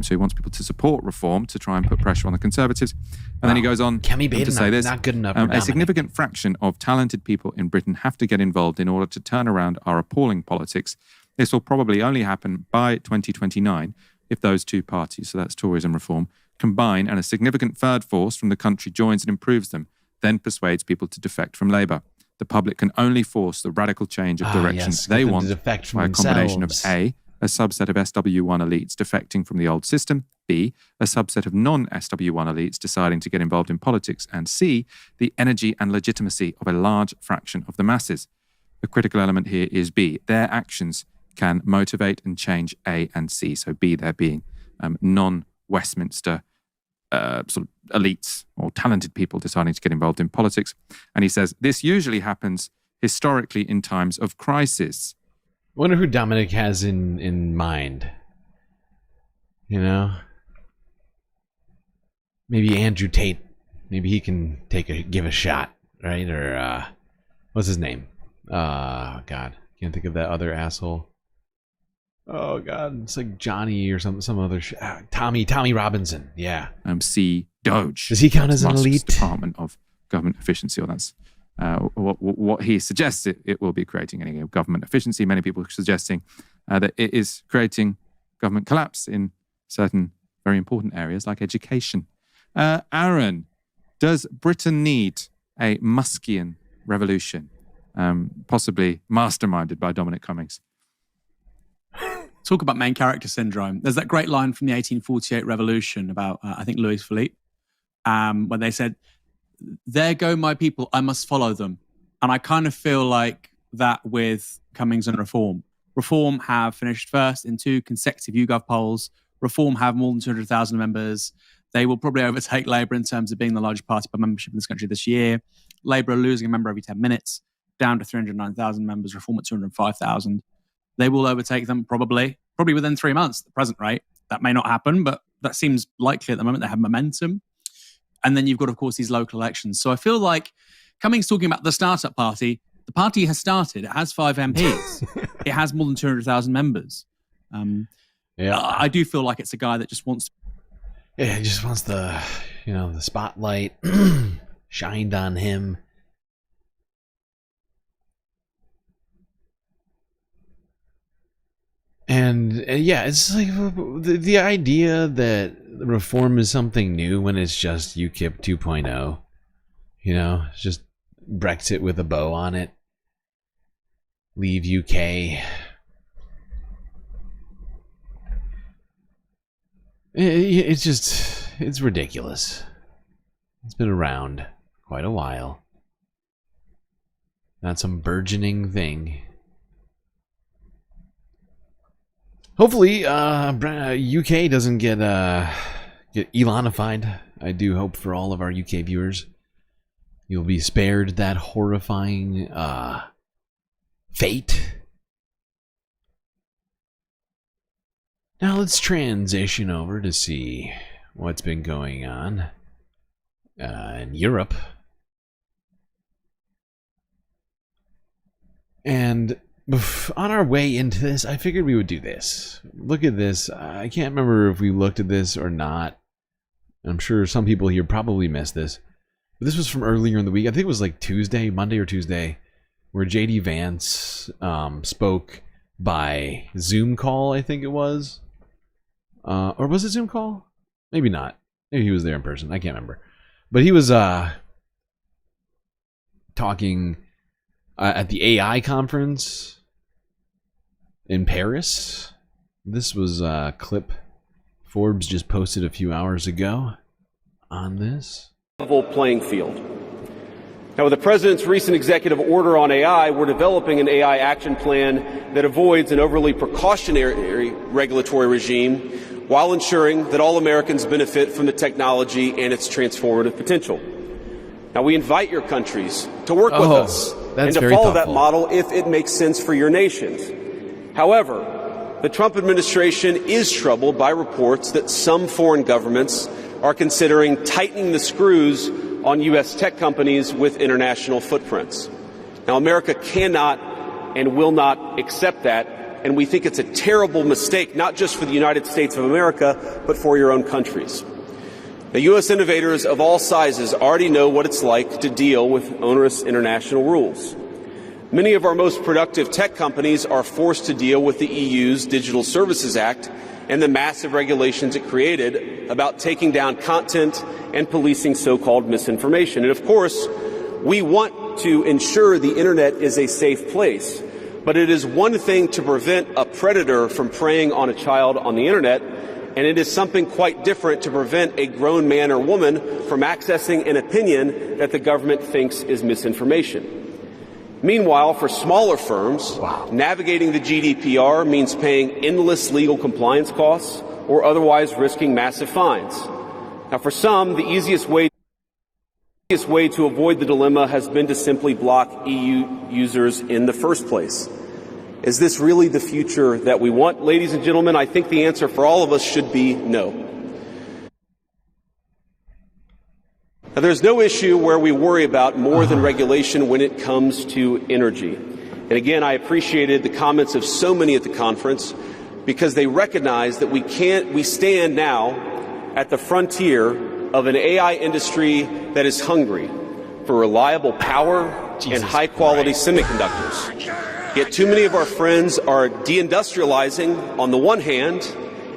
So he wants people to support Reform to try and put pressure on the Conservatives. And then he goes on to say this. Not good enough. A significant fraction of talented people in Britain have to get involved in order to turn around our appalling politics. This will probably only happen by 2029 if those two parties, so that's Tories and Reform, combine and a significant third force from the country joins and improves them, then persuades people to defect from Labour. The public can only force the radical change of direction they want by a combination of A, a subset of SW1 elites defecting from the old system, B, a subset of non-SW1 elites deciding to get involved in politics, and C, the energy and legitimacy of a large fraction of the masses. The critical element here is B. Their actions can motivate and change A and C. So B there being non-Westminster sort of elites or talented people deciding to get involved in politics. And he says, this usually happens historically in times of crisis. I wonder who Dominic has in mind. You know? Maybe Andrew Tate. Maybe he can give a shot, right? Or what's his name? God, can't think of that other asshole. Oh God, it's like Johnny or some other Tommy Robinson. Yeah. C. DOGE. Does he count as an Musk's elite? Department of Government Efficiency, or that's what he suggests it will be creating any government efficiency. Many people are suggesting that it is creating government collapse in certain very important areas like education. Aaron, does Britain need a Muskian revolution, possibly masterminded by Dominic Cummings? Talk about main character syndrome. There's that great line from the 1848 revolution about, I think, Louis Philippe, when they said, there go my people, I must follow them. And I kind of feel like that with Cummings and Reform. Reform have finished first in 2 consecutive YouGov polls. Reform have more than 200,000 members. They will probably overtake Labour in terms of being the largest party by membership in this country this year. Labour are losing a member every 10 minutes, down to 309,000 members, Reform at 205,000. They will overtake them probably within 3 months at the present rate. That may not happen, but that seems likely at the moment. They have momentum. And then you've got, of course, these local elections. So I feel like Cummings talking about the startup party, the party has started. It has 5 MPs. It has more than 200,000 members. I do feel like it's a guy that just wants... Yeah, he just wants the spotlight shined on him. And yeah, it's like the idea that Reform is something new when it's just UKIP 2.0. You know, it's just Brexit with a bow on it. Leave UK. It's ridiculous. It's been around quite a while. Not some burgeoning thing. Hopefully, UK doesn't get Elonified. I do hope for all of our UK viewers, you'll be spared that horrifying fate. Now let's transition over to see what's been going on in Europe. And on our way into this, I figured we would do this. Look at this. I can't remember if we looked at this or not. I'm sure some people here probably missed this. This was from earlier in the week. I think it was like Tuesday, Monday or Tuesday, where JD Vance spoke by Zoom call, I think it was. Or was it Zoom call? Maybe not. Maybe he was there in person. I can't remember. But he was talking at the AI conference in Paris. This was a clip Forbes just posted a few hours ago on this. Level playing field. Now, with the president's recent executive order on AI, we're developing an AI action plan that avoids an overly precautionary regulatory regime while ensuring that all Americans benefit from the technology and its transformative potential. Now, we invite your countries to work with us and to follow that model if it makes sense for your nations. However, the Trump administration is troubled by reports that some foreign governments are considering tightening the screws on U.S. tech companies with international footprints. Now, America cannot and will not accept that, and we think it's a terrible mistake, not just for the United States of America, but for your own countries. The U.S. innovators of all sizes already know what it's like to deal with onerous international rules. Many of our most productive tech companies are forced to deal with the EU's Digital Services Act and the massive regulations it created about taking down content and policing so-called misinformation. And of course, we want to ensure the internet is a safe place, but it is one thing to prevent a predator from preying on a child on the internet, and it is something quite different to prevent a grown man or woman from accessing an opinion that the government thinks is misinformation. Meanwhile, for smaller firms, navigating the GDPR means paying endless legal compliance costs or otherwise risking massive fines. Now, for some, the easiest way to avoid the dilemma has been to simply block EU users in the first place. Is this really the future that we want? Ladies and gentlemen, I think the answer for all of us should be no. Now, there's no issue where we worry about more than regulation when it comes to energy. And again, I appreciated the comments of so many at the conference because they recognize that we stand now at the frontier of an AI industry that is hungry for reliable power and high-quality semiconductors. Yet too many of our friends are deindustrializing on the one hand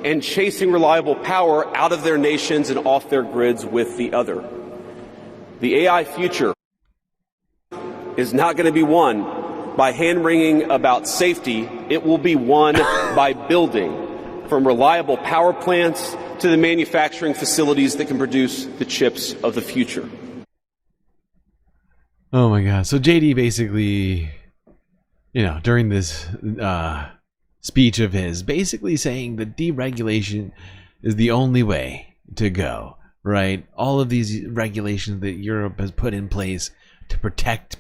and chasing reliable power out of their nations and off their grids with the other. The AI future is not going to be won by hand-wringing about safety. It will be won by building, from reliable power plants to the manufacturing facilities that can produce the chips of the future. Oh my God. So JD basically, during this speech of his, basically saying that deregulation is the only way to go. Right, all of these regulations that Europe has put in place to protect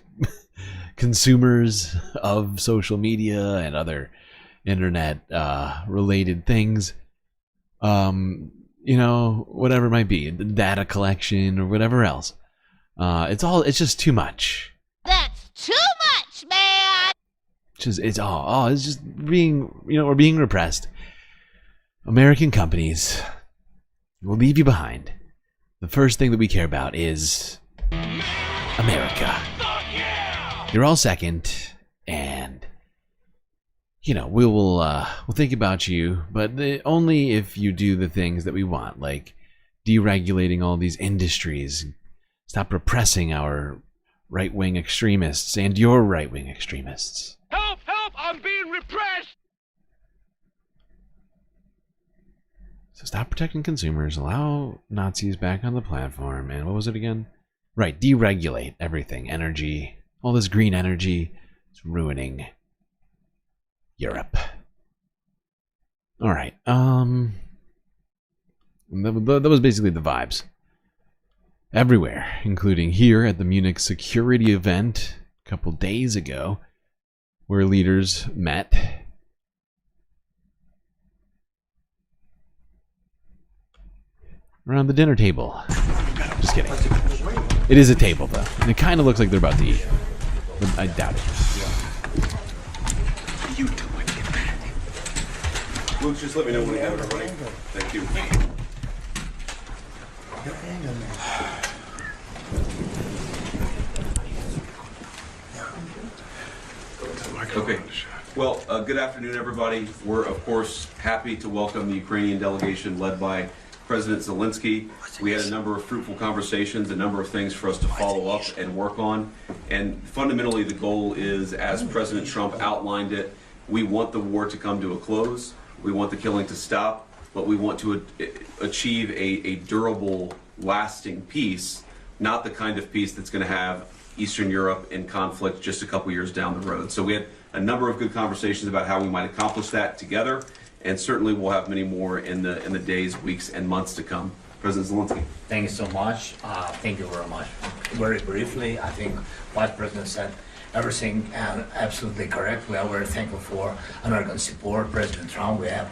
consumers of social media and other internet related things, whatever it might be, data collection or whatever else, it's just too much. That's too much, man. It's just being, we're being repressed. American companies will leave you behind. The first thing that we care about is America. You're all second, and we'll think about you, but only if you do the things that we want, like deregulating all these industries, stop repressing our right-wing extremists and your right-wing extremists. Help! Help! I'm being repressed! So stop protecting consumers, allow Nazis back on the platform, and what was it again? Right, deregulate everything. Energy, all this green energy, it's ruining Europe. All right, that was basically the vibes. Everywhere, including here at the Munich security event a couple days ago, where leaders met. Around the dinner table. Just kidding. It is a table, though. And it kind of looks like they're about to eat. But I doubt it. You do it. Luke, just let me know when you have it running. Thank you. Okay. Well, good afternoon, everybody. We're, of course, happy to welcome the Ukrainian delegation led by President Zelensky. We had a number of fruitful conversations, a number of things for us to follow up and work on. And fundamentally, the goal is, as President Trump outlined it, we want the war to come to a close. We want the killing to stop, but we want to achieve a durable, lasting peace, not the kind of peace that's going to have Eastern Europe in conflict just a couple years down the road. So we had a number of good conversations about how we might accomplish that together, and certainly we'll have many more in the days, weeks, and months to come. President Zelensky. Thank you so much. Thank you very much. Very briefly, I think Vice President said everything absolutely correct. We are very thankful for American support. President Trump, we have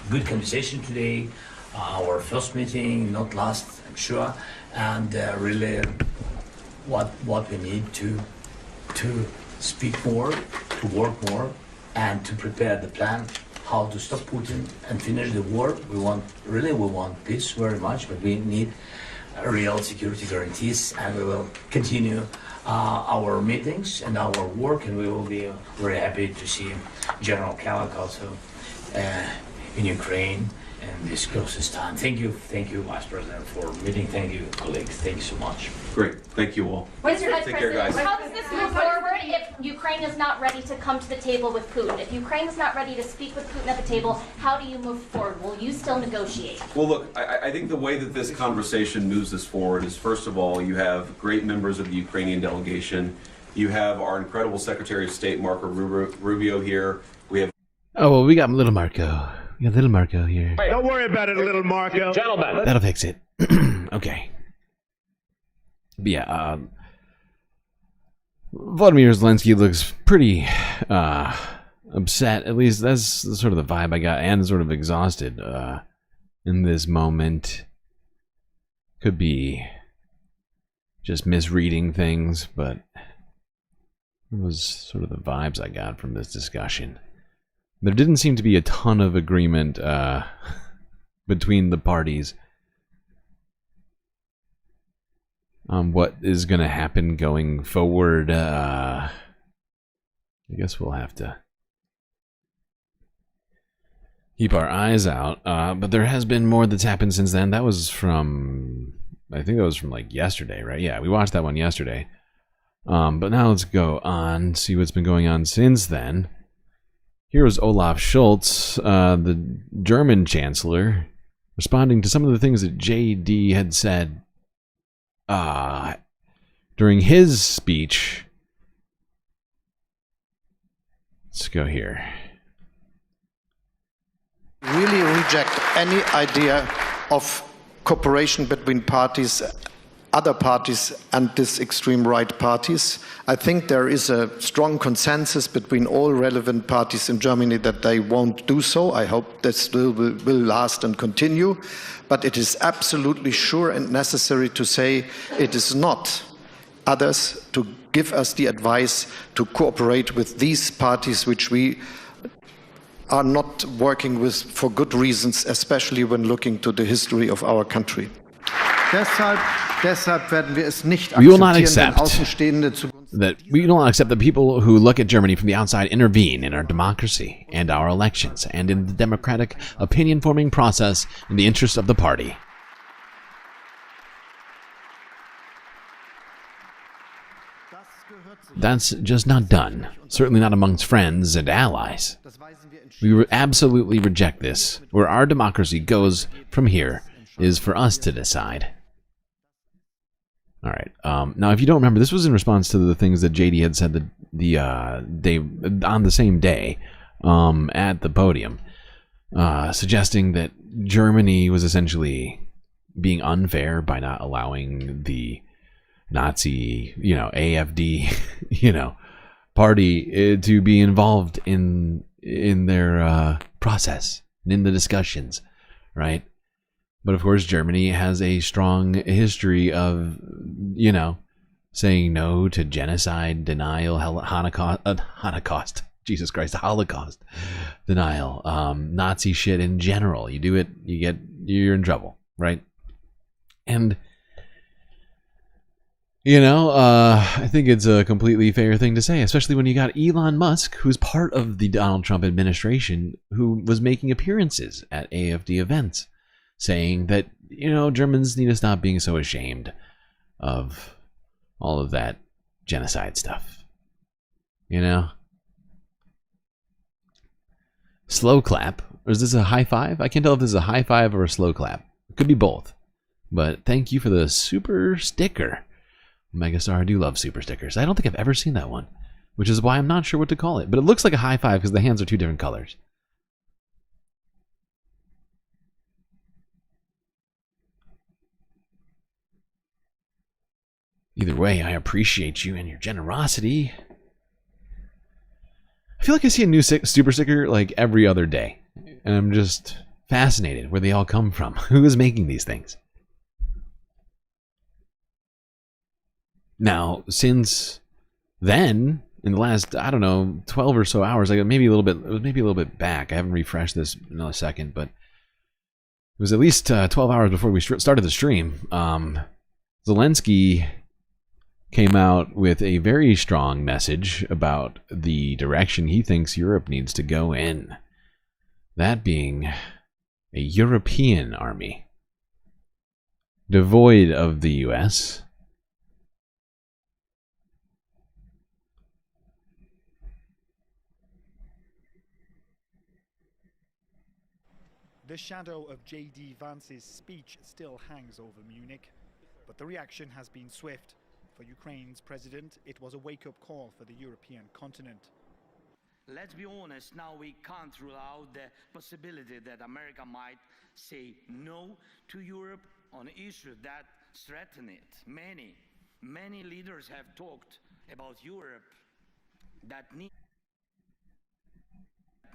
good conversation today. Our first meeting, not last, I'm sure, and really what we need to speak more, to work more, and to prepare the plan how to stop Putin and finish the war. We want peace very much, but we need real security guarantees, and we will continue our meetings and our work, and we will be very happy to see General Kalak also in Ukraine in this closest time. Thank you, Vice President, for meeting. Thank you, colleagues. Thank you so much. Great. Thank you all. Mr. Vice Take care, President, guys. how does this move forward if Ukraine is not ready to come to the table with Putin? If Ukraine is not ready to speak with Putin at the table, how do you move forward? Will you still negotiate? Well, look, I think the way that this conversation moves us forward is, first of all, you have great members of the Ukrainian delegation. You have our incredible Secretary of State, Marco Rubio, here. We have... Oh, well, we got little Marco. We got little Marco here. Don't worry about it, little Marco. Gentlemen. That'll fix it. Okay. But yeah, Vladimir Zelensky looks pretty upset. At least that's sort of the vibe I got, and sort of exhausted in this moment. Could be just misreading things, but it was sort of the vibes I got from this discussion. There didn't seem to be a ton of agreement between the parties on what is going to happen going forward. I guess we'll have to keep our eyes out. But there has been more that's happened since then. That was from, I think that was from like yesterday, right? Yeah, we watched that one yesterday. But now let's go on, see what's been going on since then. Here's Olaf Scholz, the German chancellor, responding to some of the things that JD had said during his speech. Let's go here. Really reject any idea of cooperation between parties, other parties, and these extreme right parties. I think there is a strong consensus between all relevant parties in Germany that they won't do so. I hope this will last and continue. But it is absolutely sure and necessary to say it is not others to give us the advice to cooperate with these parties which we are not working with for good reasons, especially when looking to the history of our country. We will not accept that people who look at Germany from the outside intervene in our democracy and our elections and in the democratic opinion-forming process in the interest of the party. That's just not done. Certainly not amongst friends and allies. We absolutely reject this. Where our democracy goes from here is for us to decide. All right. Now, if you don't remember, this was in response to the things that JD had said on the same day at the podium, suggesting that Germany was essentially being unfair by not allowing the Nazi, AfD, party to be involved in their process and in the discussions, right? But of course, Germany has a strong history of, saying no to genocide, denial, Holocaust, Jesus Christ, Holocaust denial, Nazi shit in general. You do it, you're in trouble, right? And, You know, I think it's a completely fair thing to say, especially when you got Elon Musk, who's part of the Donald Trump administration, who was making appearances at AFD events, saying that, you know, Germans need to stop being so ashamed of all of that genocide stuff. You know? Slow clap. Or is this a high five? I can't tell if this is a high five or a slow clap. It could be both. But thank you for the super sticker. Megastar, I do love super stickers. I don't think I've ever seen that one, which is why I'm not sure what to call it. But it looks like a high five because the hands are two different colors. Either way, I appreciate you and your generosity. I feel like I see a new super sticker like every other day. And I'm just fascinated where they all come from. Who is making these things? Now, since then, in the last, I don't know, 12 or so hours, like maybe a little bit back. I haven't refreshed this in another second, but it was at least 12 hours before we started the stream. Zelensky came out with a very strong message about the direction he thinks Europe needs to go in. That being a European army, devoid of the US. The shadow of J.D. Vance's speech still hangs over Munich, but the reaction has been swift. For Ukraine's president, it was a wake-up call for the European continent. Let's be honest, now we can't rule out the possibility that America might say no to Europe on issues that threaten it. Many leaders have talked about Europe that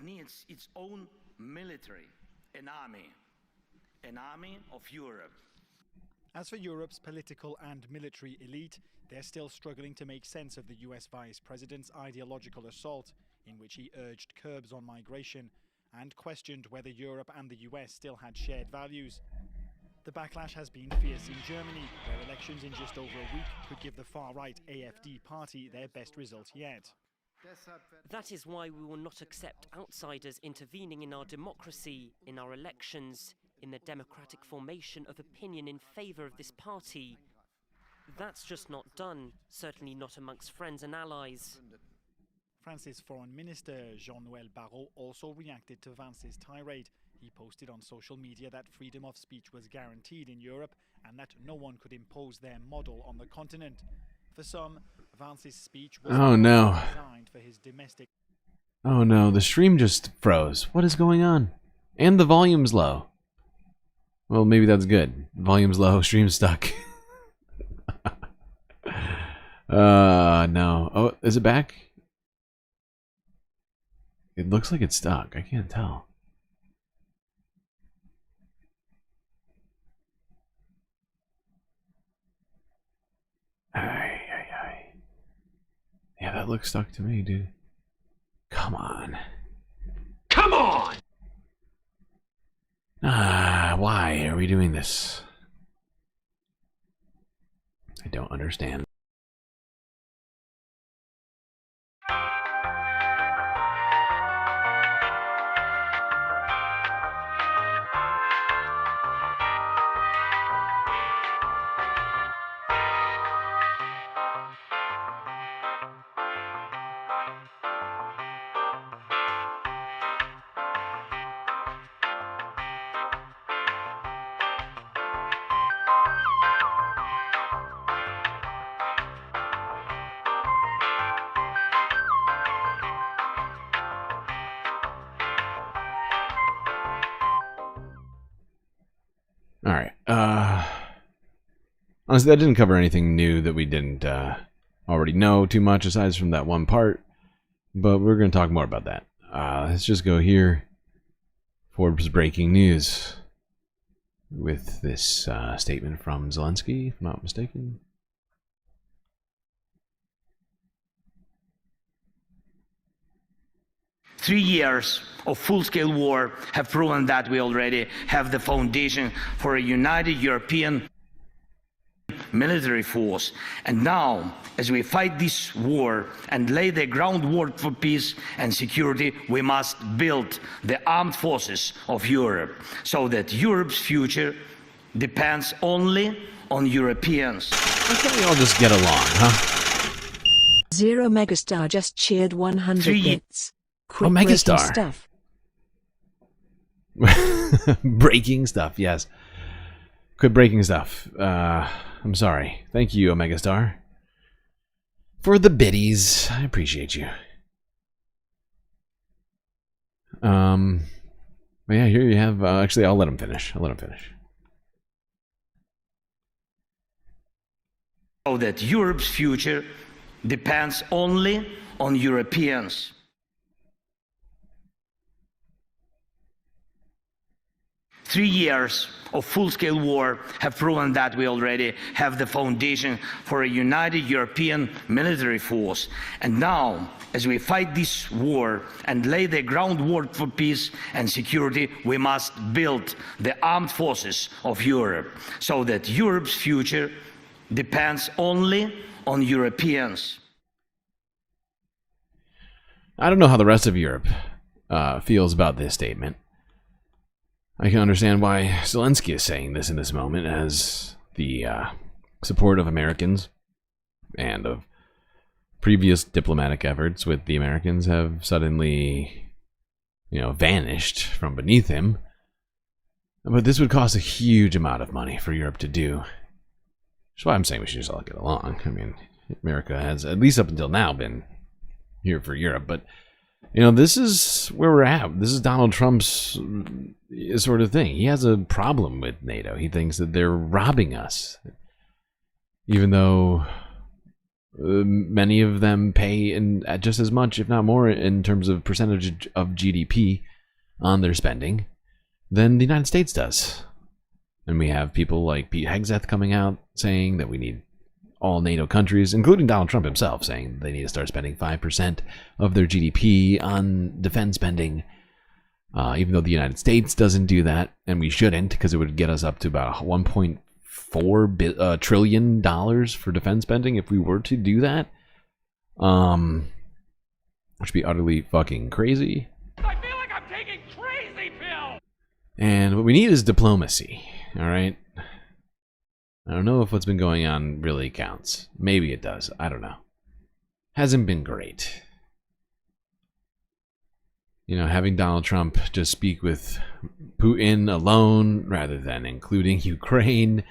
needs its own military. An army of Europe. As for Europe's political and military elite, they're still struggling to make sense of the US Vice President's ideological assault, in which he urged curbs on migration and questioned whether Europe and the US still had shared values. The backlash has been fierce in Germany, where elections in just over a week could give the far-right AfD party their best result yet. That is why we will not accept outsiders intervening in our democracy, in our elections, in the democratic formation of opinion in favor of this party. That's just not done, certainly not amongst friends and allies. France's Foreign Minister Jean-Noël Barrot also reacted to Vance's tirade. He posted on social media that freedom of speech was guaranteed in Europe and that no one could impose their model on the continent. For some, Vance's speech was designed for his domestic. Oh no, the stream just froze. What is going on? And the volume's low. Well, maybe that's good. Volume's low, stream's stuck. No. Oh, is it back? It looks like it's stuck. I can't tell. Yeah, that looks stuck to me, dude. Come on. Come on! Why are we doing this? I don't understand. All right. Honestly, that didn't cover anything new that we didn't already know too much, aside from that one part. But we're going to talk more about that. Let's just go here. Forbes breaking news with this statement from Zelensky, if I'm not mistaken. "3 years of full-scale war have proven that we already have the foundation for a united European military force. And now, as we fight this war and lay the groundwork for peace and security, we must build the armed forces of Europe so that Europe's future depends only on Europeans. Why can't we all just get along, huh? Zero Megastar just cheered 100 bits. Quick Megastar. breaking stuff. Breaking stuff, yes. Quit breaking stuff. I'm sorry. Thank you, Omega Star, for the biddies. I appreciate you. But yeah, here you have. Actually, I'll let him finish. So that Europe's future depends only on Europeans. Three years of full-scale war have proven that we already have the foundation for a united European military force. And now, as we fight this war and lay the groundwork for peace and security, we must build the armed forces of Europe so that Europe's future depends only on Europeans. I don't know how the rest of Europe feels about this statement. I can understand why Zelensky is saying this in this moment, as the support of Americans and of previous diplomatic efforts with the Americans have suddenly, vanished from beneath him. But this would cost a huge amount of money for Europe to do. That's why I'm saying we should just all get along. I mean, America has, at least up until now, been here for Europe, but this is where we're at. This is Donald Trump's sort of thing. He has a problem with NATO. He thinks that they're robbing us, even though many of them pay in just as much, if not more, in terms of percentage of GDP on their spending than the United States does. And we have people like Pete Hegseth coming out saying that we need all NATO countries, including Donald Trump himself, saying they need to start spending 5% of their GDP on defense spending, even though the United States doesn't do that, and we shouldn't, because it would get us up to about $1.4 trillion for defense spending if we were to do that, which would be utterly fucking crazy. I feel like I'm taking crazy pills. And what we need is diplomacy, all right? I don't know if what's been going on really counts. Maybe it does. I don't know. Hasn't been great. Having Donald Trump just speak with Putin alone rather than including Ukraine,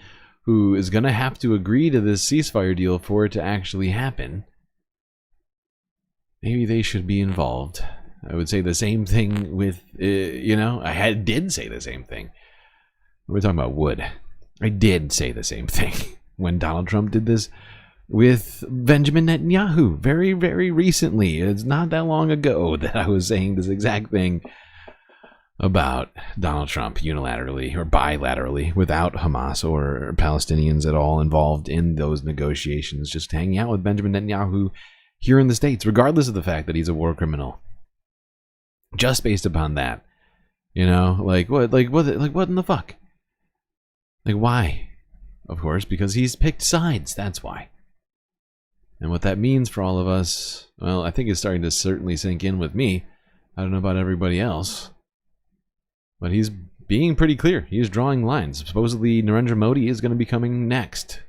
who is going to have to agree to this ceasefire deal for it to actually happen. Maybe they should be involved. I would say the same thing with, I did say the same thing. We're talking about wood. I did say the same thing when Donald Trump did this with Benjamin Netanyahu very, very recently. It's not that long ago that I was saying this exact thing about Donald Trump unilaterally or bilaterally without Hamas or Palestinians at all involved in those negotiations, just hanging out with Benjamin Netanyahu here in the States, regardless of the fact that he's a war criminal. Just based upon that. What in the fuck? Why? Of course, because he's picked sides, that's why. And what that means for all of us, well, I think it's starting to certainly sink in with me. I don't know about everybody else. But he's being pretty clear. He's drawing lines. Supposedly, Narendra Modi is going to be coming next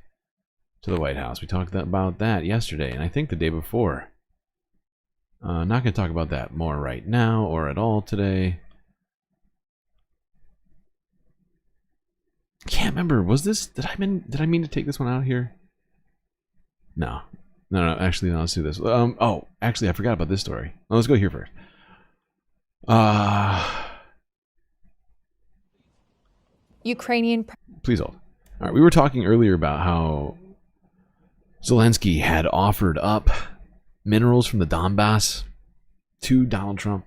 to the White House. We talked about that yesterday, and I think the day before. Not going to talk about that more right now or at all today. Can't remember. Was this? Did I mean to take this one out here? No. Actually, no. Let's do this. Actually, I forgot about this story. Well, let's go here first. Ukrainian. Please hold. All right. We were talking earlier about how Zelensky had offered up minerals from the Donbass to Donald Trump.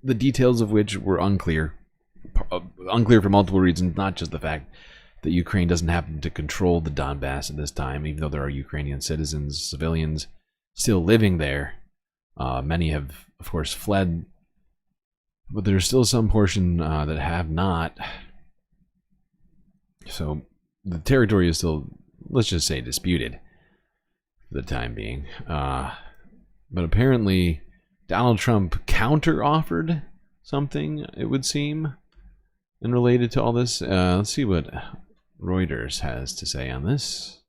The details of which were unclear. Unclear for multiple reasons, not just the fact that Ukraine doesn't happen to control the Donbass at this time, even though there are Ukrainian citizens, civilians, still living there. Many have, of course, fled, but there's still some portion that have not. So the territory is still let's just say disputed for the time being. But apparently Donald Trump counter-offered something, it would seem, and related to all this. Let's see what Reuters has to say on this.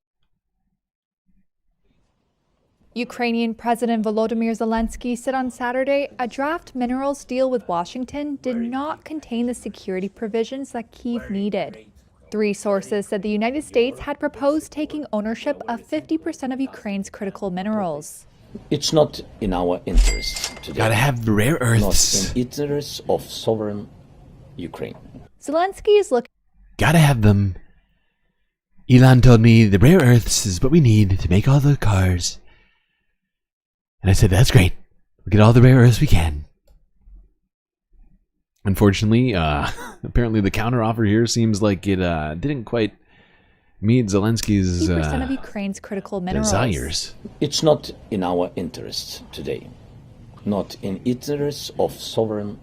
Ukrainian President Volodymyr Zelensky said on Saturday a draft minerals deal with Washington did not contain the security provisions that Kyiv needed. 3 sources said the United States had proposed taking ownership of 50% of Ukraine's critical minerals. It's not in our interest today. Gotta have rare earths. Not in interest of sovereign Ukraine. Zelensky is looking. Gotta have them. Elon told me the rare earths is what we need to make all the cars. And I said, that's great. We'll get all the rare earths we can. Unfortunately, apparently the counteroffer here seems like it didn't quite meet Zelensky's 50% of Ukraine's critical minerals. desires. It's not in our interest today. Not in interest of sovereign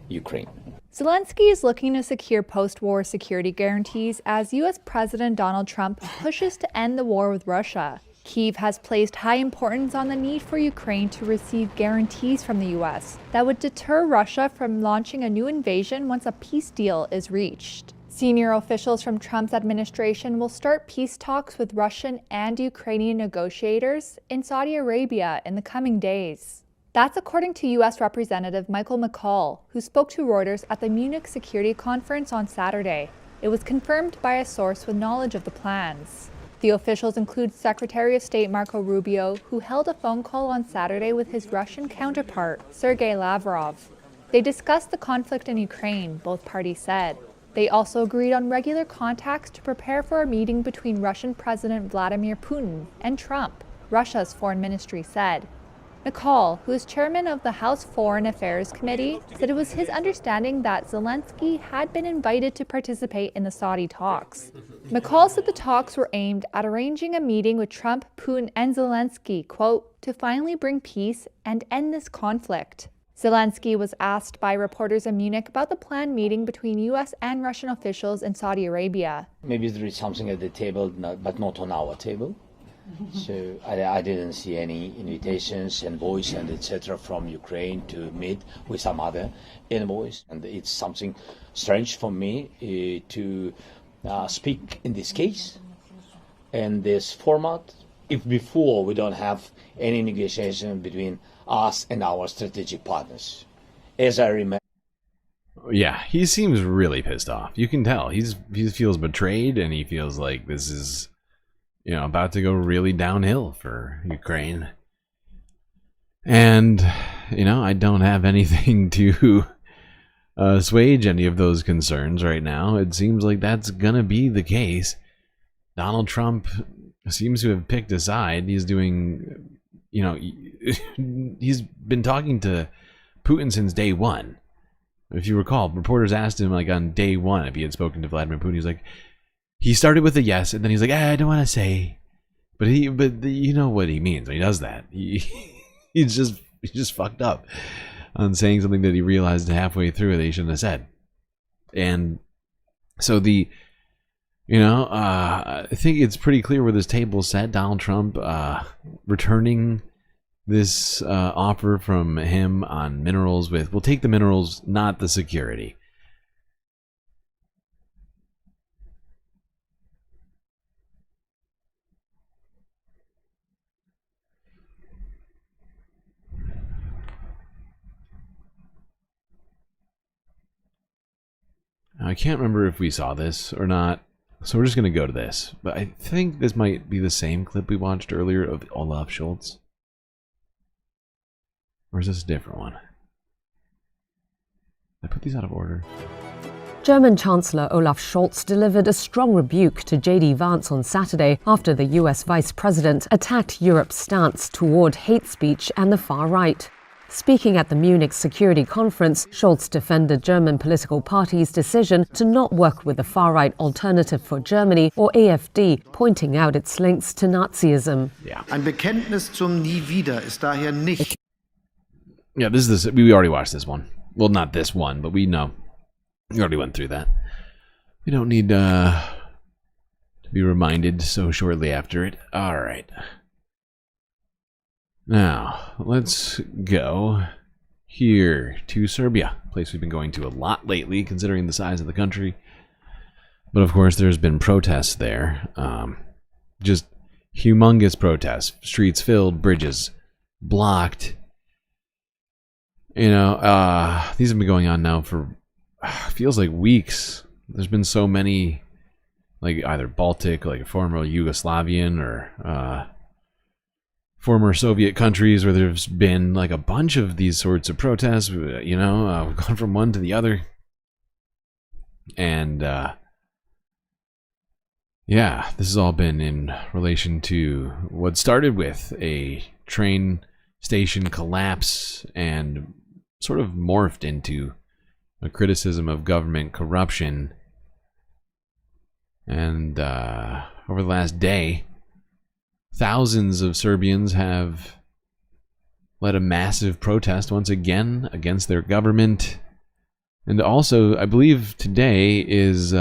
Ukraine. Zelensky is looking to secure post-war security guarantees as U.S. President Donald Trump pushes to end the war with Russia. Kyiv has placed high importance on the need for Ukraine to receive guarantees from the U.S. that would deter Russia from launching a new invasion once a peace deal is reached. Senior officials from Trump's administration will start peace talks with Russian and Ukrainian negotiators in Saudi Arabia in the coming days. That's according to U.S. Representative Michael McCaul, who spoke to Reuters at the Munich Security Conference on Saturday. It was confirmed by a source with knowledge of the plans. The officials include Secretary of State Marco Rubio, who held a phone call on Saturday with his Russian counterpart, Sergei Lavrov. They discussed the conflict in Ukraine, both parties said. They also agreed on regular contacts to prepare for a meeting between Russian President Vladimir Putin and Trump, Russia's foreign ministry said. McCaul, who is chairman of the House Foreign Affairs Committee, said it was his understanding that Zelensky had been invited to participate in the Saudi talks. McCaul said the talks were aimed at arranging a meeting with Trump, Putin, and Zelensky, quote, to finally bring peace and end this conflict. Zelensky was asked by reporters in Munich about the planned meeting between U.S. and Russian officials in Saudi Arabia. Maybe there is something at the table, but not on our table. So I didn't see any invitations, envoys, and etc. from Ukraine to meet with some other envoys. And it's something strange for me to speak in this case and this format if before we don't have any negotiation between us and our strategic partners. As I remember. Yeah, he seems really pissed off. You can tell. He feels betrayed, and he feels like this is, about to go really downhill for Ukraine. And, I don't have anything to assuage any of those concerns right now. It seems like that's gonna be the case. Donald Trump seems to have picked a side. He's doing, he's been talking to Putin since day one. If you recall, reporters asked him on day one if he had spoken to Vladimir Putin. He's like, he started with a yes, and then he's like, I don't want to say, but you know what he means when he does that. He's just fucked up on saying something that he realized halfway through that he shouldn't have said. And so I think it's pretty clear where this table's set. Donald Trump returning this offer from him on minerals with, we'll take the minerals, not the security. I can't remember if we saw this or not, so we're just going to go to this. But I think this might be the same clip we watched earlier of Olaf Scholz. Or is this a different one? I put these out of order. German Chancellor Olaf Scholz delivered a strong rebuke to J.D. Vance on Saturday after the US Vice President attacked Europe's stance toward hate speech and the far right. Speaking at the Munich Security Conference, Scholz defended German political parties' decision to not work with the far-right Alternative for Germany, or AfD, pointing out its links to Nazism. Yeah. Ein Bekenntnis zum Nie wieder ist daher nicht. Yeah, this is we already watched this one. Well, not this one, but we know. We already went through that. We don't need to to be reminded so shortly after it. All right. Now, let's go here to Serbia, a place we've been going to a lot lately, considering the size of the country. But of course, there's been protests there. Just humongous protests. Streets filled, bridges blocked. You know, these have been going on now for, feels like weeks. There's been so many, like either Baltic, like former Yugoslavian, or former Soviet countries where there's been like a bunch of these sorts of protests. You know, we've gone from one to the other. And, yeah, this has all been in relation to what started with a train station collapse and sort of morphed into a criticism of government corruption. And over the last day, thousands of Serbians have led a massive protest once again against their government. And also, I believe today is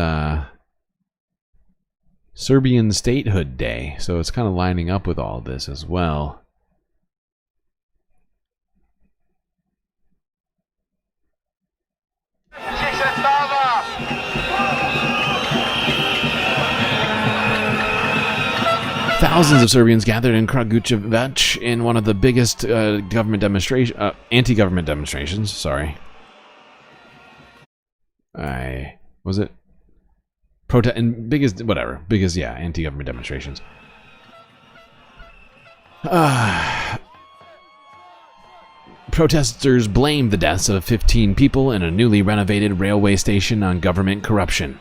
Serbian Statehood Day, so it's kind of lining up with all this as well. Thousands of Serbians gathered in Kragujevac in one of the biggest anti-government demonstrations. Sorry. Was it? Protest and biggest anti-government demonstrations. Protesters blamed the deaths of 15 people in a newly renovated railway station on government corruption.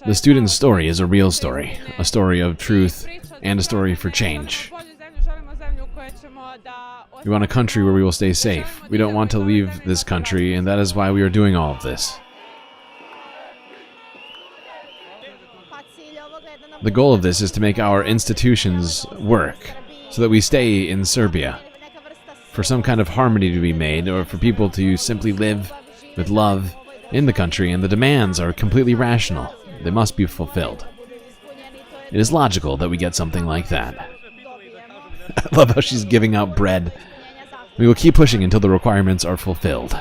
The student's story is a real story, a story of truth, and a story for change. We want a country where we will stay safe. We don't want to leave this country, and that is why we are doing all of this. The goal of this is to make our institutions work, so that we stay in Serbia. For some kind of harmony to be made, or for people to simply live with love in the country, and the demands are completely rational. They must be fulfilled. It is logical that we get something like that. I love how she's giving out bread. We will keep pushing until the requirements are fulfilled.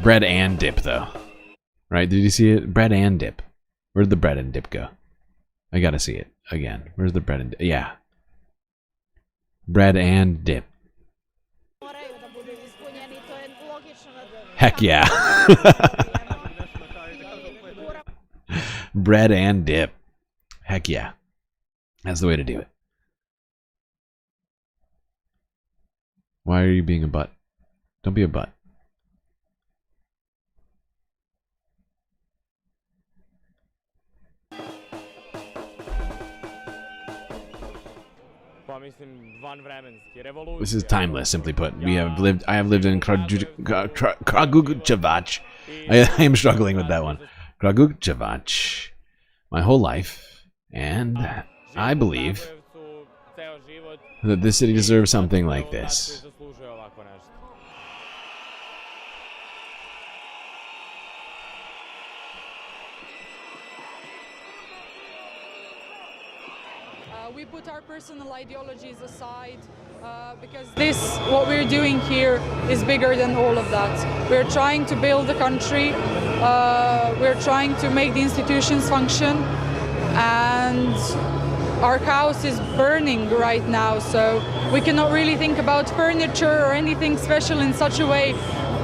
Bread and dip, though. Right? Did you see it? Bread and dip. Where did the bread and dip go? I gotta see it again. Where's the bread and dip? Yeah. Bread and dip. Heck yeah. Bread and dip. Heck yeah. That's the way to do it. Why are you being a butt? Don't be a butt. This is timeless, simply put. I have lived in Kragujevac. I am struggling with that one. Kragujevac my whole life, and I believe that this city deserves something like this. We put our personal ideologies aside because what we're doing here is bigger than all of that. We're trying to build a country, we're trying to make the institutions function, and our house is burning right now, so we cannot really think about furniture or anything special in such a way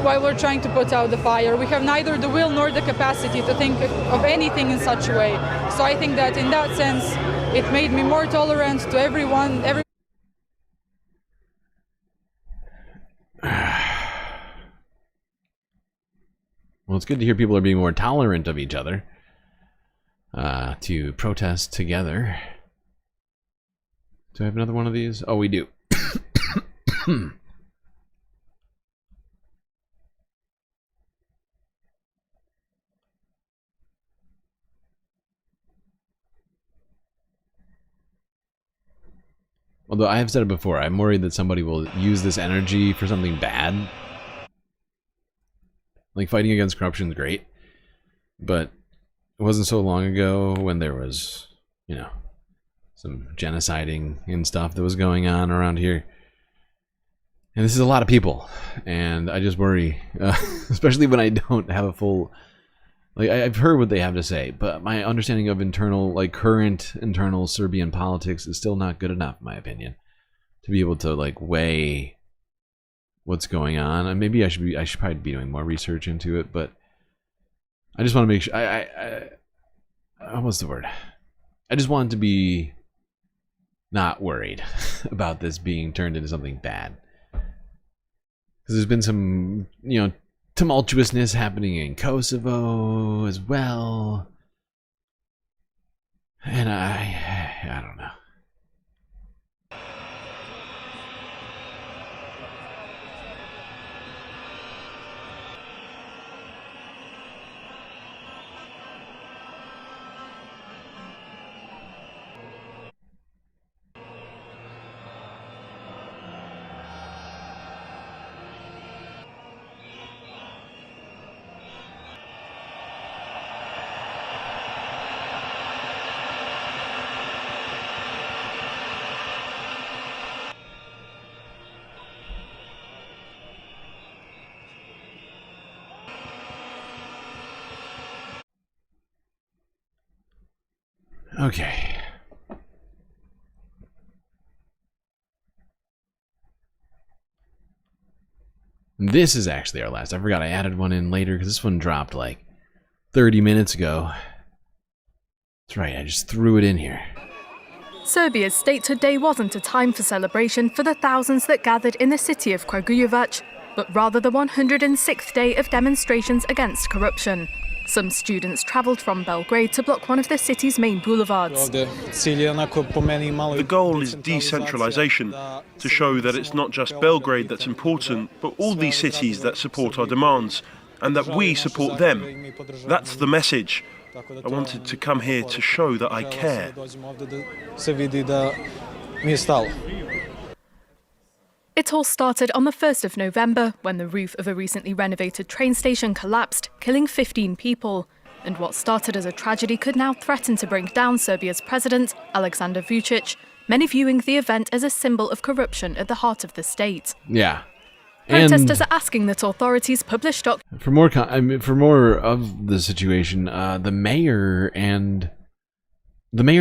while we're trying to put out the fire. We have neither the will nor the capacity to think of anything in such a way. So I think that in that sense, it made me more tolerant to everyone. Well, it's good to hear people are being more tolerant of each other to protest together. Do I have another one of these? Oh, we do. Although I have said it before, I'm worried that somebody will use this energy for something bad. Like, fighting against corruption is great, but it wasn't so long ago when there was, you know, some genociding and stuff that was going on around here. And this is a lot of people, and I just worry, especially when I don't have a full... Like, I've heard what they have to say, but my understanding of internal, like, current internal Serbian politics is still not good enough, in my opinion, to be able to, like, weigh what's going on. And maybe I should probably be doing more research into it, but I just want to make sure, what's the word? I just want to be not worried about this being turned into something bad. Because there's been some, you know, tumultuousness happening in Kosovo as well. And I don't know. Okay. This is actually our last. I forgot I added one in later because this one dropped like 30 minutes ago. That's right, I just threw it in here. Serbia's statehood day wasn't a time for celebration for the thousands that gathered in the city of Kragujevac, but rather the 106th day of demonstrations against corruption. Some students travelled from Belgrade to block one of the city's main boulevards. The goal is decentralization, to show that it's not just Belgrade that's important, but all these cities that support our demands, and that we support them. That's the message. I wanted to come here to show that I care. It all started on the 1st of November when the roof of a recently renovated train station collapsed, killing 15 people. And what started as a tragedy could now threaten to bring down Serbia's president, Aleksandar Vučić, many viewing the event as a symbol of corruption at the heart of the state. Yeah. Protesters are asking that authorities publish for more of the situation, the mayor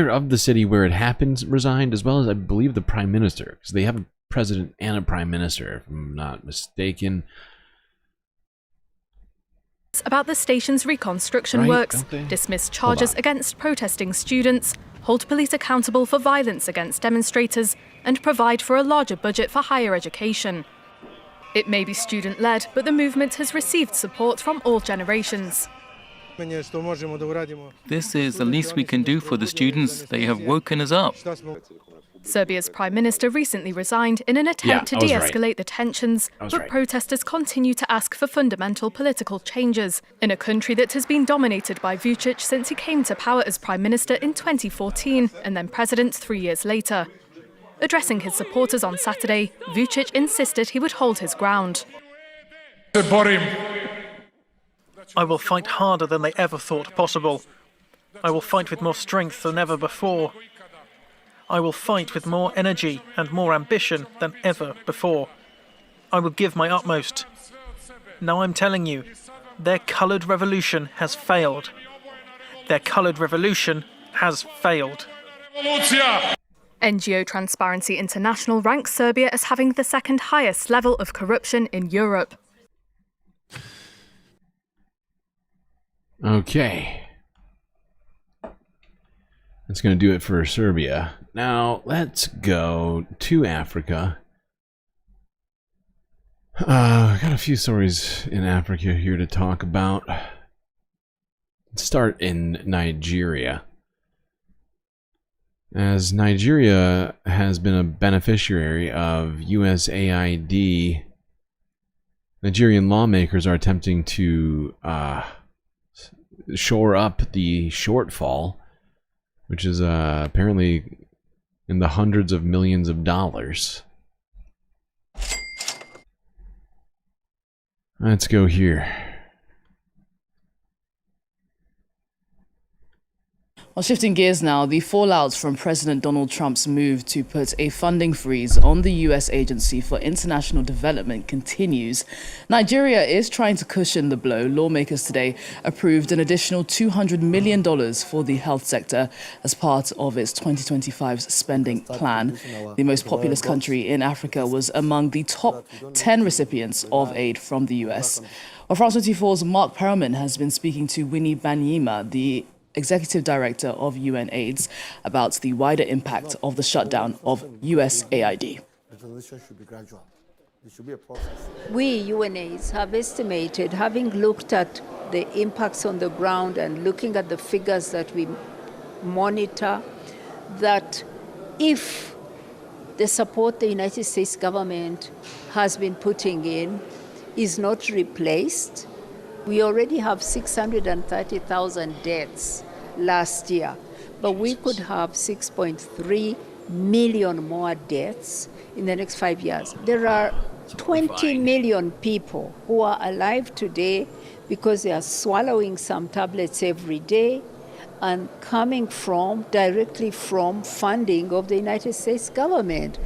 of the city where it happens resigned, as well as I believe the prime minister, because they have a president and a prime minister, if I'm not mistaken. About the station's reconstruction works, dismiss charges against protesting students, hold police accountable for violence against demonstrators, and provide for a larger budget for higher education. It may be student-led, but the movement has received support from all generations. This is the least we can do for the students. They have woken us up. Serbia's prime minister recently resigned in an attempt to de-escalate the tensions, but protesters continue to ask for fundamental political changes in a country that has been dominated by Vučić since he came to power as prime minister in 2014 and then president 3 years later. Addressing his supporters on Saturday, Vučić insisted he would hold his ground. I will fight harder than they ever thought possible. I will fight with more strength than ever before. I will fight with more energy and more ambition than ever before. I will give my utmost. Now I'm telling you, their coloured revolution has failed. Their coloured revolution has failed. NGO Transparency International ranks Serbia as having the second highest level of corruption in Europe. Okay. That's going to do it for Serbia. Now, let's go to Africa. I got a few stories in Africa here to talk about. Let's start in Nigeria. As Nigeria has been a beneficiary of USAID, Nigerian lawmakers are attempting to shore up the shortfall, which is apparently in the hundreds of millions of dollars. Let's go here. Well, shifting gears now, the fallout from President Donald Trump's move to put a funding freeze on the U.S. Agency for International Development continues. Nigeria is trying to cushion the blow. Lawmakers today approved an additional $200 million for the health sector as part of its 2025 spending plan. The most populous country in Africa was among the top 10 recipients of aid from the U.S. Well, France 24's Mark Perelman has been speaking to Winnie Banyima, the Executive Director of UN AIDS, about the wider impact of the shutdown of USAID. We, UNAIDS, have estimated, having looked at the impacts on the ground and looking at the figures that we monitor, that if the support the United States government has been putting in is not replaced, we already have 630,000 deaths last year, but we could have 6.3 million more deaths in the next 5 years. There are 20 million people who are alive today because they are swallowing some tablets every day and coming directly from funding of the United States government.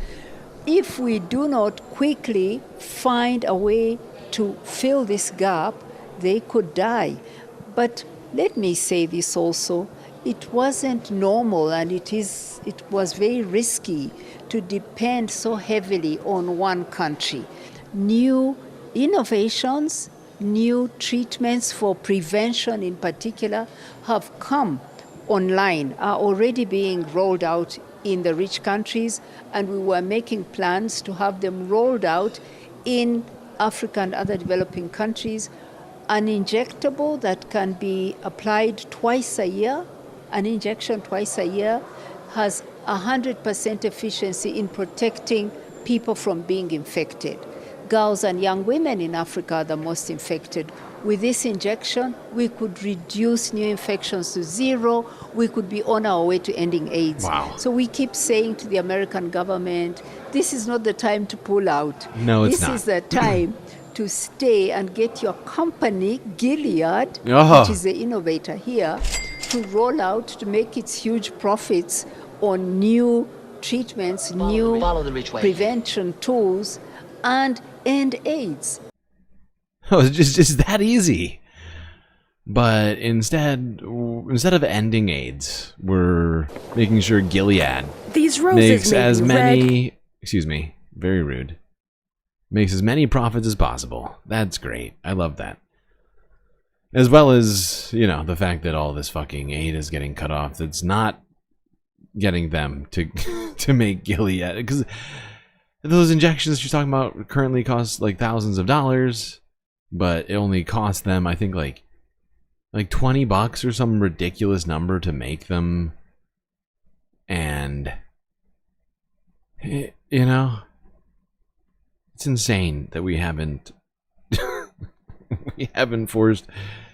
If we do not quickly find a way to fill this gap, they could die. But let me say this also, it wasn't normal and it was very risky to depend so heavily on one country. New innovations, new treatments for prevention in particular have come online, are already being rolled out in the rich countries, and we were making plans to have them rolled out in Africa and other developing countries. An injectable that can be applied twice a year, an injection twice a year, has 100% efficiency in protecting people from being infected. Girls and young women in Africa are the most infected. With this injection, we could reduce new infections to zero. We could be on our way to ending AIDS. Wow. So we keep saying to the American government, this is not the time to pull out. No, it's not. This is the time to stay and get your company, Gilead, Oh. which is the innovator here, to roll out, to make its huge profits on new treatments, new prevention tools, and end AIDS. Oh, it's just that easy. But instead of ending AIDS, we're making sure Gilead These roses makes may as be many, red. excuse me, very rude, makes as many profits as possible. That's great. I love that. As well as, you know, the fact that all this fucking aid is getting cut off. That's not getting them to to make Gilead, because those injections you're talking about currently cost like thousands of dollars, but it only costs them, I think, like $20 or some ridiculous number to make them. And you know, it's insane that we haven't forced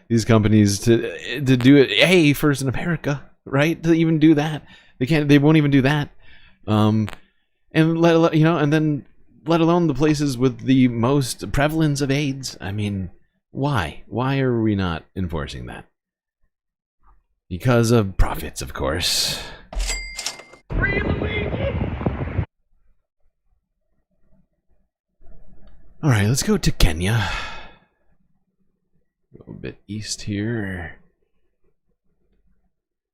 these companies to do it first in America, right? To even do that. They won't even do that. And let alone the places with the most prevalence of AIDS. I mean, why are we not enforcing that? Because of profits, of course. All right, let's go to Kenya. A little bit east here.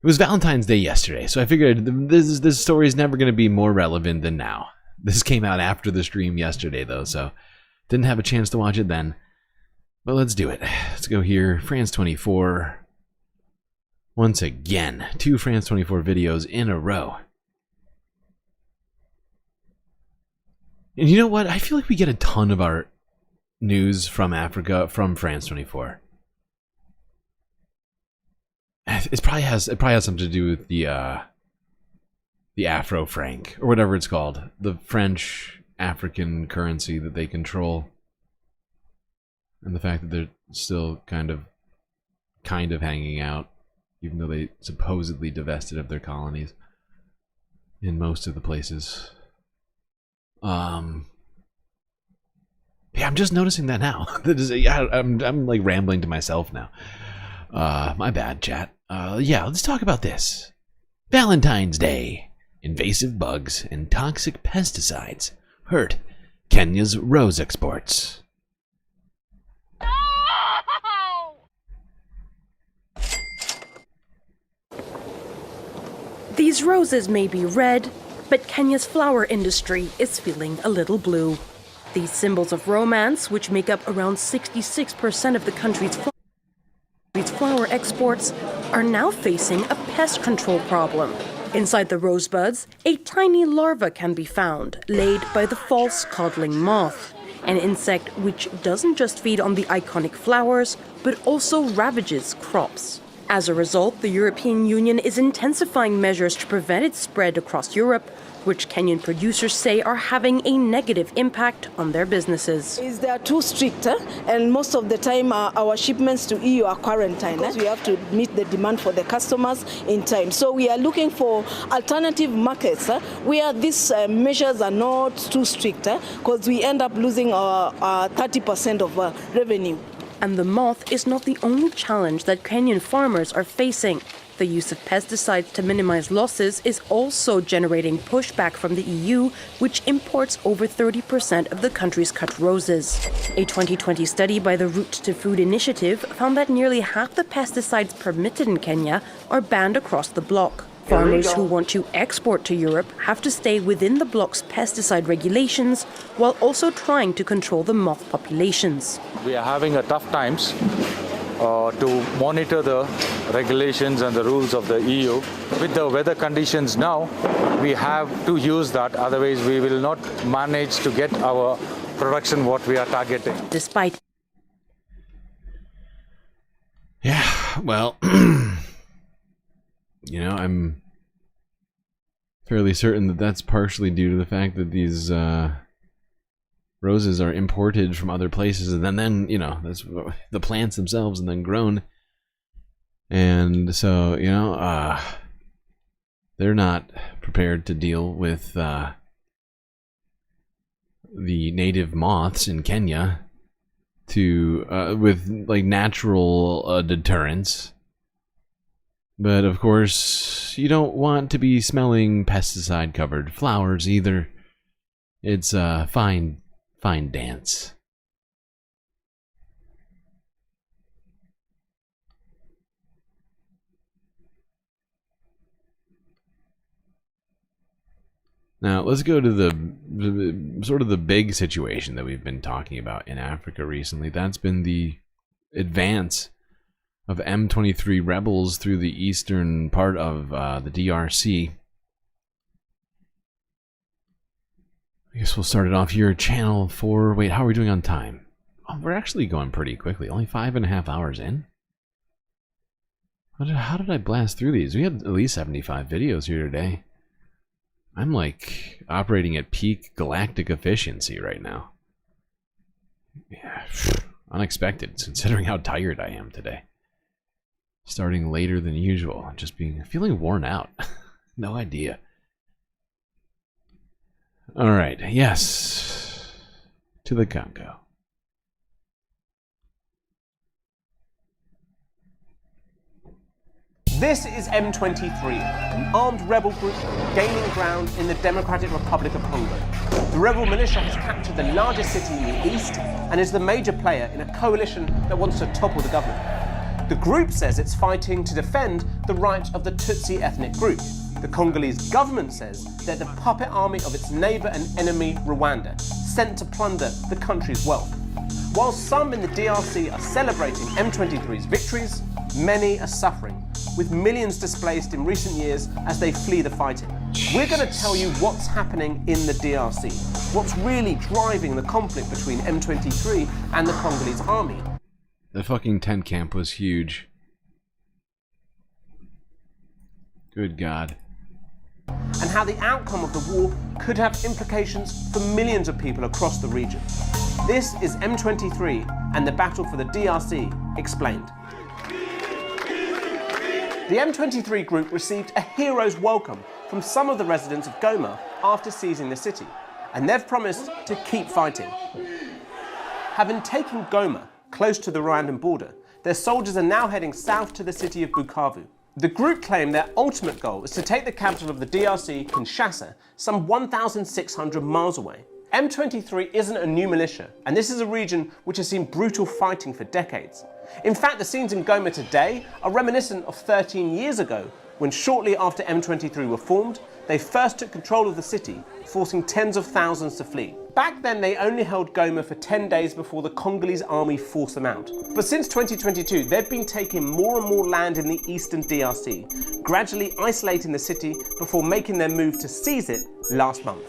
It was Valentine's Day yesterday, so I figured this story is never going to be more relevant than now. This came out after the stream yesterday, though, so didn't have a chance to watch it then. But let's do it. Let's go here. France 24. Once again, 2 France 24 videos in a row. And you know what? I feel like we get a ton of our news from Africa from France 24. It probably has something to do with the Afro franc or whatever it's called, the French African currency that they control, and the fact that they're still kind of hanging out, even though they supposedly divested of their colonies in most of the places. Yeah, I'm just noticing that now. I'm like rambling to myself now. My bad, chat. Yeah, let's talk about this. Valentine's Day. Invasive bugs and toxic pesticides hurt Kenya's rose exports. These roses may be red, but Kenya's flower industry is feeling a little blue. These symbols of romance, which make up around 66% of the country's flower exports, are now facing a pest control problem. Inside the rosebuds, a tiny larva can be found, laid by the false codling moth, an insect which doesn't just feed on the iconic flowers, but also ravages crops. As a result, the European Union is intensifying measures to prevent its spread across Europe, which Kenyan producers say are having a negative impact on their businesses. They are too strict, and most of the time our shipments to EU are quarantined. We have to meet the demand for the customers in time. So we are looking for alternative markets where these measures are not too strict, because we end up losing our 30% of revenue. And the moth is not the only challenge that Kenyan farmers are facing. The use of pesticides to minimize losses is also generating pushback from the EU, which imports over 30% of the country's cut roses. A 2020 study by the Route to Food Initiative found that nearly half the pesticides permitted in Kenya are banned across the bloc. Farmers who want to export to Europe have to stay within the bloc's pesticide regulations while also trying to control the moth populations. We are having a tough times to monitor the regulations and the rules of the EU. With the weather conditions now, we have to use that, otherwise we will not manage to get our production what we are targeting. Despite... Yeah, well... You know, I'm fairly certain that that's partially due to the fact that these roses are imported from other places, and then you know, that's the plants themselves and then grown. And so, you know, they're not prepared to deal with the native moths in Kenya with like natural deterrents. But of course, you don't want to be smelling pesticide-covered flowers either. It's a fine dance. Now, let's go to the sort of the big situation that we've been talking about in Africa recently. That's been the advance of M23 rebels through the eastern part of the DRC. I guess we'll start it off here. Channel 4. Wait, how are we doing on time? Oh, we're actually going pretty quickly. Only 5.5 hours in. How did I blast through these? We had at least 75 videos here today. I'm like operating at peak galactic efficiency right now. Yeah, unexpected considering how tired I am today. Starting later than usual, just feeling worn out. No idea. All right, yes, to the Congo. This is M23, an armed rebel group gaining ground in the Democratic Republic of Congo. The rebel militia has captured the largest city in the east and is the major player in a coalition that wants to topple the government. The group says it's fighting to defend the right of the Tutsi ethnic group. The Congolese government says they're the puppet army of its neighbour and enemy, Rwanda, sent to plunder the country's wealth. While some in the DRC are celebrating M23's victories, many are suffering, with millions displaced in recent years as they flee the fighting. We're going to tell you what's happening in the DRC, what's really driving the conflict between M23 and the Congolese army. The fucking tent camp was huge. Good God. And how the outcome of the war could have implications for millions of people across the region. This is M23 and the battle for the DRC explained. The M23 group received a hero's welcome from some of the residents of Goma after seizing the city, and they've promised to keep fighting. Having taken Goma, close to the Rwandan border, their soldiers are now heading south to the city of Bukavu. The group claim their ultimate goal is to take the capital of the DRC, Kinshasa, some 1,600 miles away. M23 isn't a new militia, and this is a region which has seen brutal fighting for decades. In fact, the scenes in Goma today are reminiscent of 13 years ago, when shortly after M23 were formed, they first took control of the city, forcing tens of thousands to flee. Back then, they only held Goma for 10 days before the Congolese army forced them out. But since 2022, they've been taking more and more land in the eastern DRC, gradually isolating the city before making their move to seize it last month.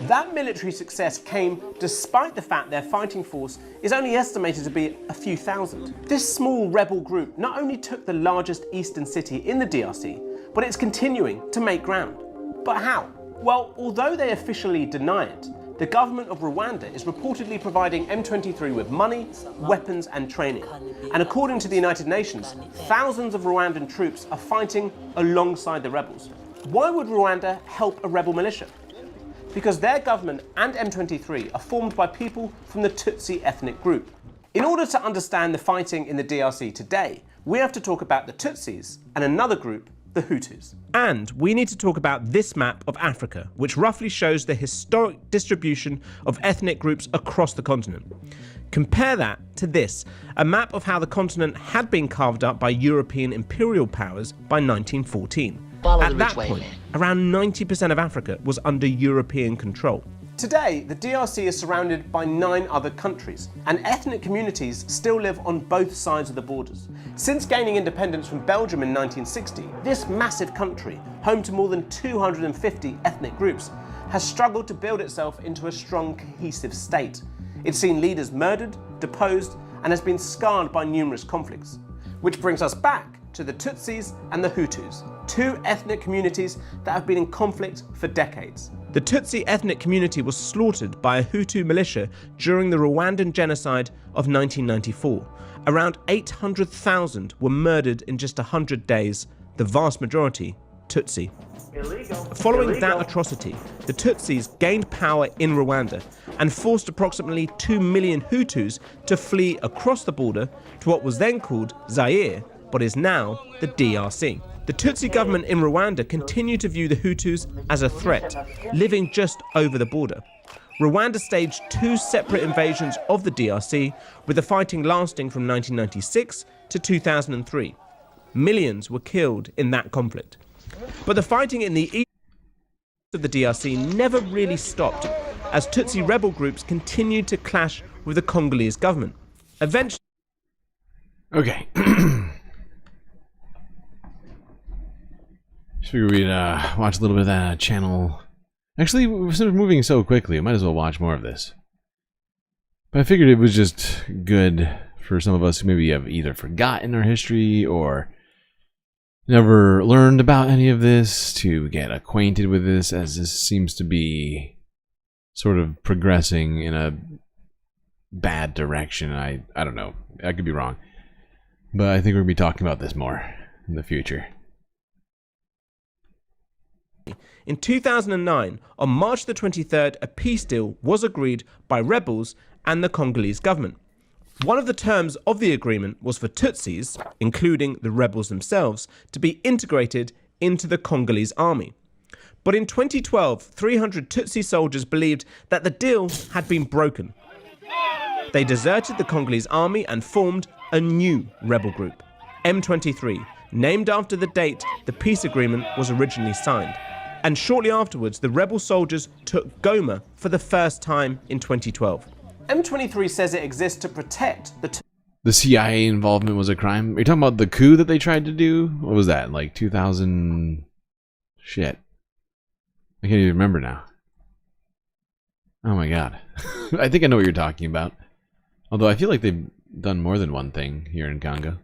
That military success came despite the fact their fighting force is only estimated to be a few thousand. This small rebel group not only took the largest eastern city in the DRC, but it's continuing to make ground. But how? Well, although they officially deny it, the government of Rwanda is reportedly providing M23 with money, weapons and training. And according to the United Nations, thousands of Rwandan troops are fighting alongside the rebels. Why would Rwanda help a rebel militia? Because their government and M23 are formed by people from the Tutsi ethnic group. In order to understand the fighting in the DRC today, we have to talk about the Tutsis and another group, the Hutus. And we need to talk about this map of Africa, which roughly shows the historic distribution of ethnic groups across the continent. Compare that to this, a map of how the continent had been carved up by European imperial powers by 1914. At that point, around 90% of Africa was under European control. Today, the DRC is surrounded by 9 other countries, and ethnic communities still live on both sides of the borders. Since gaining independence from Belgium in 1960, this massive country, home to more than 250 ethnic groups, has struggled to build itself into a strong, cohesive state. It's seen leaders murdered, deposed, and has been scarred by numerous conflicts. Which brings us back to the Tutsis and the Hutus, 2 ethnic communities that have been in conflict for decades. The Tutsi ethnic community was slaughtered by a Hutu militia during the Rwandan genocide of 1994. Around 800,000 were murdered in just 100 days, the vast majority Tutsi. Following that atrocity, the Tutsis gained power in Rwanda and forced approximately 2 million Hutus to flee across the border to what was then called Zaire, but is now the DRC. The Tutsi government in Rwanda continued to view the Hutus as a threat, living just over the border. Rwanda staged 2 separate invasions of the DRC, with the fighting lasting from 1996 to 2003. Millions were killed in that conflict. But the fighting in the east of the DRC never really stopped, as Tutsi rebel groups continued to clash with the Congolese government. Eventually... Okay. Just figured we'd watch a little bit of that channel. Actually, since we're moving so quickly, I might as well watch more of this. But I figured it was just good for some of us who maybe have either forgotten our history or never learned about any of this to get acquainted with this, as this seems to be sort of progressing in a bad direction. I don't know. I could be wrong. But I think we're going to be talking about this more in the future. In 2009, on March the 23rd, a peace deal was agreed by rebels and the Congolese government. One of the terms of the agreement was for Tutsis, including the rebels themselves, to be integrated into the Congolese army. But in 2012, 300 Tutsi soldiers believed that the deal had been broken. They deserted the Congolese army and formed a new rebel group, M23, named after the date the peace agreement was originally signed. And shortly afterwards, the rebel soldiers took Goma for the first time in 2012. M23 says it exists to protect the CIA involvement was a crime. Are you talking about the coup that they tried to do? What was that, like 2000... Shit. I can't even remember now. Oh my god. I think I know what you're talking about. Although I feel like they've done more than one thing here in Congo.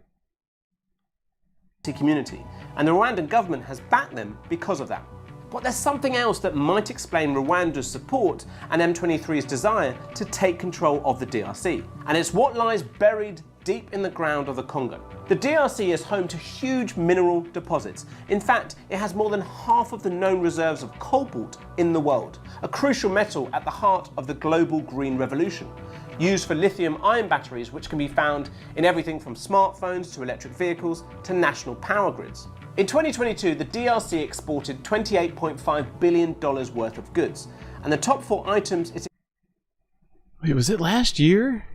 Community, and the Rwandan government has backed them because of that. But there's something else that might explain Rwanda's support and M23's desire to take control of the DRC. And it's what lies buried deep in the ground of the Congo. The DRC is home to huge mineral deposits. In fact, it has more than half of the known reserves of cobalt in the world, a crucial metal at the heart of the global green revolution. used for lithium-ion batteries, which can be found in everything from smartphones to electric vehicles to national power grids. In 2022, the DRC exported $28.5 billion worth of goods, and the top 4 items it... Wait, was it last year?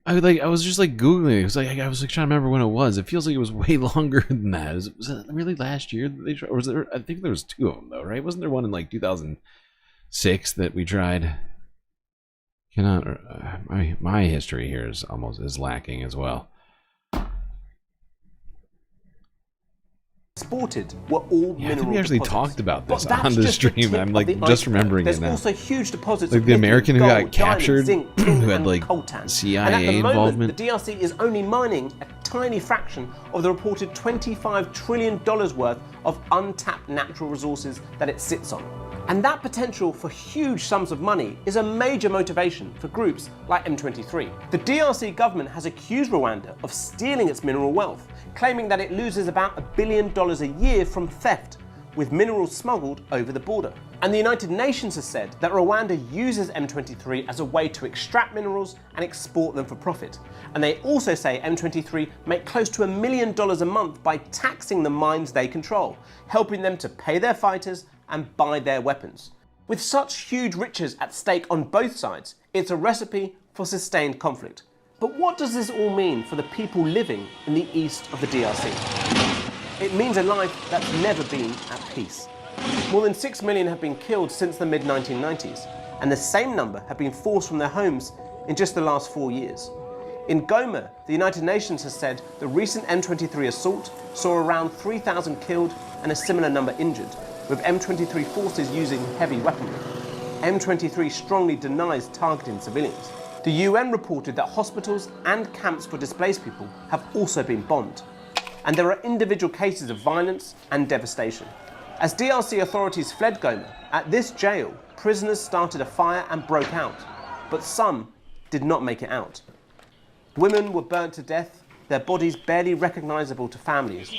I was just like Googling it. I was like trying to remember when it was. It feels like it was way longer than that. Was it really last year that they tried? Or was there? I think there was 2 of them though, right? Wasn't there one in like 2006 that we tried? My history here is lacking as well. Exported were all Yeah, I think mineral we actually deposits. talked about this But that's on the just the stream. tip I'm of like the just iceberg. remembering There's it now. also huge deposits Like of the lithium, American who gold, got captured, diamond, zinc, who had and like coltan. CIA and at the involvement. moment, the DRC is only mining a tiny fraction of the reported $25 trillion worth of untapped natural resources that it sits on. And that potential for huge sums of money is a major motivation for groups like M23. The DRC government has accused Rwanda of stealing its mineral wealth, claiming that it loses about $1 billion a year from theft, with minerals smuggled over the border. And the United Nations has said that Rwanda uses M23 as a way to extract minerals and export them for profit. And they also say M23 make close to $1 million a month by taxing the mines they control, helping them to pay their fighters and buy their weapons. With such huge riches at stake on both sides, it's a recipe for sustained conflict. But what does this all mean for the people living in the east of the DRC? It means a life that's never been at peace. More than 6 million have been killed since the mid-1990s, and the same number have been forced from their homes in just the last 4 years. In Goma, the United Nations has said the recent M23 assault saw around 3,000 killed and a similar number injured, with M23 forces using heavy weaponry. M23 strongly denies targeting civilians. The UN reported that hospitals and camps for displaced people have also been bombed. And there are individual cases of violence and devastation. As DRC authorities fled Goma, at this jail, prisoners started a fire and broke out, but some did not make it out. Women were burnt to death, their bodies barely recognizable to families.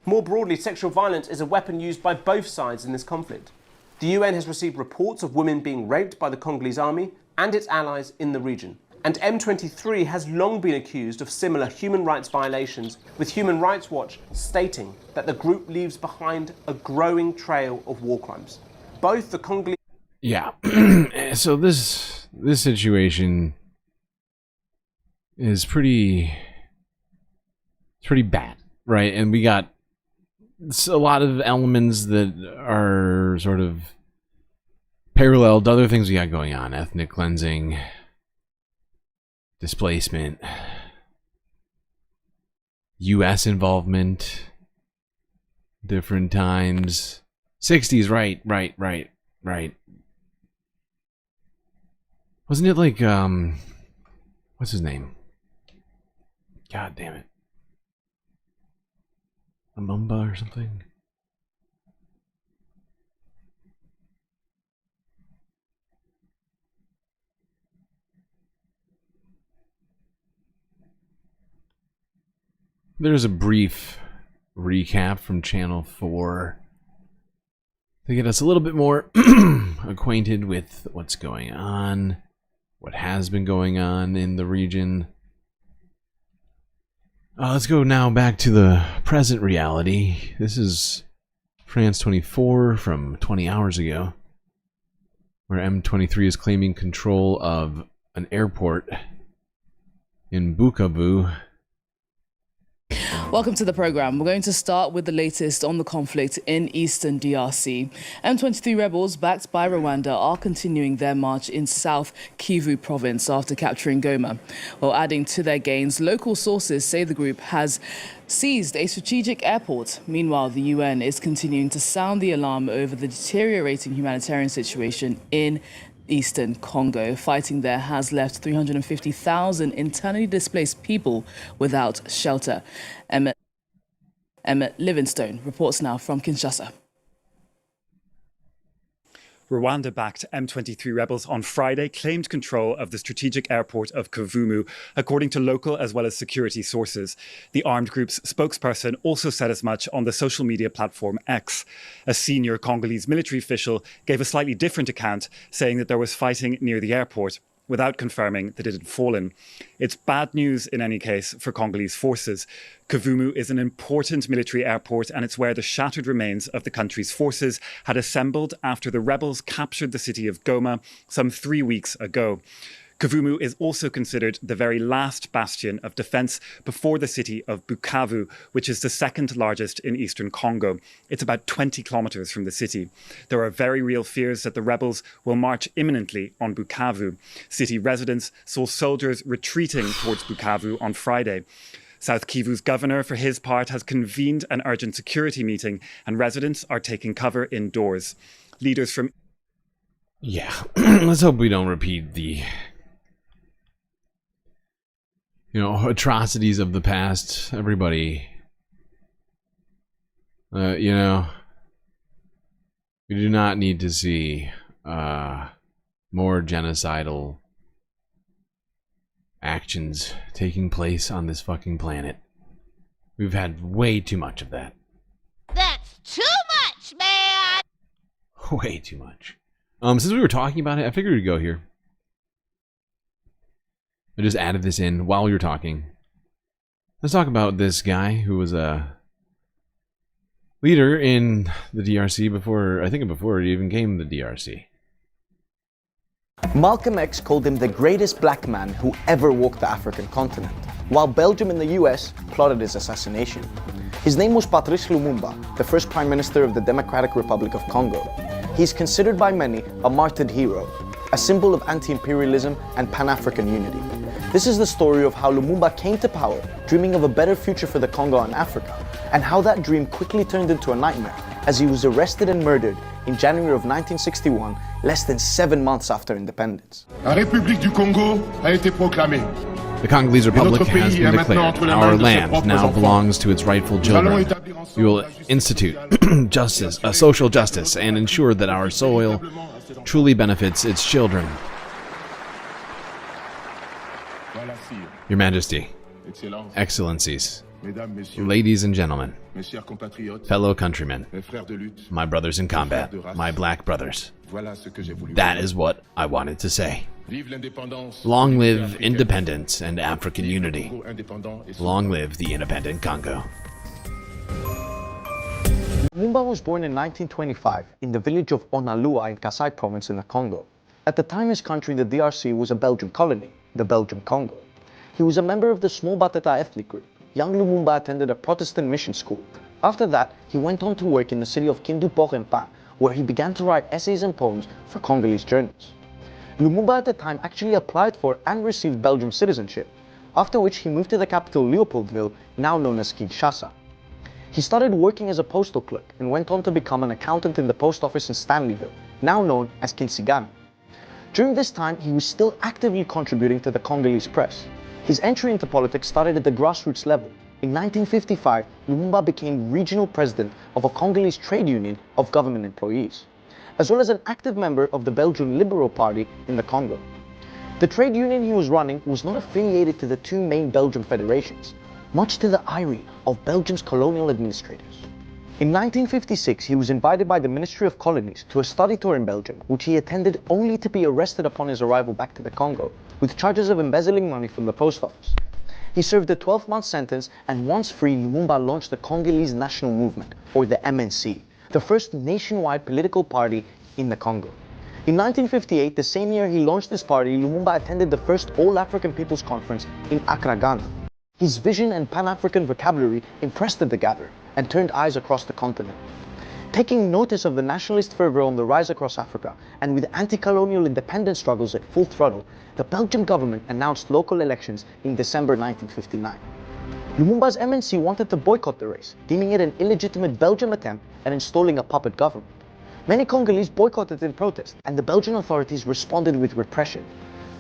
More broadly, sexual violence is a weapon used by both sides in this conflict. The UN has received reports of women being raped by the Congolese army and its allies in the region. And M23 has long been accused of similar human rights violations, with Human Rights Watch stating that the group leaves behind a growing trail of war crimes. Both the Congolese... Yeah, so this situation is pretty bad, right? And we got a lot of elements that are sort of parallel to other things we got going on. Ethnic cleansing, displacement, US involvement, different times. 60s, right. Wasn't it like, what's his name? God damn it. Lumumba or something? There's a brief recap from Channel 4 to get us a little bit more acquainted with what's going on, what has been going on in the region. Let's go now back to the present reality. This is France 24 from 20 hours ago, where M23 is claiming control of an airport in Bukavu. Welcome to the program. We're going to start with the latest on the conflict in eastern DRC. M23 rebels backed by Rwanda are continuing their march in South Kivu province after capturing Goma. While adding to their gains, local sources say the group has seized a strategic airport. Meanwhile, the UN is continuing to sound the alarm over the deteriorating humanitarian situation in Eastern Congo. Fighting there has left 350,000 internally displaced people without shelter. Emmett Livingstone reports now from Kinshasa. Rwanda-backed M23 rebels on Friday claimed control of the strategic airport of Kavumu, according to local as well as security sources. The armed group's spokesperson also said as much on the social media platform X. A senior Congolese military official gave a slightly different account, saying that there was fighting near the airport, without confirming that it had fallen. It's bad news in any case for Congolese forces. Kavumu is an important military airport, and it's where the shattered remains of the country's forces had assembled after the rebels captured the city of Goma some 3 weeks ago. Kavumu is also considered the very last bastion of defense before the city of Bukavu, which is the second largest in eastern Congo. It's about 20 kilometers from the city. There are very real fears that the rebels will march imminently on Bukavu. City residents saw soldiers retreating towards Bukavu on Friday. South Kivu's governor, for his part, has convened an urgent security meeting, and residents are taking cover indoors. Leaders from... Yeah, let's hope we don't repeat the... atrocities of the past. Everybody, we do not need to see more genocidal actions taking place on this fucking planet. We've had way too much of that. That's too much, man! Way too much. Since we were talking about it, I figured we'd go here. I just added this in while we were talking. Let's talk about this guy who was a leader in the DRC before it even came the DRC. Malcolm X called him the greatest black man who ever walked the African continent, while Belgium and the US plotted his assassination. His name was Patrice Lumumba, the first Prime Minister of the Democratic Republic of Congo. He is considered by many a martyred hero, a symbol of anti-imperialism and Pan-African unity. This is the story of how Lumumba came to power, dreaming of a better future for the Congo and Africa, and how that dream quickly turned into a nightmare as he was arrested and murdered in January of 1961, less than 7 months after independence. La République du Congo a été proclamée. The Congolese Republic has been declared. Our land now belongs to its rightful children. We will institute justice, social justice, and ensure that our soil truly benefits its children. Your Majesty, Excellencies, ladies and gentlemen, fellow countrymen, my brothers in combat, my black brothers, that is what I wanted to say. Long live independence and African unity. Long live the independent Congo. Lumumba was born in 1925 in the village of Onalua in Kasai province in the Congo. At the time, his country, the DRC, was a Belgian colony, the Belgian Congo. He was a member of the small Batata ethnic group. Young Lumumba attended a Protestant mission school. After that, he went on to work in the city of Kindu-Porempa, where he began to write essays and poems for Congolese journals. Lumumba at the time actually applied for and received Belgian citizenship, after which he moved to the capital Leopoldville, now known as Kinshasa. He started working as a postal clerk and went on to become an accountant in the post office in Stanleyville, now known as Kinsigami. During this time, he was still actively contributing to the Congolese press. His entry into politics started at the grassroots level. In 1955, Lumumba became regional president of a Congolese trade union of government employees, as well as an active member of the Belgian Liberal Party in the Congo. The trade union he was running was not affiliated to the two main Belgian federations, much to the irony of Belgium's colonial administrators. In 1956, he was invited by the Ministry of Colonies to a study tour in Belgium, which he attended only to be arrested upon his arrival back to the Congo, with charges of embezzling money from the post office. He served a 12-month sentence, and once free, Lumumba launched the Congolese National Movement, or the MNC, the first nationwide political party in the Congo. In 1958, the same year he launched this party, Lumumba attended the first All-African People's Conference in Accra, Ghana. His vision and Pan-African vocabulary impressed the gatherer and turned eyes across the continent. Taking notice of the nationalist fervor on the rise across Africa, and with anti-colonial independence struggles at full throttle, the Belgian government announced local elections in December 1959. Lumumba's MNC wanted to boycott the race, deeming it an illegitimate Belgian attempt at installing a puppet government. Many Congolese boycotted in protest, and the Belgian authorities responded with repression.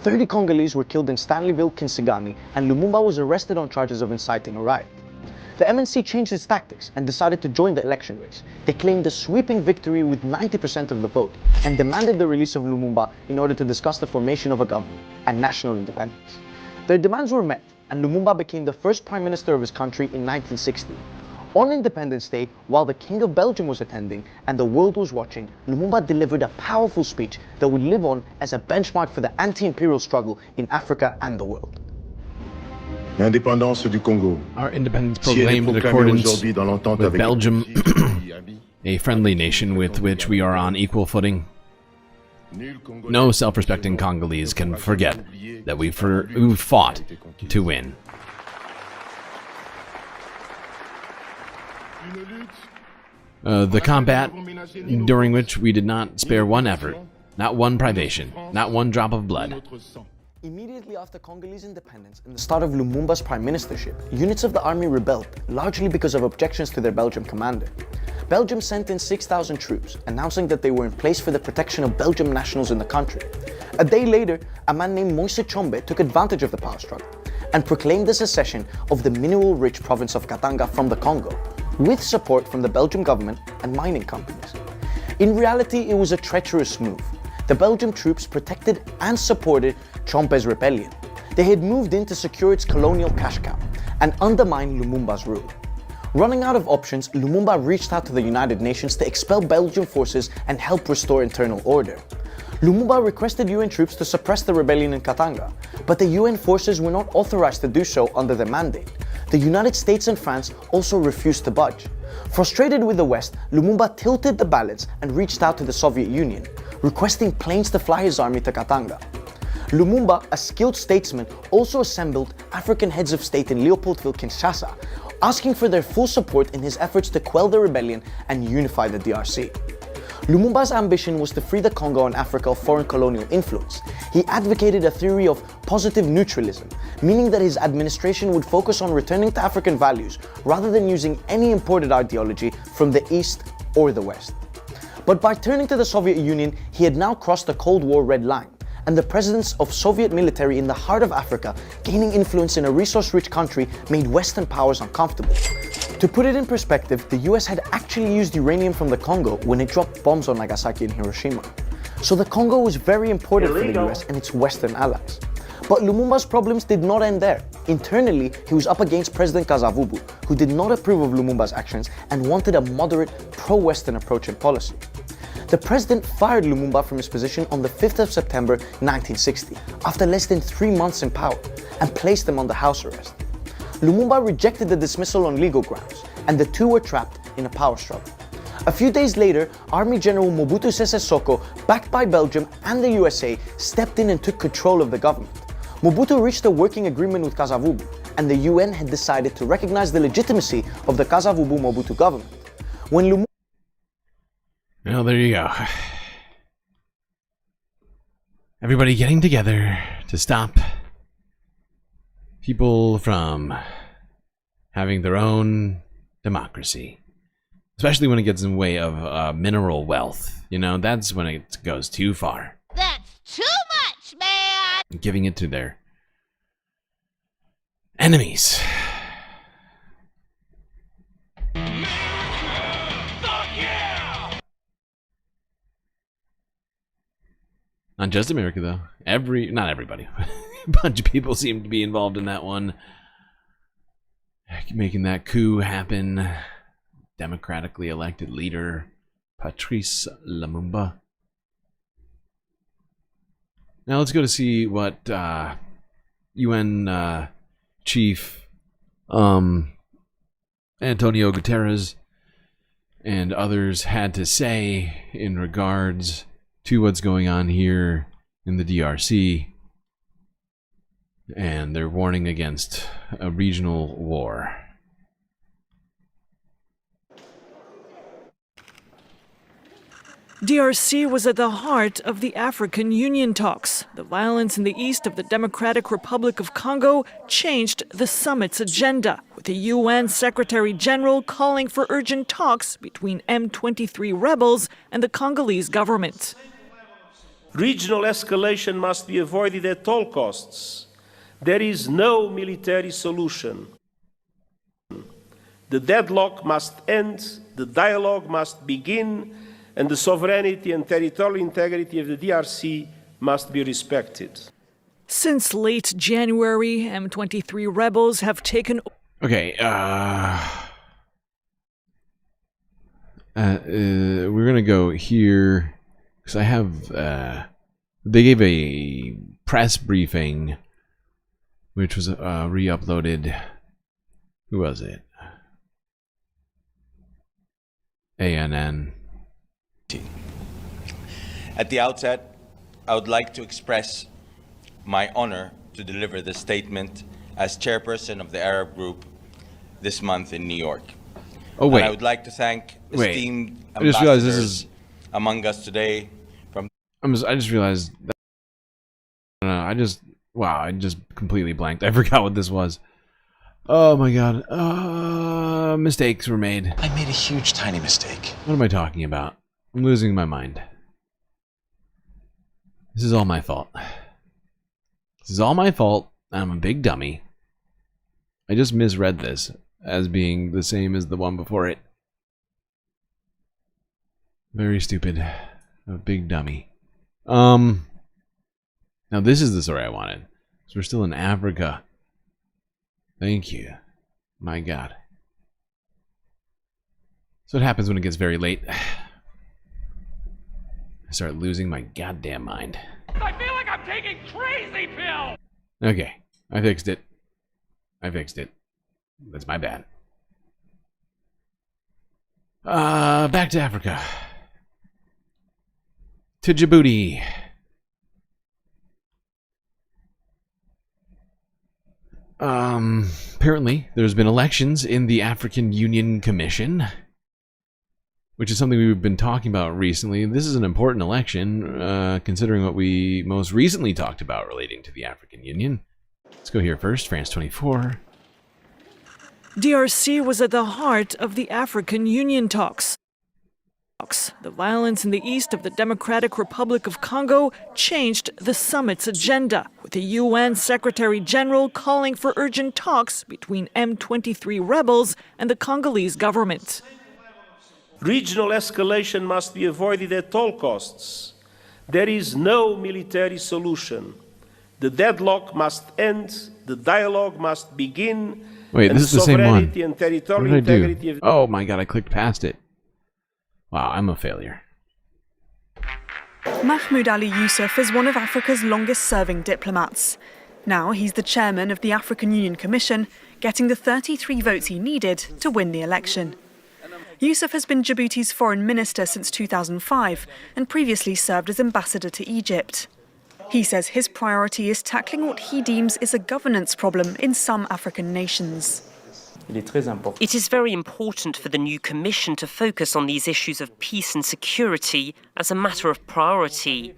30 Congolese were killed in Stanleyville, Kinsigami, and Lumumba was arrested on charges of inciting a riot. The MNC changed its tactics and decided to join the election race. They claimed a sweeping victory with 90% of the vote and demanded the release of Lumumba in order to discuss the formation of a government and national independence. Their demands were met, and Lumumba became the first prime minister of his country in 1960. On Independence Day, while the King of Belgium was attending and the world was watching, Lumumba delivered a powerful speech that would live on as a benchmark for the anti-imperial struggle in Africa and the world. L'indépendance du Congo. Our independence proclaimed in accordance with Belgium, a friendly nation with which we are on equal footing. No self-respecting Congolese can forget that we fought to win. The combat during which we did not spare one effort, not one privation, not one drop of blood. Immediately after Congolese independence and the start of Lumumba's prime ministership, units of the army rebelled, largely because of objections to their Belgian commander. Belgium sent in 6,000 troops, announcing that they were in place for the protection of Belgian nationals in the country. A day later, a man named Moise Tshombe took advantage of the power struggle and proclaimed the secession of the mineral-rich province of Katanga from the Congo, with support from the Belgian government and mining companies. In reality, it was a treacherous move. The Belgian troops protected and supported Tshombe's rebellion. They had moved in to secure its colonial cash cow and undermine Lumumba's rule. Running out of options, Lumumba reached out to the United Nations to expel Belgian forces and help restore internal order. Lumumba requested UN troops to suppress the rebellion in Katanga, but the UN forces were not authorized to do so under their mandate. The United States and France also refused to budge. Frustrated with the West, Lumumba tilted the balance and reached out to the Soviet Union, requesting planes to fly his army to Katanga. Lumumba, a skilled statesman, also assembled African heads of state in Leopoldville, Kinshasa, asking for their full support in his efforts to quell the rebellion and unify the DRC. Lumumba's ambition was to free the Congo and Africa of foreign colonial influence. He advocated a theory of positive neutralism, meaning that his administration would focus on returning to African values rather than using any imported ideology from the East or the West. But by turning to the Soviet Union, he had now crossed the Cold War red line, and the presence of Soviet military in the heart of Africa, gaining influence in a resource-rich country, made Western powers uncomfortable. To put it in perspective, the US had actually used uranium from the Congo when it dropped bombs on Nagasaki and Hiroshima. So the Congo was very important for the US and its Western allies. But Lumumba's problems did not end there. Internally, he was up against President Kasavubu, who did not approve of Lumumba's actions and wanted a moderate, pro-Western approach in policy. The president fired Lumumba from his position on the 5th of September 1960, after less than 3 months in power, and placed him under house arrest. Lumumba rejected the dismissal on legal grounds, and the two were trapped in a power struggle. A few days later, Army General Mobutu Sese Seko, backed by Belgium and the USA, stepped in and took control of the government. Mobutu reached a working agreement with Kasavubu, and the UN had decided to recognize the legitimacy of the Kasavubu-Mobutu government. When Lumumba... Well, there you go. Everybody getting together to stop people from having their own democracy. Especially when it gets in the way of mineral wealth. You know, that's when it goes too far. That's too much, man! Giving it to their enemies. Not just America, though. Not everybody. A bunch of people seem to be involved in that one. Making that coup happen. Democratically elected leader, Patrice Lumumba. Now let's go to see what UN Chief Antonio Guterres and others had to say in regards to what's going on here in the DRC, and they're warning against a regional war. DRC was at the heart of the African Union talks. The violence in the east of the Democratic Republic of Congo changed the summit's agenda, with the UN Secretary General calling for urgent talks between M23 rebels and the Congolese government. Regional escalation must be avoided at all costs. There is no military solution. The deadlock must end, the dialogue must begin, and the sovereignty and territorial integrity of the DRC must be respected. Since late January, M23 rebels have taken... Okay, we're gonna go here, because I have, they gave a press briefing, which was re-uploaded. Who was it? ANN. At the outset, I would like to express my honor to deliver the statement as chairperson of the Arab group this month in New York. Oh wait, and I would like to thank esteemed I just realized this ambassadors is among us today from... I just realized that, I just completely blanked. I forgot what this was. Oh my god. Mistakes were made. I made a huge tiny mistake. What am I talking about? I'm losing my mind. This is all my fault. This is all my fault. I'm a big dummy. I just misread this as being the same as the one before it. Very stupid. A big dummy. Now this is the story I wanted. So we're still in Africa. Thank you. My god. That's what happens when it gets very late. I start losing my goddamn mind. I feel like I'm taking crazy pills! Okay. I fixed it. That's my bad. Back to Africa. To Djibouti. Apparently, there's been elections in the African Union Commission, which is something we've been talking about recently. This is an important election, considering what we most recently talked about relating to the African Union. Let's go here first, France 24. DRC was at the heart of the African Union talks. The violence in the east of the Democratic Republic of Congo changed the summit's agenda, with the UN Secretary General calling for urgent talks between M23 rebels and the Congolese government. Regional escalation must be avoided at all costs. There is no military solution. The deadlock must end, the dialogue must begin. Wait, this is the same one. And What territorial did I integrity do? Oh my god, I clicked past it. Wow, I'm a failure. Mahmoud Ali Yusuf is one of Africa's longest-serving diplomats. Now he's the chairman of the African Union Commission, getting the 33 votes he needed to win the election. Yusuf has been Djibouti's foreign minister since 2005 and previously served as ambassador to Egypt. He says his priority is tackling what he deems is a governance problem in some African nations. It is very important for the new Commission to focus on these issues of peace and security as a matter of priority,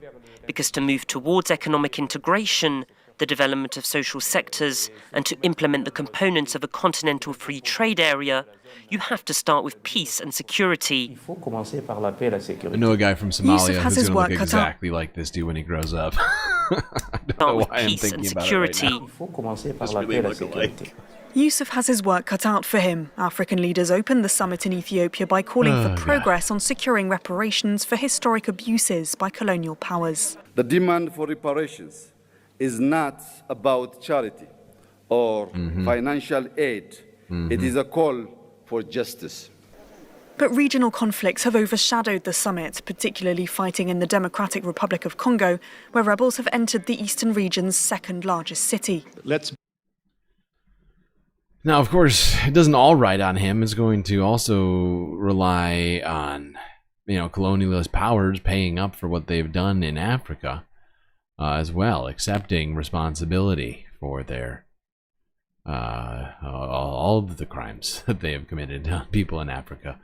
because to move towards economic integration, the development of social sectors, and to implement the components of a continental free trade area, you have to start with peace and security. I know a guy from Somalia who's going to look exactly like this dude when he grows up. I don't know why I'm thinking about it right now. Just really look alike. Yusuf has his work cut out for him. African leaders opened the summit in Ethiopia by calling for progress on securing reparations for historic abuses by colonial powers. The demand for reparations is not about charity or financial aid. It is a call for justice. But regional conflicts have overshadowed the summit, particularly fighting in the Democratic Republic of Congo, where rebels have entered the eastern region's second largest city. Now, of course, it doesn't all ride on him. It's going to also rely on, colonialist powers paying up for what they've done in Africa as well, accepting responsibility for their all of the crimes that they have committed on people in Africa.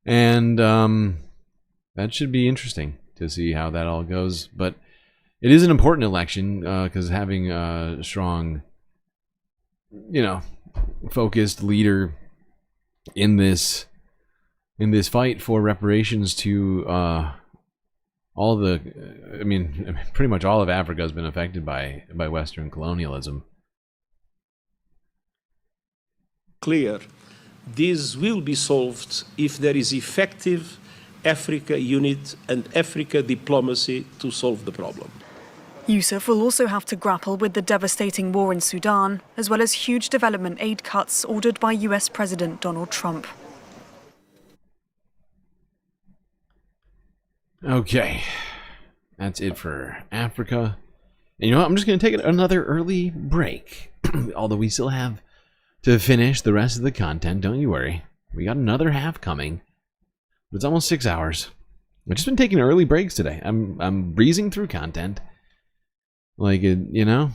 And that should be interesting to see how that all goes. But it is an important election because having a strong, focused leader in this fight for reparations to all the, pretty much all of Africa has been affected by Western colonialism. Clear This will be solved if there is effective Africa unit and Africa diplomacy to solve the problem. Yusuf will also have to grapple with the devastating war in Sudan, as well as huge development aid cuts ordered by US President Donald Trump. Okay, that's it for Africa. And you know what? I'm just going to take another early break. Although we still have to finish the rest of the content, don't you worry. We got another half coming. But it's almost 6 hours. I've just been taking early breaks today. I'm breezing through content. Like, you know?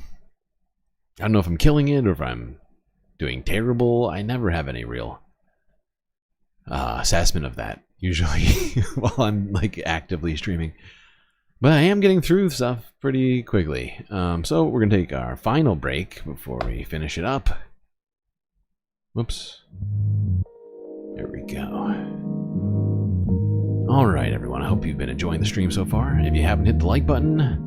I don't know if I'm killing it or if I'm doing terrible. I never have any real assessment of that, usually, while I'm, like, actively streaming. But I am getting through stuff pretty quickly. So we're going to take our final break before we finish it up. Whoops. There we go. Alright, everyone. I hope you've been enjoying the stream so far. If you haven't hit the like button,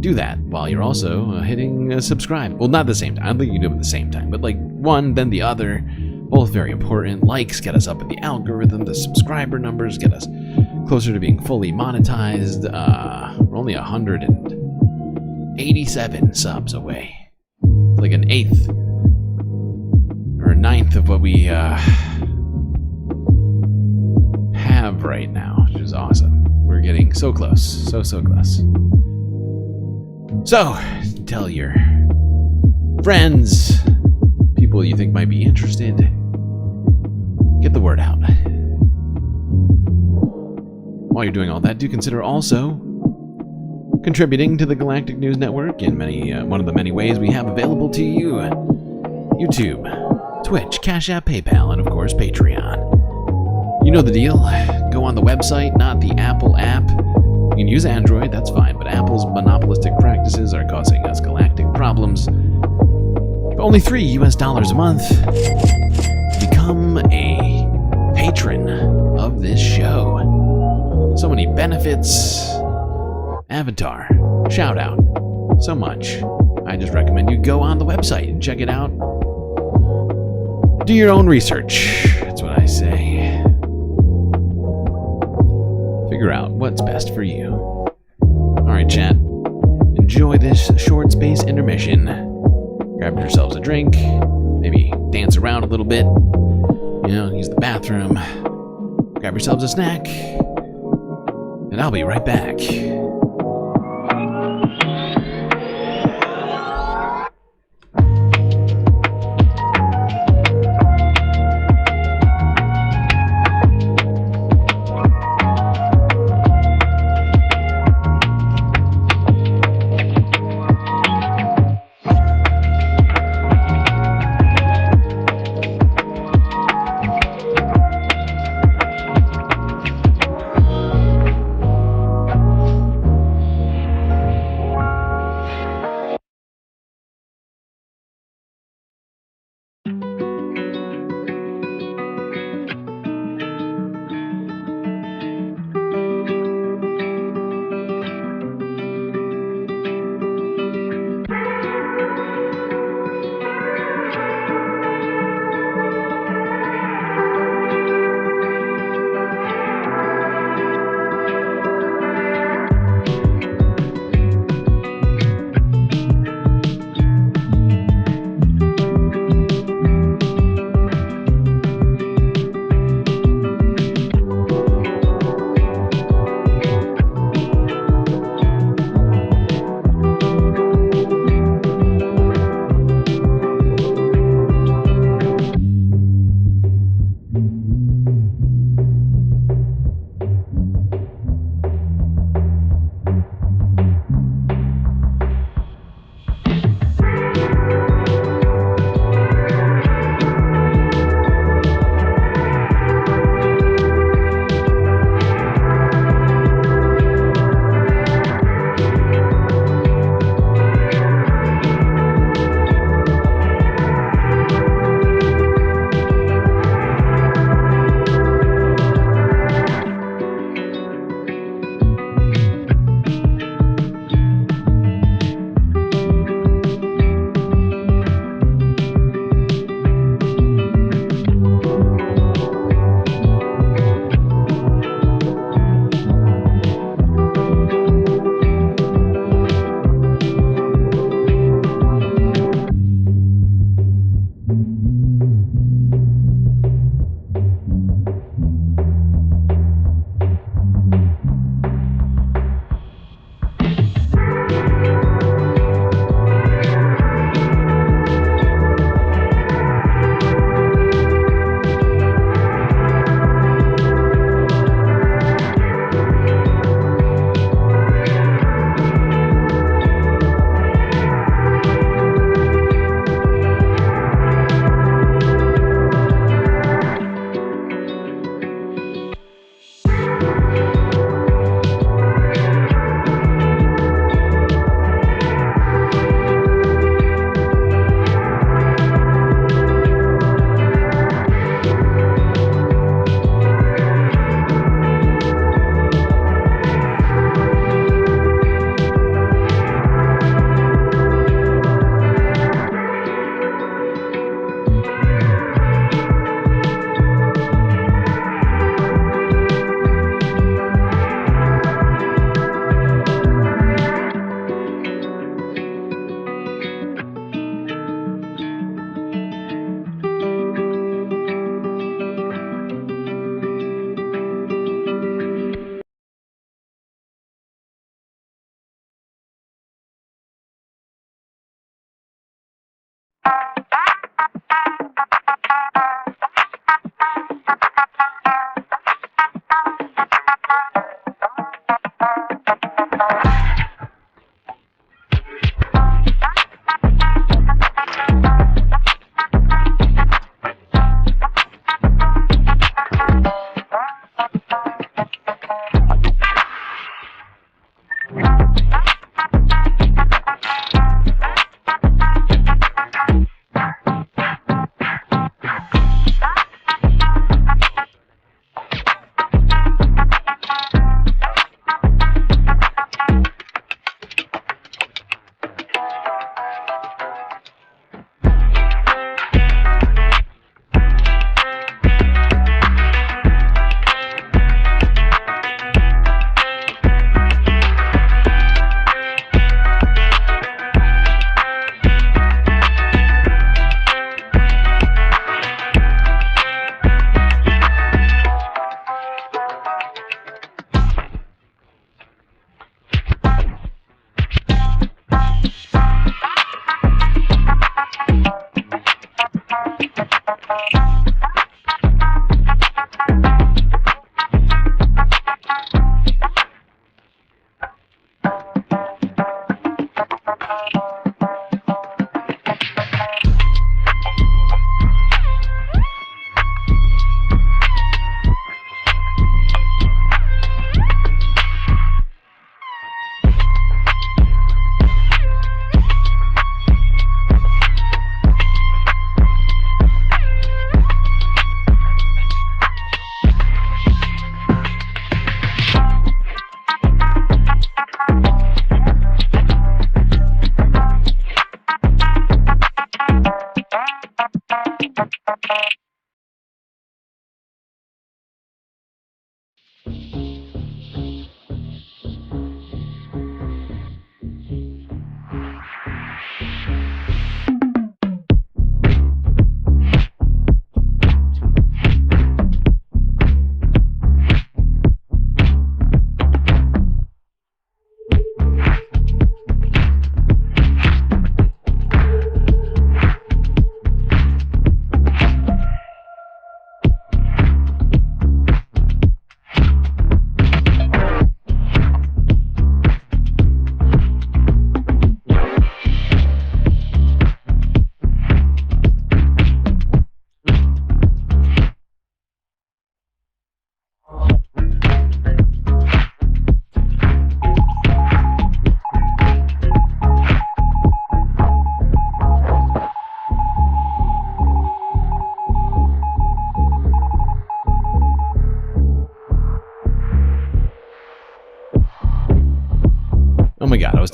do that while you're also hitting subscribe. Well, not at the same time. I don't think you can do them at the same time. But like one, then the other. Both very important. Likes get us up in the algorithm. The subscriber numbers get us closer to being fully monetized. We're only 187 subs away. It's like an eighth or a ninth of what we have right now, which is awesome. We're getting so close, so close. So, tell your friends, people you think might be interested, get the word out. While you're doing all that, do consider also contributing to the Galactic News Network in one of the many ways we have available to you. YouTube, Twitch, Cash App, PayPal, and of course Patreon. You know the deal. Go on the website, not the Apple app. You can use Android, that's fine, but Apple's monopolistic practices are causing us galactic problems. For only $3 a month, become a patron of this show. So many benefits. Avatar, shout out, so much. I just recommend you go on the website and check it out. Do your own research, that's what I say. Figure out what's best for you. Alright, chat. Enjoy this short space intermission. Grab yourselves a drink. Maybe dance around a little bit. You know, use the bathroom. Grab yourselves a snack. And I'll be right back.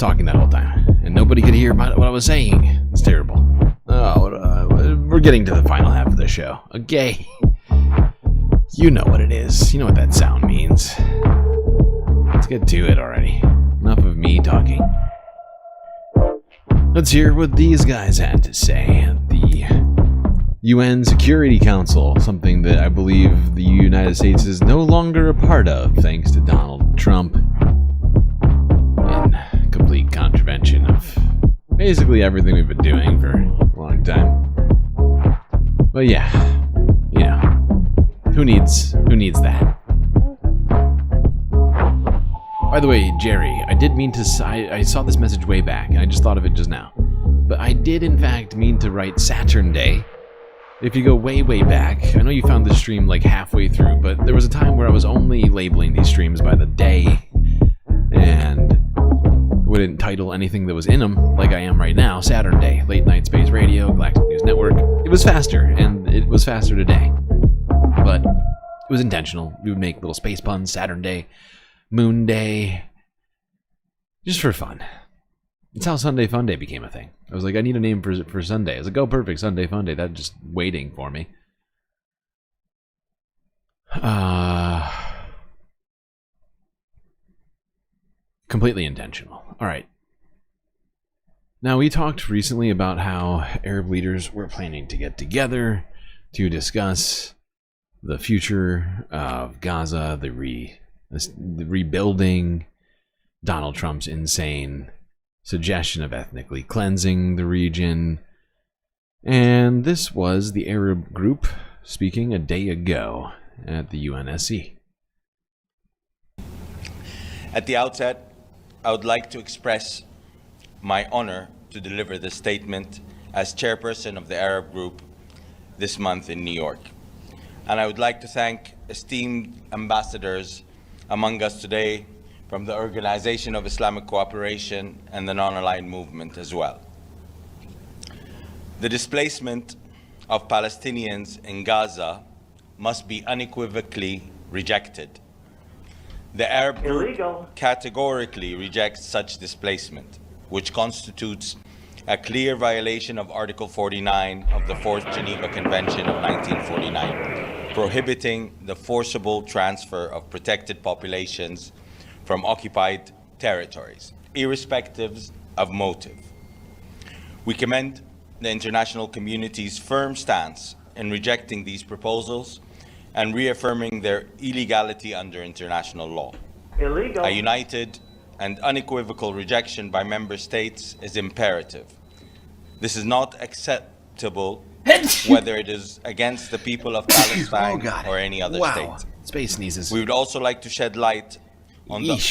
talking that whole time, and nobody could hear what I was saying. It's terrible. We're getting to the final half of the show. Okay. You know what it is. You know what that sound means. Let's get to it already. Enough of me talking. Let's hear what these guys had to say at the UN Security Council, something that I believe the United States is no longer a part of, thanks to Donald Trump, in complete contravention of basically everything we've been doing for a long time. But yeah, you know, who needs that? By the way, Jerry, I did mean to, I saw this message way back, and I just thought of it just now. But I did, in fact, mean to write Saturnday. If you go way, way back, I know you found this stream like halfway through, but there was a time where I was only labeling these streams by the day, and wouldn't title anything that was in them, like I am right now, Saturnday, Late Night Space Radio, Galactic News Network. It was faster, and it was faster today. But it was intentional. We would make little space puns, Saturday, Moon Day, just for fun. It's how Sunday Fun Day became a thing. I was like, I need a name for Sunday. I was like, oh, perfect, Sunday Fun Day. That's just waiting for me. Completely intentional. All right. Now, we talked recently about how Arab leaders were planning to get together to discuss the future of Gaza, the rebuilding, Donald Trump's insane suggestion of ethnically cleansing the region. And this was the Arab group speaking a day ago at the UNSC. At the outset, I would like to express my honor to deliver this statement as chairperson of the Arab group this month in New York. And I would like to thank esteemed ambassadors among us today from the Organization of Islamic Cooperation and the Non-Aligned Movement as well. The displacement of Palestinians in Gaza must be unequivocally rejected. The Arab group categorically rejects such displacement, which constitutes a clear violation of Article 49 of the Fourth Geneva Convention of 1949, prohibiting the forcible transfer of protected populations from occupied territories, irrespective of motive. We commend the international community's firm stance in rejecting these proposals and reaffirming their illegality under international law. Illegal. A united and unequivocal rejection by member states is imperative. This is not acceptable whether it is against the people of Palestine or any other state. Space sneezes. We would also like to shed light on the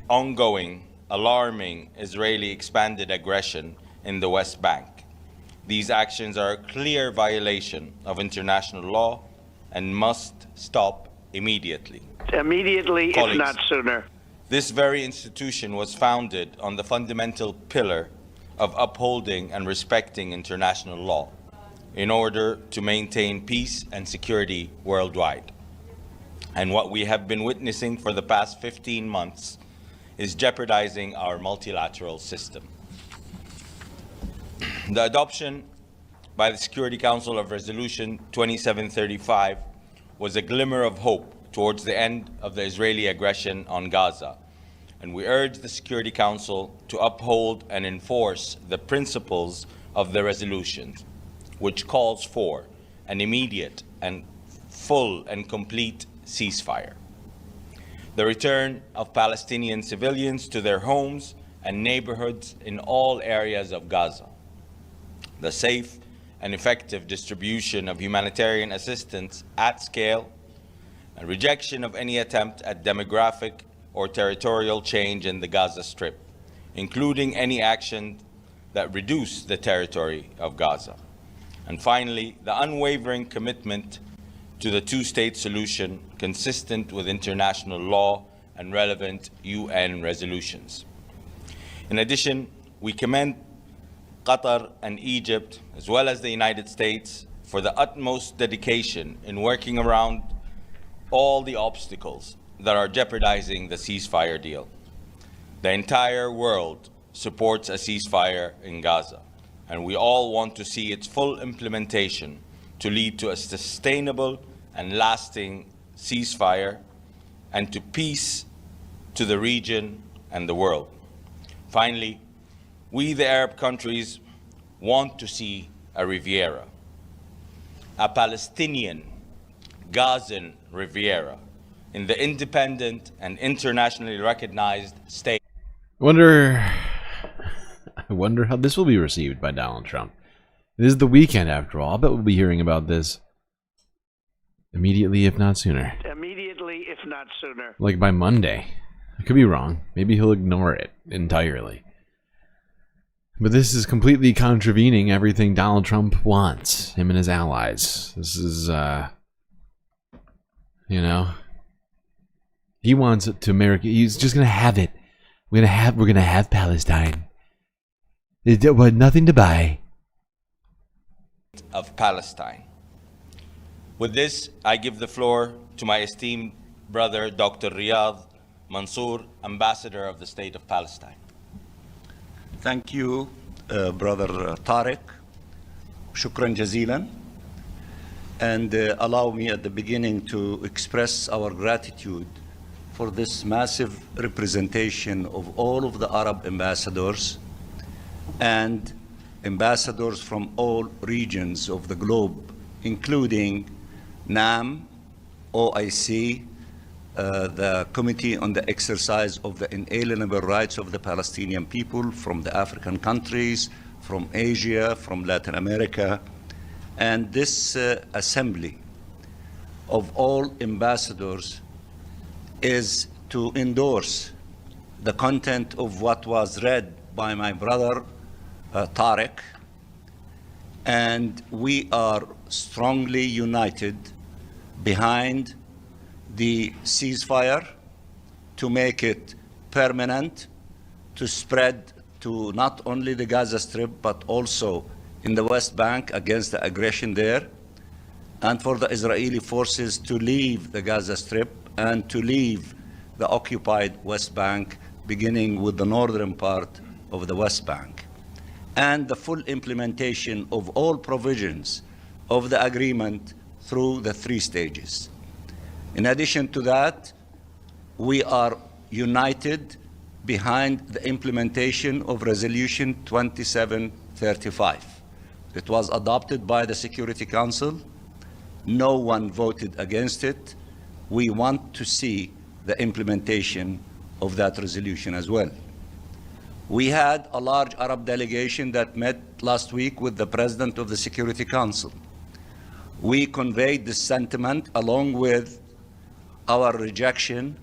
ongoing, alarming Israeli expanded aggression in the West Bank. These actions are a clear violation of international law and must stop immediately. Immediately, Colleagues, if not sooner. This very institution was founded on the fundamental pillar of upholding and respecting international law in order to maintain peace and security worldwide. And what we have been witnessing for the past 15 months is jeopardizing our multilateral system. The adoption by the Security Council of Resolution 2735 was a glimmer of hope towards the end of the Israeli aggression on Gaza, and we urge the Security Council to uphold and enforce the principles of the resolutions, which calls for an immediate and full and complete ceasefire, the return of Palestinian civilians to their homes and neighborhoods in all areas of Gaza, the safe and effective distribution of humanitarian assistance at scale, and rejection of any attempt at demographic or territorial change in the Gaza Strip, including any action that reduce the territory of Gaza. And finally, the unwavering commitment to the two-state solution consistent with international law and relevant UN resolutions. In addition, we commend Qatar and Egypt, as well as the United States, for the utmost dedication in working around all the obstacles that are jeopardizing the ceasefire deal. The entire world supports a ceasefire in Gaza, and we all want to see its full implementation to lead to a sustainable and lasting ceasefire and to peace to the region and the world. Finally, we, the Arab countries, want to see a Riviera, a Palestinian Gazan Riviera, in the independent and internationally recognized state. I wonder how this will be received by Donald Trump. It is the weekend, after all. I bet we'll be hearing about this immediately, if not sooner. Immediately, if not sooner. Like by Monday. I could be wrong. Maybe he'll ignore it entirely. But this is completely contravening everything Donald Trump wants, him and his allies. This is, you know, he wants it to America. He's just gonna have it. We're gonna have Palestine. There was nothing to buy. Of Palestine. With this, I give the floor to my esteemed brother, Dr. Riyadh Mansour, Ambassador of the State of Palestine. Thank you, Brother Tariq. Shukran jazilan. And allow me at the beginning to express our gratitude for this massive representation of all of the Arab ambassadors and ambassadors from all regions of the globe, including NAM, OIC, the Committee on the Exercise of the Inalienable Rights of the Palestinian People from the African countries, from Asia, from Latin America, and this assembly of all ambassadors is to endorse the content of what was read by my brother Tariq, and we are strongly united behind the ceasefire to make it permanent, to spread to not only the Gaza Strip but also in the West Bank against the aggression there, and for the Israeli forces to leave the Gaza Strip and to leave the occupied West Bank, beginning with the northern part of the West Bank, and the full implementation of all provisions of the agreement through the 3 stages. In addition to that, we are united behind the implementation of Resolution 2735. It was adopted by the Security Council. No one voted against it. We want to see the implementation of that resolution as well. We had a large Arab delegation that met last week with the President of the Security Council. We conveyed this sentiment along with our rejection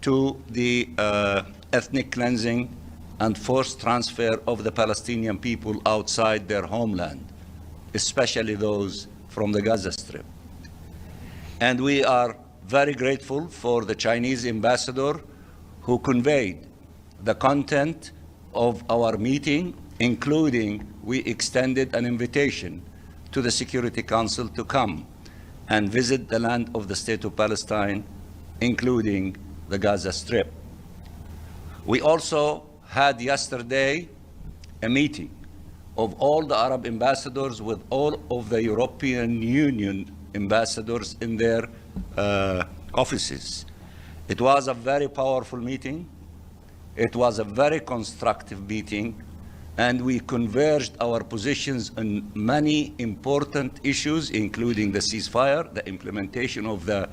to the ethnic cleansing and forced transfer of the Palestinian people outside their homeland, especially those from the Gaza Strip. And we are very grateful for the Chinese ambassador who conveyed the content of our meeting, including we extended an invitation to the Security Council to come and visit the land of the State of Palestine, including the Gaza Strip. We also had yesterday a meeting of all the Arab ambassadors with all of the European Union ambassadors in their offices. It was a very powerful meeting. It was a very constructive meeting, and we converged our positions on many important issues, including the ceasefire, the implementation of the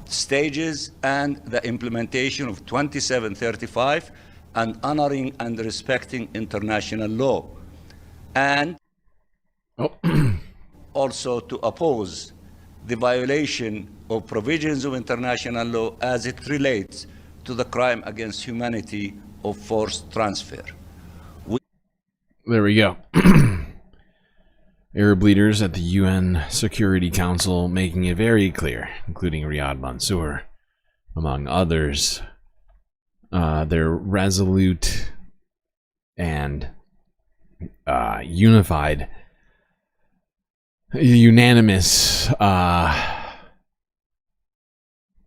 stages, and the implementation of 2735, and honoring and respecting international law, and also to oppose the violation of provisions of international law as it relates to the crime against humanity of forced transfer. There we go. Arab leaders at the UN Security Council making it very clear, including Riyadh Mansour, among others, their resolute and unified, unanimous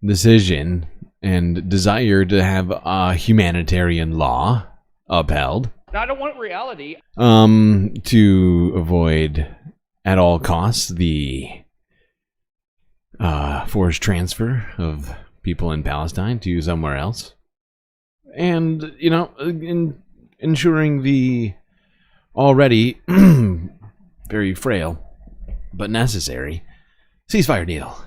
decision and desire to have humanitarian law upheld I don't want reality. To avoid at all costs the forced transfer of people in Palestine to somewhere else. And, you know, ensuring the already very frail but necessary ceasefire deal.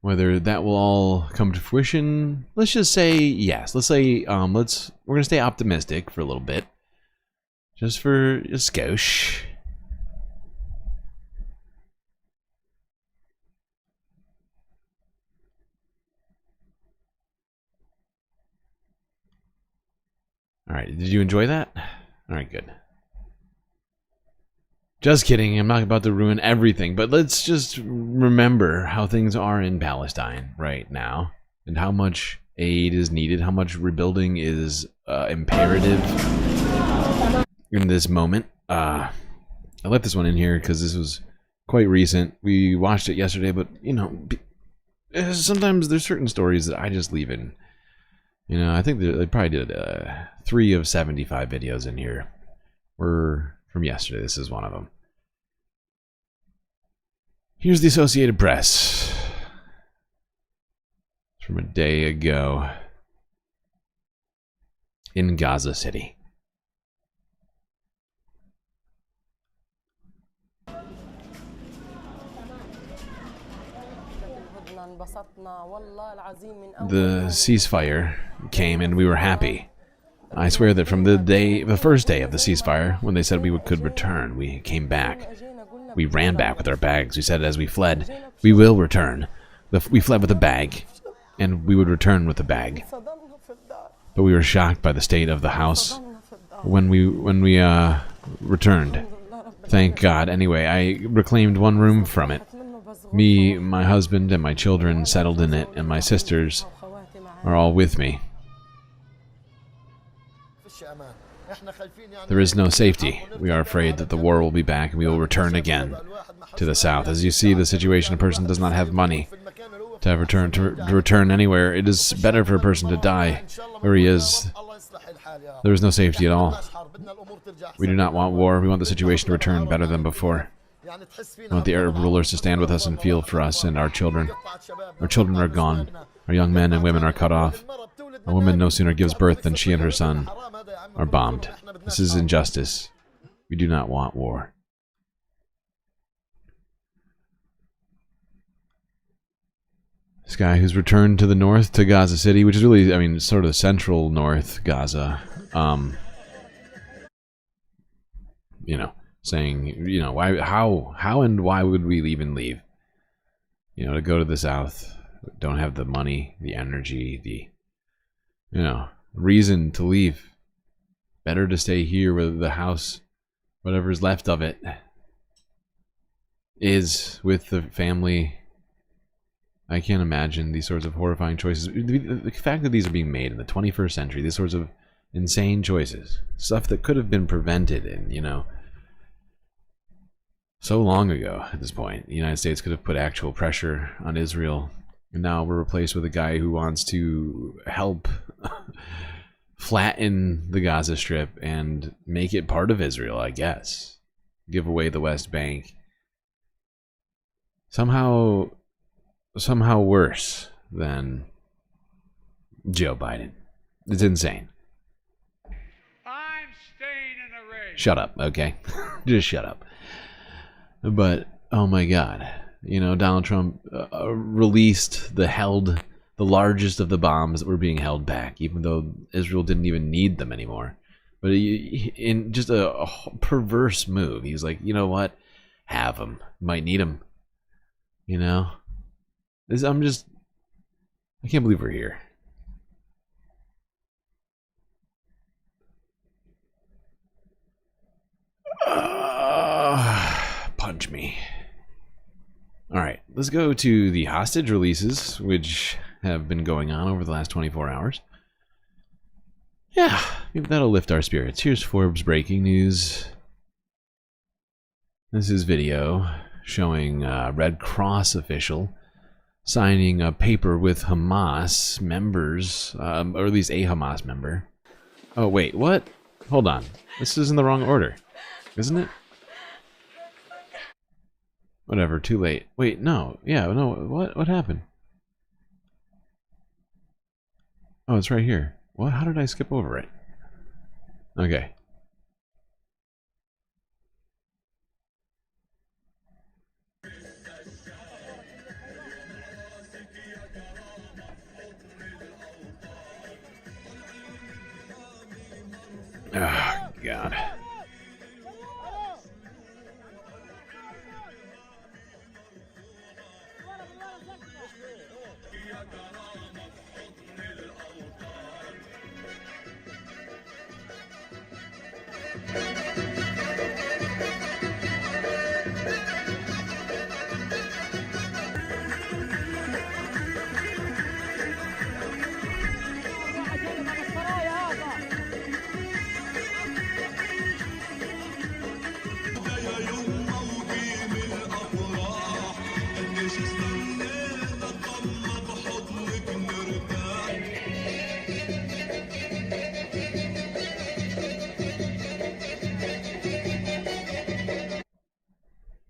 Whether that will all come to fruition, let's just say yes. Let's say we're gonna stay optimistic for a little bit, just for a skosh. All right, did you enjoy that? All right, good. Just kidding, I'm not about to ruin everything, but let's just remember how things are in Palestine right now, and how much aid is needed, how much rebuilding is imperative in this moment. I let this one in here because this was quite recent. We watched it yesterday, but, you know, sometimes there's certain stories that I just leave in. You know, I think they probably did 3 of 75 videos in here were from yesterday. This is one of them. Here's the Associated Press. It's from a day ago in Gaza City. The ceasefire came and we were happy. I swear that from the first day of the ceasefire, when they said we could return, we came back. We ran back with our bags. We said as we fled, we will return. We fled with a bag, and we would return with a bag. But we were shocked by the state of the house when we returned. Thank God. Anyway, I reclaimed one room from it. Me, my husband, and my children settled in it, and my sisters are all with me. There is no safety. We are afraid that the war will be back and we will return again to the south. As you see, the situation, a person does not have money to return anywhere. It is better for a person to die where he is. There is no safety at all. We do not want war. We want the situation to return better than before. We want the Arab rulers to stand with us and feel for us and our children. Our children are gone. Our young men and women are cut off. A woman no sooner gives birth than she and her son are bombed. This is injustice. We do not want war. This guy who's returned to the north, to Gaza City, which is really, I mean, sort of central north Gaza. You know, saying, you know, why, how and why would we even leave? You know, to go to the south, don't have the money, the energy, the, you know, reason to leave. Better to stay here where the house, whatever's left of it, is with the family. I can't imagine these sorts of horrifying choices. The fact that these are being made in the 21st century, these sorts of insane choices, stuff that could have been prevented in, you know, so long ago at this point. The United States could have put actual pressure on Israel, and now we're replaced with a guy who wants to help flatten the Gaza Strip and make it part of Israel, I guess. Give away the West Bank. Somehow worse than Joe Biden. It's insane. I'm staying in the race. Shut up, okay? Just shut up. But, oh my God. You know, Donald Trump released the largest of the bombs that were being held back, even though Israel didn't even need them anymore. But in just a perverse move, he's like, you know what? Have them. Might need them. You know? I can't believe we're here. Punch me. Alright, let's go to the hostage releases, which have been going on over the last 24 hours. Yeah, maybe that'll lift our spirits. Here's Forbes breaking news. This is video showing Red Cross official signing a paper with Hamas members, or at least a Hamas member. Oh, wait, what? Hold on. This is in the wrong order, isn't it? Whatever, too late. Wait, no. Yeah, no, what happened? Oh, it's right here. What? How did I skip over it? Okay. Oh, God.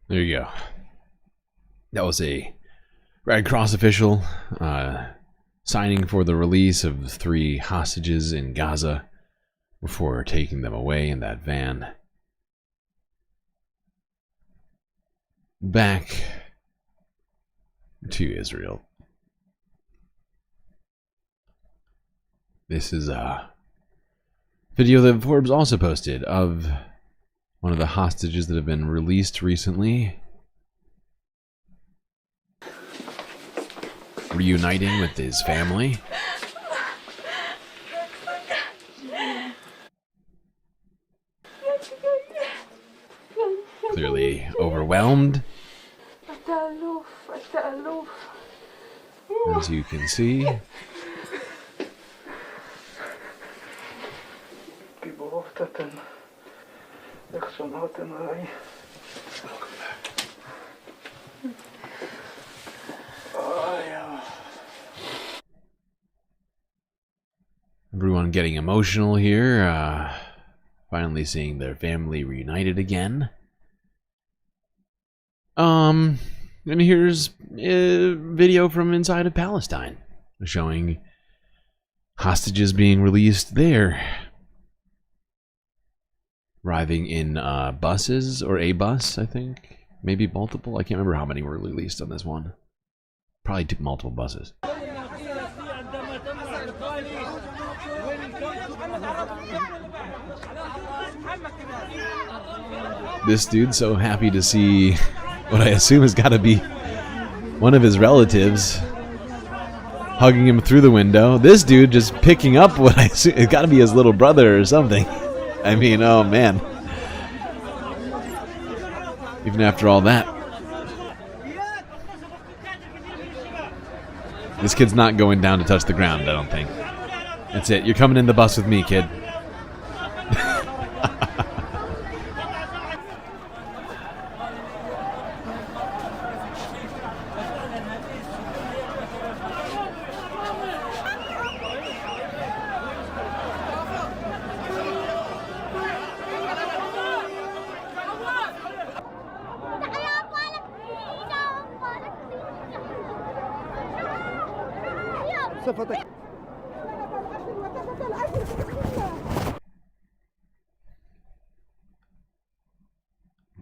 There you go. That was a Red Cross official signing for the release of 3 hostages in Gaza before taking them away in that van. Back to Israel. This is a video that Forbes also posted of one of the hostages that have been released recently, reuniting with his family. Clearly overwhelmed, as you can see. Everyone getting emotional here, finally seeing their family reunited again. And here's a video from inside of Palestine showing hostages being released there. Arriving in buses, or a bus, I think. Maybe multiple. I can't remember how many were released on this one. Probably multiple buses. This dude's so happy to see what I assume has got to be one of his relatives hugging him through the window. This dude just picking up what I assume it's got to be his little brother or something. I mean, oh man. Even after all that. This kid's not going down to touch the ground, I don't think. That's it. You're coming in the bus with me, kid.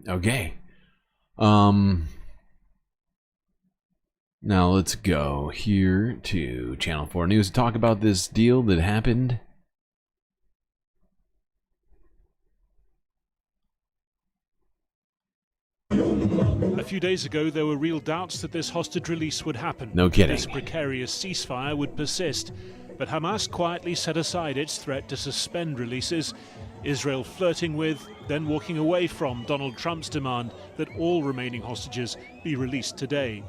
Okay. Now let's go here to Channel 4 News to talk about this deal that happened. A few days ago, there were real doubts that this hostage release would happen. No kidding. This precarious ceasefire would persist. But Hamas quietly set aside its threat to suspend releases, Israel flirting with, then walking away from Donald Trump's demand that all remaining hostages be released today.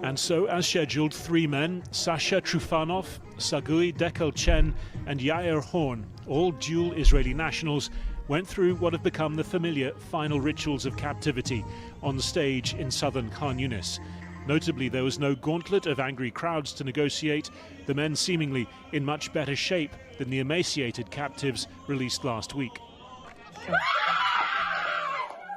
And so, as scheduled, 3 men, Sasha Trufanov, Sagui Dekel-Chen and Yair Horn, all dual Israeli nationals, went through what have become the familiar final rituals of captivity on stage in southern Khan Yunis. Notably, there was no gauntlet of angry crowds to negotiate, the men seemingly in much better shape than the emaciated captives released last week.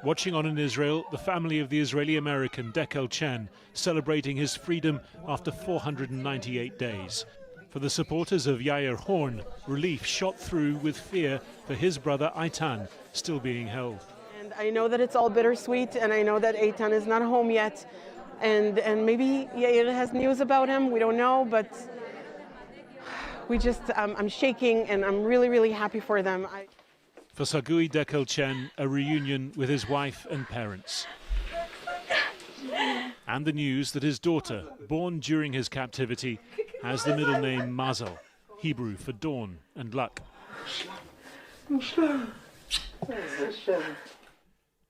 Watching on in Israel, the family of the Israeli-American Dekel Chen celebrating his freedom after 498 days. For the supporters of Yair Horn, relief shot through with fear for his brother Eitan still being held. And I know that it's all bittersweet, and I know that Eitan is not home yet, and maybe Yair has news about him, we don't know, but we just, I'm shaking, and I'm really, really happy for them. For Sagui Dekel Chen, a reunion with his wife and parents. And the news that his daughter, born during his captivity, has the middle name Mazel, Hebrew for dawn and luck.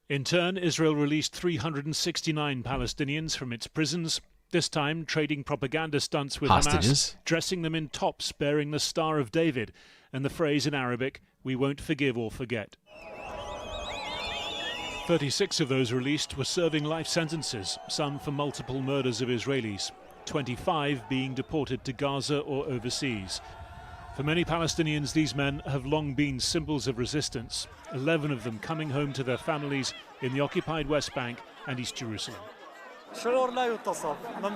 In turn, Israel released 369 Palestinians from its prisons, this time trading propaganda stunts with Hostages. Hamas, dressing them in tops bearing the Star of David and the phrase in Arabic, "We won't forgive or forget." 36 of those released were serving life sentences, some for multiple murders of Israelis, 25 being deported to Gaza or overseas. For many Palestinians, these men have long been symbols of resistance, 11 of them coming home to their families in the occupied West Bank and East Jerusalem.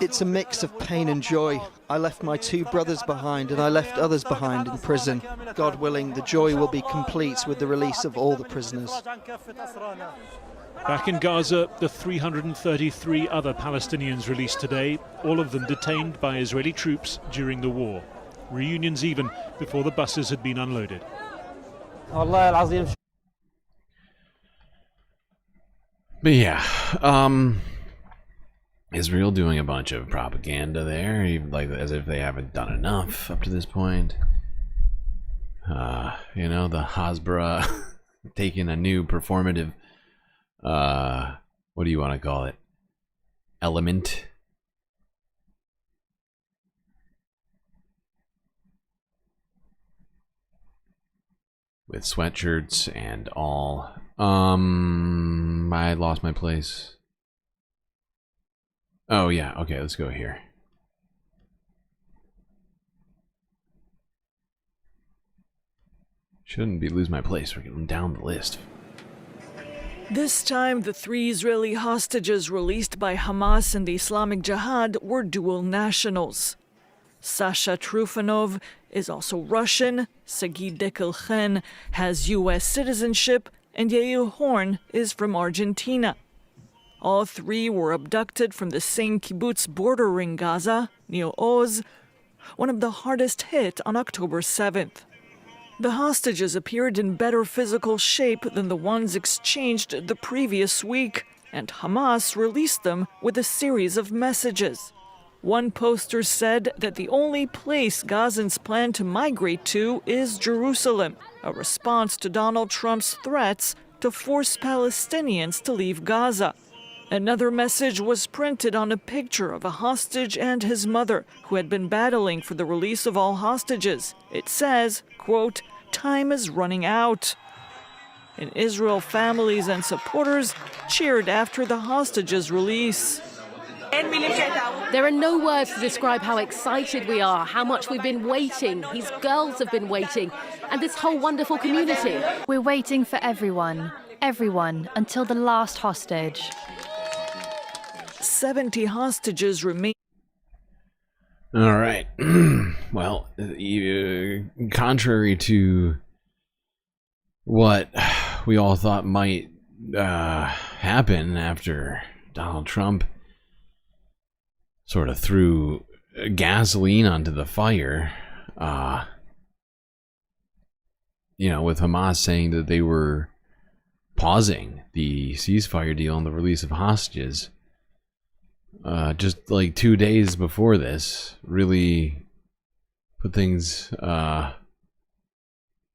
It's a mix of pain and joy. I left my 2 brothers behind, and I left others behind in prison. God willing, the joy will be complete with the release of all the prisoners. Back in Gaza, the 333 other Palestinians released today, all of them detained by Israeli troops during the war. Reunions even before the buses had been unloaded. But yeah, Israel doing a bunch of propaganda there, like as if they haven't done enough up to this point. You know, the Hasbara taking a new performative, what do you want to call it? Element. With sweatshirts and all. I lost my place. Oh yeah, okay, let's go here. Shouldn't be lose my place. We're getting down the list. This time, the 3 Israeli hostages released by Hamas and the Islamic Jihad were dual nationals. Sasha Trufanov is also Russian, Sagi Dekel Chen has U.S. citizenship, and Yair Horn is from Argentina. All 3 were abducted from the same kibbutz bordering Gaza, Nir Oz, one of the hardest hit on October 7th. The hostages appeared in better physical shape than the ones exchanged the previous week, and Hamas released them with a series of messages. One poster said that the only place Gazans plan to migrate to is Jerusalem, a response to Donald Trump's threats to force Palestinians to leave Gaza. Another message was printed on a picture of a hostage and his mother, who had been battling for the release of all hostages. It says, quote, "Time is running out." In Israel, families and supporters cheered after the hostages' release. There are no words to describe how excited we are, how much we've been waiting. These girls have been waiting, and this whole wonderful community. We're waiting for everyone, until the last hostage. 70 hostages remain. All right. Well, contrary to what we all thought might happen after Donald Trump sort of threw gasoline onto the fire, you know, with Hamas saying that they were pausing the ceasefire deal and the release of hostages. Just like 2 days before this, really put things on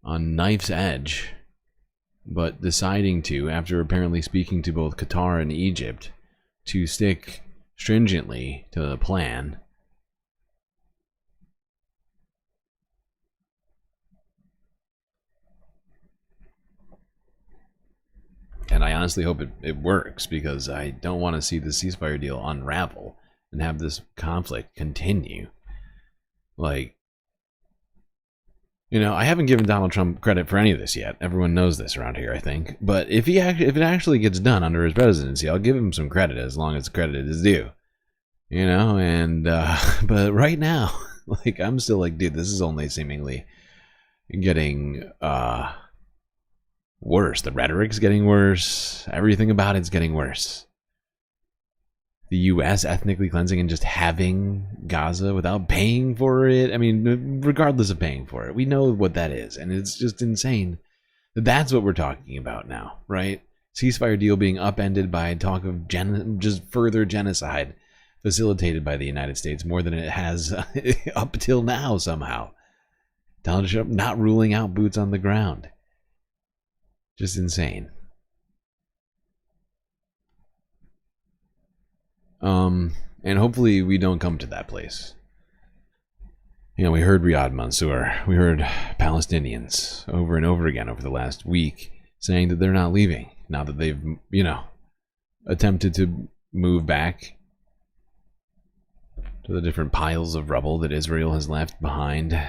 knife's edge, but deciding to, after apparently speaking to both Qatar and Egypt, to stick stringently to the plan. And I honestly hope it works, because I don't want to see the ceasefire deal unravel and have this conflict continue. Like, you know, I haven't given Donald Trump credit for any of this yet. Everyone knows this around here, I think. But if it actually gets done under his presidency, I'll give him some credit as long as credit is due. You know, and but right now, like, I'm still like, dude, this is only seemingly getting worse. The rhetoric's getting worse. Everything about it's getting worse. The U.S. ethnically cleansing and just having Gaza without paying for it. I mean, regardless of paying for it, we know what that is, and it's just insane. That's what we're talking about now, right? Ceasefire deal being upended by talk of just further genocide facilitated by the United States more than it has up till now somehow. Donald Trump not ruling out boots on the ground. Just insane. And hopefully we don't come to that place. You know, we heard Riyad Mansour, we heard Palestinians over and over again over the last week saying that they're not leaving now that they've, you know, attempted to move back to the different piles of rubble that Israel has left behind.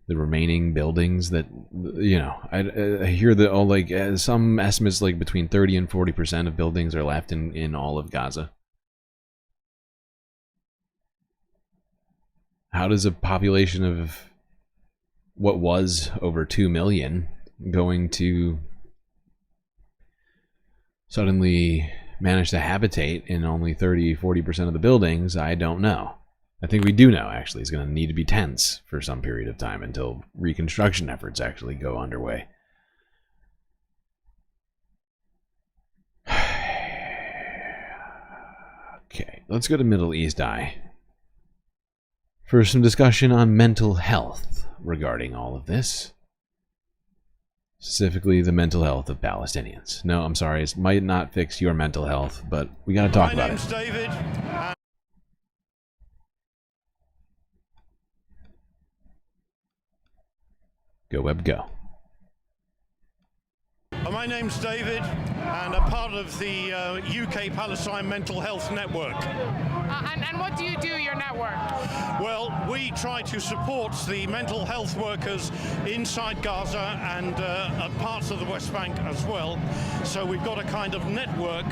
The remaining buildings that, you know, I hear that all, like, some estimates like between 30 and 40% of buildings are left in all of Gaza. How does a population of what was over 2 million going to suddenly manage to habitate in only 30-40% of the buildings? I don't know. I think we do know, actually. It's going to need to be tense for some period of time until reconstruction efforts actually go underway. Okay, let's go to Middle East Eye for some discussion on mental health regarding all of this. Specifically, the mental health of Palestinians. No, I'm sorry, it might not fix your mental health, but we got to talk about it. My name's David. Go Web, go. My name's David, and I'm part of the UK Palestine Mental Health Network. And what do you do, your network? Well, we try to support the mental health workers inside Gaza and parts of the West Bank as well. So we've got a kind of network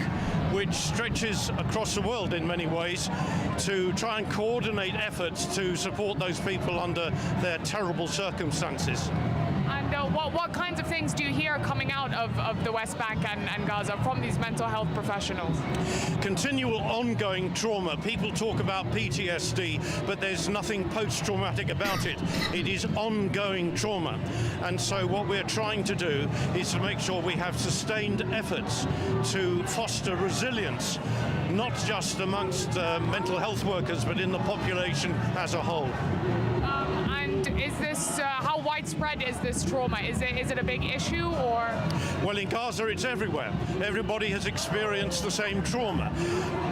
which stretches across the world in many ways to try and coordinate efforts to support those people under their terrible circumstances. And what kinds of things do you hear coming out of the West Bank and Gaza from these mental health professionals? Continual ongoing trauma. People talk about PTSD, but there's nothing post-traumatic about it. It is ongoing trauma. And so what we're trying to do is to make sure we have sustained efforts to foster resilience, not just amongst mental health workers, but in the population as a whole. And is this, how widespread is this trauma? Is it a big issue, or? Well, in Gaza, it's everywhere. Everybody has experienced the same trauma.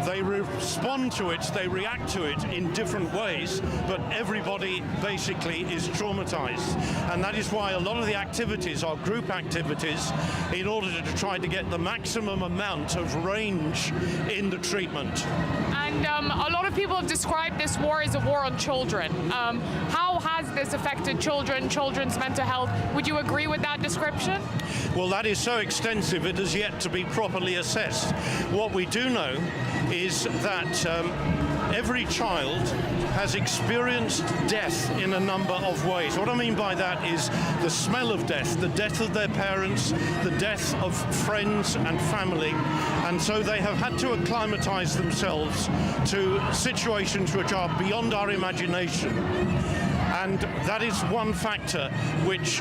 They respond to it, they react to it in different ways, but everybody basically is traumatized. And that is why a lot of the activities are group activities in order to try to get the maximum amount of range in the treatment. And a lot of people have described this war as a war on children. How has this affected children's mental health? Would you agree with that description? Well, that is so extensive, it has yet to be properly assessed. What we do know is that every child has experienced death in a number of ways. What I mean by that is the smell of death, the death of their parents, the death of friends and family, and so they have had to acclimatize themselves to situations which are beyond our imagination. And that is one factor which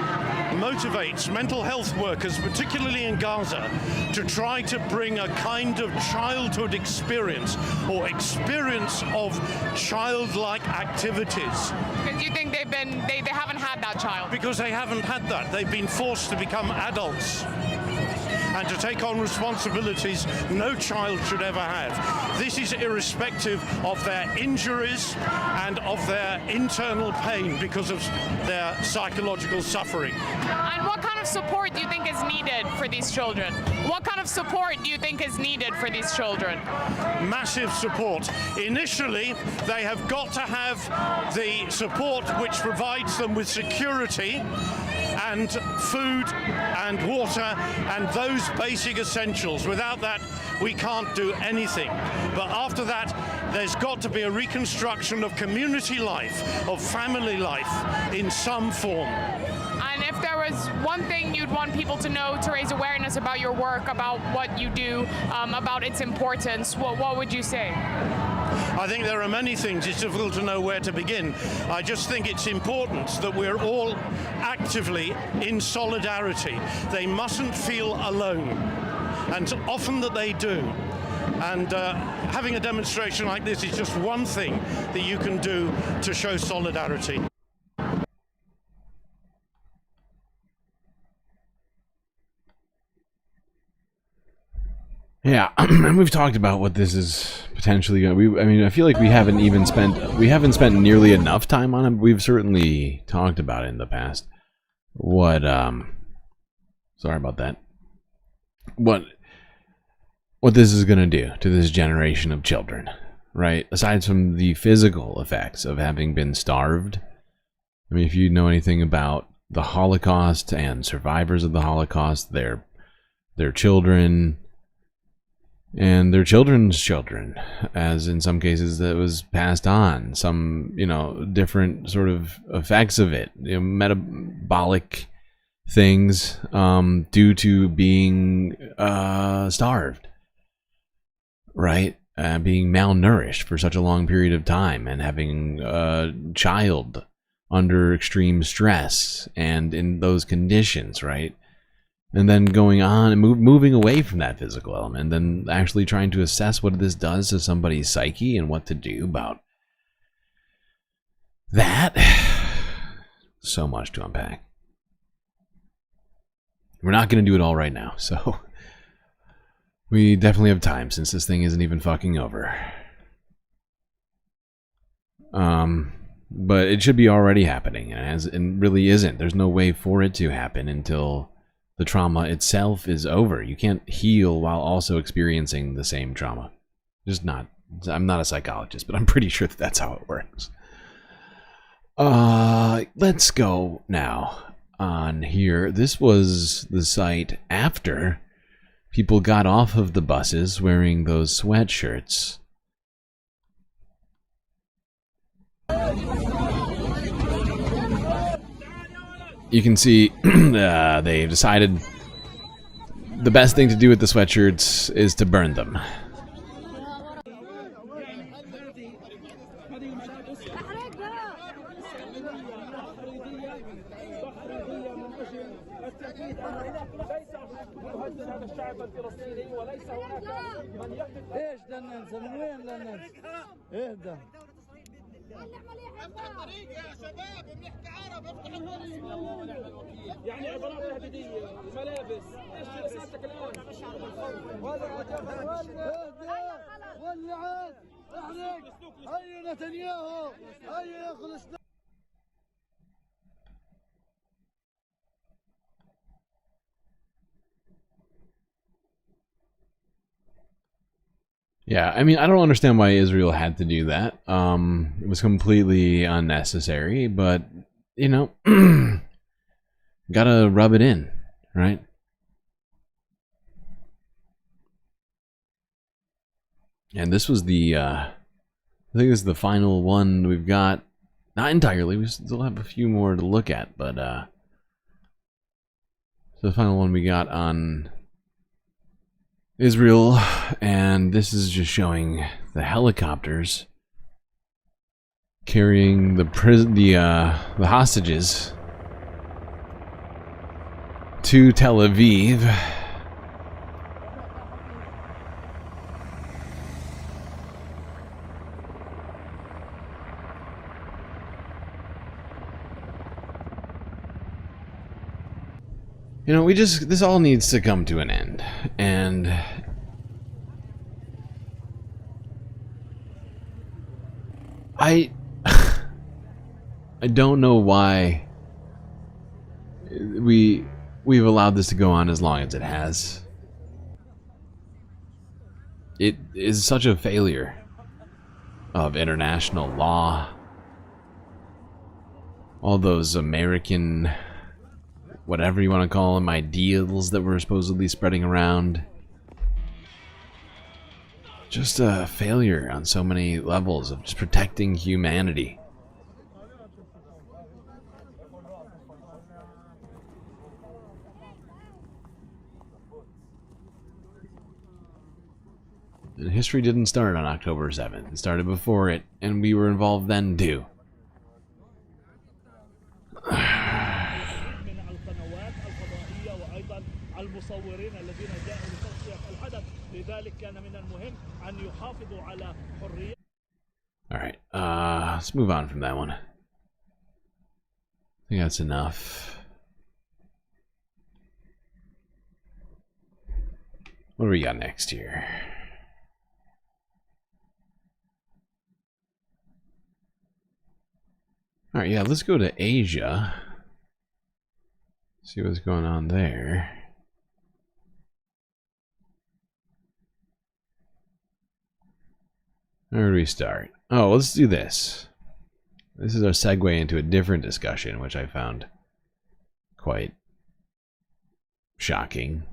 motivates mental health workers, particularly in Gaza, to try to bring a kind of childhood experience or experience of childlike activities. Because you think they haven't had that child? Because they haven't had that. They've been forced to become adults and to take on responsibilities no child should ever have. this is irrespective of their injuries and of their internal pain because of their psychological suffering. And what kind of support do you think is needed for these children? What kind of support do you think is needed for these children? Massive support. Initially, they have got to have the support which provides them with security and food and water and those basic essentials. Without that, we can't do anything. But after that, there's got to be a reconstruction of community life, of family life in some form. And if there was one thing you'd want people to know to raise awareness about your work, about what you do, about its importance, what would you say? I think there are many things. It's difficult to know where to begin. I just think it's important that we're all actively in solidarity. They mustn't feel alone, and often that they do. And having a demonstration like this is just one thing that you can do to show solidarity. Yeah, and we've talked about what this is potentially going to be. I mean, I feel like we haven't spent nearly enough time on it. We've certainly talked about it in the past. What sorry about that. What this is going to do to this generation of children, right? Aside from the physical effects of having been starved. I mean, if you know anything about the Holocaust and survivors of the Holocaust, their children and their children's children, as in some cases that was passed on, some, different sort of effects of it, metabolic things due to being starved, right? Being malnourished for such a long period of time and having a child under extreme stress and in those conditions, right? And then going on and moving away from that physical element, and then actually trying to assess what this does to somebody's psyche and what to do about that. So much to unpack. We're not going to do it all right now, so we definitely have time since this thing isn't even fucking over. But it should be already happening, and really isn't. There's no way for it to happen until the trauma itself is over. You can't heal while also experiencing the same trauma. Just not. I'm not a psychologist, but I'm pretty sure that's how it works. Let's go now on here. This was the site after people got off of the buses wearing those sweatshirts. You can see they decided the best thing to do with the sweatshirts is to burn them. يعني عبارات تهديديه ملابس ايش رسالتك الان؟ ولعت احرق هيا نتنياهو هيا ياخذ Yeah, I mean, I don't understand why Israel had to do that. It was completely unnecessary, but, gotta rub it in, right? And this was the, I think this is the final one we've got. Not entirely, we still have a few more to look at, but, so the final one we got on Israel, and this is just showing the helicopters carrying the hostages to Tel Aviv. This all needs to come to an end. And I don't know why we've allowed this to go on as long as it has. It is such a failure of international law. All those American, whatever you want to call them, ideals that were supposedly spreading around. Just a failure on so many levels of just protecting humanity. And history didn't start on October 7th. It started before it, and we were involved then too. Alright, let's move on from that one. I think that's enough. What do we got next here? Alright, yeah, let's go to Asia. See what's going on there. Where do we start? Oh, let's do this. This is our segue into a different discussion, which I found quite shocking.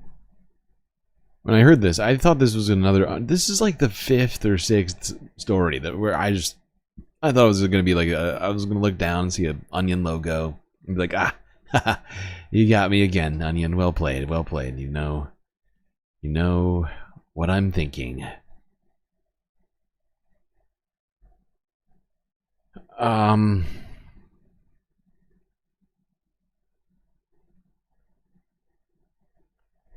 When I heard this, I thought this was another... This is like the 5th or 6th story that where I thought it was going to be like I was going to look down and see an Onion logo and be like, ah, haha, you got me again, Onion. Well played, well played. You know what I'm thinking.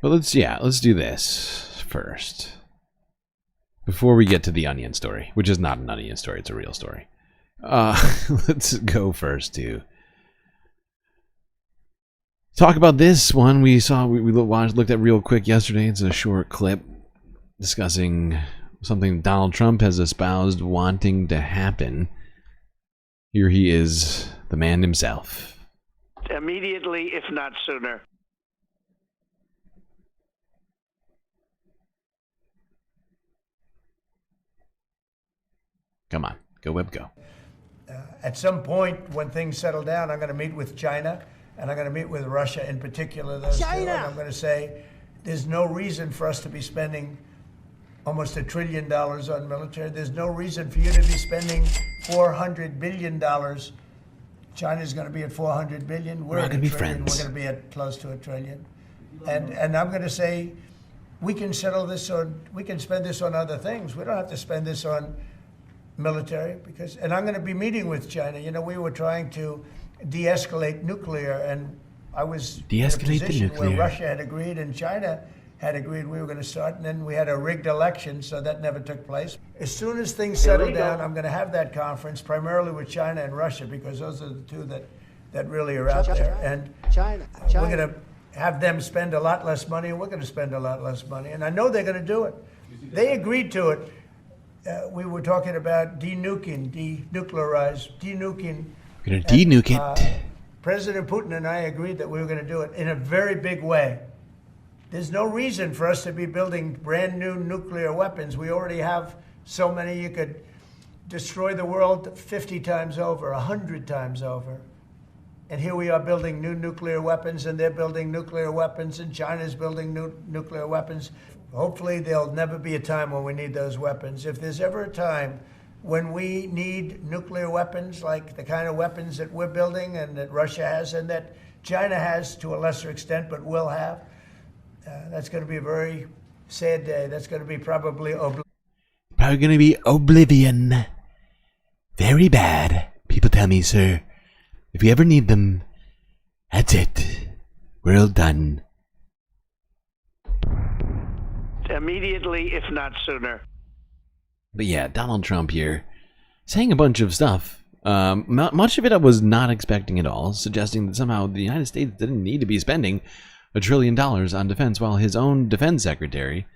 But let's do this first. Before we get to the Onion story, which is not an Onion story, it's a real story. Let's go first to talk about this one we looked at real quick yesterday. It's a short clip discussing something Donald Trump has espoused wanting to happen. Here he is, the man himself. Immediately, if not sooner. Come on, go Web, go. At some point, when things settle down, I'm going to meet with China, and I'm going to meet with Russia in particular. China! And I'm going to say there's no reason for us to be spending almost $1 trillion on military. There's no reason for you to be spending $400 billion. China's going to be at $400 billion. We're not going to be friends. friends. We're going to be at close to $1 trillion. And I'm going to say we can settle this on, we can spend this on other things. We don't have to spend this on military, and I'm going to be meeting with China. You know, we were trying to de-escalate nuclear, and I was in a position where Russia had agreed and China had agreed we were going to start, and then we had a rigged election, so that never took place. As soon as things settle down, I'm going to have that conference, primarily with China and Russia, because those are the two that really are out there. And we're going to have them spend a lot less money, and we're going to spend a lot less money. And I know they're going to do it. They agreed to it. We were talking about denuclearizing. We're going to denuke it. President Putin and I agreed that we were going to do it in a very big way. There's no reason for us to be building brand new nuclear weapons. We already have so many. You could destroy the world 50 times over, 100 times over. And here we are building new nuclear weapons, and they're building nuclear weapons, and China's building new nuclear weapons. Hopefully there'll never be a time when we need those weapons. If there's ever a time when we need nuclear weapons, like the kind of weapons that we're building and that Russia has and that China has to a lesser extent but will have, that's going to be a very sad day. That's going to be probably oblivion. Very bad. People tell me, sir, if we ever need them, that's it. We're all done. Immediately, if not sooner. But yeah, Donald Trump here saying a bunch of stuff. Much of it I was not expecting at all, suggesting that somehow the United States didn't need to be spending $1 trillion on defense, while his own defense secretary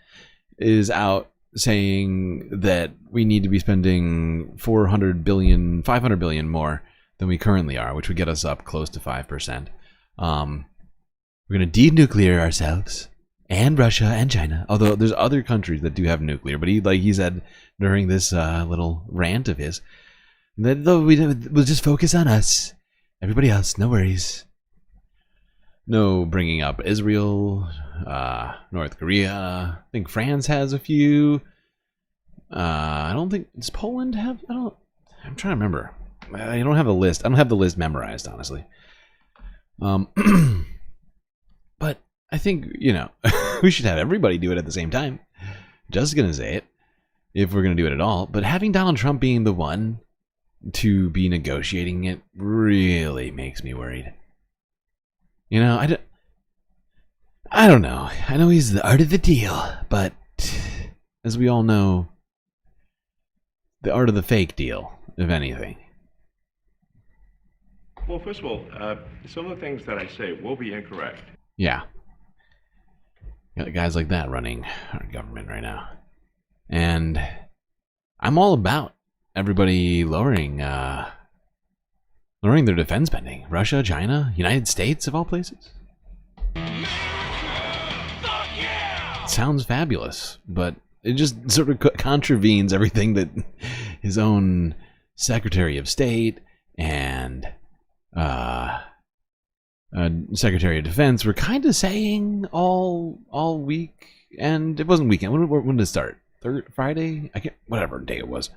is out saying that we need to be spending 500 billion more than we currently are, which would get us up close to 5%. We're going to denuclear ourselves, and Russia and China, although there's other countries that do have nuclear. But he said during this little rant of his that we'll just focus on us. Everybody else, no worries. No bringing up Israel, North Korea. I think France has a few. I don't think, does Poland have? I'm trying to remember. I don't have the list. I don't have the list memorized, honestly. But I think, we should have everybody do it at the same time. Just gonna say it, if we're gonna do it at all. But having Donald Trump being the one to be negotiating it really makes me worried. I don't know. I know he's the art of the deal, but as we all know, the art of the fake deal, if anything. Well, first of all, some of the things that I say will be incorrect. Yeah. Got guys like that running our government right now. And I'm all about everybody lowering their defense spending. Russia, China, United States, of all places. It sounds fabulous, but it just sort of contravenes everything that his own Secretary of State and Secretary of Defense were kind of saying all week, and it wasn't weekend. When did it start? Friday? I can't. Whatever day it was.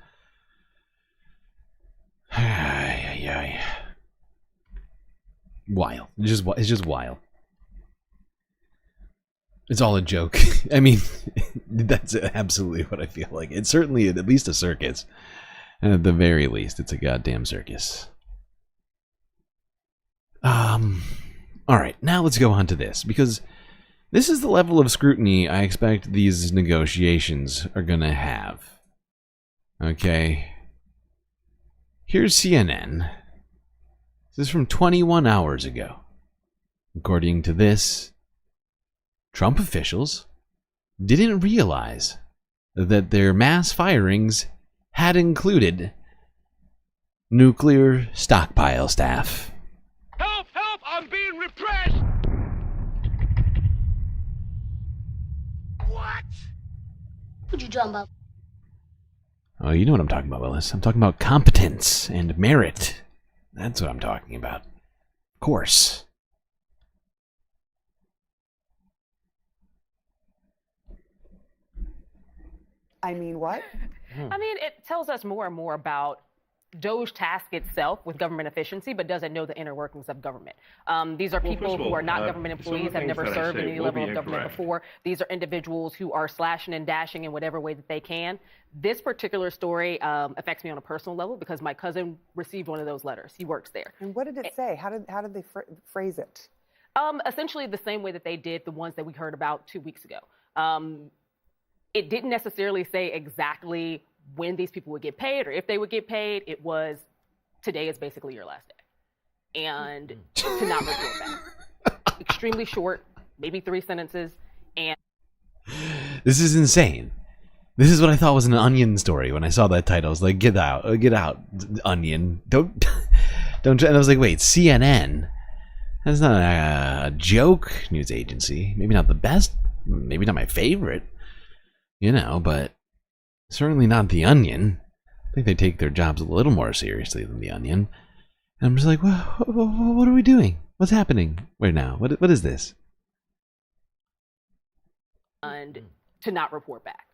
Wild. It's just wild. It's all a joke. I mean, that's absolutely what I feel like. It's certainly at least a circus. And at the very least, it's a goddamn circus. Alright, now let's go on to this, because this is the level of scrutiny I expect these negotiations are gonna have. Okay. Here's CNN. This is from 21 hours ago. According to this, Trump officials didn't realize that their mass firings had included nuclear stockpile staff. Help! Help! I'm being repressed! What? What you talking about? Oh, you know what I'm talking about, Willis. I'm talking about competence and merit. That's what I'm talking about. Of course. I mean, what? I mean, it tells us more and more about DOGE task itself with government efficiency, but doesn't know the inner workings of government. These are people who are not government employees, have never served in any level of government before. These are individuals who are slashing and dashing in whatever way that they can. This particular story affects me on a personal level because my cousin received one of those letters. He works there. And what did it say? How did they phrase it? Essentially the same way that they did the ones that we heard about 2 weeks ago. It didn't necessarily say exactly when these people would get paid or if they would get paid. It was, today is basically your last day. And to not report back. Extremely short, maybe 3 sentences. And this is insane. This is what I thought was an Onion story when I saw that title. I was like, get out, Onion. Don't. And I was like, wait, CNN? That's not a joke news agency. Maybe not the best. Maybe not my favorite. But certainly not The Onion. I think they take their jobs a little more seriously than The Onion. And I'm just like, well, what are we doing? What's happening right now? What is this? And to not report back.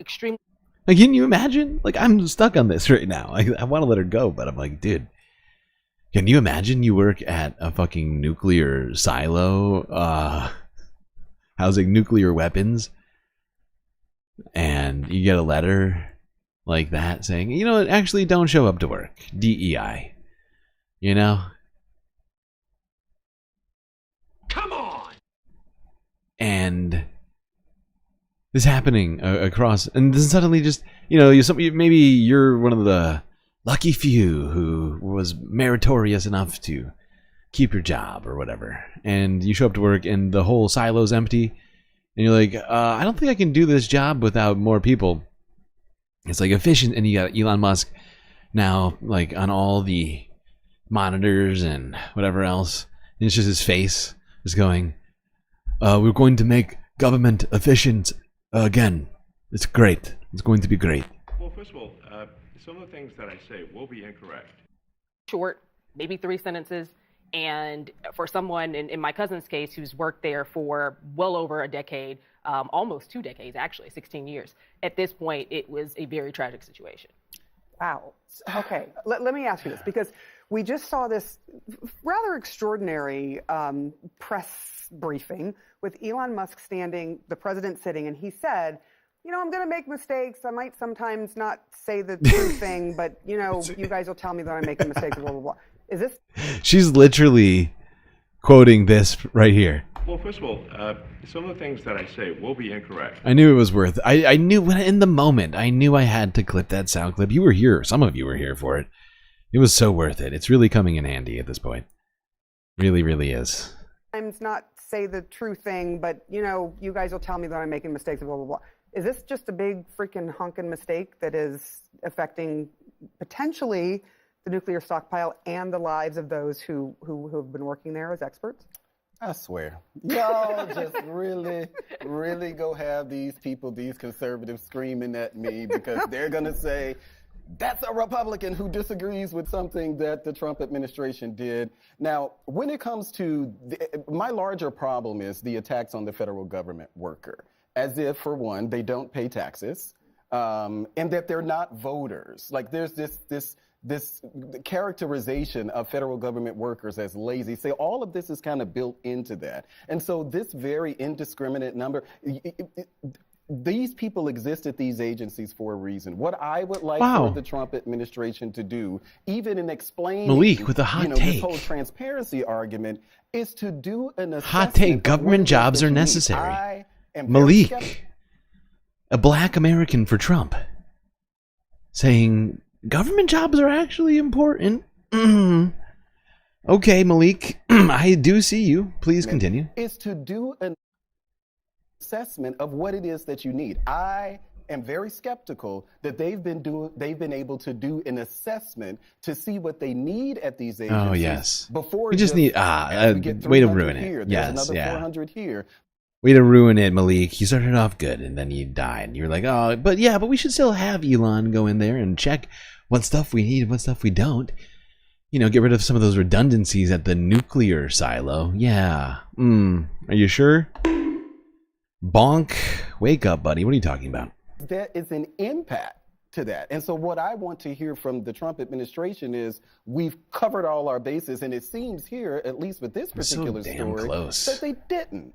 Extremely. Like, can you imagine? Like, I'm stuck on this right now. I want to let her go, but I'm like, dude, can you imagine you work at a fucking nuclear silo housing nuclear weapons? And you get a letter like that saying, you know what, actually don't show up to work. DEI. Come on! And this happening across, and then suddenly just, maybe you're one of the lucky few who was meritorious enough to keep your job or whatever. And you show up to work and the whole silo's empty. And you're like, I don't think I can do this job without more people. It's like efficient, and you got Elon Musk now, like on all the monitors and whatever else. And it's just his face is going, we're going to make government efficient again. It's great. It's going to be great. Well, first of all, some of the things that I say will be incorrect. Short, maybe 3 sentences. And for someone, in my cousin's case, who's worked there for well over a decade, almost 2 decades, actually, 16 years, at this point, it was a very tragic situation. Wow. Okay, let me ask you this, because we just saw this rather extraordinary press briefing with Elon Musk standing, the president sitting, and he said, you know, I'm going to make mistakes. I might sometimes not say the true thing, but, you know, you guys will tell me that I'm making mistakes, blah, blah, blah. Is this? She's literally quoting this right here. Well, first of all, some of the things that I say will be incorrect. I knew it was worth it. I knew when in the moment, I knew I had to clip that sound clip. You were here. Some of you were here for it. It was so worth it. It's really coming in handy at this point. Really, really is. Sometimes not say the true thing, but, you know, you guys will tell me that I'm making mistakes, blah, blah, blah. Is this just a big freaking honking mistake that is affecting potentially the nuclear stockpile and the lives of those who have been working there as experts? I swear. Y'all just really go have these people, these conservatives screaming at me because they're going to say, that's a Republican who disagrees with something that the Trump administration did. Now, when it comes to, my larger problem is the attacks on the federal government worker, as if, for one, they don't pay taxes, and that they're not voters. Like, there's this characterization of federal government workers as lazy. So all of this is kind of built into that. And so this very indiscriminate number, these people exist at these agencies for a reason. What I would like for the Trump administration to do, even in explaining Malik with a hot take. This whole transparency argument, is to do an assessment. Hot take. Government jobs are necessary. Malik, a black American for Trump, saying government jobs are actually important. Okay, Malik, I do see you. Please continue. Is to do an assessment of what it is that you need. I am very skeptical that they've been able to do an assessment to see what they need at these agencies. Oh yes. Before we just need way to ruin it. Here, yes, another 400 here. Way to ruin it, Malik. You started off good and then you died. You're like, oh, but we should still have Elon go in there and check what stuff we need, what stuff we don't. You know, get rid of some of those redundancies at the nuclear silo. Yeah. Are you sure? Bonk. Wake up, buddy. What are you talking about? There is an impact to that. And so what I want to hear from the Trump administration is we've covered all our bases, and it seems here, at least with this particular story, that they didn't.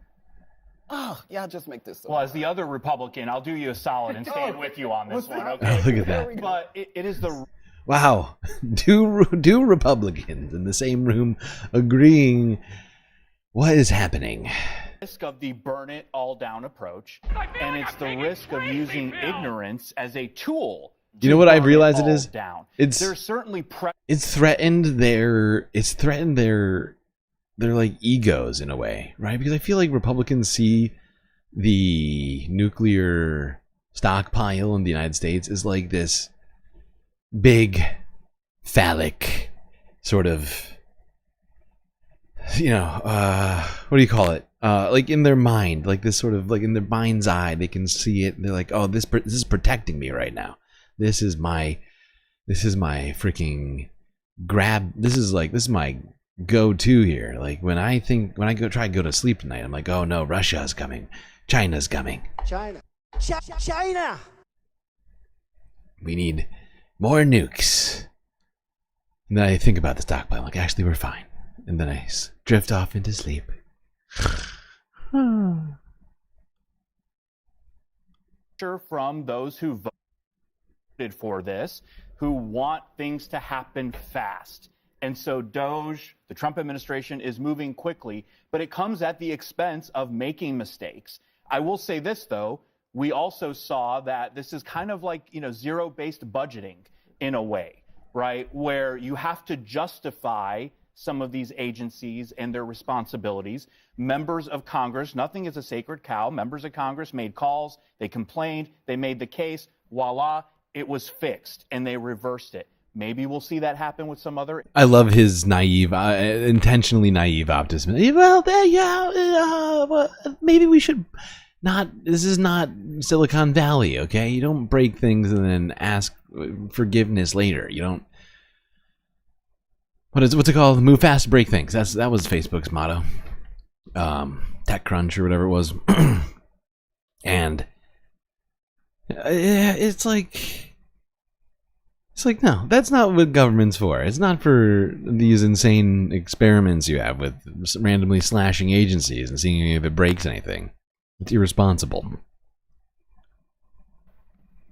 Oh, yeah, just make this. Well, as the other Republican, I'll do you a solid and stand with you on this one. Okay. Oh, look at that. But it is the... Wow. Two Republicans in the same room agreeing. What is happening? Risk of the burn it all down approach, and it's the risk of using ignorance as a tool. You know what I've realized it is? There's certainly it's threatened their like egos in a way, right? Because I feel like Republicans see the nuclear stockpile in the United States as like this big phallic sort of, what do you call it? Like in their mind, like this sort of, like in their mind's eye, they can see it. And they're like, oh, this is protecting me right now. This is my freaking grab. This is my go-to here. Like when I try to go to sleep tonight, I'm like, oh no, Russia's coming, China's coming. China. We need more nukes. And then I think about the stockpile, like actually we're fine. And then I drift off into sleep. From those who voted for this, who want things to happen fast. And so DOGE, the Trump administration, is moving quickly, but it comes at the expense of making mistakes. I will say this, though. We also saw that this is kind of like, zero-based budgeting in a way, right? Where you have to justify some of these agencies and their responsibilities. Members of Congress, nothing is a sacred cow. Members of Congress made calls, they complained, they made the case, voila, it was fixed, and they reversed it. Maybe we'll see that happen with some other. I love his naive, intentionally naive optimism. Well, well, maybe we should not. This is not Silicon Valley, okay? You don't break things and then ask forgiveness later. You don't. What's it called? Move fast, break things. That was Facebook's motto. TechCrunch or whatever it was. And it's like no, that's not what government's for. It's not for these insane experiments you have with randomly slashing agencies and seeing if it breaks anything. It's irresponsible.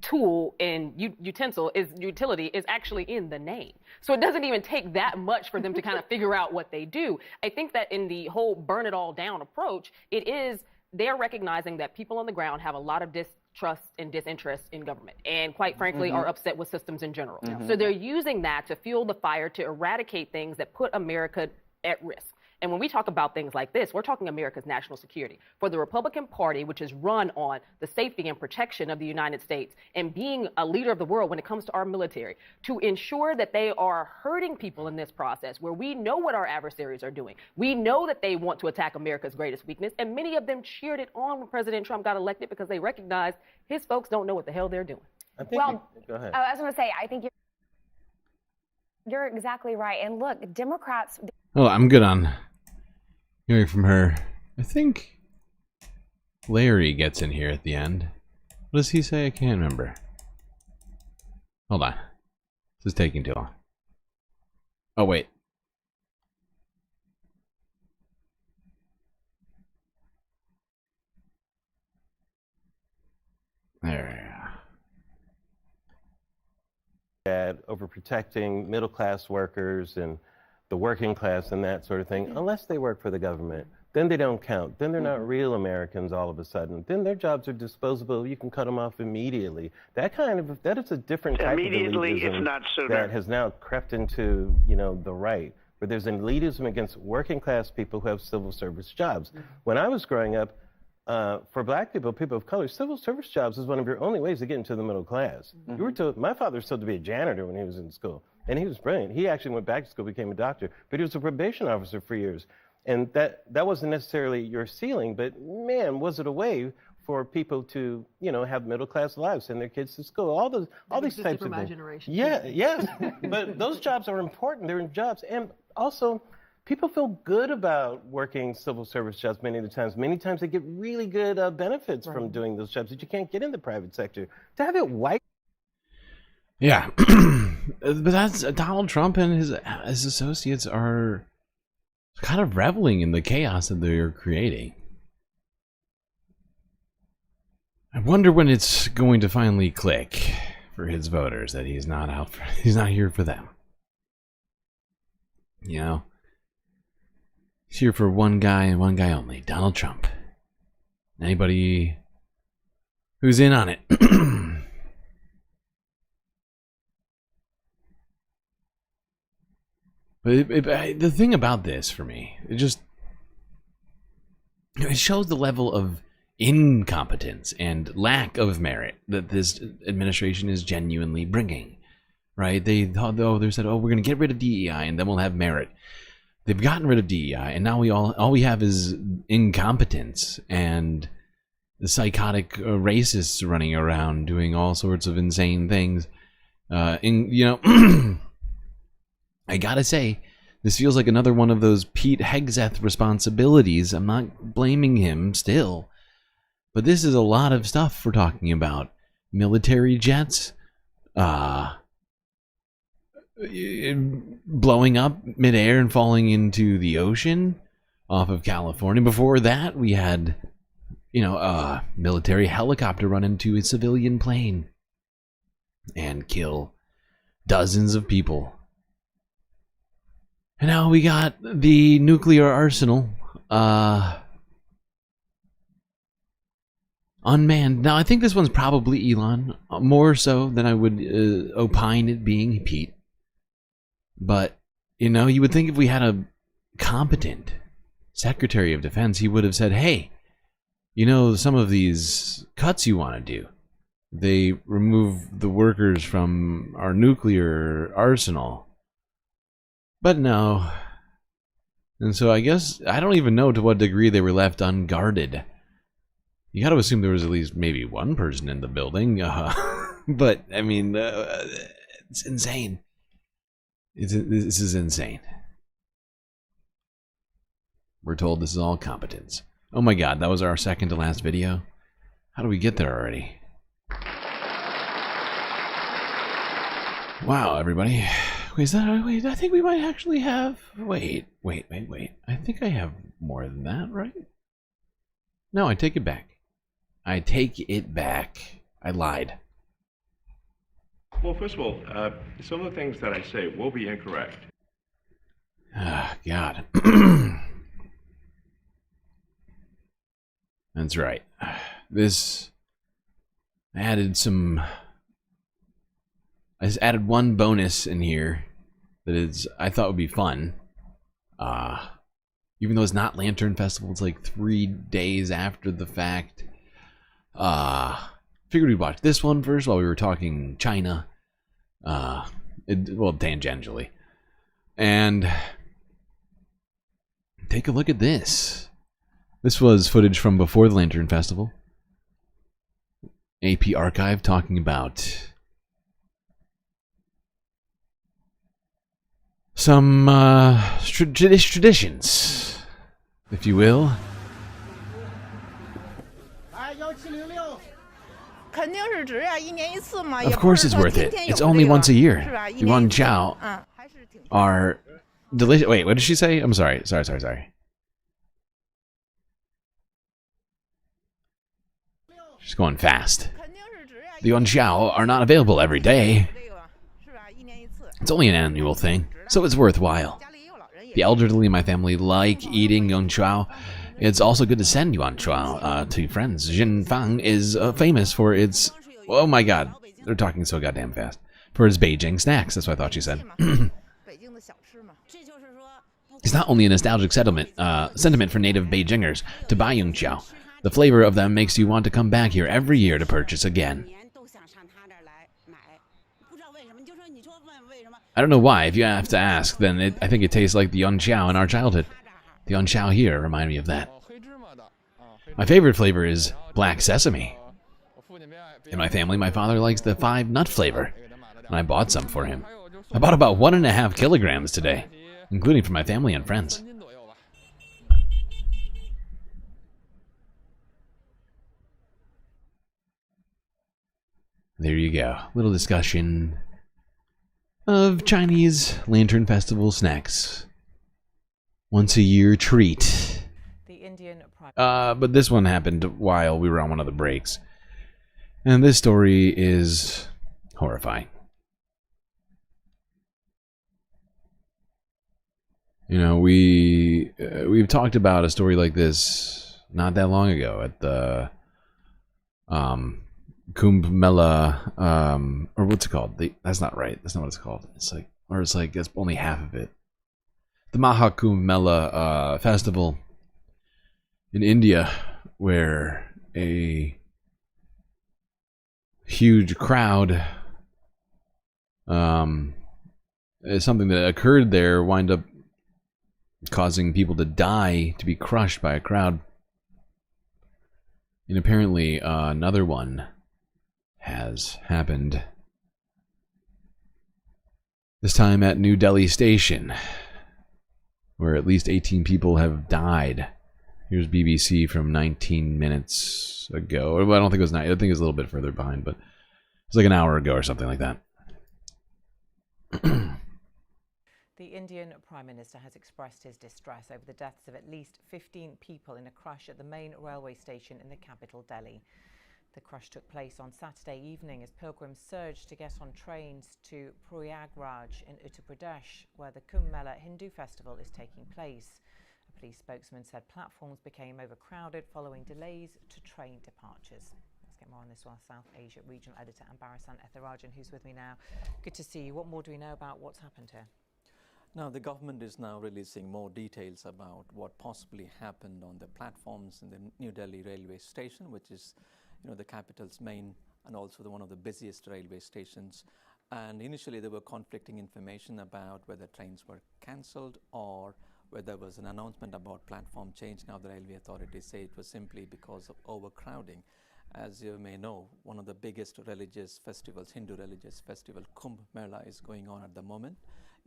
Tool and utility is actually in the name. So it doesn't even take that much for them to kind of figure out what they do. I think that in the whole burn it all down approach, they're recognizing that people on the ground have a lot of distrust and disinterest in government, and quite frankly are upset with systems in general. So they're using that to fuel the fire to eradicate things that put America at risk. And when we talk about things like this, we're talking America's national security. For the Republican Party, which is run on the safety and protection of the United States and being a leader of the world when it comes to our military, to ensure that they are hurting people in this process where we know what our adversaries are doing. We know that they want to attack America's greatest weakness, and many of them cheered it on when President Trump got elected because they recognized his folks don't know what the hell they're doing. Well, go ahead. I was going to say, I think you're exactly right. And look, Democrats. Oh, I'm good on hearing from her. I think Larry gets in here at the end. What does he say? I can't remember. Hold on. This is taking too long. Oh, wait. There. Over protecting middle-class workers and the working class and that sort of thing, unless they work for the government. Then they don't count. Then they're not real Americans all of a sudden. Then their jobs are disposable. You can cut them off immediately. That is a different type Immediately, of elitism if not sooner. that has now crept into, the right, where there's an elitism against working class people who have civil service jobs. When I was growing up, for black people, people of color, civil service jobs is one of your only ways to get into the middle class. You were told, my father was told to be a janitor when he was in school, and he was brilliant. He actually went back to school, became a doctor, but he was a probation officer for years. And that wasn't necessarily your ceiling, but man, was it a way for people to, have middle class lives, send their kids to school, all these types of things. Generation. Yeah, yes, but those jobs are important. They're in jobs, and also people feel good about working civil service jobs many of the times. Many times they get really good benefits from doing those jobs that you can't get in the private sector. To have it white. Yeah, but that's Donald Trump and his associates are kind of reveling in the chaos that they're creating. I wonder when it's going to finally click for his voters that he's not here for them. He's here for one guy and one guy only, Donald Trump. Anybody who's in on it. But the thing about this for me, it shows the level of incompetence and lack of merit that this administration is genuinely bringing, right? They said, we're going to get rid of DEI and then we'll have merit. They've gotten rid of DEI and now all we have is incompetence and the psychotic racists running around doing all sorts of insane things. I gotta say, this feels like another one of those Pete Hegseth responsibilities. I'm not blaming him still, but this is a lot of stuff we're talking about. Military jets, blowing up midair and falling into the ocean off of California. Before that, we had, a military helicopter run into a civilian plane and kill dozens of people. And now we got the nuclear arsenal unmanned. Now, I think this one's probably Elon, more so than I would opine it being Pete. But You know, you would think if we had a competent Secretary of Defense, he would have said, hey, you know, some of these cuts you want to do, they remove the workers from our nuclear arsenal. But no. And so I guess, I don't even know to what degree they were left unguarded. You got to assume there was at least maybe one person in the building. But, I mean, it's insane. This is insane. We're told this is all competence. Oh my god, that was our second to last video? How do we get there already? Wow, everybody. Wait, I think we might actually have... Wait. I think I have more than that, right? No, I take it back. I lied. Well, first of all, some of the things that I say will be incorrect. Ah, God. That's right. This added some... I just added one bonus in here that is I thought would be fun. Even though it's not Lantern Festival, it's like 3 days after the fact. Figured we'd watch this one first while we were talking China. Well, tangentially. And take a look at this. This was footage from before the Lantern Festival. AP Archive talking about some traditions, if you will. Of course it's worth it. It's only once a year. Yuan Chao are delicious. Wait, what did she say? I'm sorry. She's going fast. The Yuan Chao are not available every day. It's only an annual thing, so it's worthwhile. The elderly in my family like eating Yuan Chao. It's also good to send Yuan Chao to friends. Jinfang is famous for its... Oh my god, they're talking so goddamn fast. For its Beijing snacks, that's what I thought she said. It's not only a nostalgic sentiment for native Beijingers to buy Yuan Chao. The flavor of them makes you want to come back here every year to purchase again. I don't know why. If you have to ask, then I think it tastes like the Yuan Chao in our childhood. The Yuan Chao here remind me of that. My favorite flavor is black sesame. In my family, my father likes the 5-nut flavor, and I bought some for him. I bought about 1.5 kilograms today, including for my family and friends. There you go. Little discussion of Chinese Lantern Festival snacks. Once a year treat. But this one happened while we were on one of the breaks. And this story is horrifying. You know, we've talked about a story like this not that long ago at the Kumbh Mela, or what's it called? That's not right. That's not what it's called. It's only half of it. The Maha Kumbh Mela festival in India, where a huge crowd, something that occurred there, wind up causing people to die, to be crushed by a crowd. And apparently another one has happened. This time at New Delhi Station, where at least 18 people have died. Here's BBC from 19 minutes ago. Well, I don't think it was 9. I think it was a little bit further behind, but it's like an hour ago or something like that. The Indian Prime Minister has expressed his distress over the deaths of at least 15 people in a crash at the main railway station in the capital, Delhi. The crash took place on Saturday evening as pilgrims surged to get on trains to Prayagraj in Uttar Pradesh, where the Kumbh Mela Hindu festival is taking place. A police spokesman said platforms became overcrowded following delays to train departures. Let's get more on this with our South Asia regional editor Ambarasan Etharajan, who's with me now. Good to see you. What more do we know about what's happened here? Now, the government is now releasing more details about what possibly happened on the platforms in the New Delhi railway station, which is, the capital's main and also one of the busiest railway stations. And initially, there were conflicting information about whether trains were cancelled or whether there was an announcement about platform change. Now, the railway authorities say it was simply because of overcrowding. As you may know, one of the biggest religious festivals, Hindu religious festival, Kumbh Mela, is going on at the moment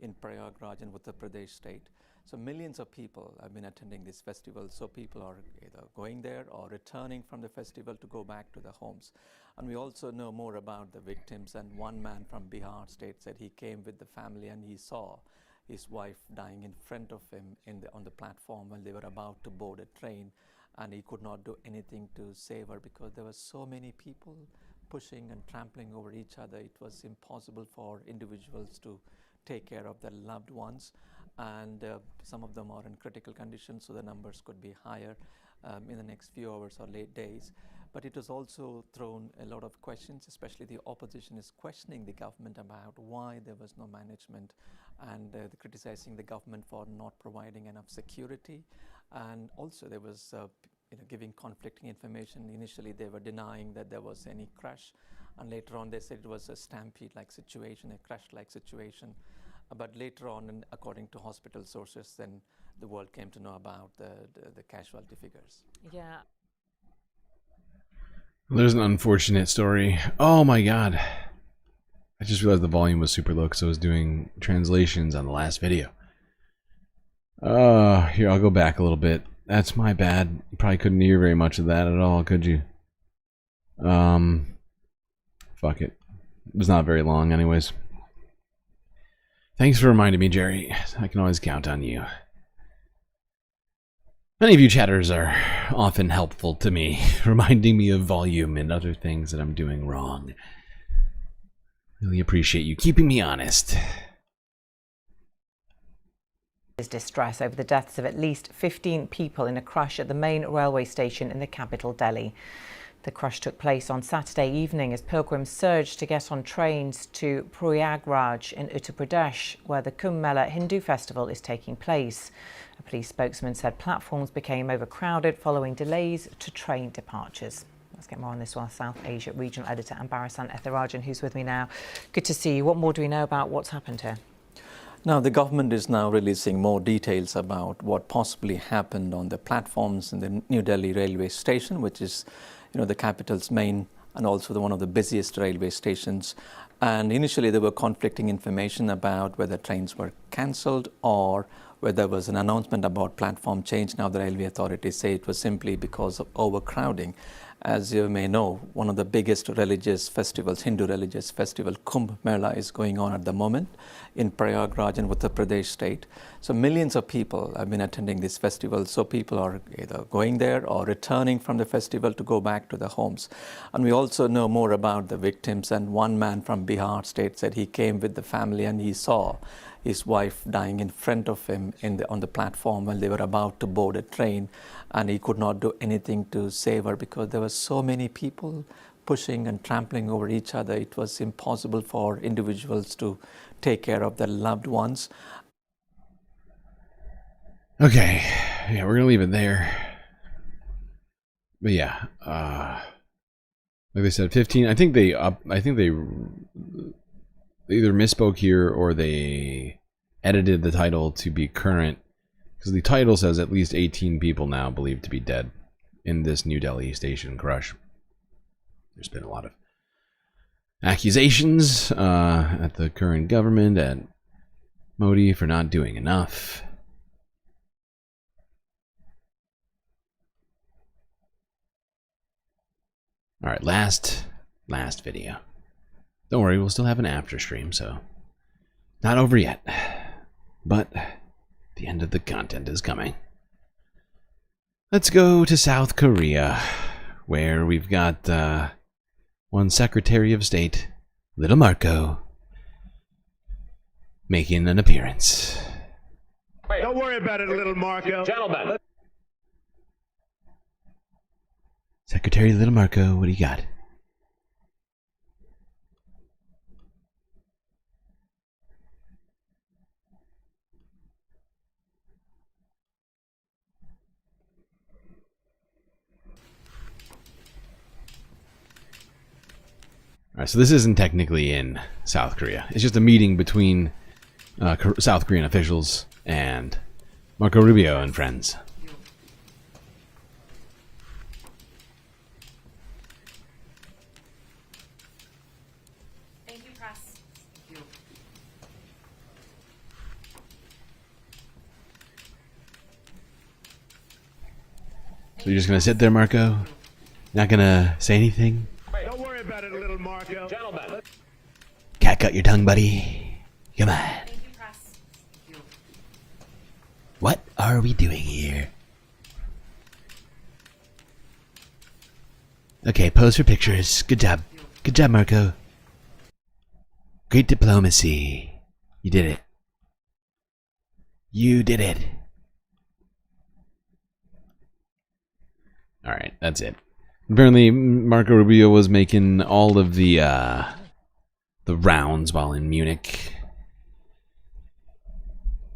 in Prayagraj in Uttar Pradesh state. So millions of people have been attending this festival. So people are either going there or returning from the festival to go back to their homes. And we also know more about the victims. And one man from Bihar state said he came with the family and he saw his wife dying in front of him on the platform when they were about to board a train. And he could not do anything to save her because there were so many people pushing and trampling over each other. It was impossible for individuals to take care of their loved ones. And some of them are in critical condition, so the numbers could be higher in the next few hours or late days. But it has also thrown a lot of questions, especially the opposition is questioning the government about why there was no management, and criticizing the government for not providing enough security. And also there was giving conflicting information. Initially they were denying that there was any crash, and later on they said it was a stampede-like situation, a crash-like situation. But later on, and according to hospital sources, then the world came to know about the casualty figures. Yeah. There's an unfortunate story. Oh my god. I just realized the volume was super low because I was doing translations on the last video. Here, I'll go back a little bit. That's my bad. You probably couldn't hear very much of that at all, could you? Fuck it. It was not very long anyways. Thanks for reminding me, Jerry. I can always count on you. Many of you chatters are often helpful to me, reminding me of volume and other things that I'm doing wrong. Really appreciate you keeping me honest. Distress over the deaths of at least 15 people in a crash at the main railway station in the capital, Delhi. The crash took place on Saturday evening as pilgrims surged to get on trains to Prayagraj in Uttar Pradesh, where the Kumbh Mela Hindu festival is taking place. A police spokesman said platforms became overcrowded following delays to train departures. Let's get more on this with our South Asia regional editor, Ambarasan Ethirajan, who's with me now. Good to see you. What more do we know about what's happened here? Now, the government is now releasing more details about what possibly happened on the platforms in the New Delhi railway station, which is the capital's main and also one of the busiest railway stations. And initially there were conflicting information about whether trains were cancelled or whether there was an announcement about platform change. Now the railway authorities say it was simply because of overcrowding. As you may know, one of the biggest religious festivals, Hindu religious festival, Kumbh Mela, is going on at the moment in Prayagraj in Uttar Pradesh state. So millions of people have been attending this festival. So people are either going there or returning from the festival to go back to their homes. And we also know more about the victims. And one man from Bihar state said he came with the family and he saw his wife dying in front of him on the platform when they were about to board a train, and he could not do anything to save her because there were so many people pushing and trampling over each other. It was impossible for individuals to take care of their loved ones. Okay, yeah, we're gonna leave it there. But yeah, like they said, 15. I think they either misspoke here or they edited the title to be current, because the title says at least 18 people now believed to be dead in this New Delhi station crash. There's been a lot of accusations at the current government, at Modi, for not doing enough. Alright, last video. Don't worry, we'll still have an after stream, so not over yet. But the end of the content is coming. Let's go to South Korea, where we've got one Secretary of State, Little Marco, making an appearance. Wait, don't worry about it, Little Marco. Gentlemen. Secretary Little Marco, what do you got? Alright, so this isn't technically in South Korea. It's just a meeting between South Korean officials and Marco Rubio and friends. Thank you, press. So you're just gonna sit there, Marco? Not gonna say anything? Don't worry about it, little Marco. Gentlemen. Cat cut your tongue, buddy. Come on. Thank you, press. What are we doing here? Okay, pose for pictures. Good job. Good job, Marco. Great diplomacy. You did it. You did it. Alright, that's it. Apparently, Marco Rubio was making all of the rounds while in Munich.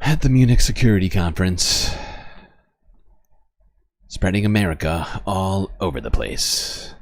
At the Munich Security Conference. Spreading America all over the place.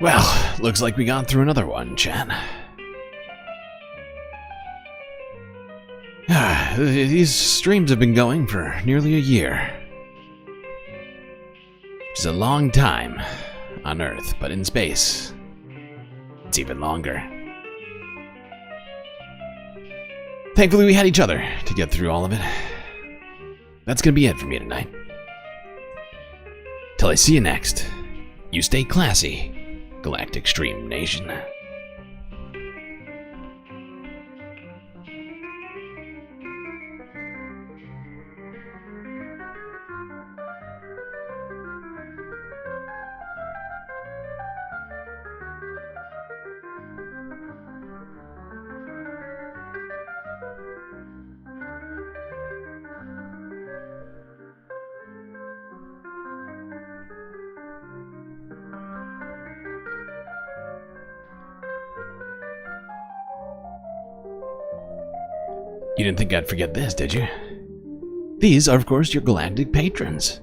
Well, looks like we got through another one, Chan. These streams have been going for nearly a year. Which is a long time on Earth, but in space, it's even longer. Thankfully, we had each other to get through all of it. That's gonna be it for me tonight. Till I see you next, you stay classy, Galactic Stream Nation. You didn't think I'd forget this, did you? These are, of course, your galactic patrons.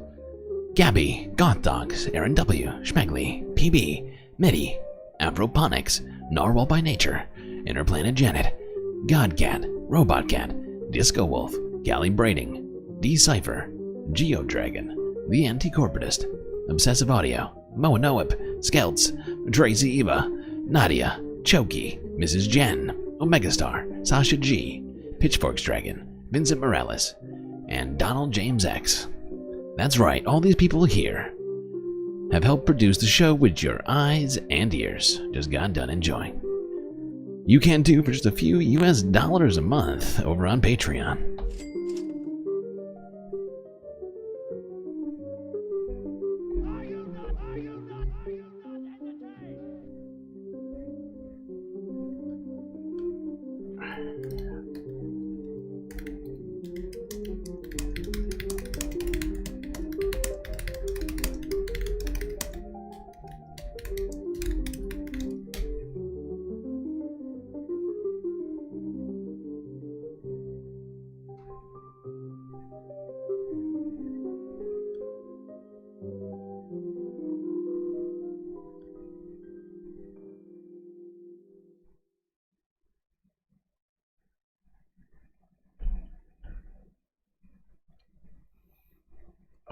Gabby, Goth Dogs, Aaron W., Schmegley, PB, Medi, Afroponics, Narwhal by Nature, Interplanet Janet, Godcat, Robot Cat, Disco Wolf, Galley Braiding, Decipher, Geodragon, The Anti-Corporatist, Obsessive Audio, Moanoip, Skelts, Tracy Eva, Nadia, Choki, Mrs. Jen, Omegastar, Sasha G, Pitchforks Dragon, Vincent Morales, and Donald James X. That's right, all these people here have helped produce the show with your eyes and ears. Just got done enjoying. You can too for just a few US dollars a month over on Patreon.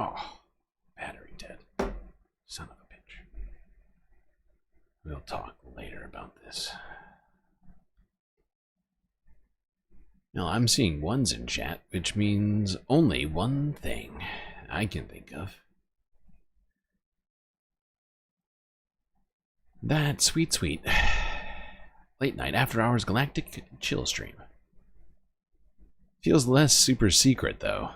Oh, battery dead. Son of a bitch. We'll talk later about this. Now, I'm seeing ones in chat, which means only one thing I can think of. That sweet, sweet late night after hours galactic chill stream. Feels less super secret, though.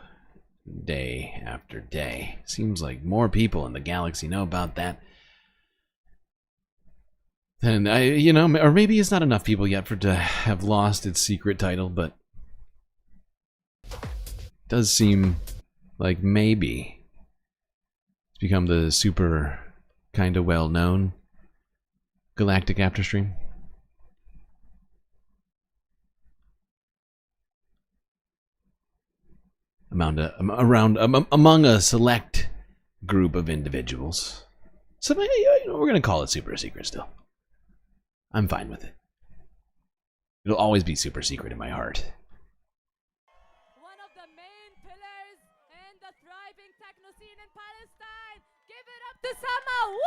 Day after day. Seems like more people in the galaxy know about that. And or maybe it's not enough people yet for it to have lost its secret title, but it does seem like maybe it's become the super kind of well-known Galactic Afterstream. Among a select group of individuals. So we're going to call it super secret still. I'm fine with it. It'll always be super secret in my heart. One of the main pillars in the thriving techno scene in Palestine. Give it up to Sama. Woo!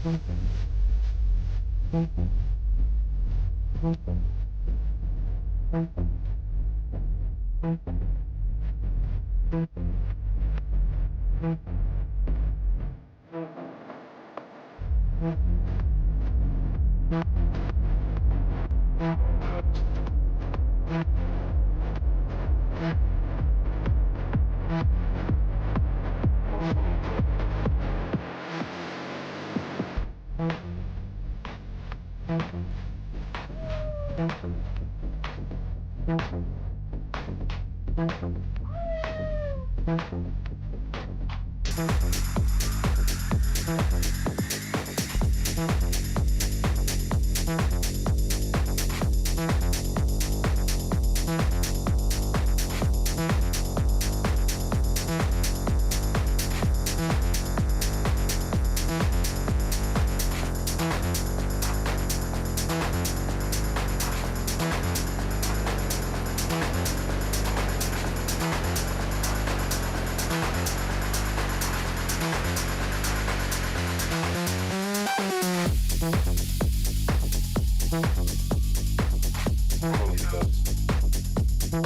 Thank you.